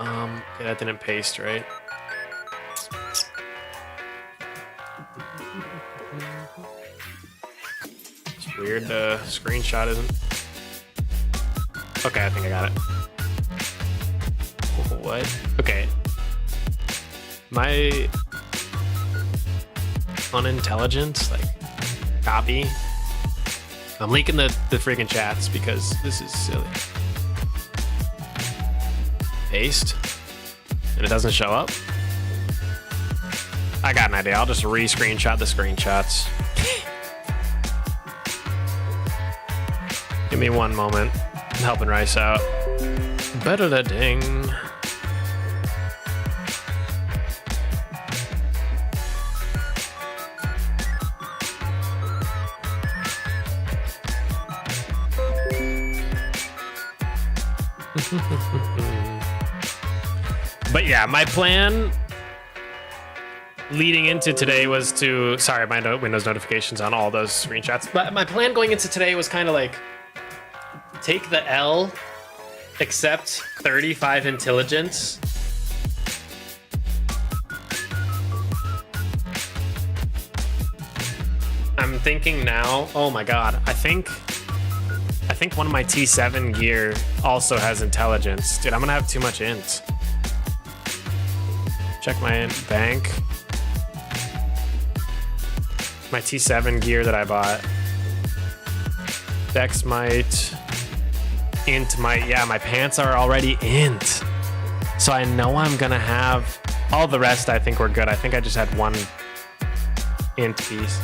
Okay, that didn't paste, right? It's weird the screenshot isn't. Okay, I think I got it. What? Okay. My unintelligence, like, copy. I'm leaking the freaking chats because this is silly. Paste. And it doesn't show up. I got an idea. I'll just re-screenshot the screenshots. Give me one moment. I'm helping Rice out. Better the ding. But yeah, my plan leading into today was to, sorry, my Windows notifications on all those screenshots, but my plan going into today was kind of like take the L, accept 35 intelligence, I'm thinking now, oh my god, I think one of my T7 gear also has intelligence. Dude, I'm gonna have too much int. Check my int bank. My T7 gear that I bought. Dex Might. Int Might. Yeah, my pants are already int. So I know I'm gonna have... All the rest I think we're good. I think I just had one int piece.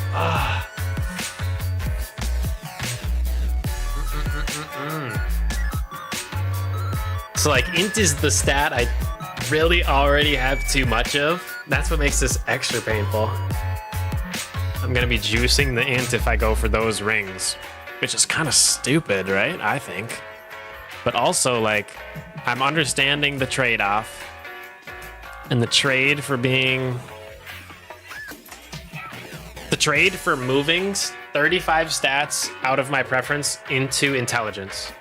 So like int is the stat I really already have too much of. That's what makes this extra painful. I'm gonna be juicing the int if I go for those rings, which is kind of stupid, right? I think. But also like I'm understanding the trade-off and the trade for being... The trade for moving 35 stats out of my preference into intelligence,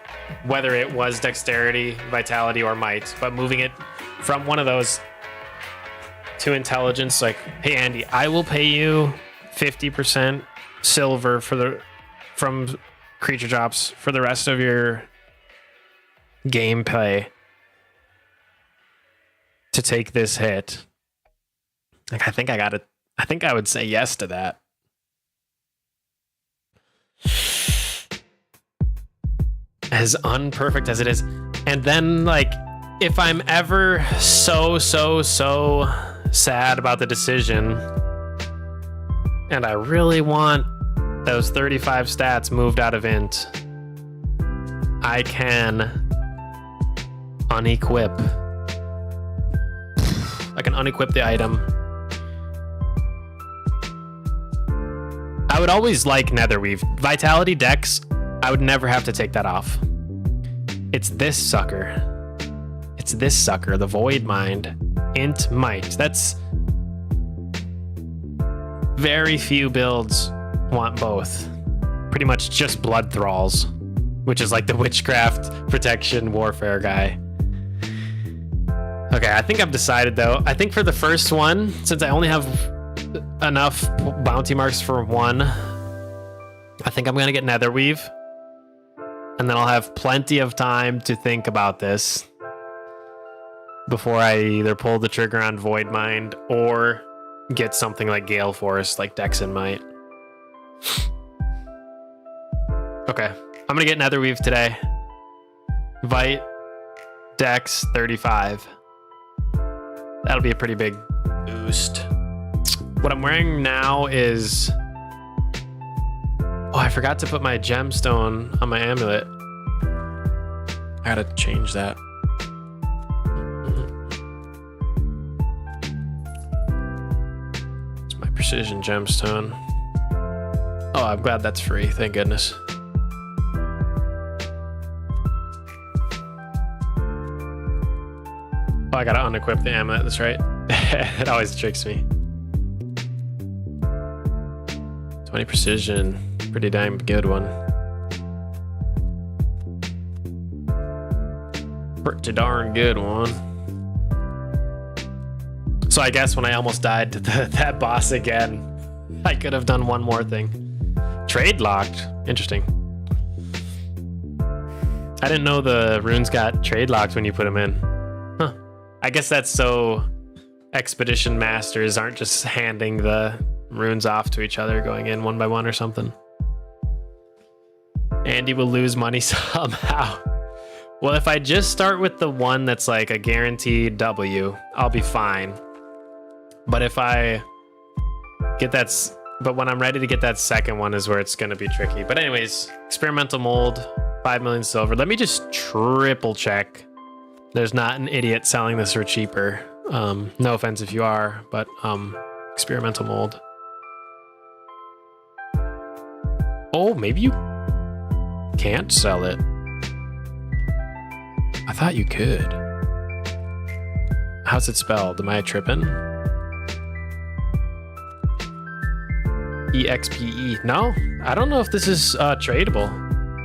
whether it was dexterity, vitality, or might, but moving it from one of those to intelligence, like, hey Andy, I will pay you 50% silver from creature drops for the rest of your gameplay to take this hit. Like, I think I would say yes to that. As unperfect as it is. And then, like, if I'm ever so sad about the decision and I really want those 35 stats moved out of int, I can unequip. I can unequip the item. I would always like Netherweave. Vitality Dex, I would never have to take that off. It's this sucker. It's this sucker, the Void Mind. Int Might. That's... very few builds want both. Pretty much just Blood Thralls, which is like the Witchcraft Protection Warfare guy. Okay, I think I've decided though. I think for the first one, since I only have enough bounty marks for one, I think I'm gonna get Netherweave. And then I'll have plenty of time to think about this before I either pull the trigger on Void Mind or get something like Gale Force, like Dex and Might. Okay, I'm gonna get Netherweave today. Vite, Dex 35. That'll be a pretty big boost. What I'm wearing now is... oh, I forgot to put my gemstone on my amulet. I gotta change that. It's my precision gemstone. Oh, I'm glad that's free, thank goodness. Oh, I gotta unequip the amulet, that's right. It always tricks me. 20 precision, pretty damn good one. Pretty darn good one. So I guess when I almost died to that boss again, I could have done one more thing. Trade locked, interesting. I didn't know the runes got trade locked when you put them in. Huh. I guess that's so expedition masters aren't just handing the runes off to each other, going in one by one or something. Andy will lose money somehow. Well, if I just start with the one that's like a guaranteed W, I'll be fine. But if I get that, but when I'm ready to get that second one is where it's going to be tricky. But anyways, experimental mold, 5 million silver. Let me just triple check there's not an idiot selling this for cheaper. No offense if you are, but experimental mold. Oh, maybe you can't sell it. I thought you could. How's it spelled? Am I tripping? EXPE. No, I don't know if this is tradable.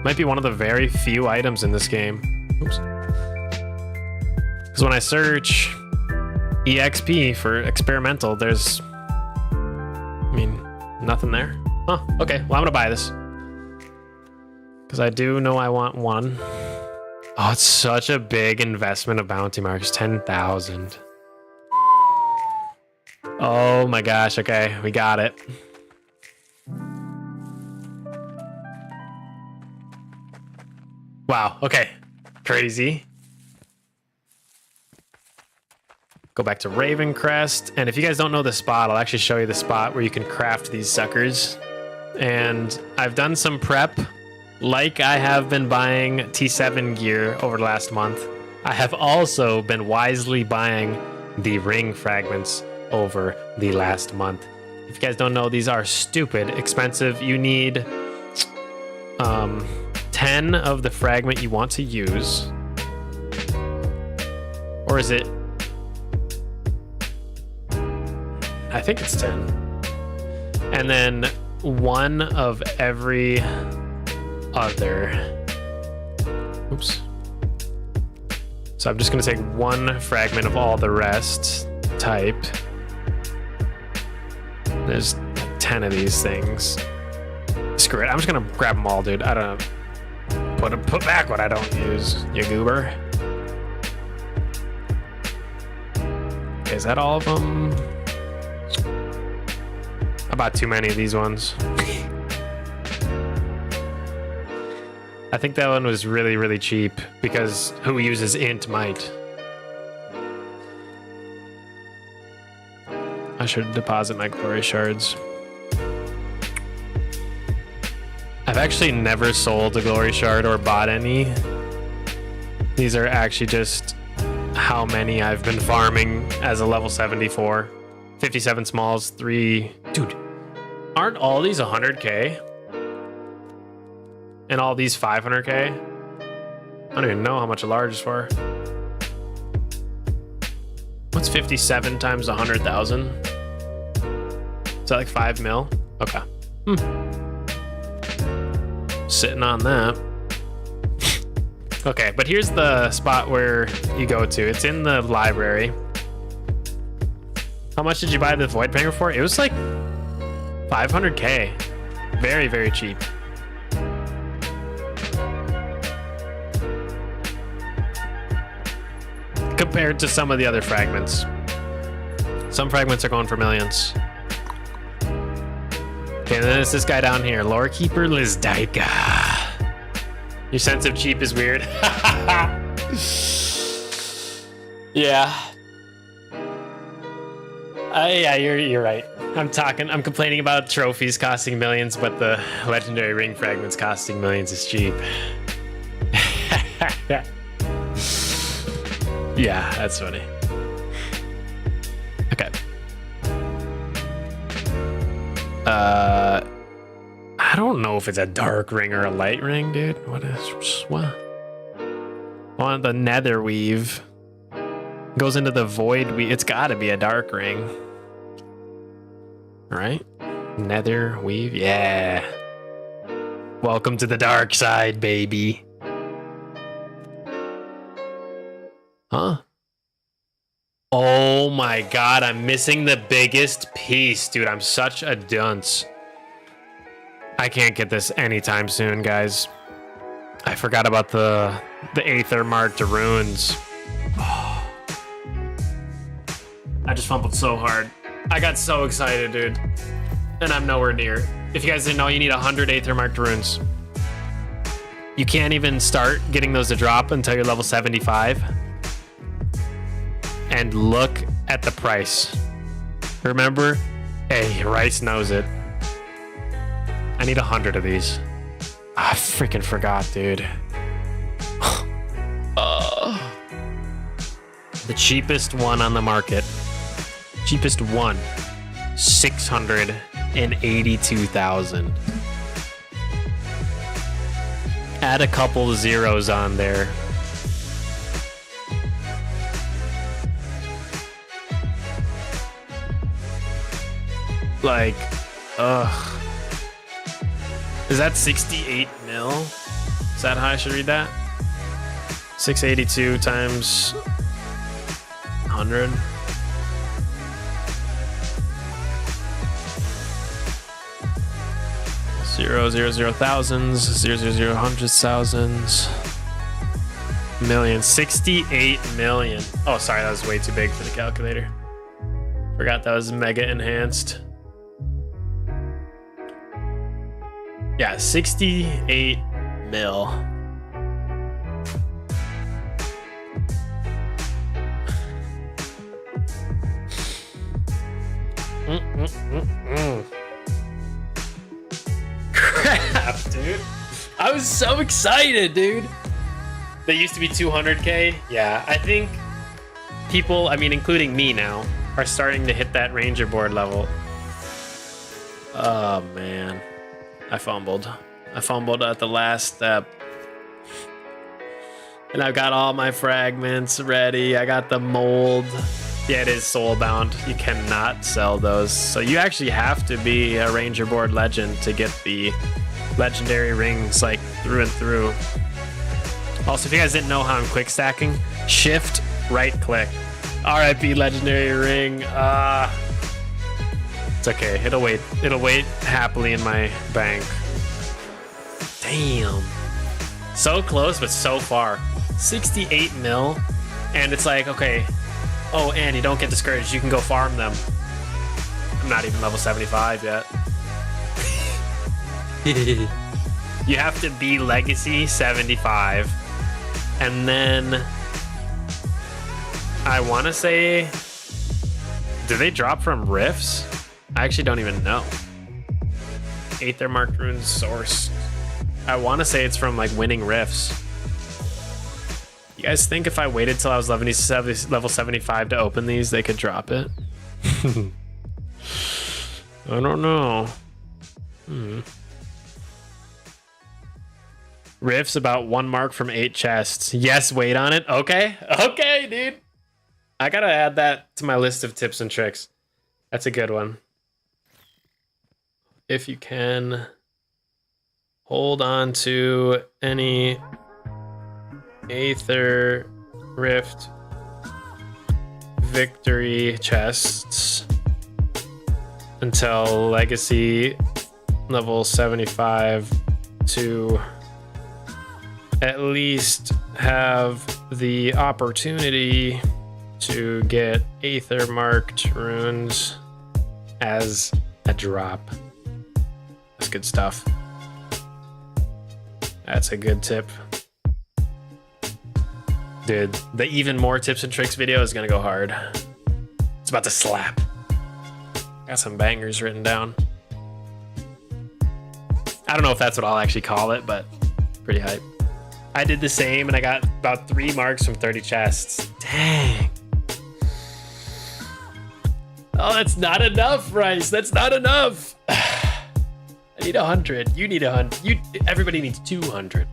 Might be one of the very few items in this game. Oops. Because when I search EXP for experimental, there's, I mean, nothing there. Huh, okay, well, I'm gonna buy this. Because I do know I want one. Oh, it's such a big investment of bounty marks, 10,000. Oh my gosh, okay, we got it. Wow, okay, crazy. Go back to Ravencrest, and if you guys don't know the spot, I'll actually show you the spot where you can craft these suckers. And I've done some prep, like I have been buying T7 gear over the last month. I have also been wisely buying the ring fragments over the last month. If you guys don't know, these are stupid expensive. You need 10 of the fragment you want to use. Or is it? I think it's 10. And then one of every other. Oops. So I'm just going to take one fragment of all the rest type. There's 10 of these things. Screw it. I'm just going to grab them all, dude. I don't put back what I don't use, you goober. Is that all of them? I bought too many of these ones. I think that one was really, really cheap because who uses int might. I should deposit my glory shards. I've actually never sold a glory shard or bought any. These are actually just how many I've been farming as a level 74. 57 smalls, 3... Dude, aren't all these 100k? And all these 500k? I don't even know how much a large is for. What's 57 times 100,000? Is that like 5 mil? Okay. Sitting on that. Okay, but here's the spot where you go to. It's in the library. How much did you buy the Voidbringer for? It was like 500k. Very, very cheap. Compared to some of the other fragments. Some fragments are going for millions. Okay, and then it's this guy down here, Lore Keeper Lizdaika. Your sense of cheap is weird. Yeah. Yeah, you're right. I'm complaining about trophies costing millions, but the legendary ring fragments costing millions is cheap. Yeah, that's funny. Okay. I don't know if it's a dark ring or a light ring, dude. What? On the nether weave goes into the void weave. It's got to be a dark ring, right? Nether weave, yeah. Welcome to the dark side, baby. Huh? Oh my god, I'm missing the biggest piece, dude. I'm such a dunce. I can't get this anytime soon, guys. I forgot about the Aether marked runes. Oh. I just fumbled so hard. I got so excited, dude. And I'm nowhere near. If you guys didn't know, you need 100 Aether marked runes. You can't even start getting those to drop until you're level 75. And look at the price. Remember? Hey, Rice knows it. I need 100 of these. I freaking forgot, dude. The cheapest one on the market. Cheapest one. 682,000. Add a couple zeros on there. Like, ugh. Is that 68 mil? Is that how I should read that? 682 times 100. Thousands, 000 hundreds, thousands, millions, 68 million. Oh, sorry, that was way too big for the calculator. Forgot that was mega enhanced. Yeah, 68 mil. Crap, dude. I was so excited, dude. They used to be 200k. Yeah, I think people, I mean, including me now, are starting to hit that ranger board level. Oh, man. I fumbled at the last step. And I've got all my fragments ready. I got the mold. Yeah, it is soulbound. You cannot sell those. So you actually have to be a Ranger Board legend to get the legendary rings like through and through. Also, if you guys didn't know how I'm quick stacking, shift right click. RIP legendary ring. It's okay. It'll wait. It'll wait happily in my bank. Damn. So close, but so far. 68 mil. And it's like, okay. Oh, Andy, don't get discouraged. You can go farm them. I'm not even level 75 yet. You have to be legacy 75. And then I want to say, do they drop from rifts? I actually don't even know. Aether Marked Runes source. I want to say it's from like winning rifts. You guys think if I waited till I was level 75 to open these, they could drop it? I don't know. Rifts about 1 mark from 8 chests. Yes, wait on it. Okay. Okay, dude. I gotta add that to my list of tips and tricks. That's a good one. If you can hold on to any Aether Rift victory chests until legacy level 75 to at least have the opportunity to get Aether Marked Runes as a drop. That's good stuff. That's a good tip. Dude, the even more tips and tricks video is gonna go hard. It's about to slap. Got some bangers written down. I don't know if that's what I'll actually call it, but pretty hype. I did the same and I got about 3 marks from 30 chests. Dang. Oh, that's not enough, Rice. That's not enough. I need 100. You need 100. Everybody needs 200.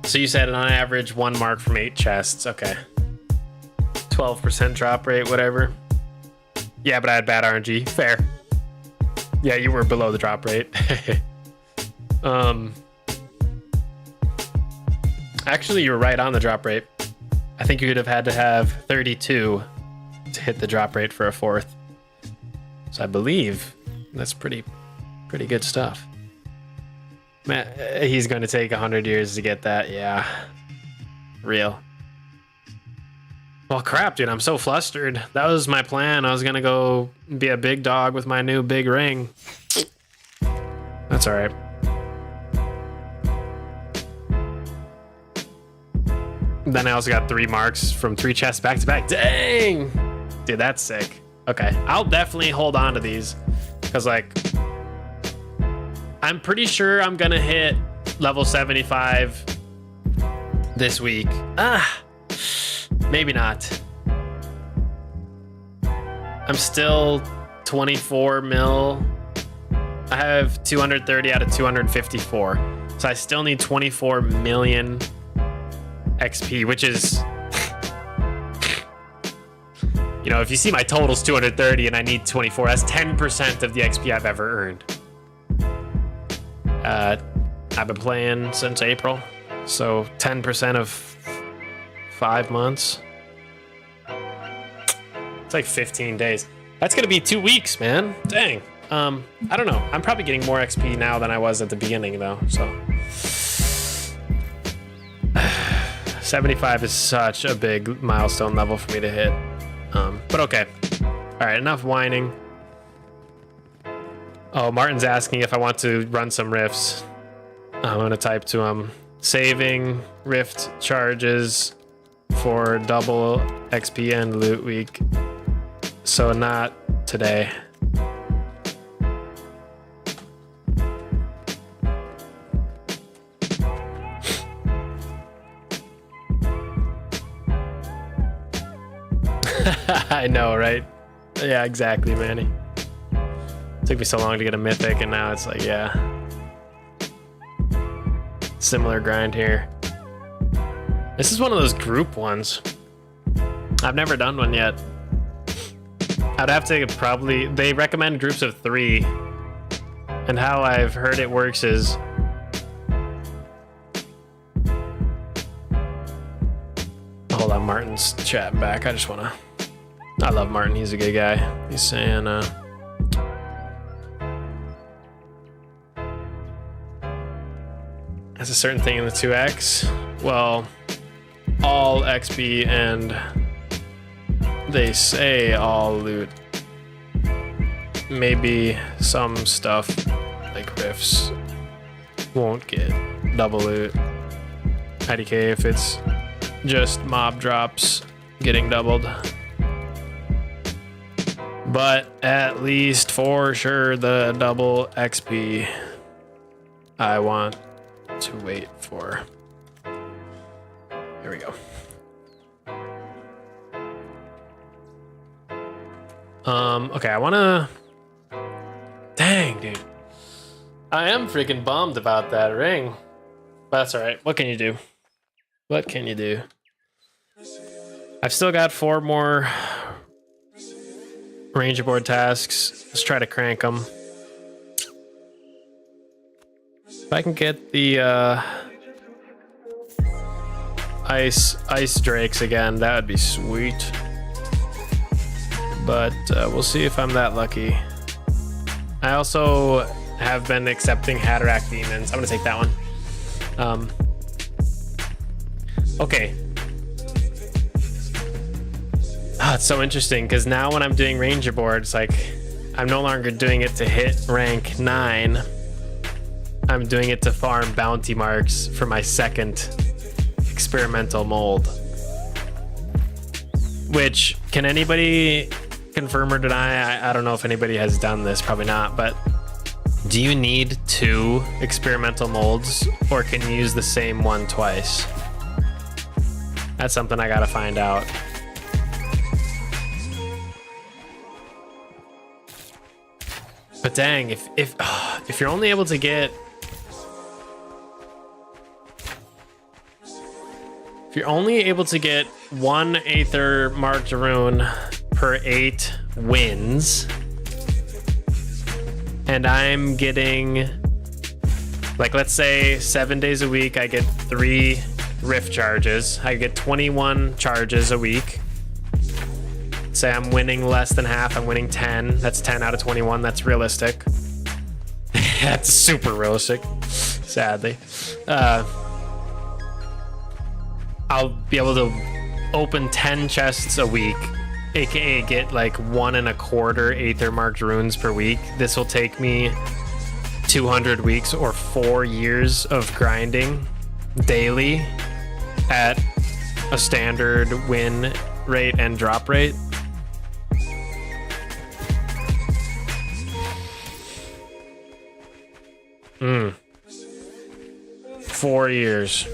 So you said on average 1 mark from 8 chests. Okay. 12% drop rate, whatever. Yeah, but I had bad RNG. Fair. Yeah, you were below the drop rate. Actually, you were right on the drop rate. I think you would have had to have 32 to hit the drop rate for a 4th. So I believe that's pretty good stuff. Man, he's going to take 100 years to get that. Yeah. Real. Well, crap, dude. I'm so flustered. That was my plan. I was going to go be a big dog with my new big ring. That's all right. Then I also got 3 marks from 3 chests back to back. Dang! Dude, that's sick. Okay. I'll definitely hold on to these. Because, like, I'm pretty sure I'm going to hit level 75 this week. Maybe not. I'm still 24 mil. I have 230 out of 254. So I still need 24 million XP, which is, you know, if you see my total's 230 and I need 24, that's 10% of the XP I've ever earned. I've been playing since April, so 10% of 5 months. It's like 15 days. That's gonna be 2 weeks, man. Dang. I don't know. I'm probably getting more XP now than I was at the beginning, though. So 75 is such a big milestone level for me to hit. But okay. All right, enough whining. Oh, Martin's asking if I want to run some rifts. I'm gonna type to him, saving rift charges for double XP and loot week. So not today. I know, right? Yeah, exactly, Manny. Took me so long to get a mythic, and now it's like, yeah. Similar grind here. This is one of those group ones. I've never done one yet. I'd have to probably... They recommend groups of 3. And how I've heard it works is... Hold on, Martin's chatting back. I just want to... I love Martin. He's a good guy. He's saying... There's a certain thing in the 2x. Well, all XP and they say all loot. Maybe some stuff like rifts won't get double loot. IDK if it's just mob drops getting doubled. But at least for sure the double XP I want to wait for. Here we go. Okay, I wanna... Dang, dude. I am freaking bummed about that ring. But that's alright. What can you do? What can you do? I've still got 4 more Ranger board tasks. Let's try to crank them. If I can get the ice drakes again, that would be sweet. But we'll see if I'm that lucky. I also have been accepting Hatterack demons. I'm gonna take that one. Okay. Oh, it's so interesting because now when I'm doing Ranger boards, like I'm no longer doing it to hit rank 9. I'm doing it to farm bounty marks for my second experimental mold. Which, can anybody confirm or deny? I don't know if anybody has done this, probably not, but do you need 2 experimental molds or can you use the same one twice? That's something I gotta find out. But dang, if you're only able to get... If you're only able to get 1 Aether marked rune per 8 wins, and I'm getting, like, let's say 7 days a week, I get 3 rift charges. I get 21 charges a week. Say I'm winning less than half, I'm winning 10. That's 10 out of 21. That's realistic. That's super realistic, sadly. I'll be able to open 10 chests a week, aka get like 1 1/4 Aether marked runes per week. This will take me 200 weeks or 4 years of grinding daily at a standard win rate and drop rate. Mm. 4 years.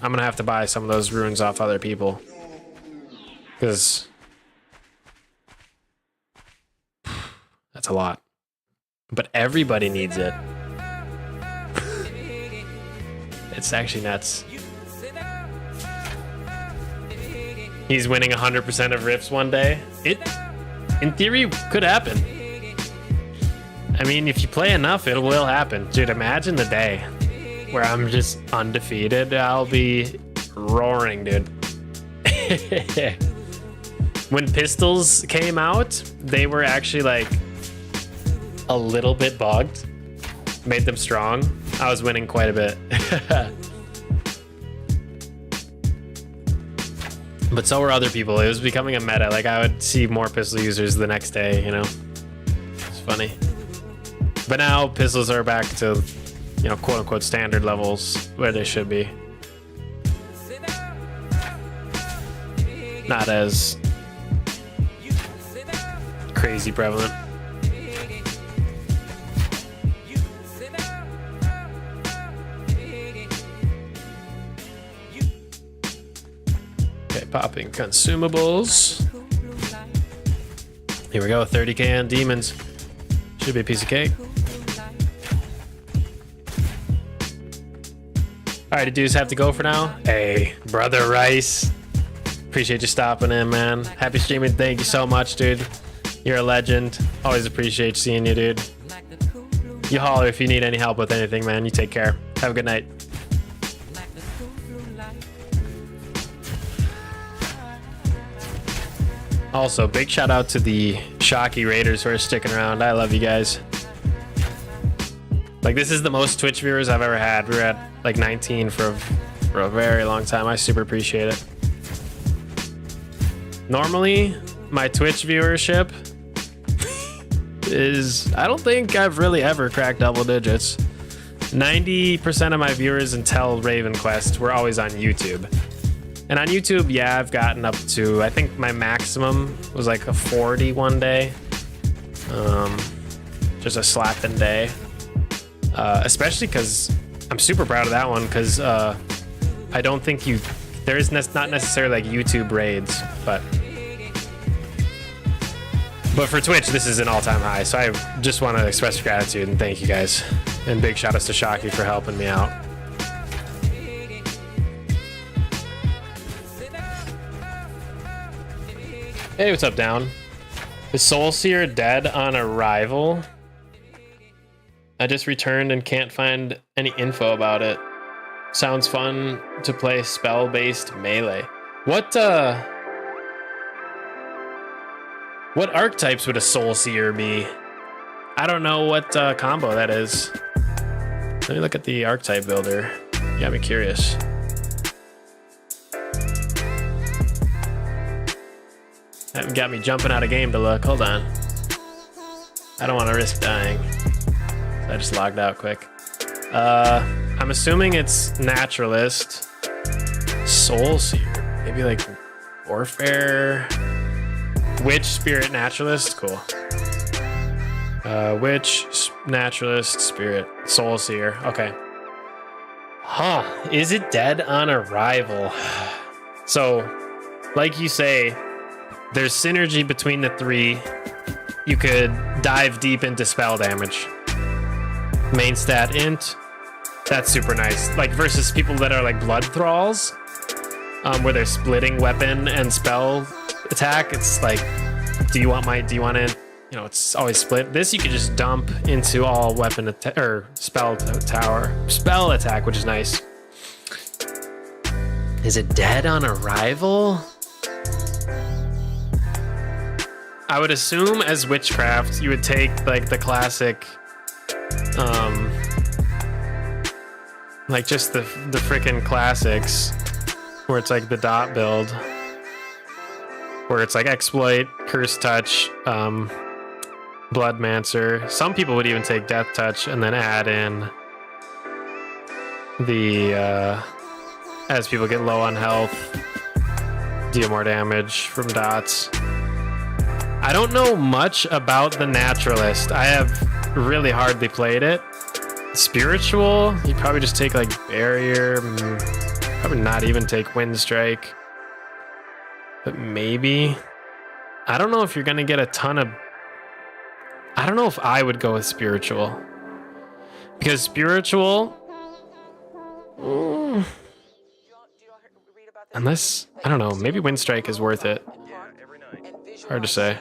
I'm gonna have to buy some of those runes off other people, because that's a lot. But everybody needs it. It's actually nuts. He's winning 100% of rifts one day. It, in theory, could happen. I mean, if you play enough, it will happen. Dude, imagine the day where I'm just undefeated. I'll be roaring, dude. When pistols came out, they were actually like a little bit bugged. Made them strong. I was winning quite a bit. But so were other people. It was becoming a meta. Like, I would see more pistol users the next day, you know? It's funny. But now pistols are back to, you know, quote unquote standard levels where they should be. Not as crazy prevalent. Okay, popping consumables. Here we go, 30k on demons. Should be a piece of cake. Alright, dudes, have to go for now. Hey, brother Rice. Appreciate you stopping in, man. Happy streaming. Thank you so much, dude. You're a legend. Always appreciate seeing you, dude. You holler if you need any help with anything, man. You take care. Have a good night. Also, big shout out to the Shocky Raiders who are sticking around. I love you guys. Like, this is the most Twitch viewers I've ever had. We were at like 19 for a very long time. I super appreciate it. Normally, my Twitch viewership is, I don't think I've really ever cracked double digits. 90% of my viewers until Raven Quest were always on YouTube. And on YouTube, yeah, I've gotten up to, I think my maximum was like a 40 one day. Just a slapping day. Especially because I'm super proud of that one, because I don't think there is not necessarily like YouTube raids, but for Twitch, this is an all-time high. So I just want to express gratitude and thank you guys. And big shout outs to Shocky for helping me out. Hey, what's up, Down? Is Soulseer dead on arrival? I just returned and can't find any info about it. Sounds fun to play spell-based melee. What archetypes would a Soulseer be? I don't know what combo that is. Let me look at the archetype builder. You got me curious. That got me jumping out of game to look. Hold on. I don't want to risk dying. So I just logged out quick. I'm assuming it's Naturalist. Soulseer. Maybe like Warfare. Witch, Spirit, Naturalist. Cool. Witch, Naturalist, Spirit, Soulseer. Okay. Huh. Is it dead on arrival? So, like you say, there's synergy between the three. You could dive deep into spell damage. Main stat int. That's super nice. Like versus people that are like blood thralls, where they're splitting weapon and spell attack. It's like, do you want it? You know, it's always split. This you could just dump into all weapon or spell attack, which is nice. Is it dead on arrival? I would assume as witchcraft, you would take like the classic, like just the frickin' classics, where it's like the dot build, where it's like exploit, curse touch, bloodmancer. Some people would even take death touch and then add in the as people get low on health, deal more damage from dots. I don't know much about the Naturalist. I have really hardly played it. Spiritual, you probably just take like Barrier, probably not even take Wind Strike. But maybe. I don't know if you're gonna get a ton of. I don't know if I would go with Spiritual. Because Spiritual. Unless, I don't know, maybe Wind Strike is worth it. Hard to say.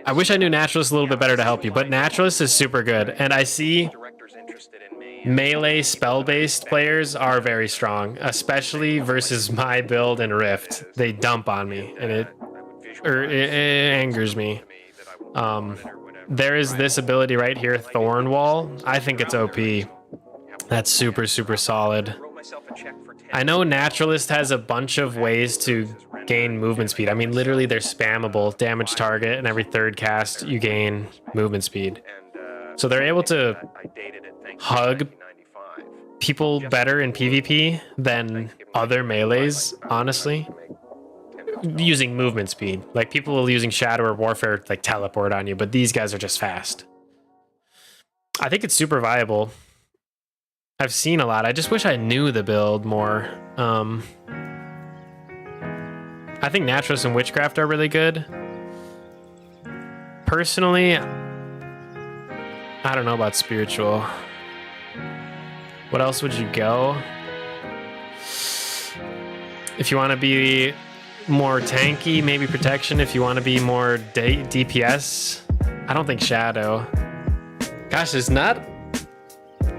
I wish I knew Naturalist a little bit better to help you, but Naturalist is super good. And I see melee spell-based players are very strong, especially versus my build and Rift. They dump on me, and it angers me. There is this ability right here, Thorn Wall. I think it's OP. That's super, super solid. I know Naturalist has a bunch of ways to gain movement speed. I mean, literally they're spammable. Damage target, and every third cast you gain movement speed. So they're able to hug people better in PvP than other melees, honestly, using movement speed. Like people using Shadow or Warfare like teleport on you, but these guys are just fast. I think it's super viable. I've seen a lot. I just wish I knew the build more. I think Naturalist and Witchcraft are really good. Personally, I don't know about Spiritual. What else would you go? If you want to be more tanky, maybe protection. If you want to be more DPS, I don't think Shadow. Gosh, there's not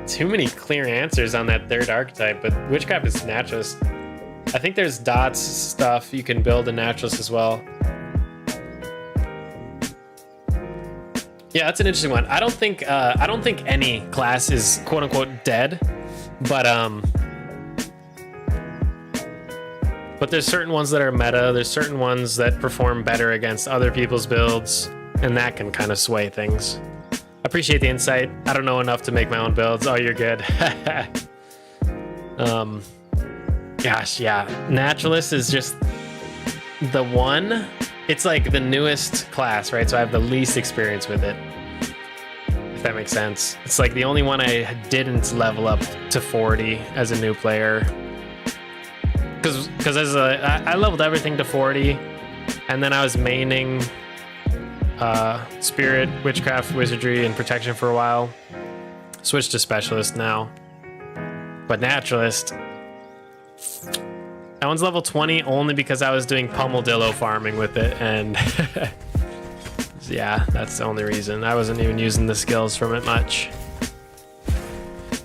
too many clear answers on that third archetype, but Witchcraft is Naturalist. I think there's dots stuff you can build in Naturalist as well. Yeah, that's an interesting one. I don't think any class is quote unquote dead, but there's certain ones that are meta. There's certain ones that perform better against other people's builds, and that can kind of sway things. Appreciate the insight. I don't know enough to make my own builds. Oh, you're good. Gosh, yeah. Naturalist is just the one. It's like the newest class, right? So I have the least experience with it, if that makes sense. It's like the only one I didn't level up to 40 as a new player. Because I leveled everything to 40, and then I was maining Spirit, Witchcraft, Wizardry, and Protection for a while. Switched to Specialist now. But Naturalist, that one's level 20 only because I was doing Pummeldillo farming with it, and yeah, that's the only reason. I wasn't even using the skills from it much.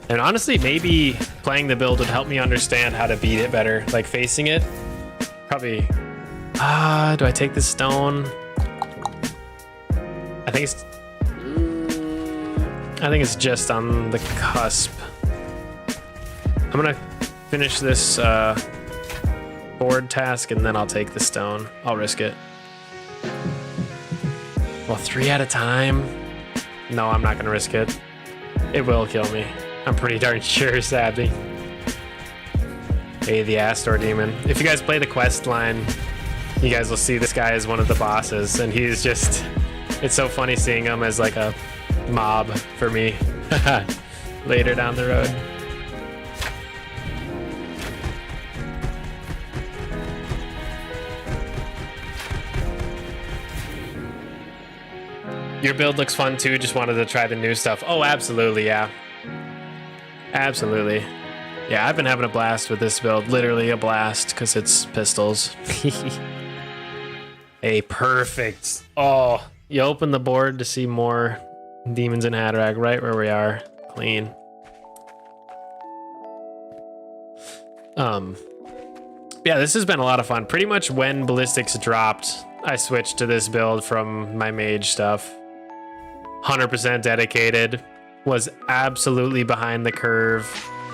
And honestly, maybe playing the build would help me understand how to beat it better. Like facing it, probably. Do I take the stone? I think it's just on the cusp. I'm gonna finish this board task and then I'll take the stone. I'll risk it. Well, 3 at a time? No, I'm not gonna risk it. It will kill me. I'm pretty darn sure, sadly. Hey, the Astor Demon. If you guys play the quest line, you guys will see this guy is one of the bosses, and he's just... It's so funny seeing him as like a mob for me later down the road. Your build looks fun too, just wanted to try the new stuff. Oh, absolutely, yeah. Absolutely. Yeah, I've been having a blast with this build. Literally a blast, because it's pistols. Hey, perfect. Oh, you open the board to see more demons in Hatterack right where we are. Clean. Yeah, this has been a lot of fun. Pretty much when Ballistics dropped, I switched to this build from my mage stuff. 100% dedicated. Was absolutely behind the curve.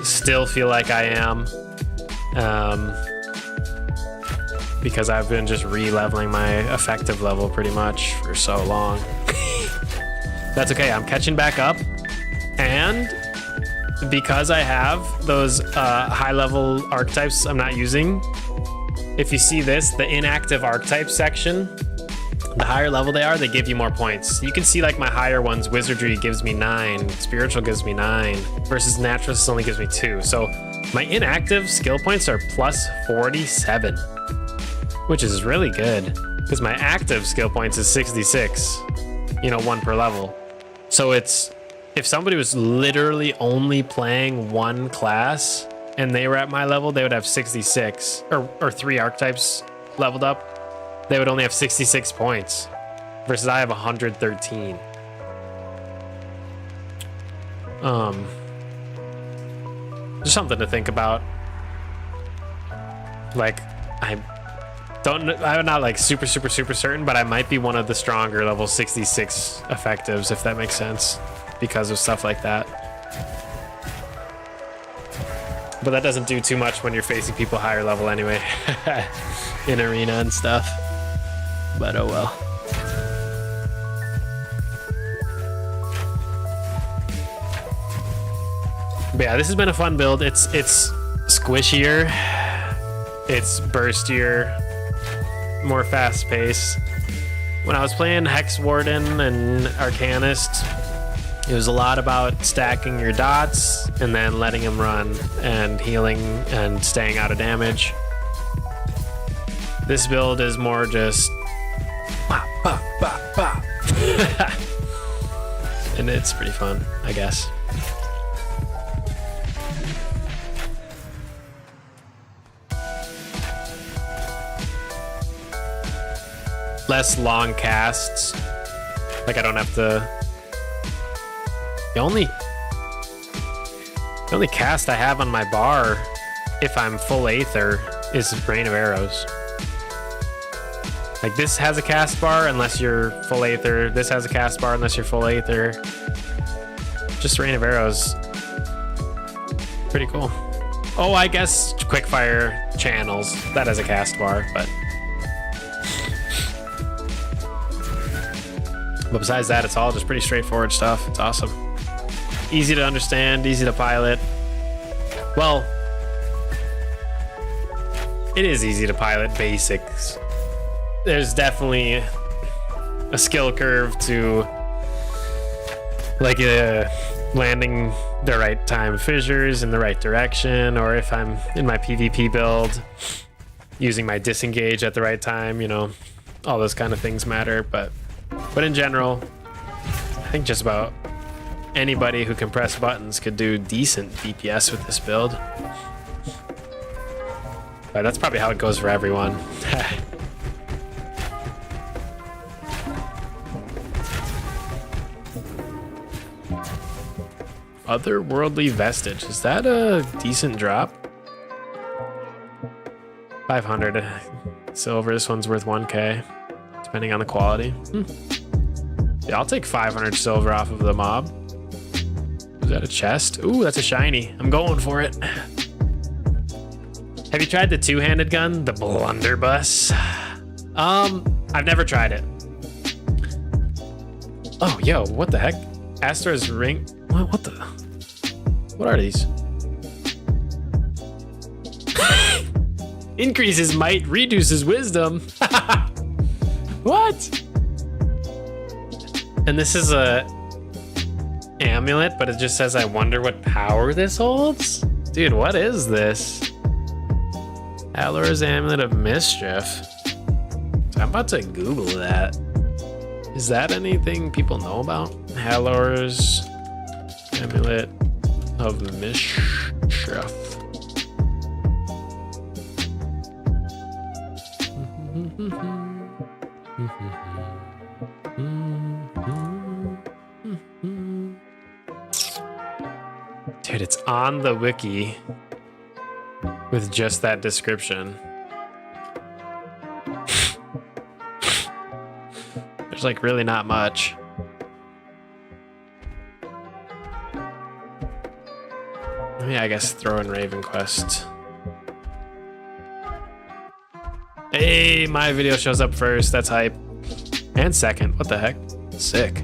Still feel like I am. Because I've been just re-leveling my effective level pretty much for so long. That's okay, I'm catching back up. And because I have those high-level archetypes I'm not using, if you see this, the inactive archetype section, the higher level they are, they give you more points. You can see like my higher ones, Wizardry gives me 9, Spiritual gives me 9, versus Naturalist only gives me 2. So my inactive skill points are plus 47, which is really good because my active skill points is 66, you know, 1 per level. So it's, if somebody was literally only playing one class and they were at my level, they would have 66, or 3 archetypes leveled up. They would only have 66 points versus I have 113. Just something to think about. Like, I'm not like super certain, but I might be one of the stronger level 66 effectives, if that makes sense, because of stuff like that. But that doesn't do too much when you're facing people higher level anyway, in arena and stuff. But oh well. But yeah, this has been a fun build. It's squishier, it's burstier, more fast paced. When I was playing Hex Warden and Arcanist, it was a lot about stacking your dots and then letting them run and healing and staying out of damage. This build is more just and it's pretty fun, I guess. less long casts. Like I don't have to. The only cast I have on my bar, if I'm full Aether, is Rain of Arrows. Like this has a cast bar unless you're full Aether. This has a cast bar unless you're full Aether. Just Rain of Arrows. Pretty cool. Oh, I guess Quickfire Channels. That has a cast bar, but besides that, it's all just pretty straightforward stuff. It's awesome. Easy to understand, easy to pilot. Well, it is easy to pilot basics. There's definitely a skill curve to like landing the right time fissures in the right direction, or if I'm in my PvP build, using my disengage at the right time, you know, all those kind of things matter. But in general, I think just about anybody who can press buttons could do decent DPS with this build. But that's probably how it goes for everyone. Otherworldly Vestige. Is that a decent drop? 500 silver. This one's worth 1k, depending on the quality. Yeah, I'll take 500 silver off of the mob. Is that a chest? Ooh, that's a shiny. I'm going for it. Have you tried the two-handed gun? The blunderbuss? I've never tried it. Oh, yo, what the heck? Astra's ring. What the? What are these? Increases might, reduces wisdom. What? And this is a amulet, but it just says, I wonder what power this holds? Dude, what is this? Halor's Amulet of Mischief. I'm about to Google that. Is that anything people know about? Halor's Amulet of Mischief. Dude, it's on the wiki with just that description. There's like really not much. Yeah, I guess throw in Raven Quest. Hey, my video shows up first. That's hype. And second. What the heck? Sick.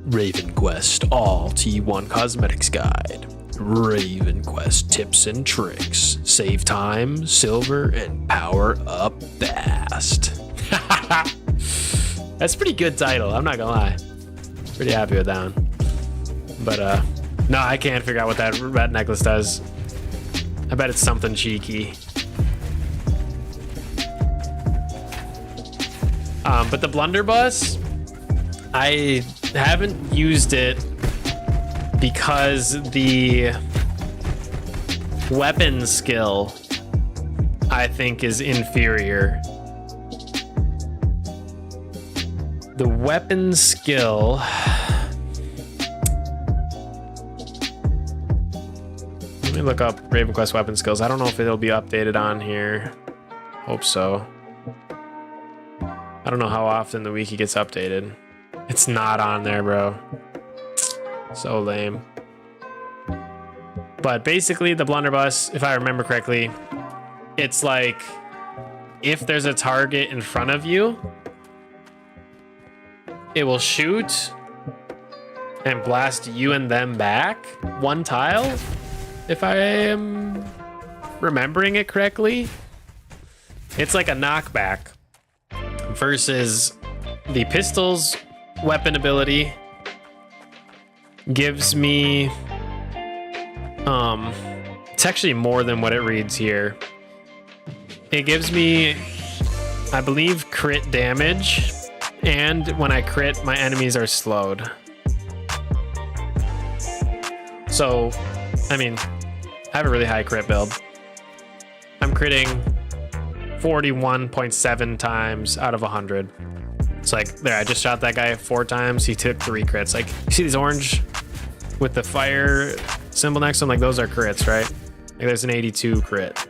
Raven Quest All T1 Cosmetics Guide. Raven Quest tips and tricks. Save time, silver, and power up fast. That's a pretty good title. I'm not gonna lie. Pretty happy with that one. But no, I can't figure out what that red necklace does. I bet it's something cheeky. But the blunderbuss, I haven't used it because the weapon skill I think is inferior. The weapon skill, let me look up Raven Quest weapon skills. I don't know if it'll be updated on here. Hope so. I don't know how often the wiki gets updated. It's not on there, bro. So lame. But basically the blunderbuss, if I remember correctly, it's like if there's a target in front of you, it will shoot and blast you and them back one tile, if I am remembering it correctly. It's like a knockback versus the pistol's weapon ability gives me it's actually more than what it reads here. It gives me, I believe, crit damage, and when I crit, my enemies are slowed. So, I mean, I have a really high crit build. I'm critting 41.7 times out of 100. It's like, there, I just shot that guy 4 times. He took 3 crits. Like, you see these orange with the fire symbol next to them? Like, those are crits, right? Like, there's an 82 crit.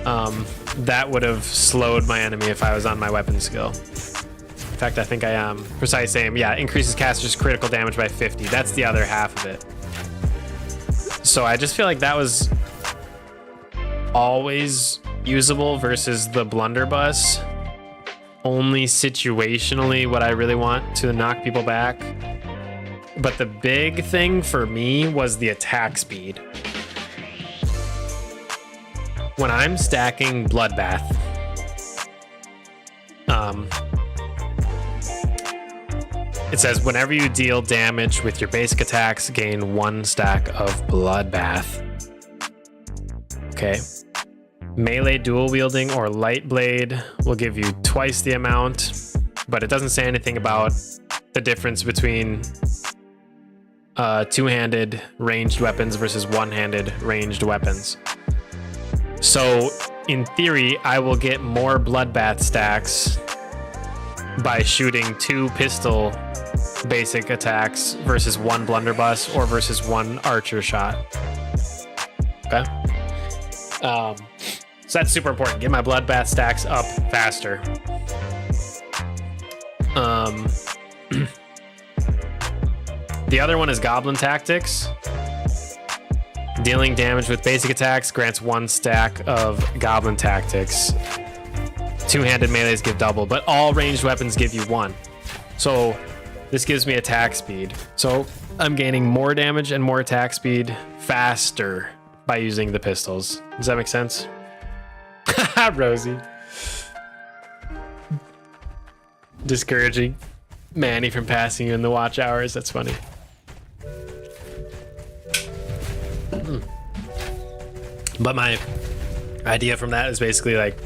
That would have slowed my enemy if I was on my weapon skill. In fact, I think I am. Precise aim, yeah, increases caster's critical damage by 50. That's the other half of it. So I just feel like that was always usable versus the blunderbuss. Only situationally what I really want to knock people back. But the big thing for me was the attack speed. When I'm stacking Bloodbath, it says whenever you deal damage with your basic attacks, gain 1 stack of Bloodbath. Okay. Melee dual wielding or light blade will give you twice the amount, but it doesn't say anything about the difference between two-handed ranged weapons versus one-handed ranged weapons. So in theory, I will get more Bloodbath stacks by shooting 2 pistol basic attacks versus 1 blunderbuss or versus 1 archer shot. Okay. So that's super important. Get my Bloodbath stacks up faster. The other one is Goblin Tactics. Dealing damage with basic attacks grants 1 stack of Goblin Tactics. Two-handed melees give double, but all ranged weapons give you 1. So this gives me attack speed. So I'm gaining more damage and more attack speed faster by using the pistols. Does that make sense? Rosie. Discouraging Manny from passing you in the watch hours. That's funny. But my idea from that is basically like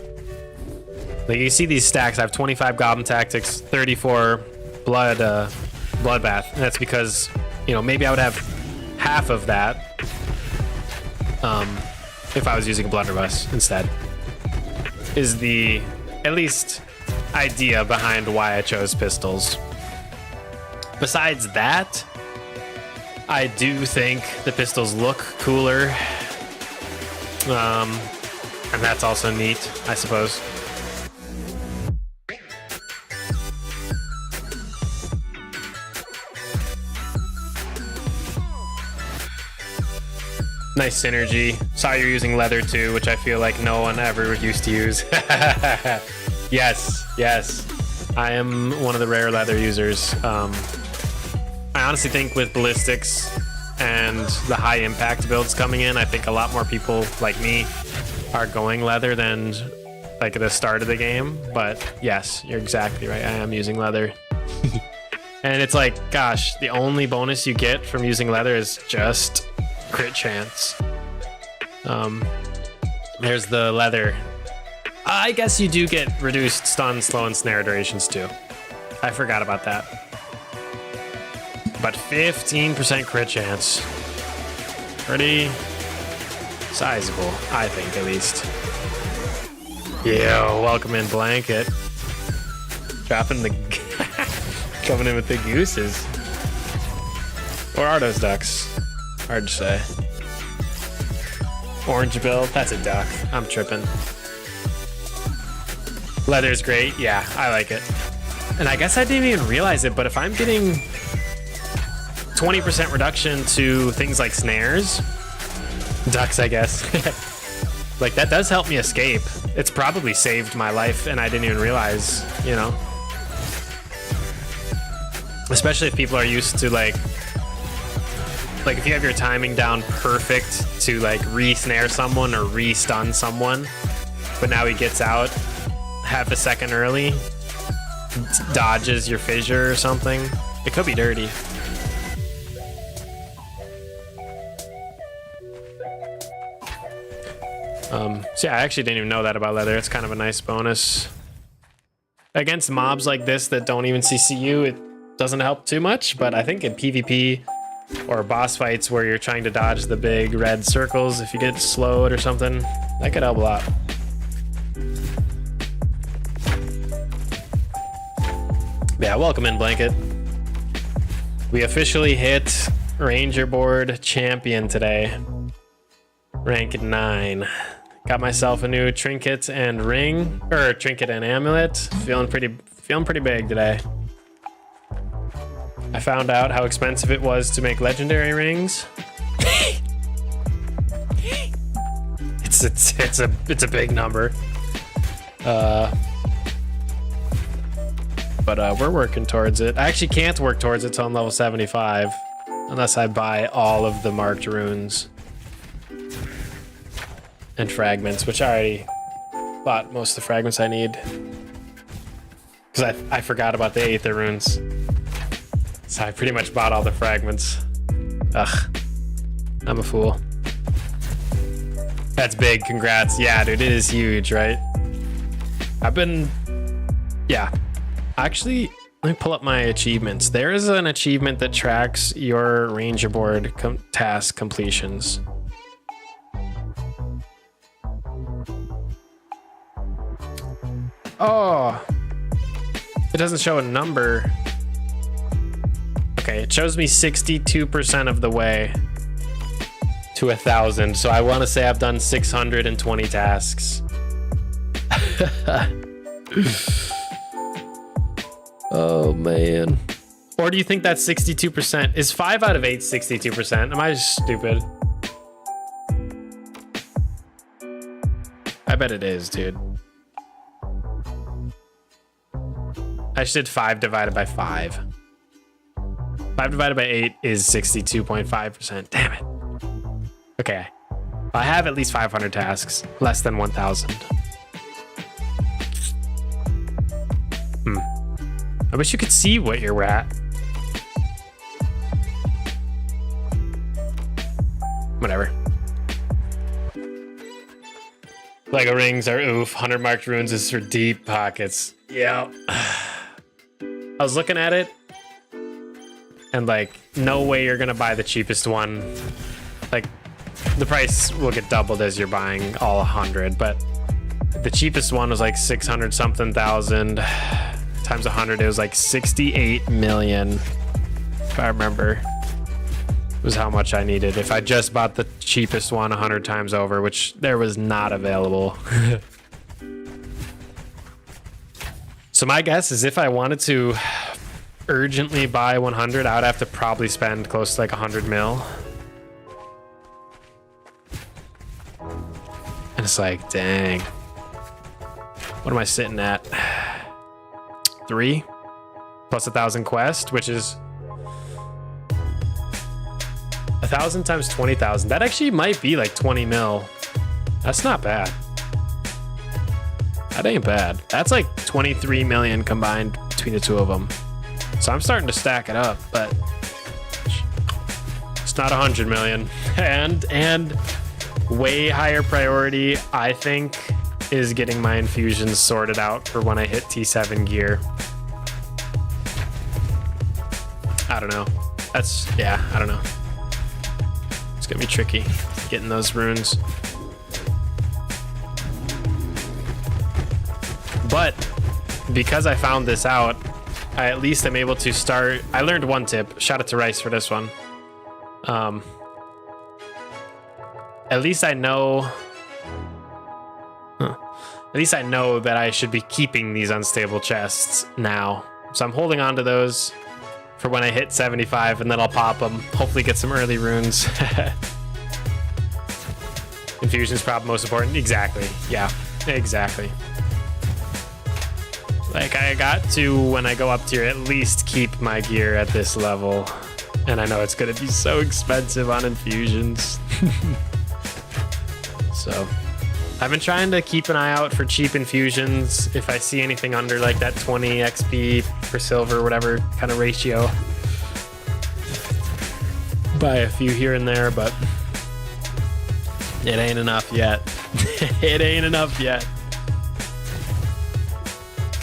you see these stacks. I have 25 Goblin Tactics, 34 Bloodbath, and that's because, you know, maybe I would have half of that if I was using a blunderbuss instead. Is the at least idea behind why I chose pistols. Besides that, I do think the pistols look cooler. And that's also neat, I suppose. Nice synergy. Saw you're using leather too, which I feel like no one ever used to use. Yes. I am one of the rare leather users. I honestly think with ballistics and the high impact builds coming in, I think a lot more people like me are going leather than like at the start of the game. But yes, you're exactly right. I am using leather. And it's like, gosh, the only bonus you get from using leather is just crit chance. There's the leather. I guess you do get reduced stun, slow, and snare durations too. I forgot about that. But 15% crit chance. Pretty sizable, I think, at least. Yo, welcome in, Blanket. Dropping the... coming in with the gooses. Or are those ducks? Hard to say. Orange bill, that's a duck. I'm tripping. Leather's great. Yeah, I like it. And I guess I didn't even realize it, but if I'm getting 20% reduction to things like snares, ducks, I guess, like that does help me escape. It's probably saved my life and I didn't even realize, you know? Especially if people are used to like if you have your timing down perfect to like re-snare someone or re-stun someone, but now he gets out half a second early, dodges your fissure or something, it could be dirty. So yeah, I actually didn't even know that about leather. It's kind of a nice bonus. Against mobs like this that don't even CC you, it doesn't help too much, but I think in PvP or boss fights where you're trying to dodge the big red circles, if you get slowed or something, that could help a lot. Yeah, welcome in, Blanket. We officially hit Ranger Board Champion today. Rank 9. Got myself a new trinket and ring, or trinket and amulet. Feeling pretty big today. I found out how expensive it was to make legendary rings. It's a big number. But we're working towards it. I actually can't work towards it till I'm level 75, unless I buy all of the marked runes and fragments, which I already bought most of the fragments I need, because I forgot about the Aether runes. So I pretty much bought all the fragments. Ugh, I'm a fool. That's big. Congrats. Yeah, dude, it is huge, right? Yeah. Actually, let me pull up my achievements. There is an achievement that tracks your Ranger Board task completions. Oh, it doesn't show a number. Okay, it shows me 62% of the way to 1,000. So I want to say I've done 620 tasks. Oh man. Or do you think that's 62%? Is 5 out of 8 62%? Am I stupid? I bet it is, dude. I just did 5 divided by 5. 5 divided by 8 is 62.5%. Damn it. Okay. I have at least 500 tasks, less than 1,000. I wish you could see what you're at. Whatever. Lego rings are oof. 100 marked runes is for deep pockets. Yeah. I was looking at it, and like, no way you're gonna buy the cheapest one. Like, the price will get doubled as you're buying all 100, but the cheapest one was like 600 something thousand. Times 100, it was like 68 million, if I remember, was how much I needed if I just bought the cheapest one 100 times over, which there was not available. So my guess is if I wanted to urgently buy 100, I would have to probably spend close to like 100 mil. And it's like, dang, what am I sitting at? 3 plus 1,000 quest, which is 1,000 times 20,000. That actually might be like 20 mil. That's not bad. That ain't bad. That's like 23 million combined between the two of them. So I'm starting to stack it up, but it's not 100 million. And way higher priority, I think, is getting my infusions sorted out for when I hit T7 gear. I don't know. I don't know. It's gonna be tricky getting those runes. But because I found this out, I at least am able to start. I learned one tip. Shout out to Rice for this one. At least I know. At least I know that I should be keeping these unstable chests now. So I'm holding on to those for when I hit 75, and then I'll pop them. Hopefully get some early runes. Infusion's probably most important. Exactly. Yeah, exactly. Like, I got to, when I go up tier, at least keep my gear at this level. And I know it's going to be so expensive on infusions. So I've been trying to keep an eye out for cheap infusions. If I see anything under like that 20 XP per silver, whatever kind of ratio, buy a few here and there, but it ain't enough yet. It ain't enough yet.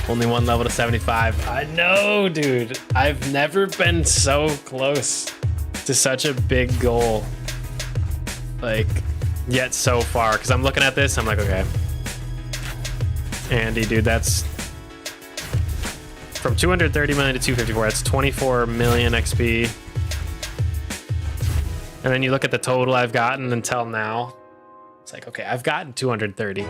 Only one level to 75. I know, dude. I've never been so close to such a big goal. Like, yet so far. Because I'm looking at this, I'm like, okay. Andy, dude, that's From 230 million to 254, that's 24 million XP. And then you look at the total I've gotten until now. It's like, okay, I've gotten 230.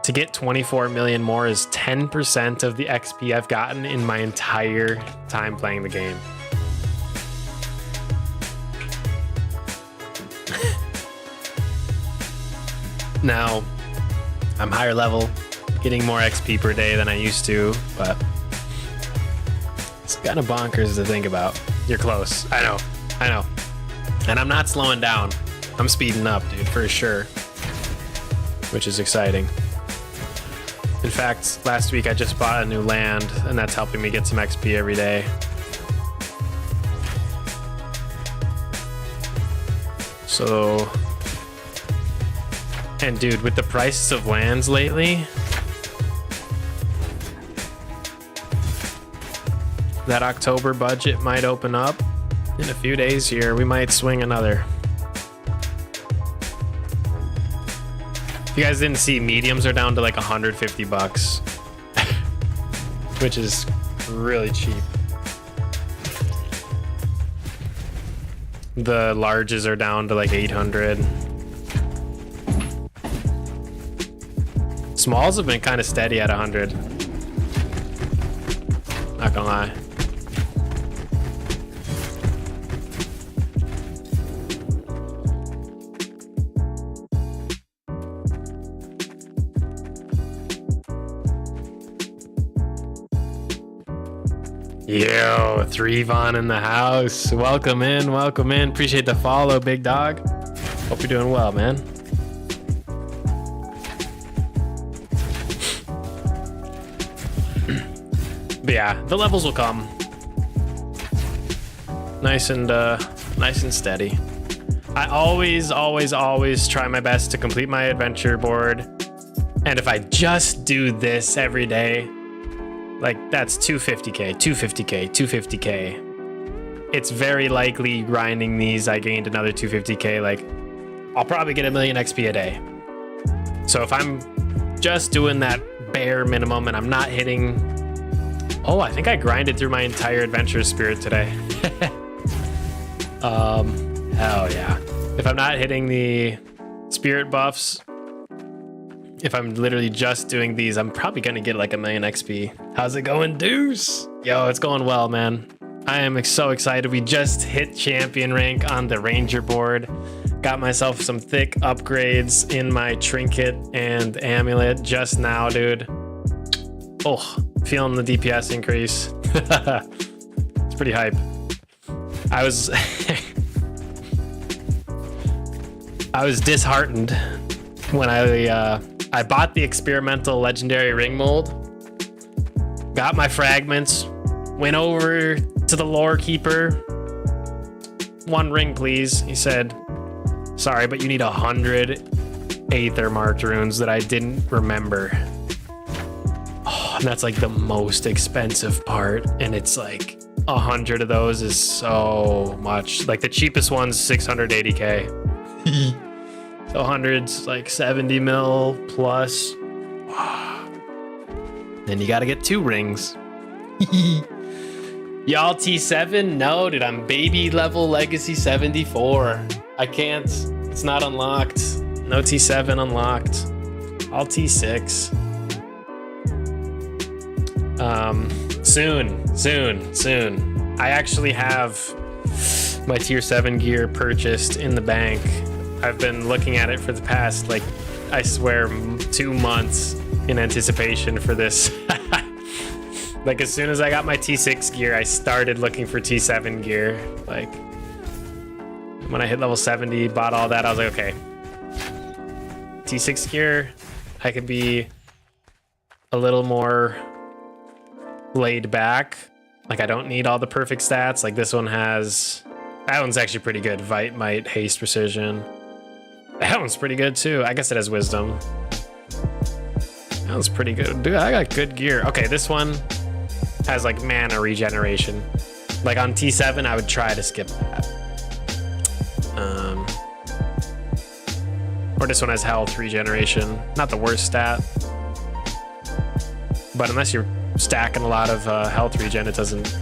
To get 24 million more is 10% of the XP I've gotten in my entire time playing the game. Now, I'm higher level, getting more XP per day than I used to, but it's kind of bonkers to think about. You're close. I know. And I'm not slowing down. I'm speeding up, dude, for sure. Which is exciting. In fact, last week I just bought a new land, and that's helping me get some XP every day. So... And dude, with the prices of lands lately, that October budget might open up in a few days here. We might swing another. If you guys didn't see, mediums are down to like 150 bucks, which is really cheap. The larges are down to like 800. Smalls have been kind of steady at 100. Not gonna lie. Yo, Threevon in the house. Welcome in, welcome in. Appreciate the follow, big dog. Hope you're doing well, man. But yeah, the levels will come. Nice and steady. I always try my best to complete my adventure board. And if I just do this every day, like that's 250k, 250k, 250k. It's very likely grinding these, I gained another 250k. Like, I'll probably get 1 million XP a day. So if I'm just doing that bare minimum and I'm not hitting... Oh, I think I grinded through my entire adventure spirit today. Hell yeah. If I'm not hitting the spirit buffs, if I'm literally just doing these, I'm probably gonna get like 1 million XP. How's it going, Deuce? Yo, it's going well, man. I am so excited. We just hit champion rank on the ranger board. Got myself some thick upgrades in my trinket and amulet just now, dude. Oh, feeling the DPS increase. It's pretty hype. I was I was disheartened when I bought the experimental legendary ring mold, got my fragments, went over to the lore keeper. 1 ring, please. He said, sorry, but you need 100 Aether marked runes that I didn't remember. Oh, and that's like the most expensive part. And it's like 100 of those is so much. Like the cheapest one's 680k. So 100's like 70 mil plus. Then you gotta get 2 rings. Y'all T7? No, dude, I'm baby level legacy 74. I can't, it's not unlocked. No T7 unlocked. All T6. Soon. I actually have my tier 7 gear purchased in the bank. I've been looking at it for the past, like, I swear, 2 months in anticipation for this. Like, as soon as I got my T6 gear, I started looking for T7 gear. Like, when I hit level 70, bought all that, I was like, okay. T6 gear, I could be a little more laid back. Like, I don't need all the perfect stats. Like, this one has... That one's actually pretty good. Vite, Might, Haste, Precision. That one's pretty good, too. I guess it has Wisdom. That one's pretty good. Dude, I got good gear. Okay, this one has, like, mana regeneration. Like, on T7, I would try to skip that. Or this one has health regeneration. Not the worst stat. But unless you're stacking a lot of health regen, it doesn't.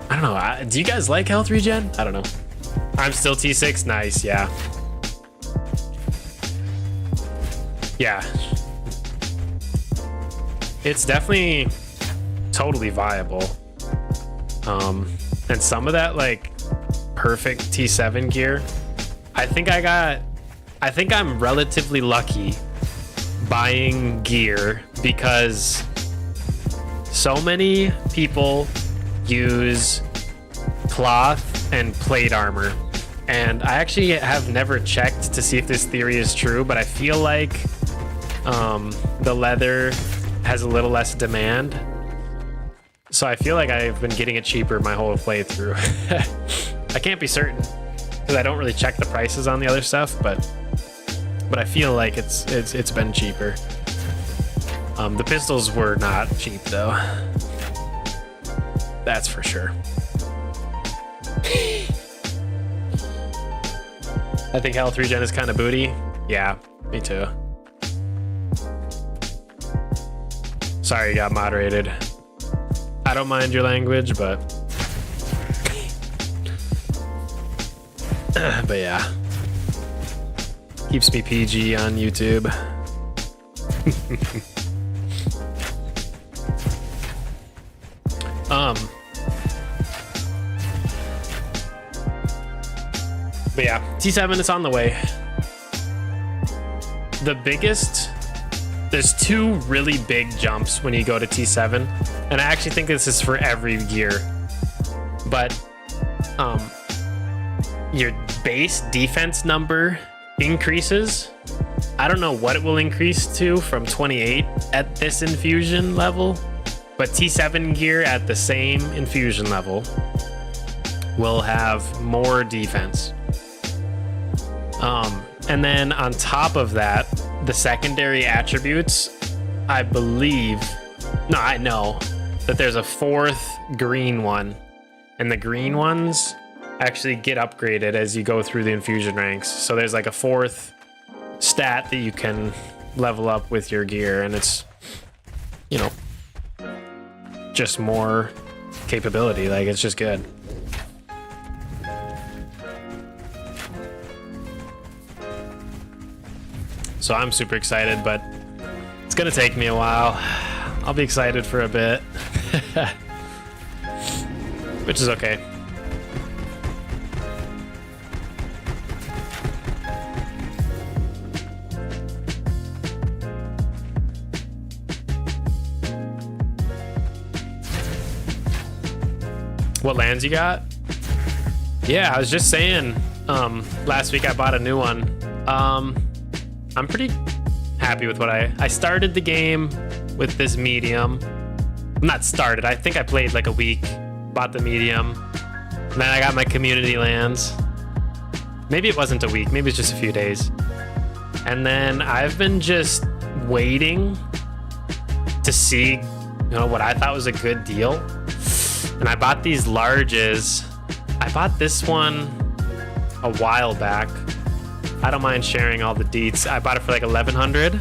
I don't know. Do you guys like health regen? I don't know. I'm still T6. Nice. Yeah. Yeah. It's definitely totally viable. And some of that like perfect T7 gear, I think I'm relatively lucky buying gear because so many people use cloth and plate armor, and I actually have never checked to see if this theory is true, but I feel like the leather has a little less demand, so I feel like I've been getting it cheaper my whole playthrough. I can't be certain because I don't really check the prices on the other stuff, but I feel like it's been cheaper. The pistols were not cheap though. That's for sure. I think health regen is kind of booty. Yeah, me too. Sorry you got moderated. I don't mind your language, but but yeah. Keeps me PG on YouTube. But yeah, T7 is on the way. There's two really big jumps when you go to T7, and I actually think this is for every gear. But your base defense number increases. I don't know what it will increase to from 28 at this infusion level, but T7 gear at the same infusion level will have more defense. And then on top of that, the secondary attributes, I know that there's a fourth green one, and the green ones actually get upgraded as you go through the infusion ranks. So there's like a fourth stat that you can level up with your gear, and it's, you know, just more capability. Like, it's just good. So I'm super excited, but it's gonna take me a while. I'll be excited for a bit, which is okay. What lands you got? Yeah, I was just saying, last week I bought a new one. I'm pretty happy with what I started the game with this medium. Not started, I think I played like a week, bought the medium, and then I got my community lands. Maybe it wasn't a week, maybe it's just a few days. And then I've been just waiting to see, you know, what I thought was a good deal. And I bought these larges. I bought this one a while back. I don't mind sharing all the deets. I bought it for like 1,100.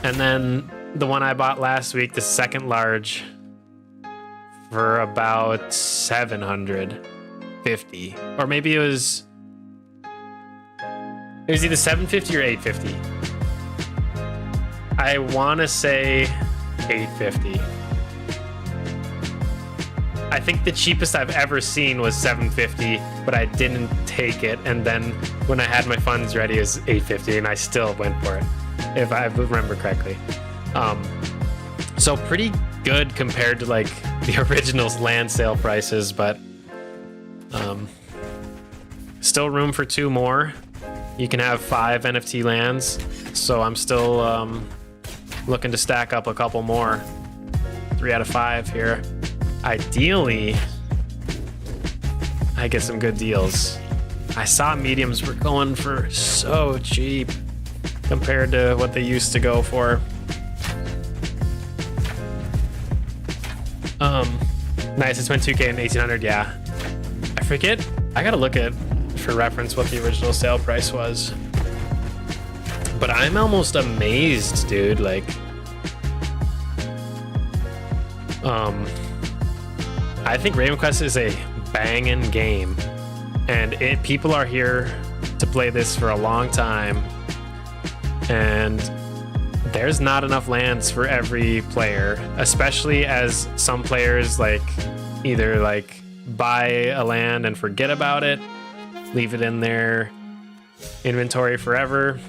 And then the one I bought last week, the second large, for about 750. Or maybe it was either 750 or 850. I want to say 850. I think the cheapest I've ever seen was 750, but I didn't take it. And then when I had my funds ready, it was 850, and I still went for it, if I remember correctly. So pretty good compared to like the original's land sale prices, but still room for 2 more. You can have 5 NFT lands, so I'm still looking to stack up a couple more. 3 out of 5 here. Ideally, I get some good deals. I saw mediums were going for so cheap compared to what they used to go for. Nice, it's been 2K and 1,800, yeah. I forget, I gotta look at, for reference, what the original sale price was. But I'm almost amazed, dude, like, I think Raven Quest is a banging game, and people are here to play this for a long time, and there's not enough lands for every player, especially as some players like either like buy a land and forget about it, leave it in their inventory forever,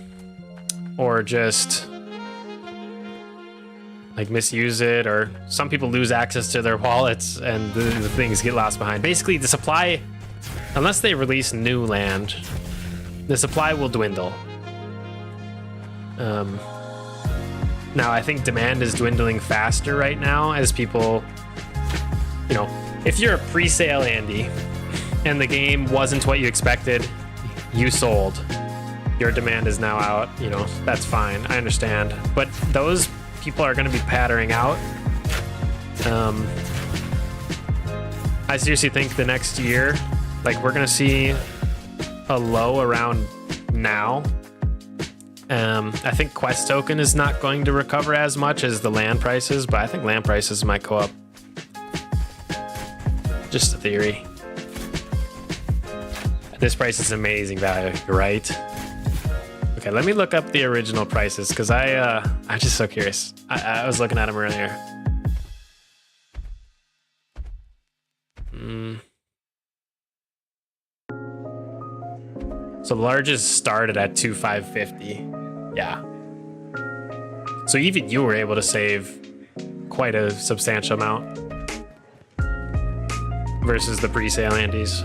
or just like misuse it, or some people lose access to their wallets and the things get lost behind. Basically, the supply, unless they release new land, the supply will dwindle. Now, I think demand is dwindling faster right now as people, you know, if you're a pre-sale Andy and the game wasn't what you expected, you sold. Your demand is now out, you know, that's fine. I understand. But those people are going to be pattering out. I seriously think the next year, like, we're going to see a low around now. I think Quest Token is not going to recover as much as the land prices, but I think land prices might go up. Just a theory. This price is amazing value, right? Okay, let me look up the original prices because I'm just so curious. I was looking at them earlier. So the largest started at 2,550. Yeah. So even you were able to save quite a substantial amount versus the pre-sale Andes.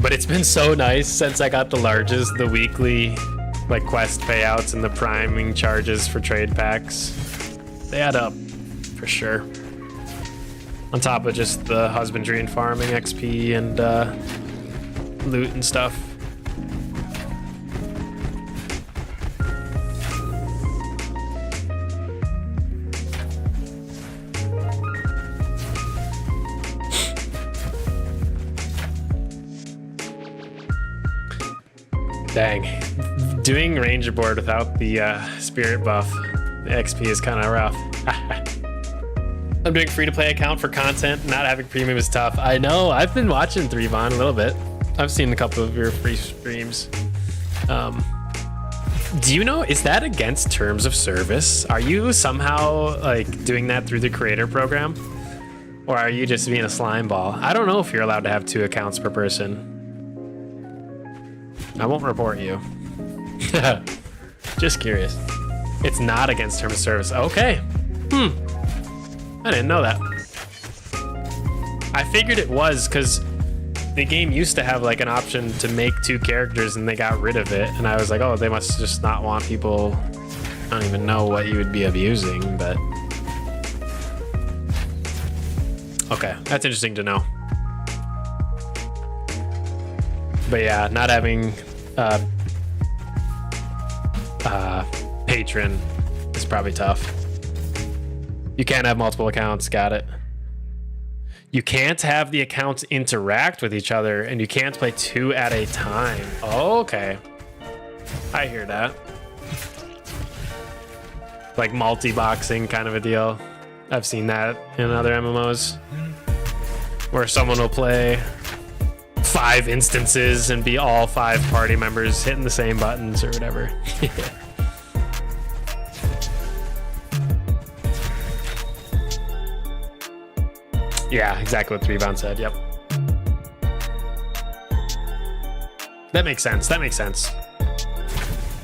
But it's been so nice since I got the largest, the weekly like quest payouts and the priming charges for trade packs. They add up for sure. On top of just the husbandry and farming XP and loot and stuff. Dang. Doing Ranger board without the spirit buff, the XP is kind of rough. I'm doing free-to-play account for content. Not having premium is tough. I know. I've been watching 3Von a little bit. I've seen a couple of your free streams. Do you know, is that against terms of service? Are you somehow like doing that through the creator program? Or are you just being a slime ball? I don't know if you're allowed to have 2 accounts per person. I won't report you. Just curious. It's not against terms of service. Okay. I didn't know that. I figured it was because the game used to have like an option to make 2 characters and they got rid of it. And I was like, oh, they must just not want people. I don't even know what you would be abusing, but. Okay, that's interesting to know. But yeah, not having patron is probably tough. You can't have multiple accounts, got it. You can't have the accounts interact with each other, and you can't play 2 at a time. Oh, okay. I hear that. Like multi-boxing kind of a deal. I've seen that in other MMOs. Where someone will play 5 instances and be all 5 party members hitting the same buttons or whatever. Yeah, exactly what 3Von said. Yep. That makes sense. That makes sense.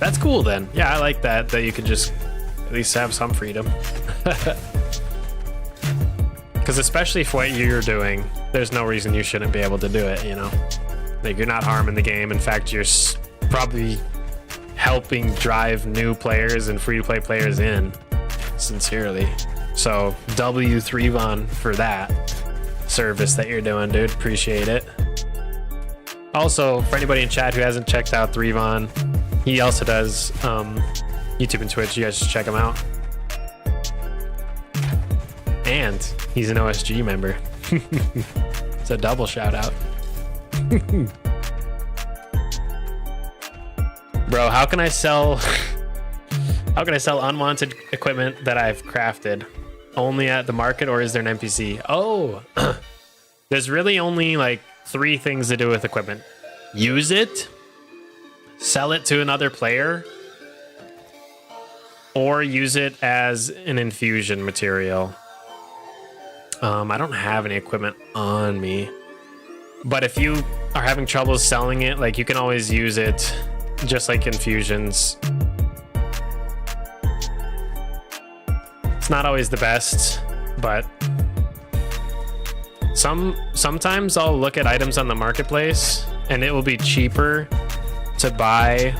That's cool then. Yeah, I like that you could just at least have some freedom. Because especially for what you're doing, there's no reason you shouldn't be able to do it, you know? Like, you're not harming the game. In fact, you're probably helping drive new players and free-to-play players in, sincerely. So, W3Von for that service that you're doing, dude. Appreciate it. Also, for anybody in chat who hasn't checked out 3Von, he also does YouTube and Twitch. You guys should check him out. And he's an OSG member. It's a double shout out. Bro, how can I sell unwanted equipment that I've crafted? Only at the market, or is there an NPC? Oh, there's really only like 3 things to do with equipment. Use it, sell it to another player, or use it as an infusion material. I don't have any equipment on me, but if you are having trouble selling it, like, you can always use it just like infusions. It's not always the best, but sometimes I'll look at items on the marketplace and it will be cheaper to buy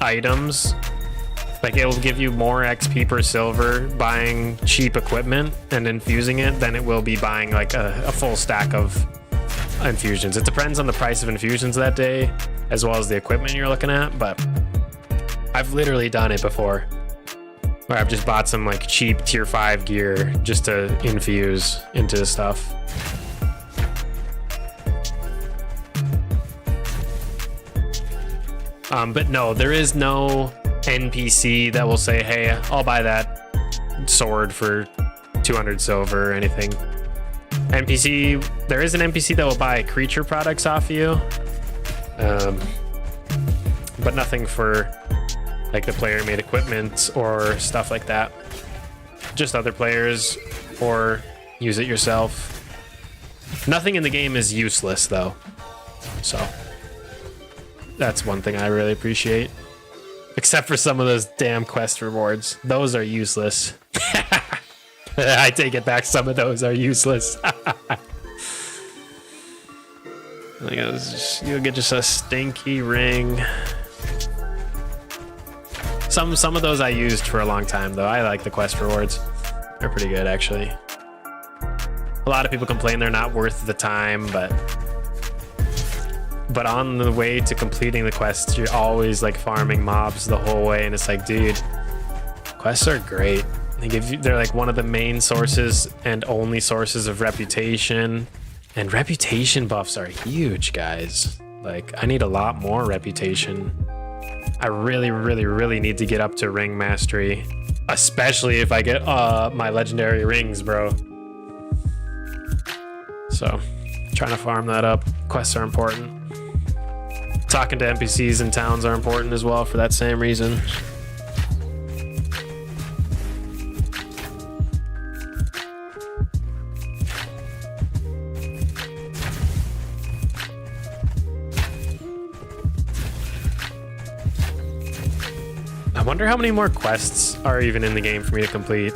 items. Like, it will give you more XP per silver buying cheap equipment and infusing it than it will be buying like a full stack of infusions. It depends on the price of infusions that day, as well as the equipment you're looking at, but I've literally done it before, where I've just bought some like cheap tier 5 gear just to infuse into stuff. But no, there is no NPC that will say, hey, I'll buy that sword for 200 silver or anything. There is an NPC that will buy creature products off you, but nothing for like the player made equipment or stuff like that. Just other players, or use it yourself. Nothing in the game is useless though, so that's one thing I really appreciate. Except for some of those damn quest rewards. Those are useless. I take it back, some of those are useless. You'll get just a stinky ring. Some of those I used for a long time though. I like the quest rewards. They're pretty good actually. A lot of people complain they're not worth the time, but on the way to completing the quests, you're always like farming mobs the whole way, and it's like, dude, quests are great. They're like one of the main sources and only sources of reputation, and reputation buffs are huge, guys. Like, I need a lot more reputation. I really, really, really need to get up to ring mastery, especially if I get my legendary rings, bro. So, trying to farm that up. Quests are important. Talking to NPCs in towns are important as well for that same reason. I wonder how many more quests are even in the game for me to complete.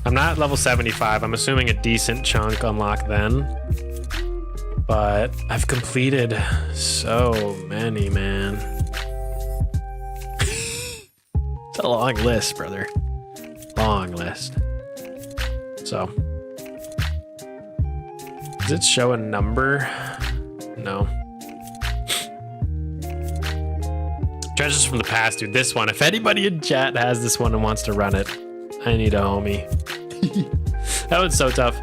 I'm not level 75. I'm assuming a decent chunk unlock then. But I've completed so many, man. It's a long list, brother. Long list. So, does it show a number? No. Treasures from the past, dude. This one. If anybody in chat has this one and wants to run it, I need a homie. That one's so tough.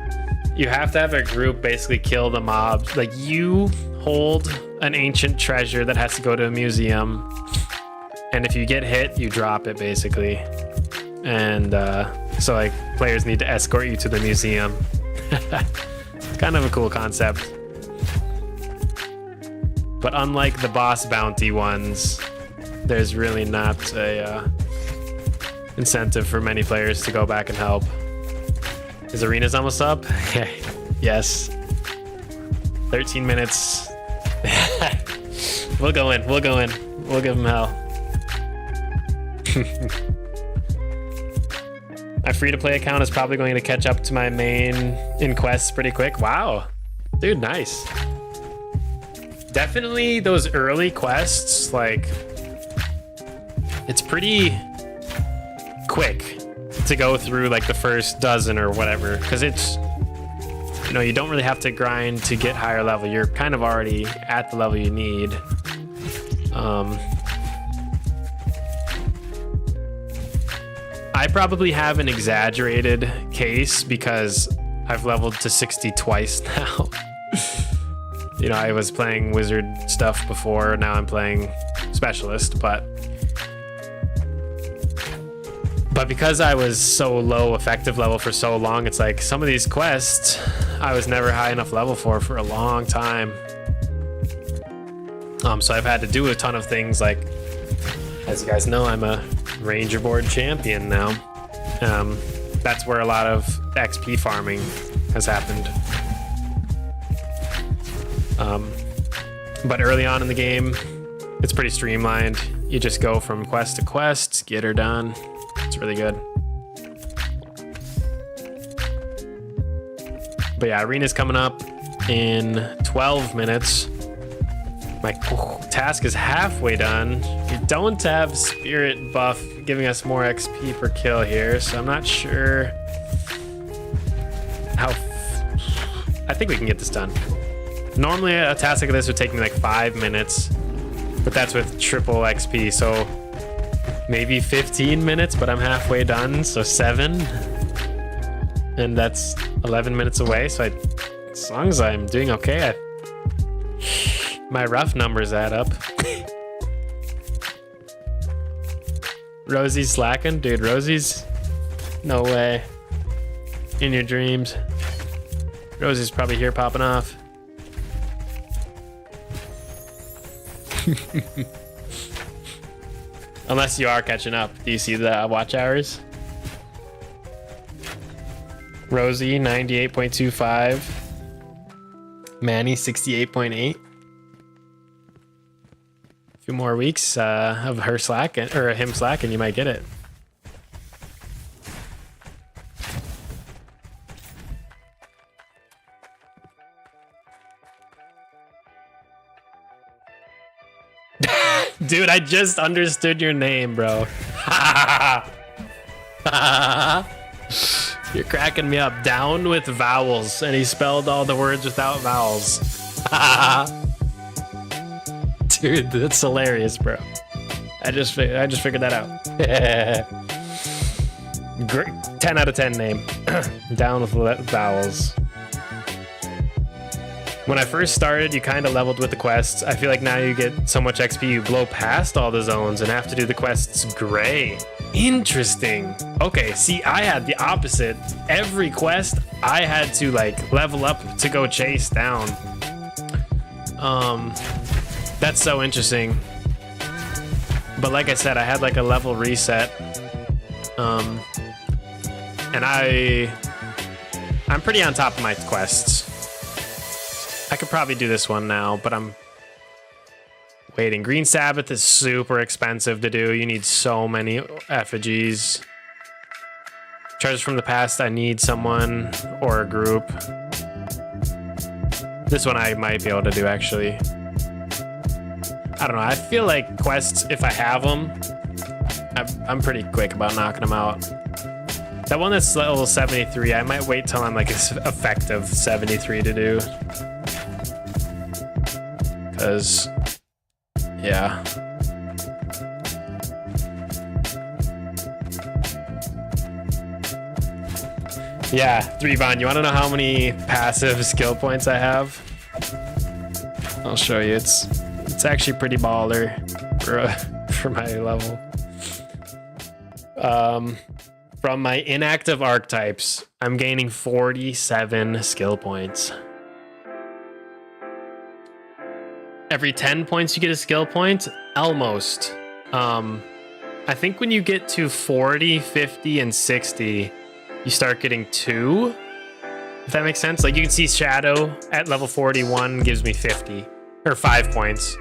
You have to have a group basically kill the mobs. Like, you hold an ancient treasure that has to go to a museum, and if you get hit, you drop it basically. And so like players need to escort you to the museum. It's kind of a cool concept. But unlike the boss bounty ones, there's really not a incentive for many players to go back and help. His arena's almost up? Yes. 13 minutes. We'll go in. We'll go in. We'll give him hell. My free-to-play account is probably going to catch up to my main in quests pretty quick. Wow. Dude, nice. Definitely those early quests, like, it's pretty quick to go through like the first dozen or whatever, because it's, you know, you don't really have to grind to get higher level. You're kind of already at the level you need. I probably have an exaggerated case because I've leveled to 60 twice now. You know, I was playing wizard stuff before. Now I'm playing specialist, but because I was so low effective level for so long, it's like some of these quests I was never high enough level for a long time. So I've had to do a ton of things, like, as you guys know, I'm a Ranger Board champion now. That's where a lot of XP farming has happened. But early on in the game, it's pretty streamlined. You just go from quest to quest, get her done. It's really good. But yeah, arena's coming up in 12 minutes. My task is halfway done. We don't have spirit buff giving us more XP per kill here, so I'm not sure how... I think we can get this done. Normally a task like this would take me like 5 minutes, but that's with triple XP, so maybe 15 minutes, but I'm halfway done, so 7. And that's 11 minutes away, so as long as I'm doing okay, my rough numbers add up. Rosie's slacking? Dude, Rosie's... No way. In your dreams. Rosie's probably here popping off. Unless you are catching up. Do you see the watch hours? Rosie, 98.25. Manny, 68.8. A few more weeks of her slacking, or him slacking, you might get it. Dude, I just understood your name, bro. You're cracking me up. Down with vowels, and he spelled all the words without vowels. Dude, that's hilarious, bro. I just figured that out. Great. 10 out of 10 name. Down with vowels. When I first started, you kind of leveled with the quests. I feel like now you get so much XP, you blow past all the zones and have to do the quests gray. Interesting. Okay, see, I had the opposite. Every quest, I had to like level up to go chase down. That's so interesting. But like I said, I had like a level reset. And I'm pretty on top of my quests. I could probably do this one now, but I'm waiting. Green Sabbath is super expensive to do. You need so many effigies. Treasures from the Past, I need someone or a group. This one I might be able to do, actually. I don't know. I feel like quests, if I have them, I'm pretty quick about knocking them out. That one that's level 73, I might wait till I'm like effective 73 to do. Because, yeah. Yeah, 3Von, you want to know how many passive skill points I have? I'll show you. It's actually pretty baller for my level. From my inactive archetypes, I'm gaining 47 skill points. Every 10 points you get a skill point, almost. I think when you get to 40, 50, and 60, you start getting 2. If that makes sense. Like you can see Shadow at level 41 gives me 50, or 5 points.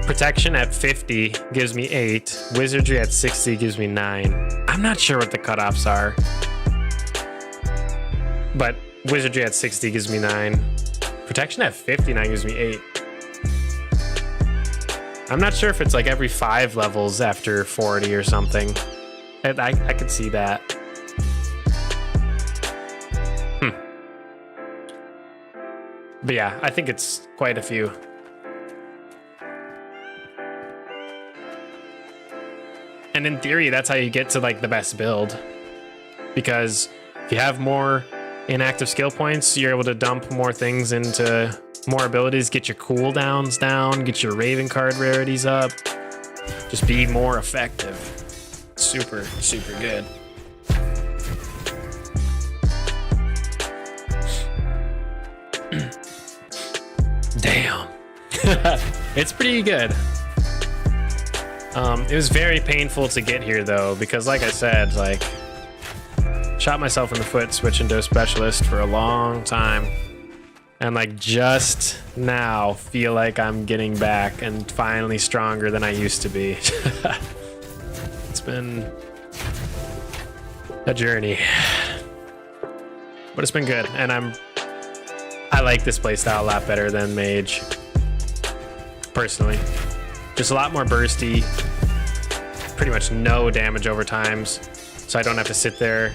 Protection at 50 gives me 8. Wizardry at 60 gives me 9. I'm not sure what the cutoffs are, but Wizardry at 60 gives me 9. Protection at 59 gives me 8. I'm not sure if it's like every 5 levels after 40 or something. I could see that. But yeah, I think it's quite a few. And in theory, that's how you get to like the best build. Because if you have more inactive skill points, you're able to dump more things into more abilities, get your cooldowns down, get your Raven card rarities up, just be more effective. Super, super good. Damn. It's pretty good. It was very painful to get here though, because like I said, like, shot myself in the foot switching to a specialist for a long time. And like just now feel like I'm getting back and finally stronger than I used to be. It's been a journey, but it's been good. And I like this playstyle a lot better than Mage, personally. Just a lot more bursty, pretty much no damage over times, so I don't have to sit there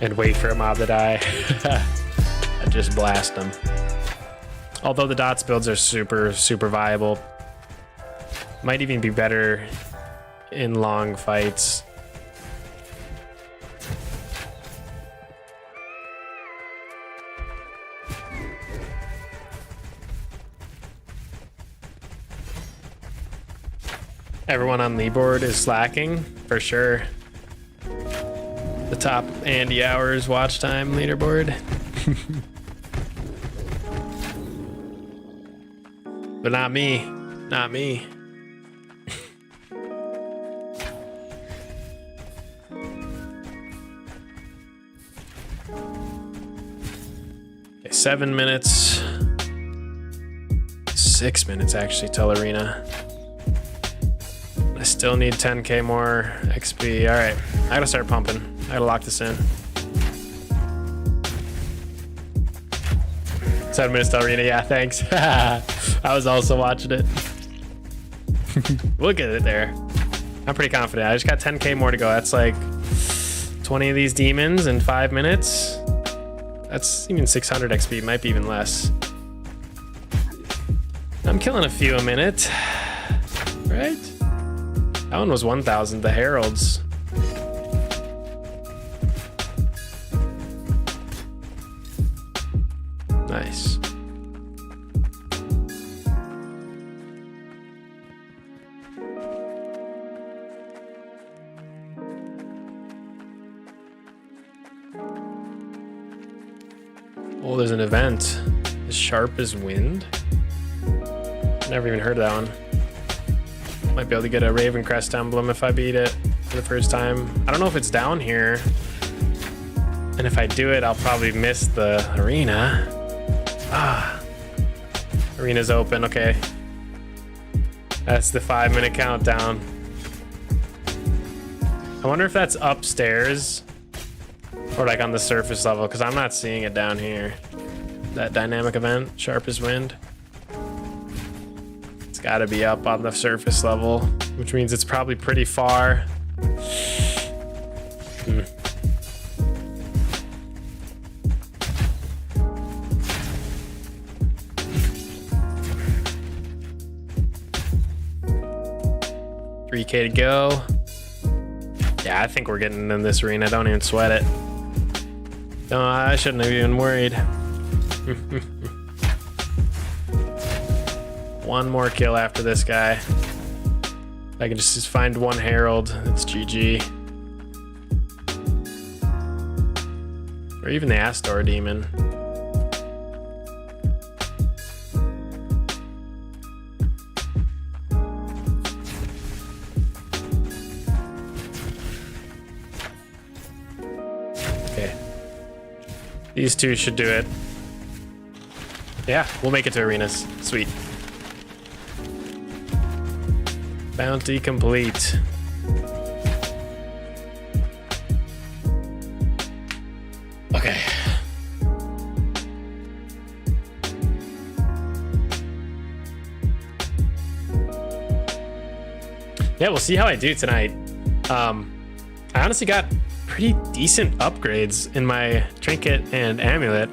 and wait for a mob to die. I just blast them. Although the dots builds are super, super viable. Might even be better in long fights. Everyone on leaderboard is slacking, for sure. The top Andy Hours watch time leaderboard. But not me. Not me. Okay, 7 minutes. 6 minutes actually till arena. I still need 10k more XP. All right, I gotta start pumping. I gotta lock this in. 7 minutes to arena. Yeah, thanks. I was also watching it. We'll get it there. I'm pretty confident. I just got 10k more to go. That's like 20 of these demons in 5 minutes. That's even 600 XP. Might be even less. I'm killing a few a minute. Right? That one was 1,000. The Heralds. Nice. Oh, there's an event. As sharp as wind? Never even heard of that one. Might be able to get a Ravencrest emblem if I beat it for the first time. I don't know if it's down here. And if I do it, I'll probably miss the arena. Ah. Arena's open, okay. That's the 5-minute countdown. I wonder if that's upstairs or like on the surface level, because I'm not seeing it down here. That dynamic event, sharp as wind. It's gotta be up on the surface level, which means it's probably pretty far. 3k to go. Yeah, I think we're getting in this arena. Don't even sweat it. No, I shouldn't have even worried. One more kill after this guy. If I can just find one Herald, it's GG. Or even the Astor Demon. Okay. These two should do it. Yeah, we'll make it to arenas. Sweet. Bounty complete. Okay. Yeah, we'll see how I do tonight. I honestly got pretty decent upgrades in my trinket and amulet.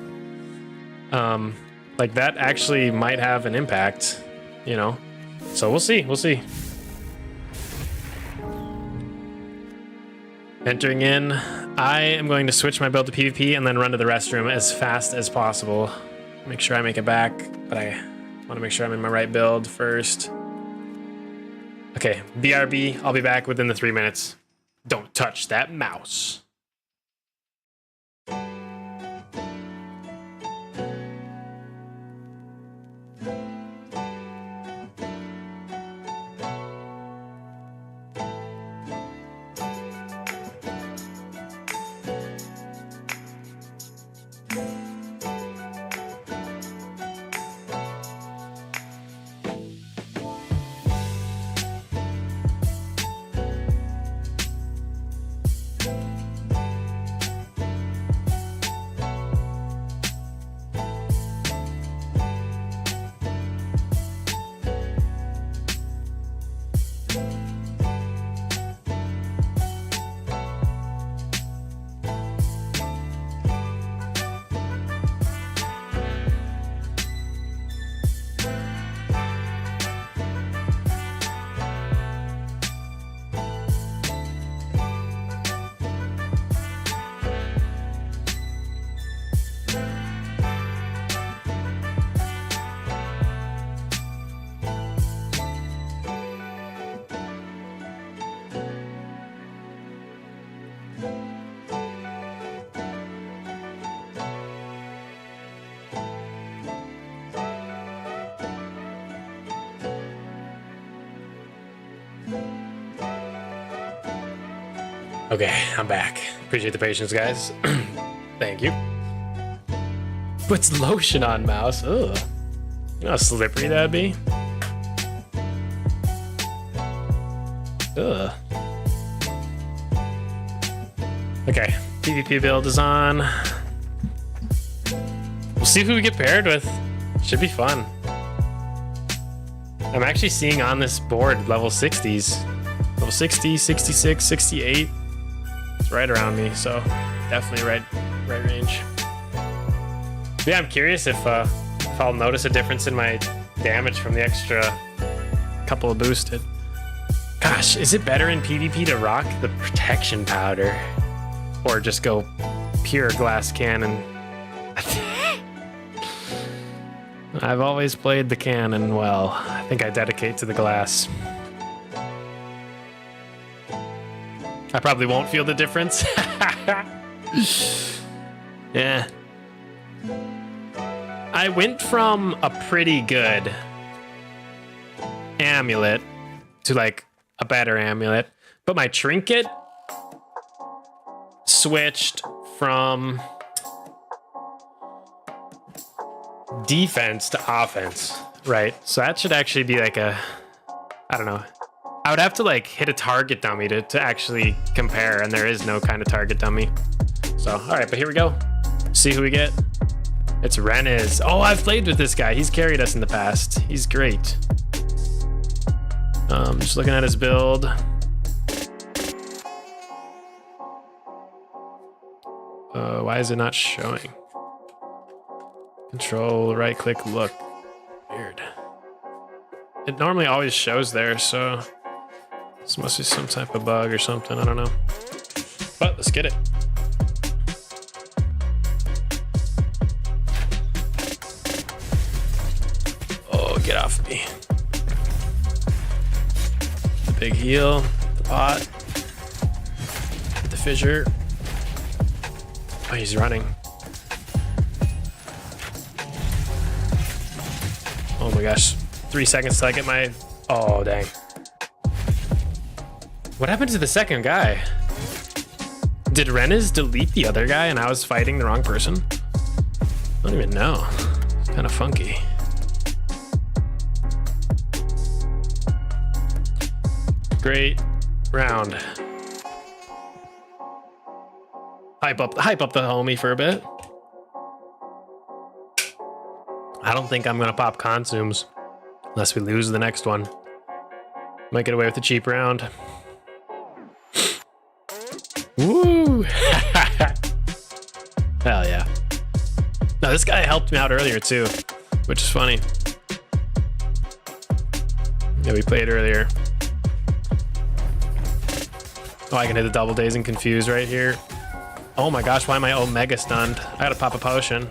Like that actually might have an impact, you know? So we'll see, we'll see. Entering in, I am going to switch my build to PvP and then run to the restroom as fast as possible. Make sure I make it back, but I want to make sure I'm in my right build first. Okay, BRB, I'll be back within the 3 minutes. Don't touch that mouse. Okay, I'm back. Appreciate the patience, guys. Thank you. Puts lotion on mouse. Ugh. You know how slippery that'd be? Ugh. Okay, PvP build is on. We'll see who we get paired with. Should be fun. I'm actually seeing on this board level 60s. Level 60, 66, 68. It's right around me, so definitely right range. But yeah, I'm curious if I'll notice a difference in my damage from the extra couple of boosted. Gosh, is it better in PvP to rock the protection powder or just go pure glass cannon? I've always played the cannon well. I think I dedicate to the glass. I probably won't feel the difference. Yeah. I went from a pretty good amulet to like a better amulet, but my trinket switched from defense to offense, right? So that should actually be like a, I don't know. I would have to like hit a target dummy to actually compare, and there is no kind of target dummy. So, all right, but here we go. See who we get. It's Reniz. Oh, I've played with this guy. He's carried us in the past. He's great. Just looking at his build. Why is it not showing? Control, right click, look. Weird. It normally always shows there, so this must be some type of bug or something. I don't know. But let's get it. Oh, get off me. The big heal, the pot, the fissure. Oh, he's running. Oh my gosh. 3 seconds till I get my... Oh, dang. What happened to the second guy? Did Reniz delete the other guy and I was fighting the wrong person? I don't even know. It's kind of funky. Great round. Hype up the homie for a bit. I don't think I'm gonna pop consumes unless we lose the next one. Might get away with a cheap round. Woo! Hell yeah. No, this guy helped me out earlier too, which is funny. Yeah, we played earlier. Oh, I can hit the double days and confuse right here. Oh my gosh, why am I Omega stunned? I gotta pop a potion.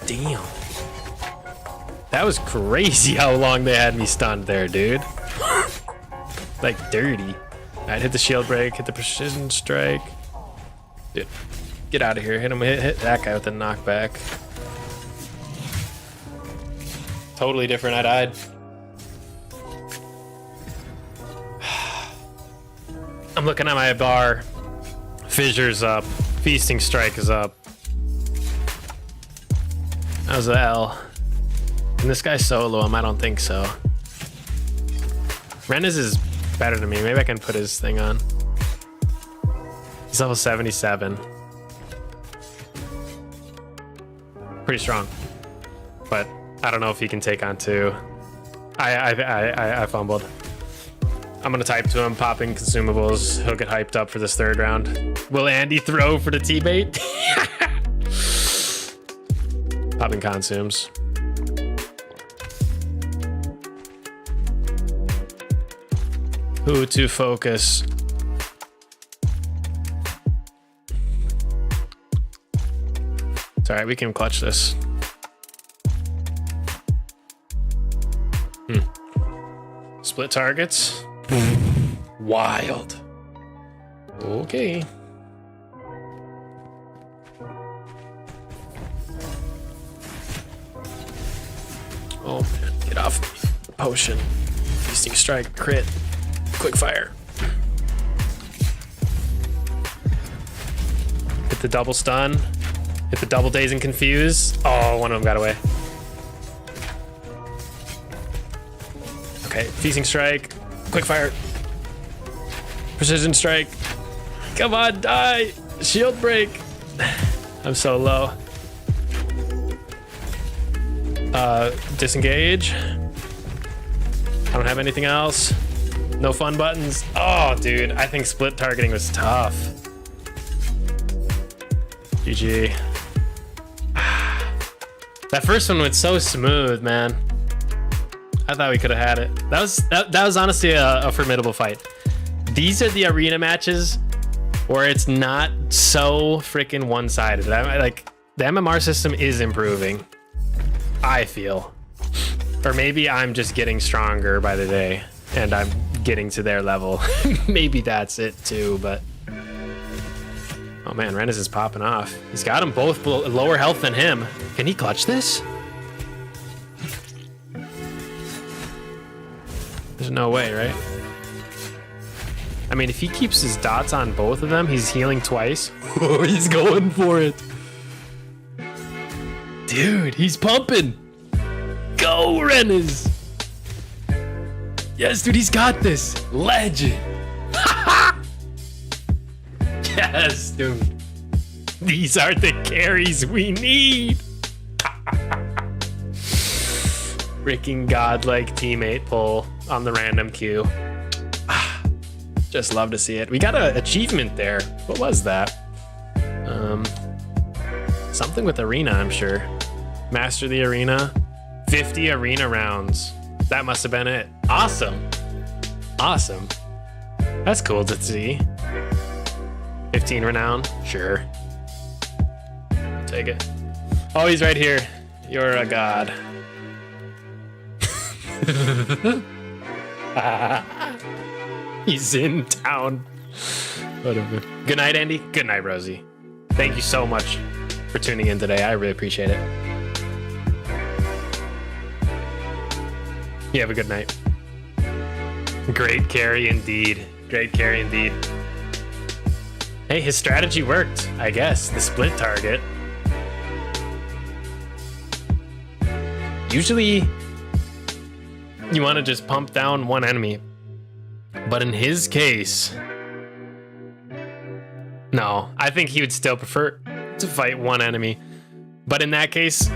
Damn. That was crazy how long they had me stunned there, dude. Like dirty. I'd hit the shield break, hit the precision strike. Dude, get out of here. Hit him. Hit that guy with the knockback. Totally different. I died. I'm looking at my bar. Fissure's up. Feasting Strike is up. That was an L. Can this guy solo him? I don't think so. Rennes is better than me. Maybe I can put his thing on. He's level 77. Pretty strong. But I don't know if he can take on two. I fumbled. I'm gonna type to him, popping consumables. He'll get hyped up for this third round. Will Andy throw for the T-bait? Popping consumes. Who to focus? It's alright, we can clutch this. Split targets. Wild. Okay. Oh man, get off me. Potion. Feasting Strike, crit. Quick fire. Hit the double stun. Hit the double daze and confuse. Oh, one of them got away. Okay, Feasting Strike. Quick fire. Precision Strike. Come on, die. Shield break. I'm so low. Disengage. I don't have anything else. No fun buttons. Oh, dude, I think split targeting was tough. GG. That first one went so smooth, man. I thought we could have had it. That was honestly a formidable fight. These are the arena matches where it's not so freaking one-sided. Like, the MMR system is improving, I feel. Or maybe I'm just getting stronger by the day and I'm getting to their level. Maybe that's it too, but oh man, Rennes is popping off. He's got them both lower health than him. Can he clutch this? There's no way, right? I mean, if he keeps his dots on both of them, he's healing twice. Oh, he's going for it. Dude, he's pumping. Go, Rennes. Yes, dude, he's got this. Legend. Yes, dude. These are the carries we need. Freaking godlike teammate pull on the random queue. Just love to see it. We got an achievement there. What was that? Something with arena, I'm sure. Master the arena. 50 arena rounds. That must have been it. Awesome. Awesome. That's cool to see. 15 renown. Sure. I'll take it. Oh, he's right here. You're a god. He's in town. Whatever. Good night, Andy. Good night, Rosie. Thank you so much for tuning in today. I really appreciate it. You have a good night. Great carry indeed. Great carry indeed. Hey, his strategy worked, I guess. The split target. Usually, you want to just pump down one enemy. But in his case, no, I think he would still prefer to fight one enemy. But in that case,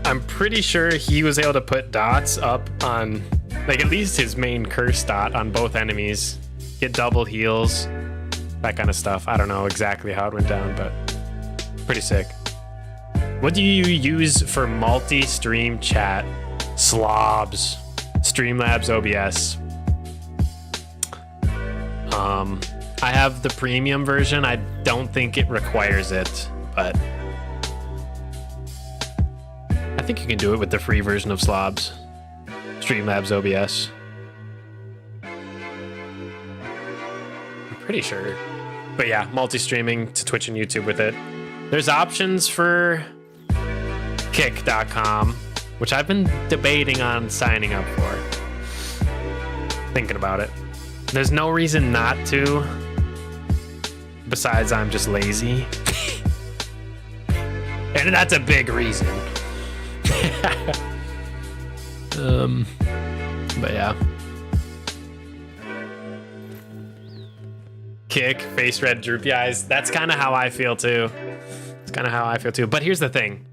I'm pretty sure he was able to put dots up on, like, at least his main curse dot on both enemies, get double heals, that kind of stuff. I don't know exactly how it went down, but pretty sick. What do you use for multi-stream chat? Slobs. Streamlabs OBS. I have the premium version. I don't think it requires it, but I think you can do it with the free version of Slobs. Streamlabs OBS. I'm pretty sure. But yeah, multi-streaming to Twitch and YouTube with it. There's options for Kick.com, which I've been debating on signing up for. Thinking about it. There's no reason not to, besides I'm just lazy. And that's a big reason. But yeah. Kick, face red, droopy eyes. That's kind of how I feel too. It's kind of how I feel too. But here's the thing.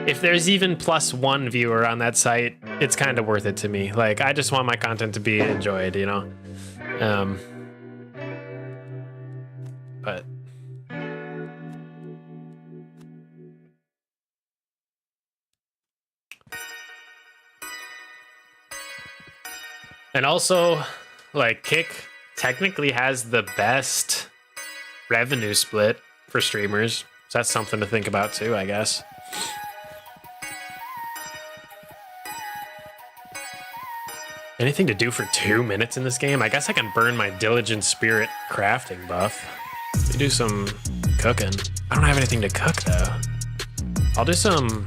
If there's even +1 viewer on that site, it's kind of worth it to me. Like, I just want my content to be enjoyed, you know? But and also, like, Kick technically has the best revenue split for streamers. So that's something to think about too, I guess. Anything to do for 2 minutes in this game? I guess I can burn my Diligent Spirit crafting buff. We do some cooking. I don't have anything to cook though. I'll do some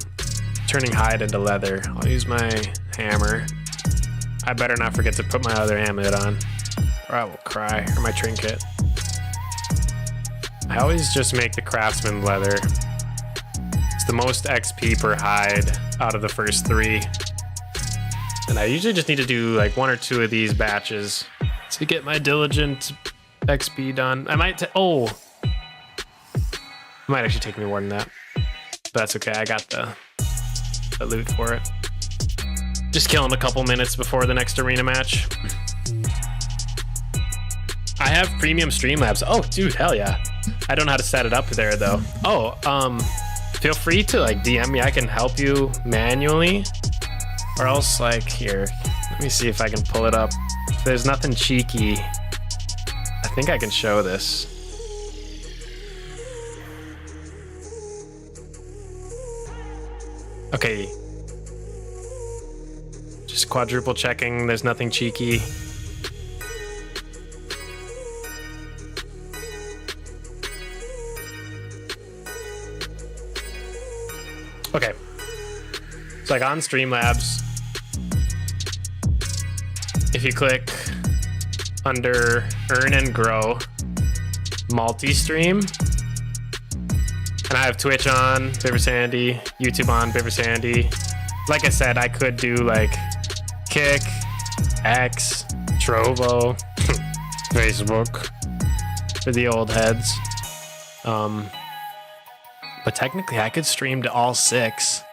turning hide into leather. I'll use my hammer. I better not forget to put my other amulet on, or I will cry, or my trinket. I always just make the craftsman leather. It's the most XP per hide out of the first 3. And I usually just need to do like 1 or 2 of these batches to get my diligent XP done. I might, it might actually take me more than that, but that's okay. I got the loot for it. Just killing a couple minutes before the next arena match. I have premium Streamlabs. Oh, dude, hell yeah. I don't know how to set it up there though. Oh, feel free to like DM me. I can help you manually. Or else, like, here, let me see if I can pull it up. If there's nothing cheeky, I think I can show this. Okay. Just quadruple checking, there's nothing cheeky. Okay. It's like on Streamlabs. If you click under Earn and Grow, multi-stream, and I have Twitch on, Biversandy, YouTube on, Biversandy. Like I said, I could do like Kick, X, Trovo, Facebook for the old heads. But technically I could stream to all 6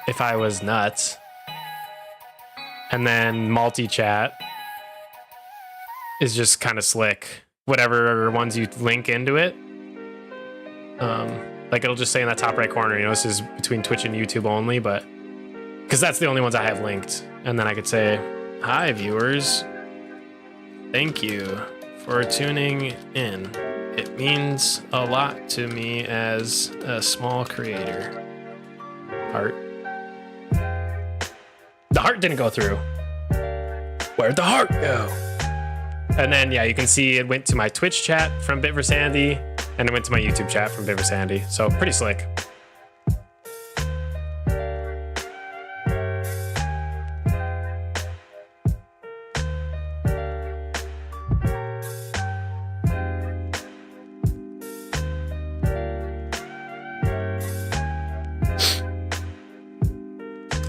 if I was nuts. And then multi-chat is just kind of slick. Whatever ones you link into it. Like it'll just say in that top right corner, you know, this is between Twitch and YouTube only, but because that's the only ones I have linked. And then I could say, hi viewers, thank you for tuning in. It means a lot to me as a small creator. Heart. The heart didn't go through. Where'd the heart go? And then, yeah, you can see it went to my Twitch chat from Biversandy, and it went to my YouTube chat from Biversandy. So pretty slick.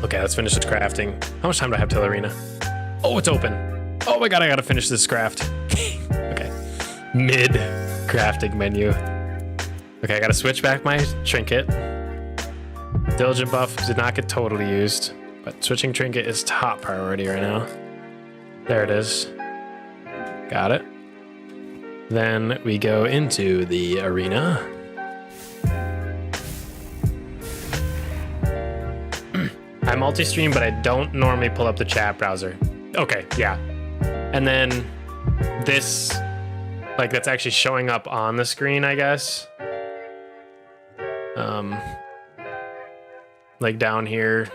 Okay, let's finish this crafting. How much time do I have till arena? Oh, it's open. Oh my god, I gotta finish this craft. Okay. Mid crafting menu. Okay, I gotta switch back my trinket. Diligent buff did not get totally used, but switching trinket is top priority right now. There it is. Got it. Then we go into the arena. I multi-stream, but I don't normally pull up the chat browser. Okay, yeah. And then this Like that's actually showing up on the screen, I guess. Like down here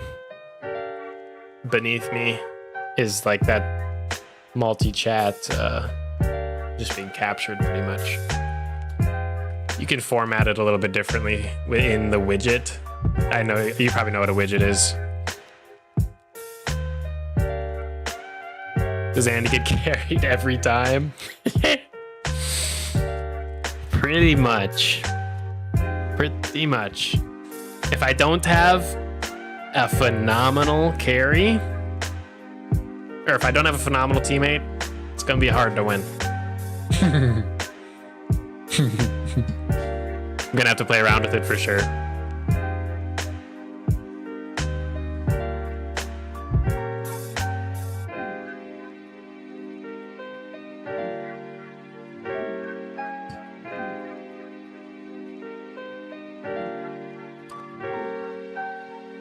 beneath me is like that multi-chat just being captured pretty much. You can format it a little bit differently in the widget. I know you probably know what a widget is. Does Andy get carried every time? Pretty much. Pretty much. If I don't have a phenomenal carry, or if I don't have a phenomenal teammate, it's gonna be hard to win. I'm gonna have to play around with it for sure.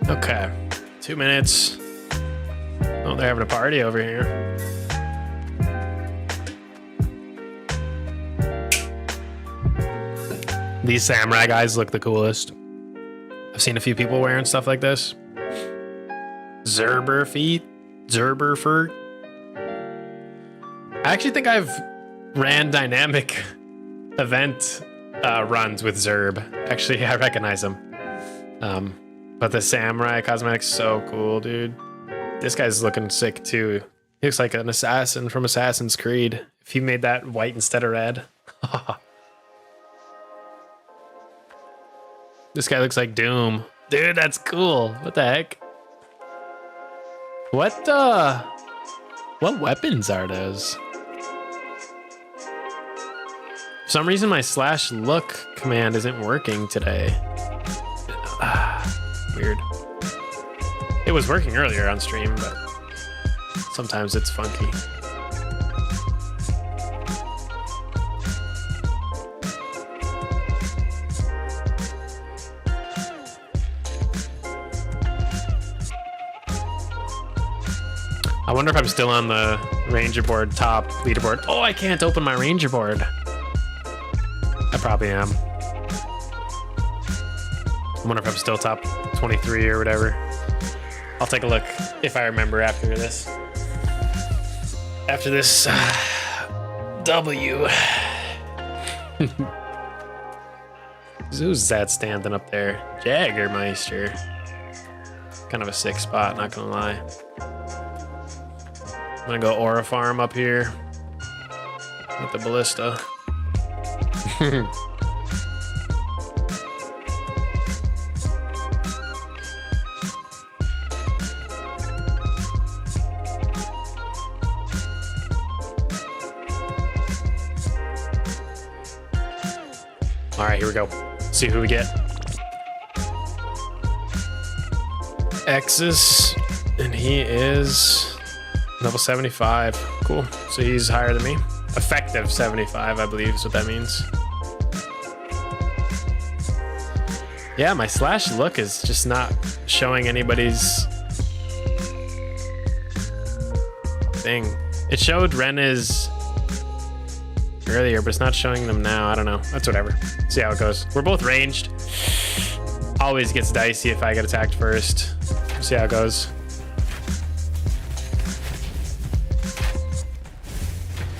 Okay, 2 minutes. Oh, they're having a party over here. These samurai guys look the coolest. I've seen a few people wearing stuff like this. Zerber feet, Zerber fur. I actually think I've ran dynamic event runs with Zerb. Actually, I recognize him. But the samurai cosmetic's so cool, dude. This guy's looking sick too. He looks like an assassin from Assassin's Creed. If he made that white instead of red. This guy looks like Doom. Dude, that's cool. What the heck? What weapons are those? For some reason my /look command isn't working today. Weird. It was working earlier on stream, but sometimes it's funky. I wonder if I'm still on the Ranger board top leaderboard. Oh, I can't open my Ranger board. I probably am. I wonder if I'm still top 23 or whatever. I'll take a look if I remember after this. After this W. Who's that standing up there? Jaggermeister. Kind of a sick spot, not gonna lie. I'm gonna go Aura Farm up here with the ballista. All right, here we go. See who we get. Exus, and he is level 75. Cool. So he's higher than me. Effective 75, I believe is what that means. Yeah, my /look is just not showing anybody's thing. It showed Ren's earlier, but it's not showing them now. I don't know. That's whatever. See how it goes. We're both ranged. Always gets dicey if I get attacked first. See how it goes.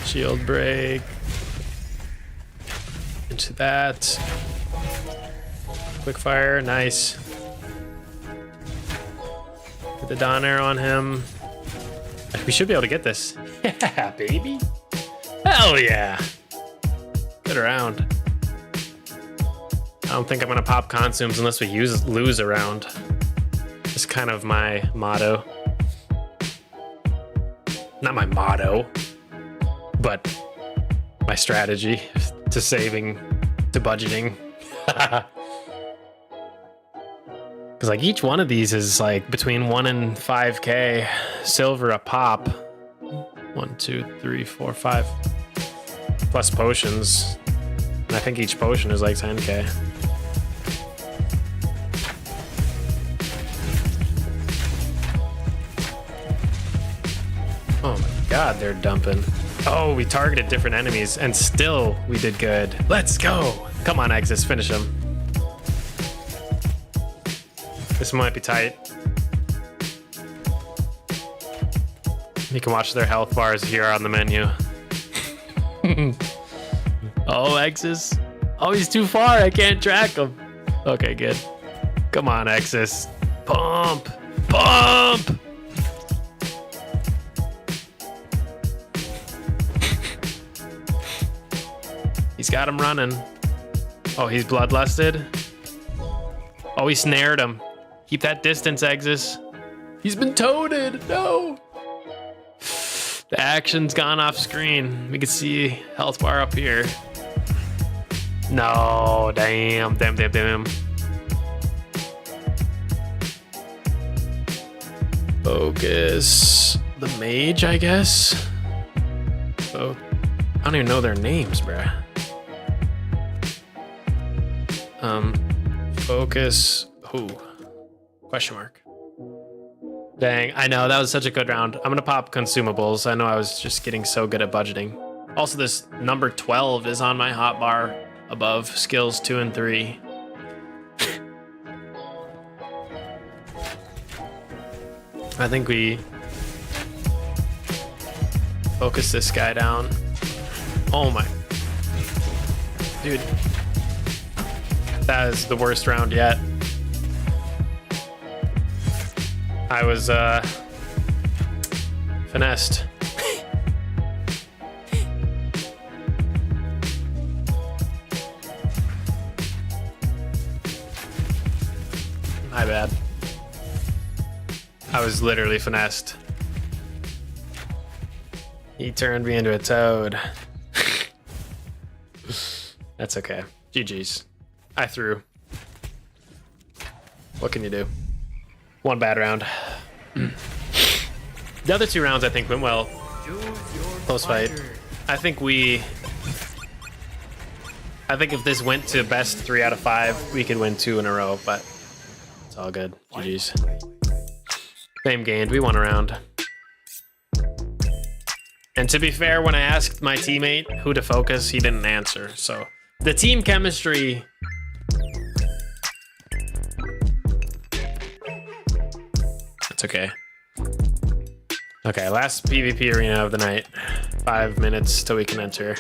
Shield break. Into that. Quick fire. Nice. Get the Dawn Arrow on him. We should be able to get this. Yeah, baby. Hell yeah. Good round. I don't think I'm gonna pop consumes unless we lose a round. It's kind of my motto. Not my motto, but my strategy to saving, to budgeting. Because like each one of these is like between 1 and 5k silver a pop. 1, 2, 3, 4, 5. Plus potions. And I think each potion is like 10k. Oh my god, they're dumping. Oh, we targeted different enemies and still we did good. Let's go. Come on, Exis, finish him. This might be tight. You can watch their health bars here on the menu. Oh, Exis. Oh, he's too far. I can't track him. Okay, good. Come on, Exis. Pump. Pump. He's got him running. Oh, he's bloodlusted. Oh, he snared him. Keep that distance, Exis. He's been toaded. No. The action's gone off screen. We can see health bar up here. No, damn. Focus the mage, I guess. Oh, I don't even know their names, bruh. Focus. Who? Question mark. Dang, I know, that was such a good round. I'm gonna pop consumables. I know I was just getting so good at budgeting. Also, this number 12 is on my hotbar above skills 2 and 3. I think we focus this guy down. Oh my. Dude. That is the worst round yet. I was finessed. My bad. I was literally finessed. He turned me into a toad. That's okay. GG's. I threw. What can you do? One bad round. The other 2 rounds I think went well. Close fight. I think if this went to best 3 out of 5, we could win 2 in a row, but it's all good. GG's. Same gained. We won a round. And to be fair, when I asked my teammate who to focus, he didn't answer. So the team chemistry. It's okay. Okay, last PvP arena of the night. 5 minutes till we can enter.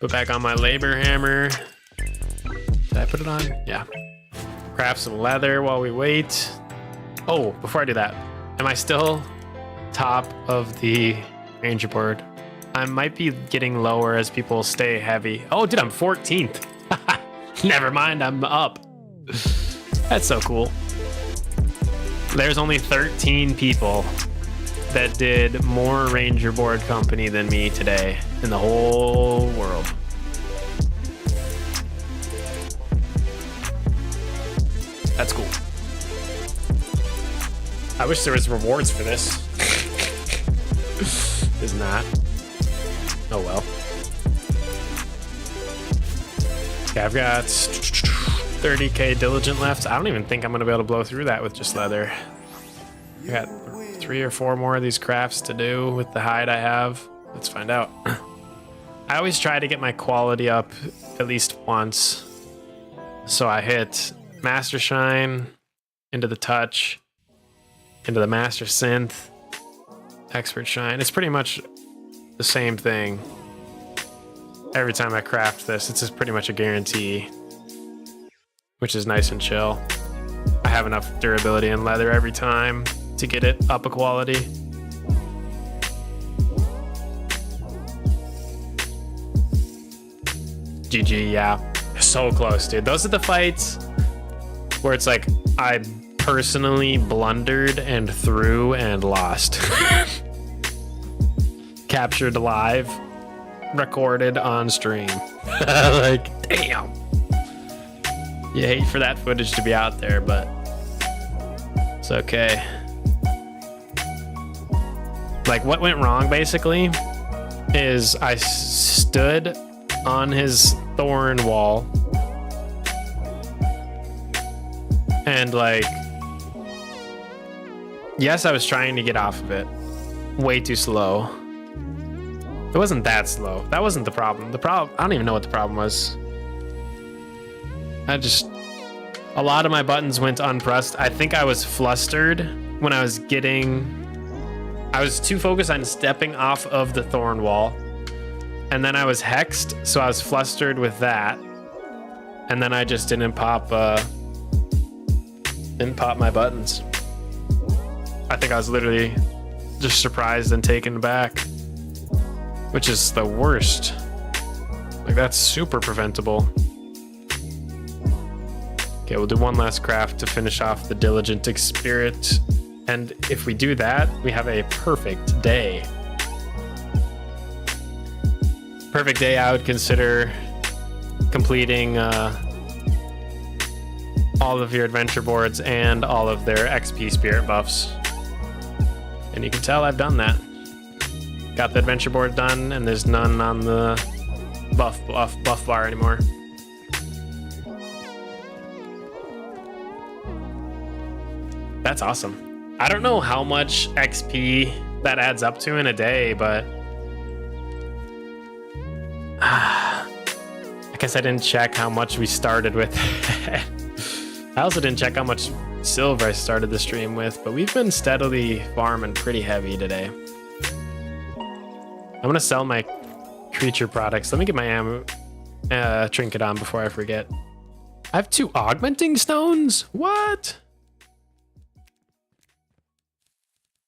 Put back on my labor hammer. Did I put it on? Yeah. Craft some leather while we wait. Oh, before I do that, am I still top of the ranger board? I might be getting lower as people stay heavy. Oh, dude, I'm 14th. Never mind, I'm up. That's so cool. There's only 13 people that did more Ranger Board Company than me today in the whole world. That's cool. I wish there was rewards for this. There's not. Oh well. Okay, I've got 30k diligent left. I don't even think I'm gonna be able to blow through that with just leather. I got 3 or 4 more of these crafts to do with the hide I have. Let's find out. I always try to get my quality up at least once. So I hit Master Shine, into the Touch, into the Master Synth, Expert Shine. It's pretty much the same thing. Every time I craft this, it's just pretty much a guarantee, which is nice and chill. I have enough durability and leather every time to get it up a quality. GG, yeah. So close, dude. Those are the fights where it's like I personally blundered and threw and lost. Captured live, recorded on stream. Like, damn. You hate for that footage to be out there, but it's okay. Like, what went wrong basically is I stood on his thorn wall and, like, yes, I was trying to get off of it, way too slow. It wasn't that slow. That wasn't the problem. I don't even know what the problem was. A lot of my buttons went unpressed. I think I was flustered when I was too focused on stepping off of the thorn wall. And then I was hexed, so I was flustered with that. And then I just didn't pop my buttons. I think I was literally just surprised and taken aback, which is the worst. Like, that's super preventable. Okay, we'll do one last craft to finish off the Diligent Spirit. And if we do that, we have a perfect day. Perfect day, I would consider completing all of your adventure boards and all of their XP spirit buffs. And you can tell I've done that. Got the adventure board done, and there's none on the buff bar anymore. That's awesome. I don't know how much XP that adds up to in a day, but I guess I didn't check how much we started with. I also didn't check how much silver I started the stream with, but we've been steadily farming pretty heavy today. I'm gonna sell my creature products. Let me get my trinket on before I forget. I have 2 augmenting stones? What?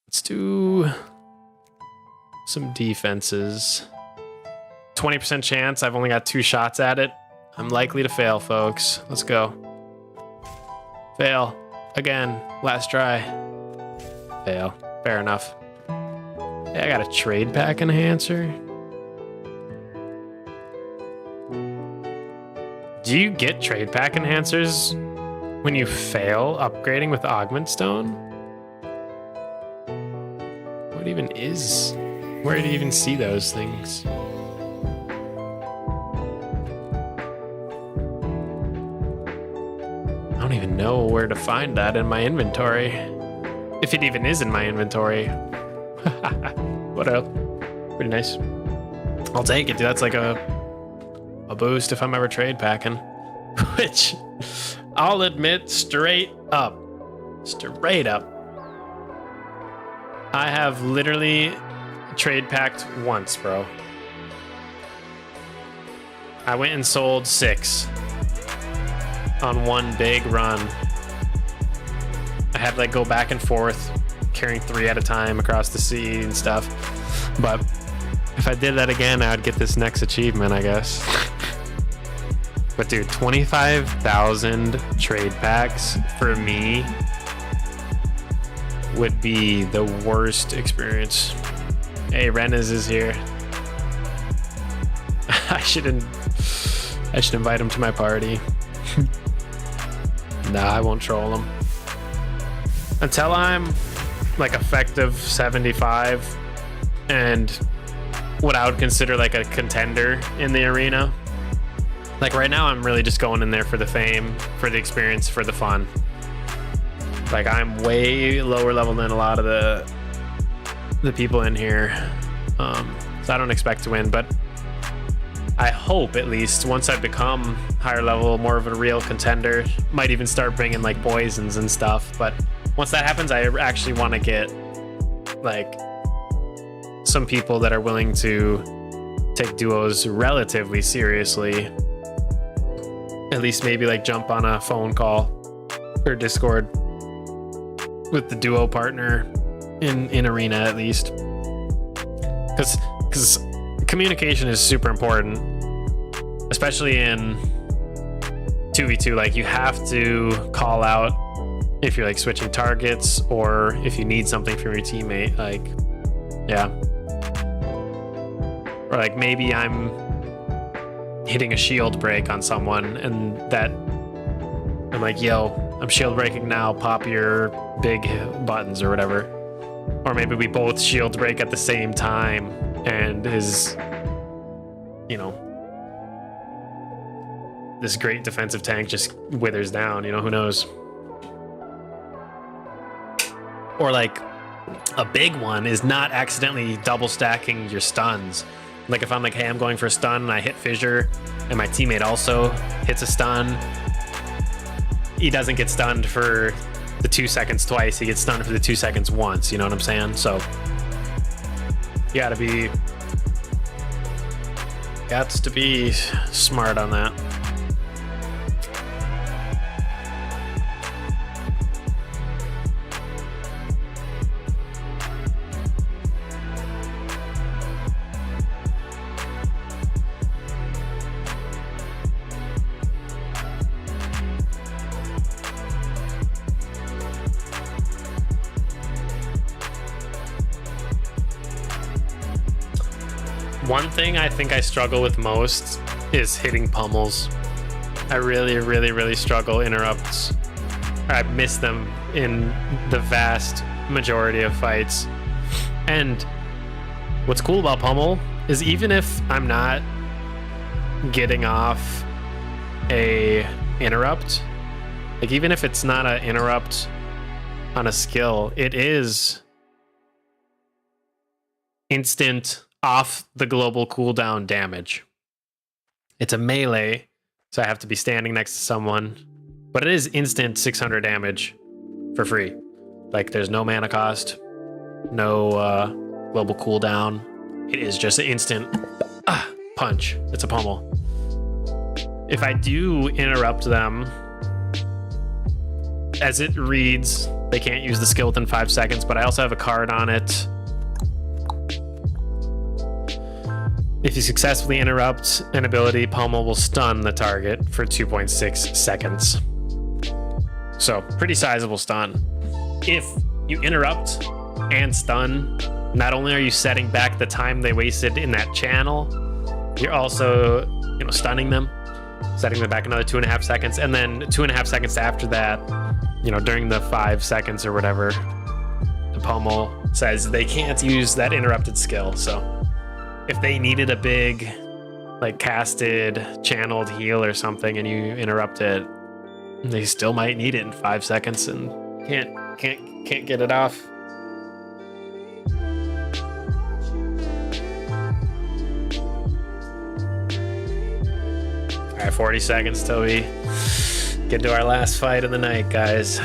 Let's do some defenses. 20% chance. I've only got 2 shots at it. I'm likely to fail, folks. Let's go. Fail. Again. Last try. Fail. Fair enough. Hey, I got a trade pack enhancer. Do you get trade pack enhancers when you fail upgrading with Augment Stone? What even is? Where do you even see those things? I don't even know where to find that in my inventory. If it even is in my inventory. What up? Pretty nice. I'll take it, dude. That's like a boost if I'm ever trade packing. Which, I'll admit, straight up. I have literally trade packed once, bro. I went and sold 6 on one big run. I had to like go back and forth, carrying 3 at a time across the sea and stuff. But if I did that again, I would get this next achievement, I guess. But dude, 25,000 trade packs for me would be the worst experience. Hey, Rennes is here. I should invite him to my party. Nah, I won't troll him. Until I'm like effective 75 and what I would consider like a contender in the arena. Like right now, I'm really just going in there for the fame, for the experience, for the fun. Like I'm way lower level than a lot of the people in here. So I don't expect to win, but I hope at least once I become higher level, more of a real contender, might even start bringing like poisons and stuff. But once that happens, I actually want to get like some people that are willing to take duos relatively seriously. At least maybe like jump on a phone call or Discord with the duo partner in arena at least. Because communication is super important, especially in 2v2. Like you have to call out if you're like switching targets or if you need something from your teammate. Like, yeah. Or like maybe I'm hitting a shield break on someone and that I'm like, yo, I'm shield breaking now, pop your big buttons or whatever. Or maybe we both shield break at the same time and his, you know, this great defensive tank just withers down, you know, who knows? Or like A big one is not accidentally double stacking your stuns. Like if I'm like, hey, I'm going for a stun and I hit fissure and my teammate also hits a stun, he doesn't get stunned for the 2 seconds twice. He gets stunned for the 2 seconds once. You know what I'm saying? So you gotta be smart on that. One thing I think I struggle with most is hitting pummels. I really struggle interrupts. I miss them in the vast majority of fights. And what's cool about pummel is even if I'm not getting off a interrupt, like even if it's not an interrupt on a skill, it is instant off the global cooldown damage. It's a melee, so I have to be standing next to someone, but it is instant 600 damage for free. Like there's no mana cost, no global cooldown. It is just an instant punch. It's a pummel. If I do interrupt them, as it reads, they can't use the skill within 5 seconds, but I also have a card on it. If you successfully interrupt an ability, pummel will stun the target for 2.6 seconds. So pretty sizable stun. If you interrupt and stun, not only are you setting back the time they wasted in that channel, you're also, stunning them, setting them back another 2.5 seconds, and then 2.5 seconds after that, during the 5 seconds or whatever, the pummel says they can't use that interrupted skill. So if they needed a big, like casted, channeled heal or something, and you interrupt it, they still might need it in 5 seconds and can't get it off. All right, 40 seconds till we get to our last fight of the night, guys.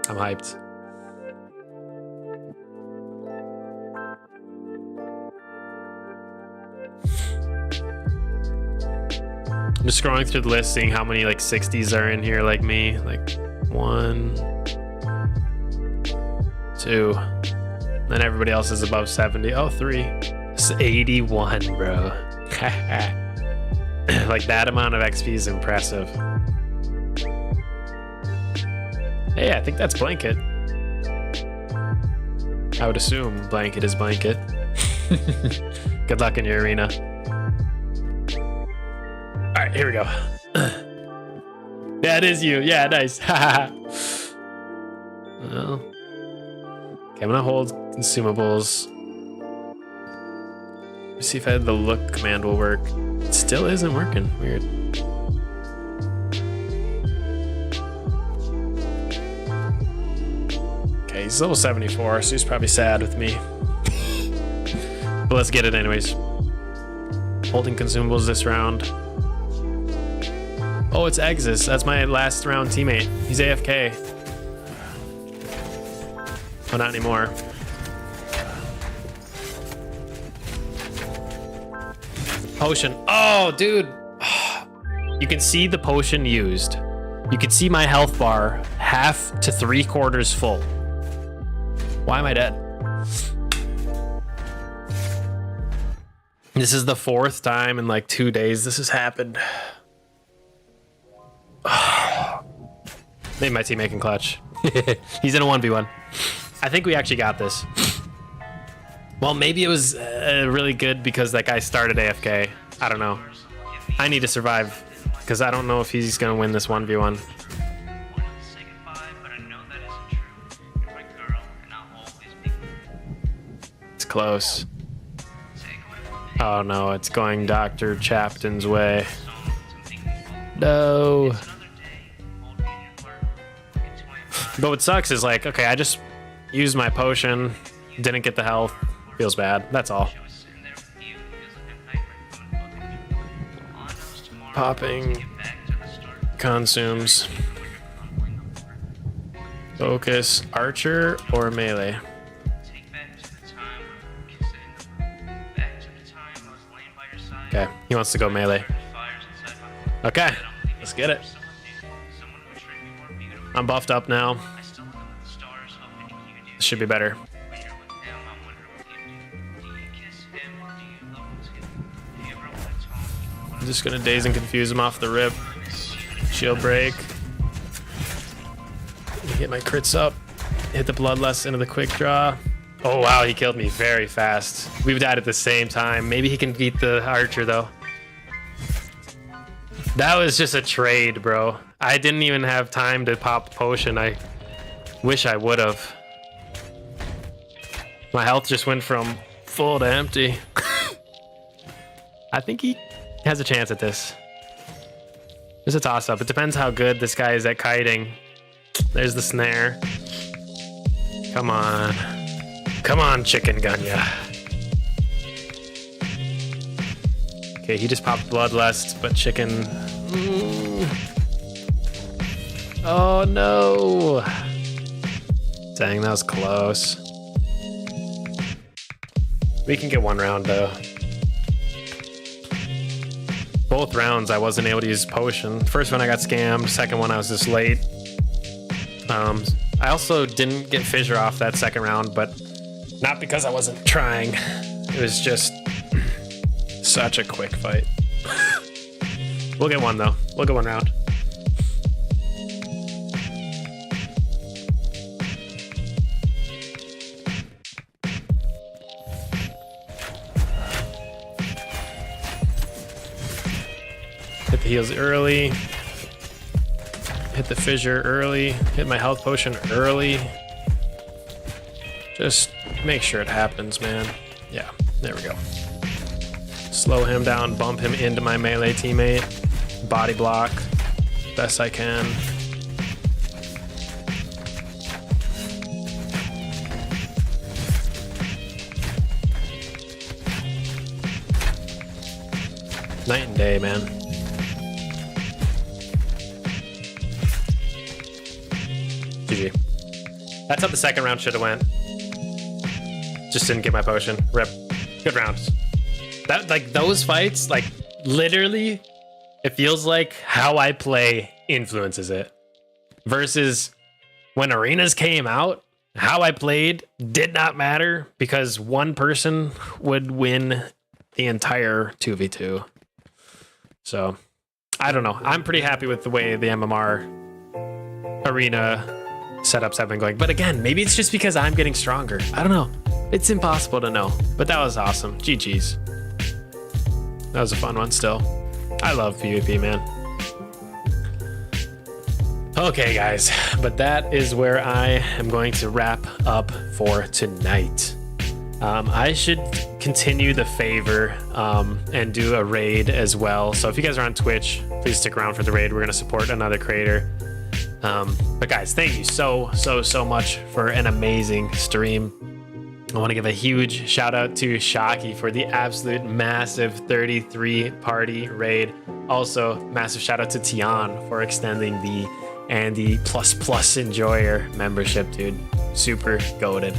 I'm hyped. I'm just scrolling through the list, seeing how many like 60s are in here like me. Like 1, 2. Then everybody else is above 70. Oh, 3. It's 81, bro. Like that amount of XP is impressive. Hey, I think that's Blanket. I would assume Blanket is Blanket. Good luck in your arena. All right, here we go. Yeah, it is you. Yeah, nice. Well, okay, I'm gonna hold consumables. Let's see if the look command will work. It still isn't working. Weird. Okay, he's level 74, so he's probably sad with me. But let's get it anyways. Holding consumables this round. Oh, it's Exus. That's my last round teammate. He's AFK. Oh, not anymore. Potion. Oh, dude. You can see the potion used. You can see my health bar half to 3/4 full. Why am I dead? This is the 4th time in like 2 days this has happened. Maybe my teammate can clutch. He's in a 1v1. I think we actually got this. Well, maybe it was really good because that guy started AFK. I don't know. I need to survive because I don't know if he's going to win this 1v1. It's close. Oh no, it's going Dr. Chapton's way. No. But what sucks is like, okay, I just used my potion, didn't get the health, feels bad. That's all. I was sitting there with you. Feels like a nightmare coming fucking you. On those tomorrow. Popping Get back to the start. consumes. Focus, archer or melee? Take back to the time when kissing. Back to the time I was laying by your side. Okay, he wants to go melee. Fires inside my heart. Okay, let's get it. Someone who treated me more beautiful. I'm buffed up now. I still look at the stars, hoping you do. This should be better. When you're with him, I wonder what you do. Do you kiss him? Do you love him too? Do you ever want to talk? I'm just gonna daze and confuse him off the rip. Shield break. Get my crits up. Hit the bloodlust into the quick draw. Oh wow, he killed me very fast. We've died at the same time. Maybe he can beat the archer though. That was just a trade, bro. I didn't even have time to pop potion. I wish I would have. My health just went from full to empty. I think he has a chance at this. There's a toss-up. It depends how good this guy is at kiting. There's the snare. Come on. Come on, chicken gunya. Okay, he just popped bloodlust, but chicken... Oh no! Dang, that was close. We can get one round though. Both rounds I wasn't able to use potion. First one I got scammed, second one I was just late. I also didn't get fissure off that second round, but not because I wasn't trying. It was just such a quick fight. We'll get one though. We'll get one round. Hit the heals early. Hit the fissure early. Hit my health potion early. Just make sure it happens, man. Yeah, there we go. Slow him down, bump him into my melee teammate. Body block, best I can. Night and day, man. GG. That's how the second round should have went. Just didn't get my potion. Rip. Good rounds. That, like, those fights, like, literally, it feels like how I play influences it. Versus when arenas came out, how I played did not matter because one person would win the entire 2v2. So, I don't know. I'm pretty happy with the way the MMR arena setups have been going. But again, maybe it's just because I'm getting stronger. I don't know. It's impossible to know. But that was awesome. GG's. That was a fun one still. I love PvP, man. Okay, guys. But that is where I am going to wrap up for tonight. I should continue the favor and do a raid as well. So if you guys are on Twitch, please stick around for the raid. We're going to support another creator. But guys, thank you so much for an amazing stream. I want to give a huge shout out to Shocky for the absolute massive 33 party raid. Also, massive shout out to Tian for extending the Andy ++ enjoyer membership, dude. Super goated.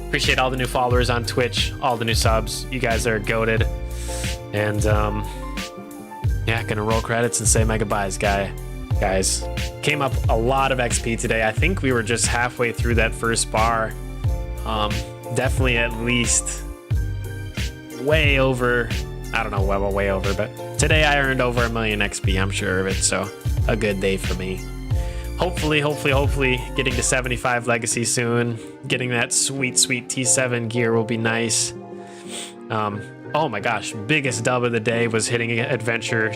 Appreciate all the new followers on Twitch, all the new subs. You guys are goated. And yeah, gonna roll credits and say my goodbyes, guys. Came up a lot of XP today. I think we were just halfway through that first bar. Definitely at least way over, I don't know, well, way over, but today I earned over 1 million XP, I'm sure of it, so a good day for me. Hopefully getting to 75 legacy soon. Getting that sweet T7 gear will be nice. Oh my gosh, biggest dub of the day was hitting adventure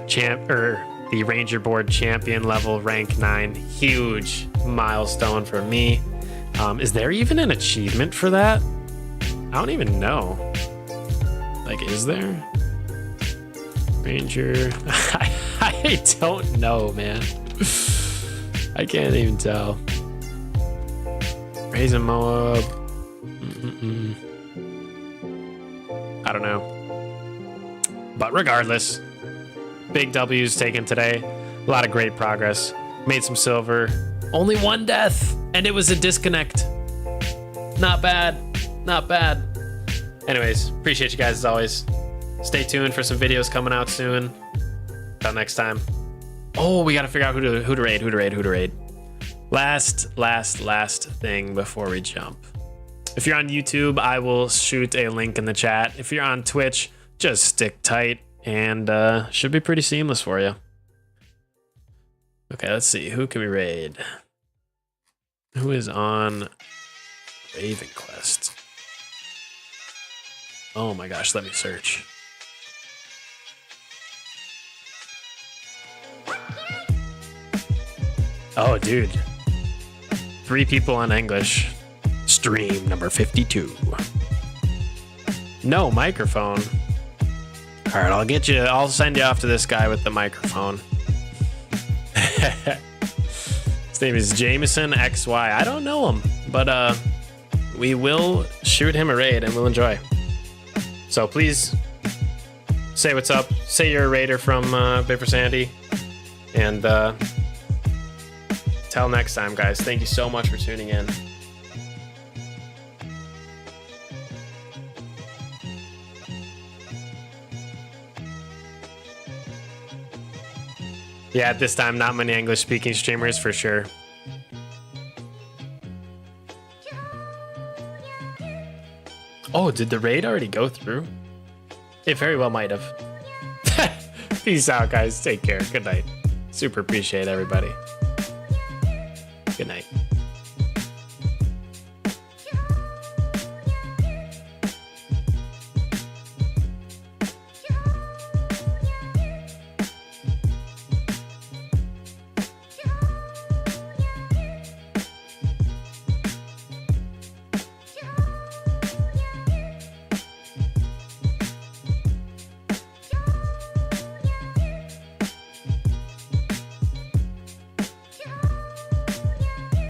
the Ranger board champion level rank 9. Huge milestone for me. Is there even an achievement for that? I don't even know. Like, is there? Ranger. I don't know, man. I can't even tell. Raise Moab. I don't know. But regardless, big W's taken today. A lot of great progress. Made some silver. Only one death, and it was a disconnect. Not bad. Not bad. Anyways, appreciate you guys as always. Stay tuned for some videos coming out soon. Until next time. Oh, we gotta figure out who to raid. Last thing before we jump. If you're on YouTube, I will shoot a link in the chat. If you're on Twitch, just stick tight and should be pretty seamless for you. Okay, let's see. Who can we raid? Who is on Raven Quest? Oh my gosh, let me search. Oh, dude. 3 people on English. Stream number 52. No microphone. All right, I'll send you off to this guy with the microphone. His name is Jameson XY. I don't know him, but we will shoot him a raid and we'll enjoy. So please say what's up. Say you're a raider from Biffer Sandy. And till next time, guys. Thank you so much for tuning in. Yeah, at this time, not many English-speaking streamers for sure. Oh, did the raid already go through? It very well might have. Peace out, guys. Take care. Good night. Super appreciate everybody. Good night.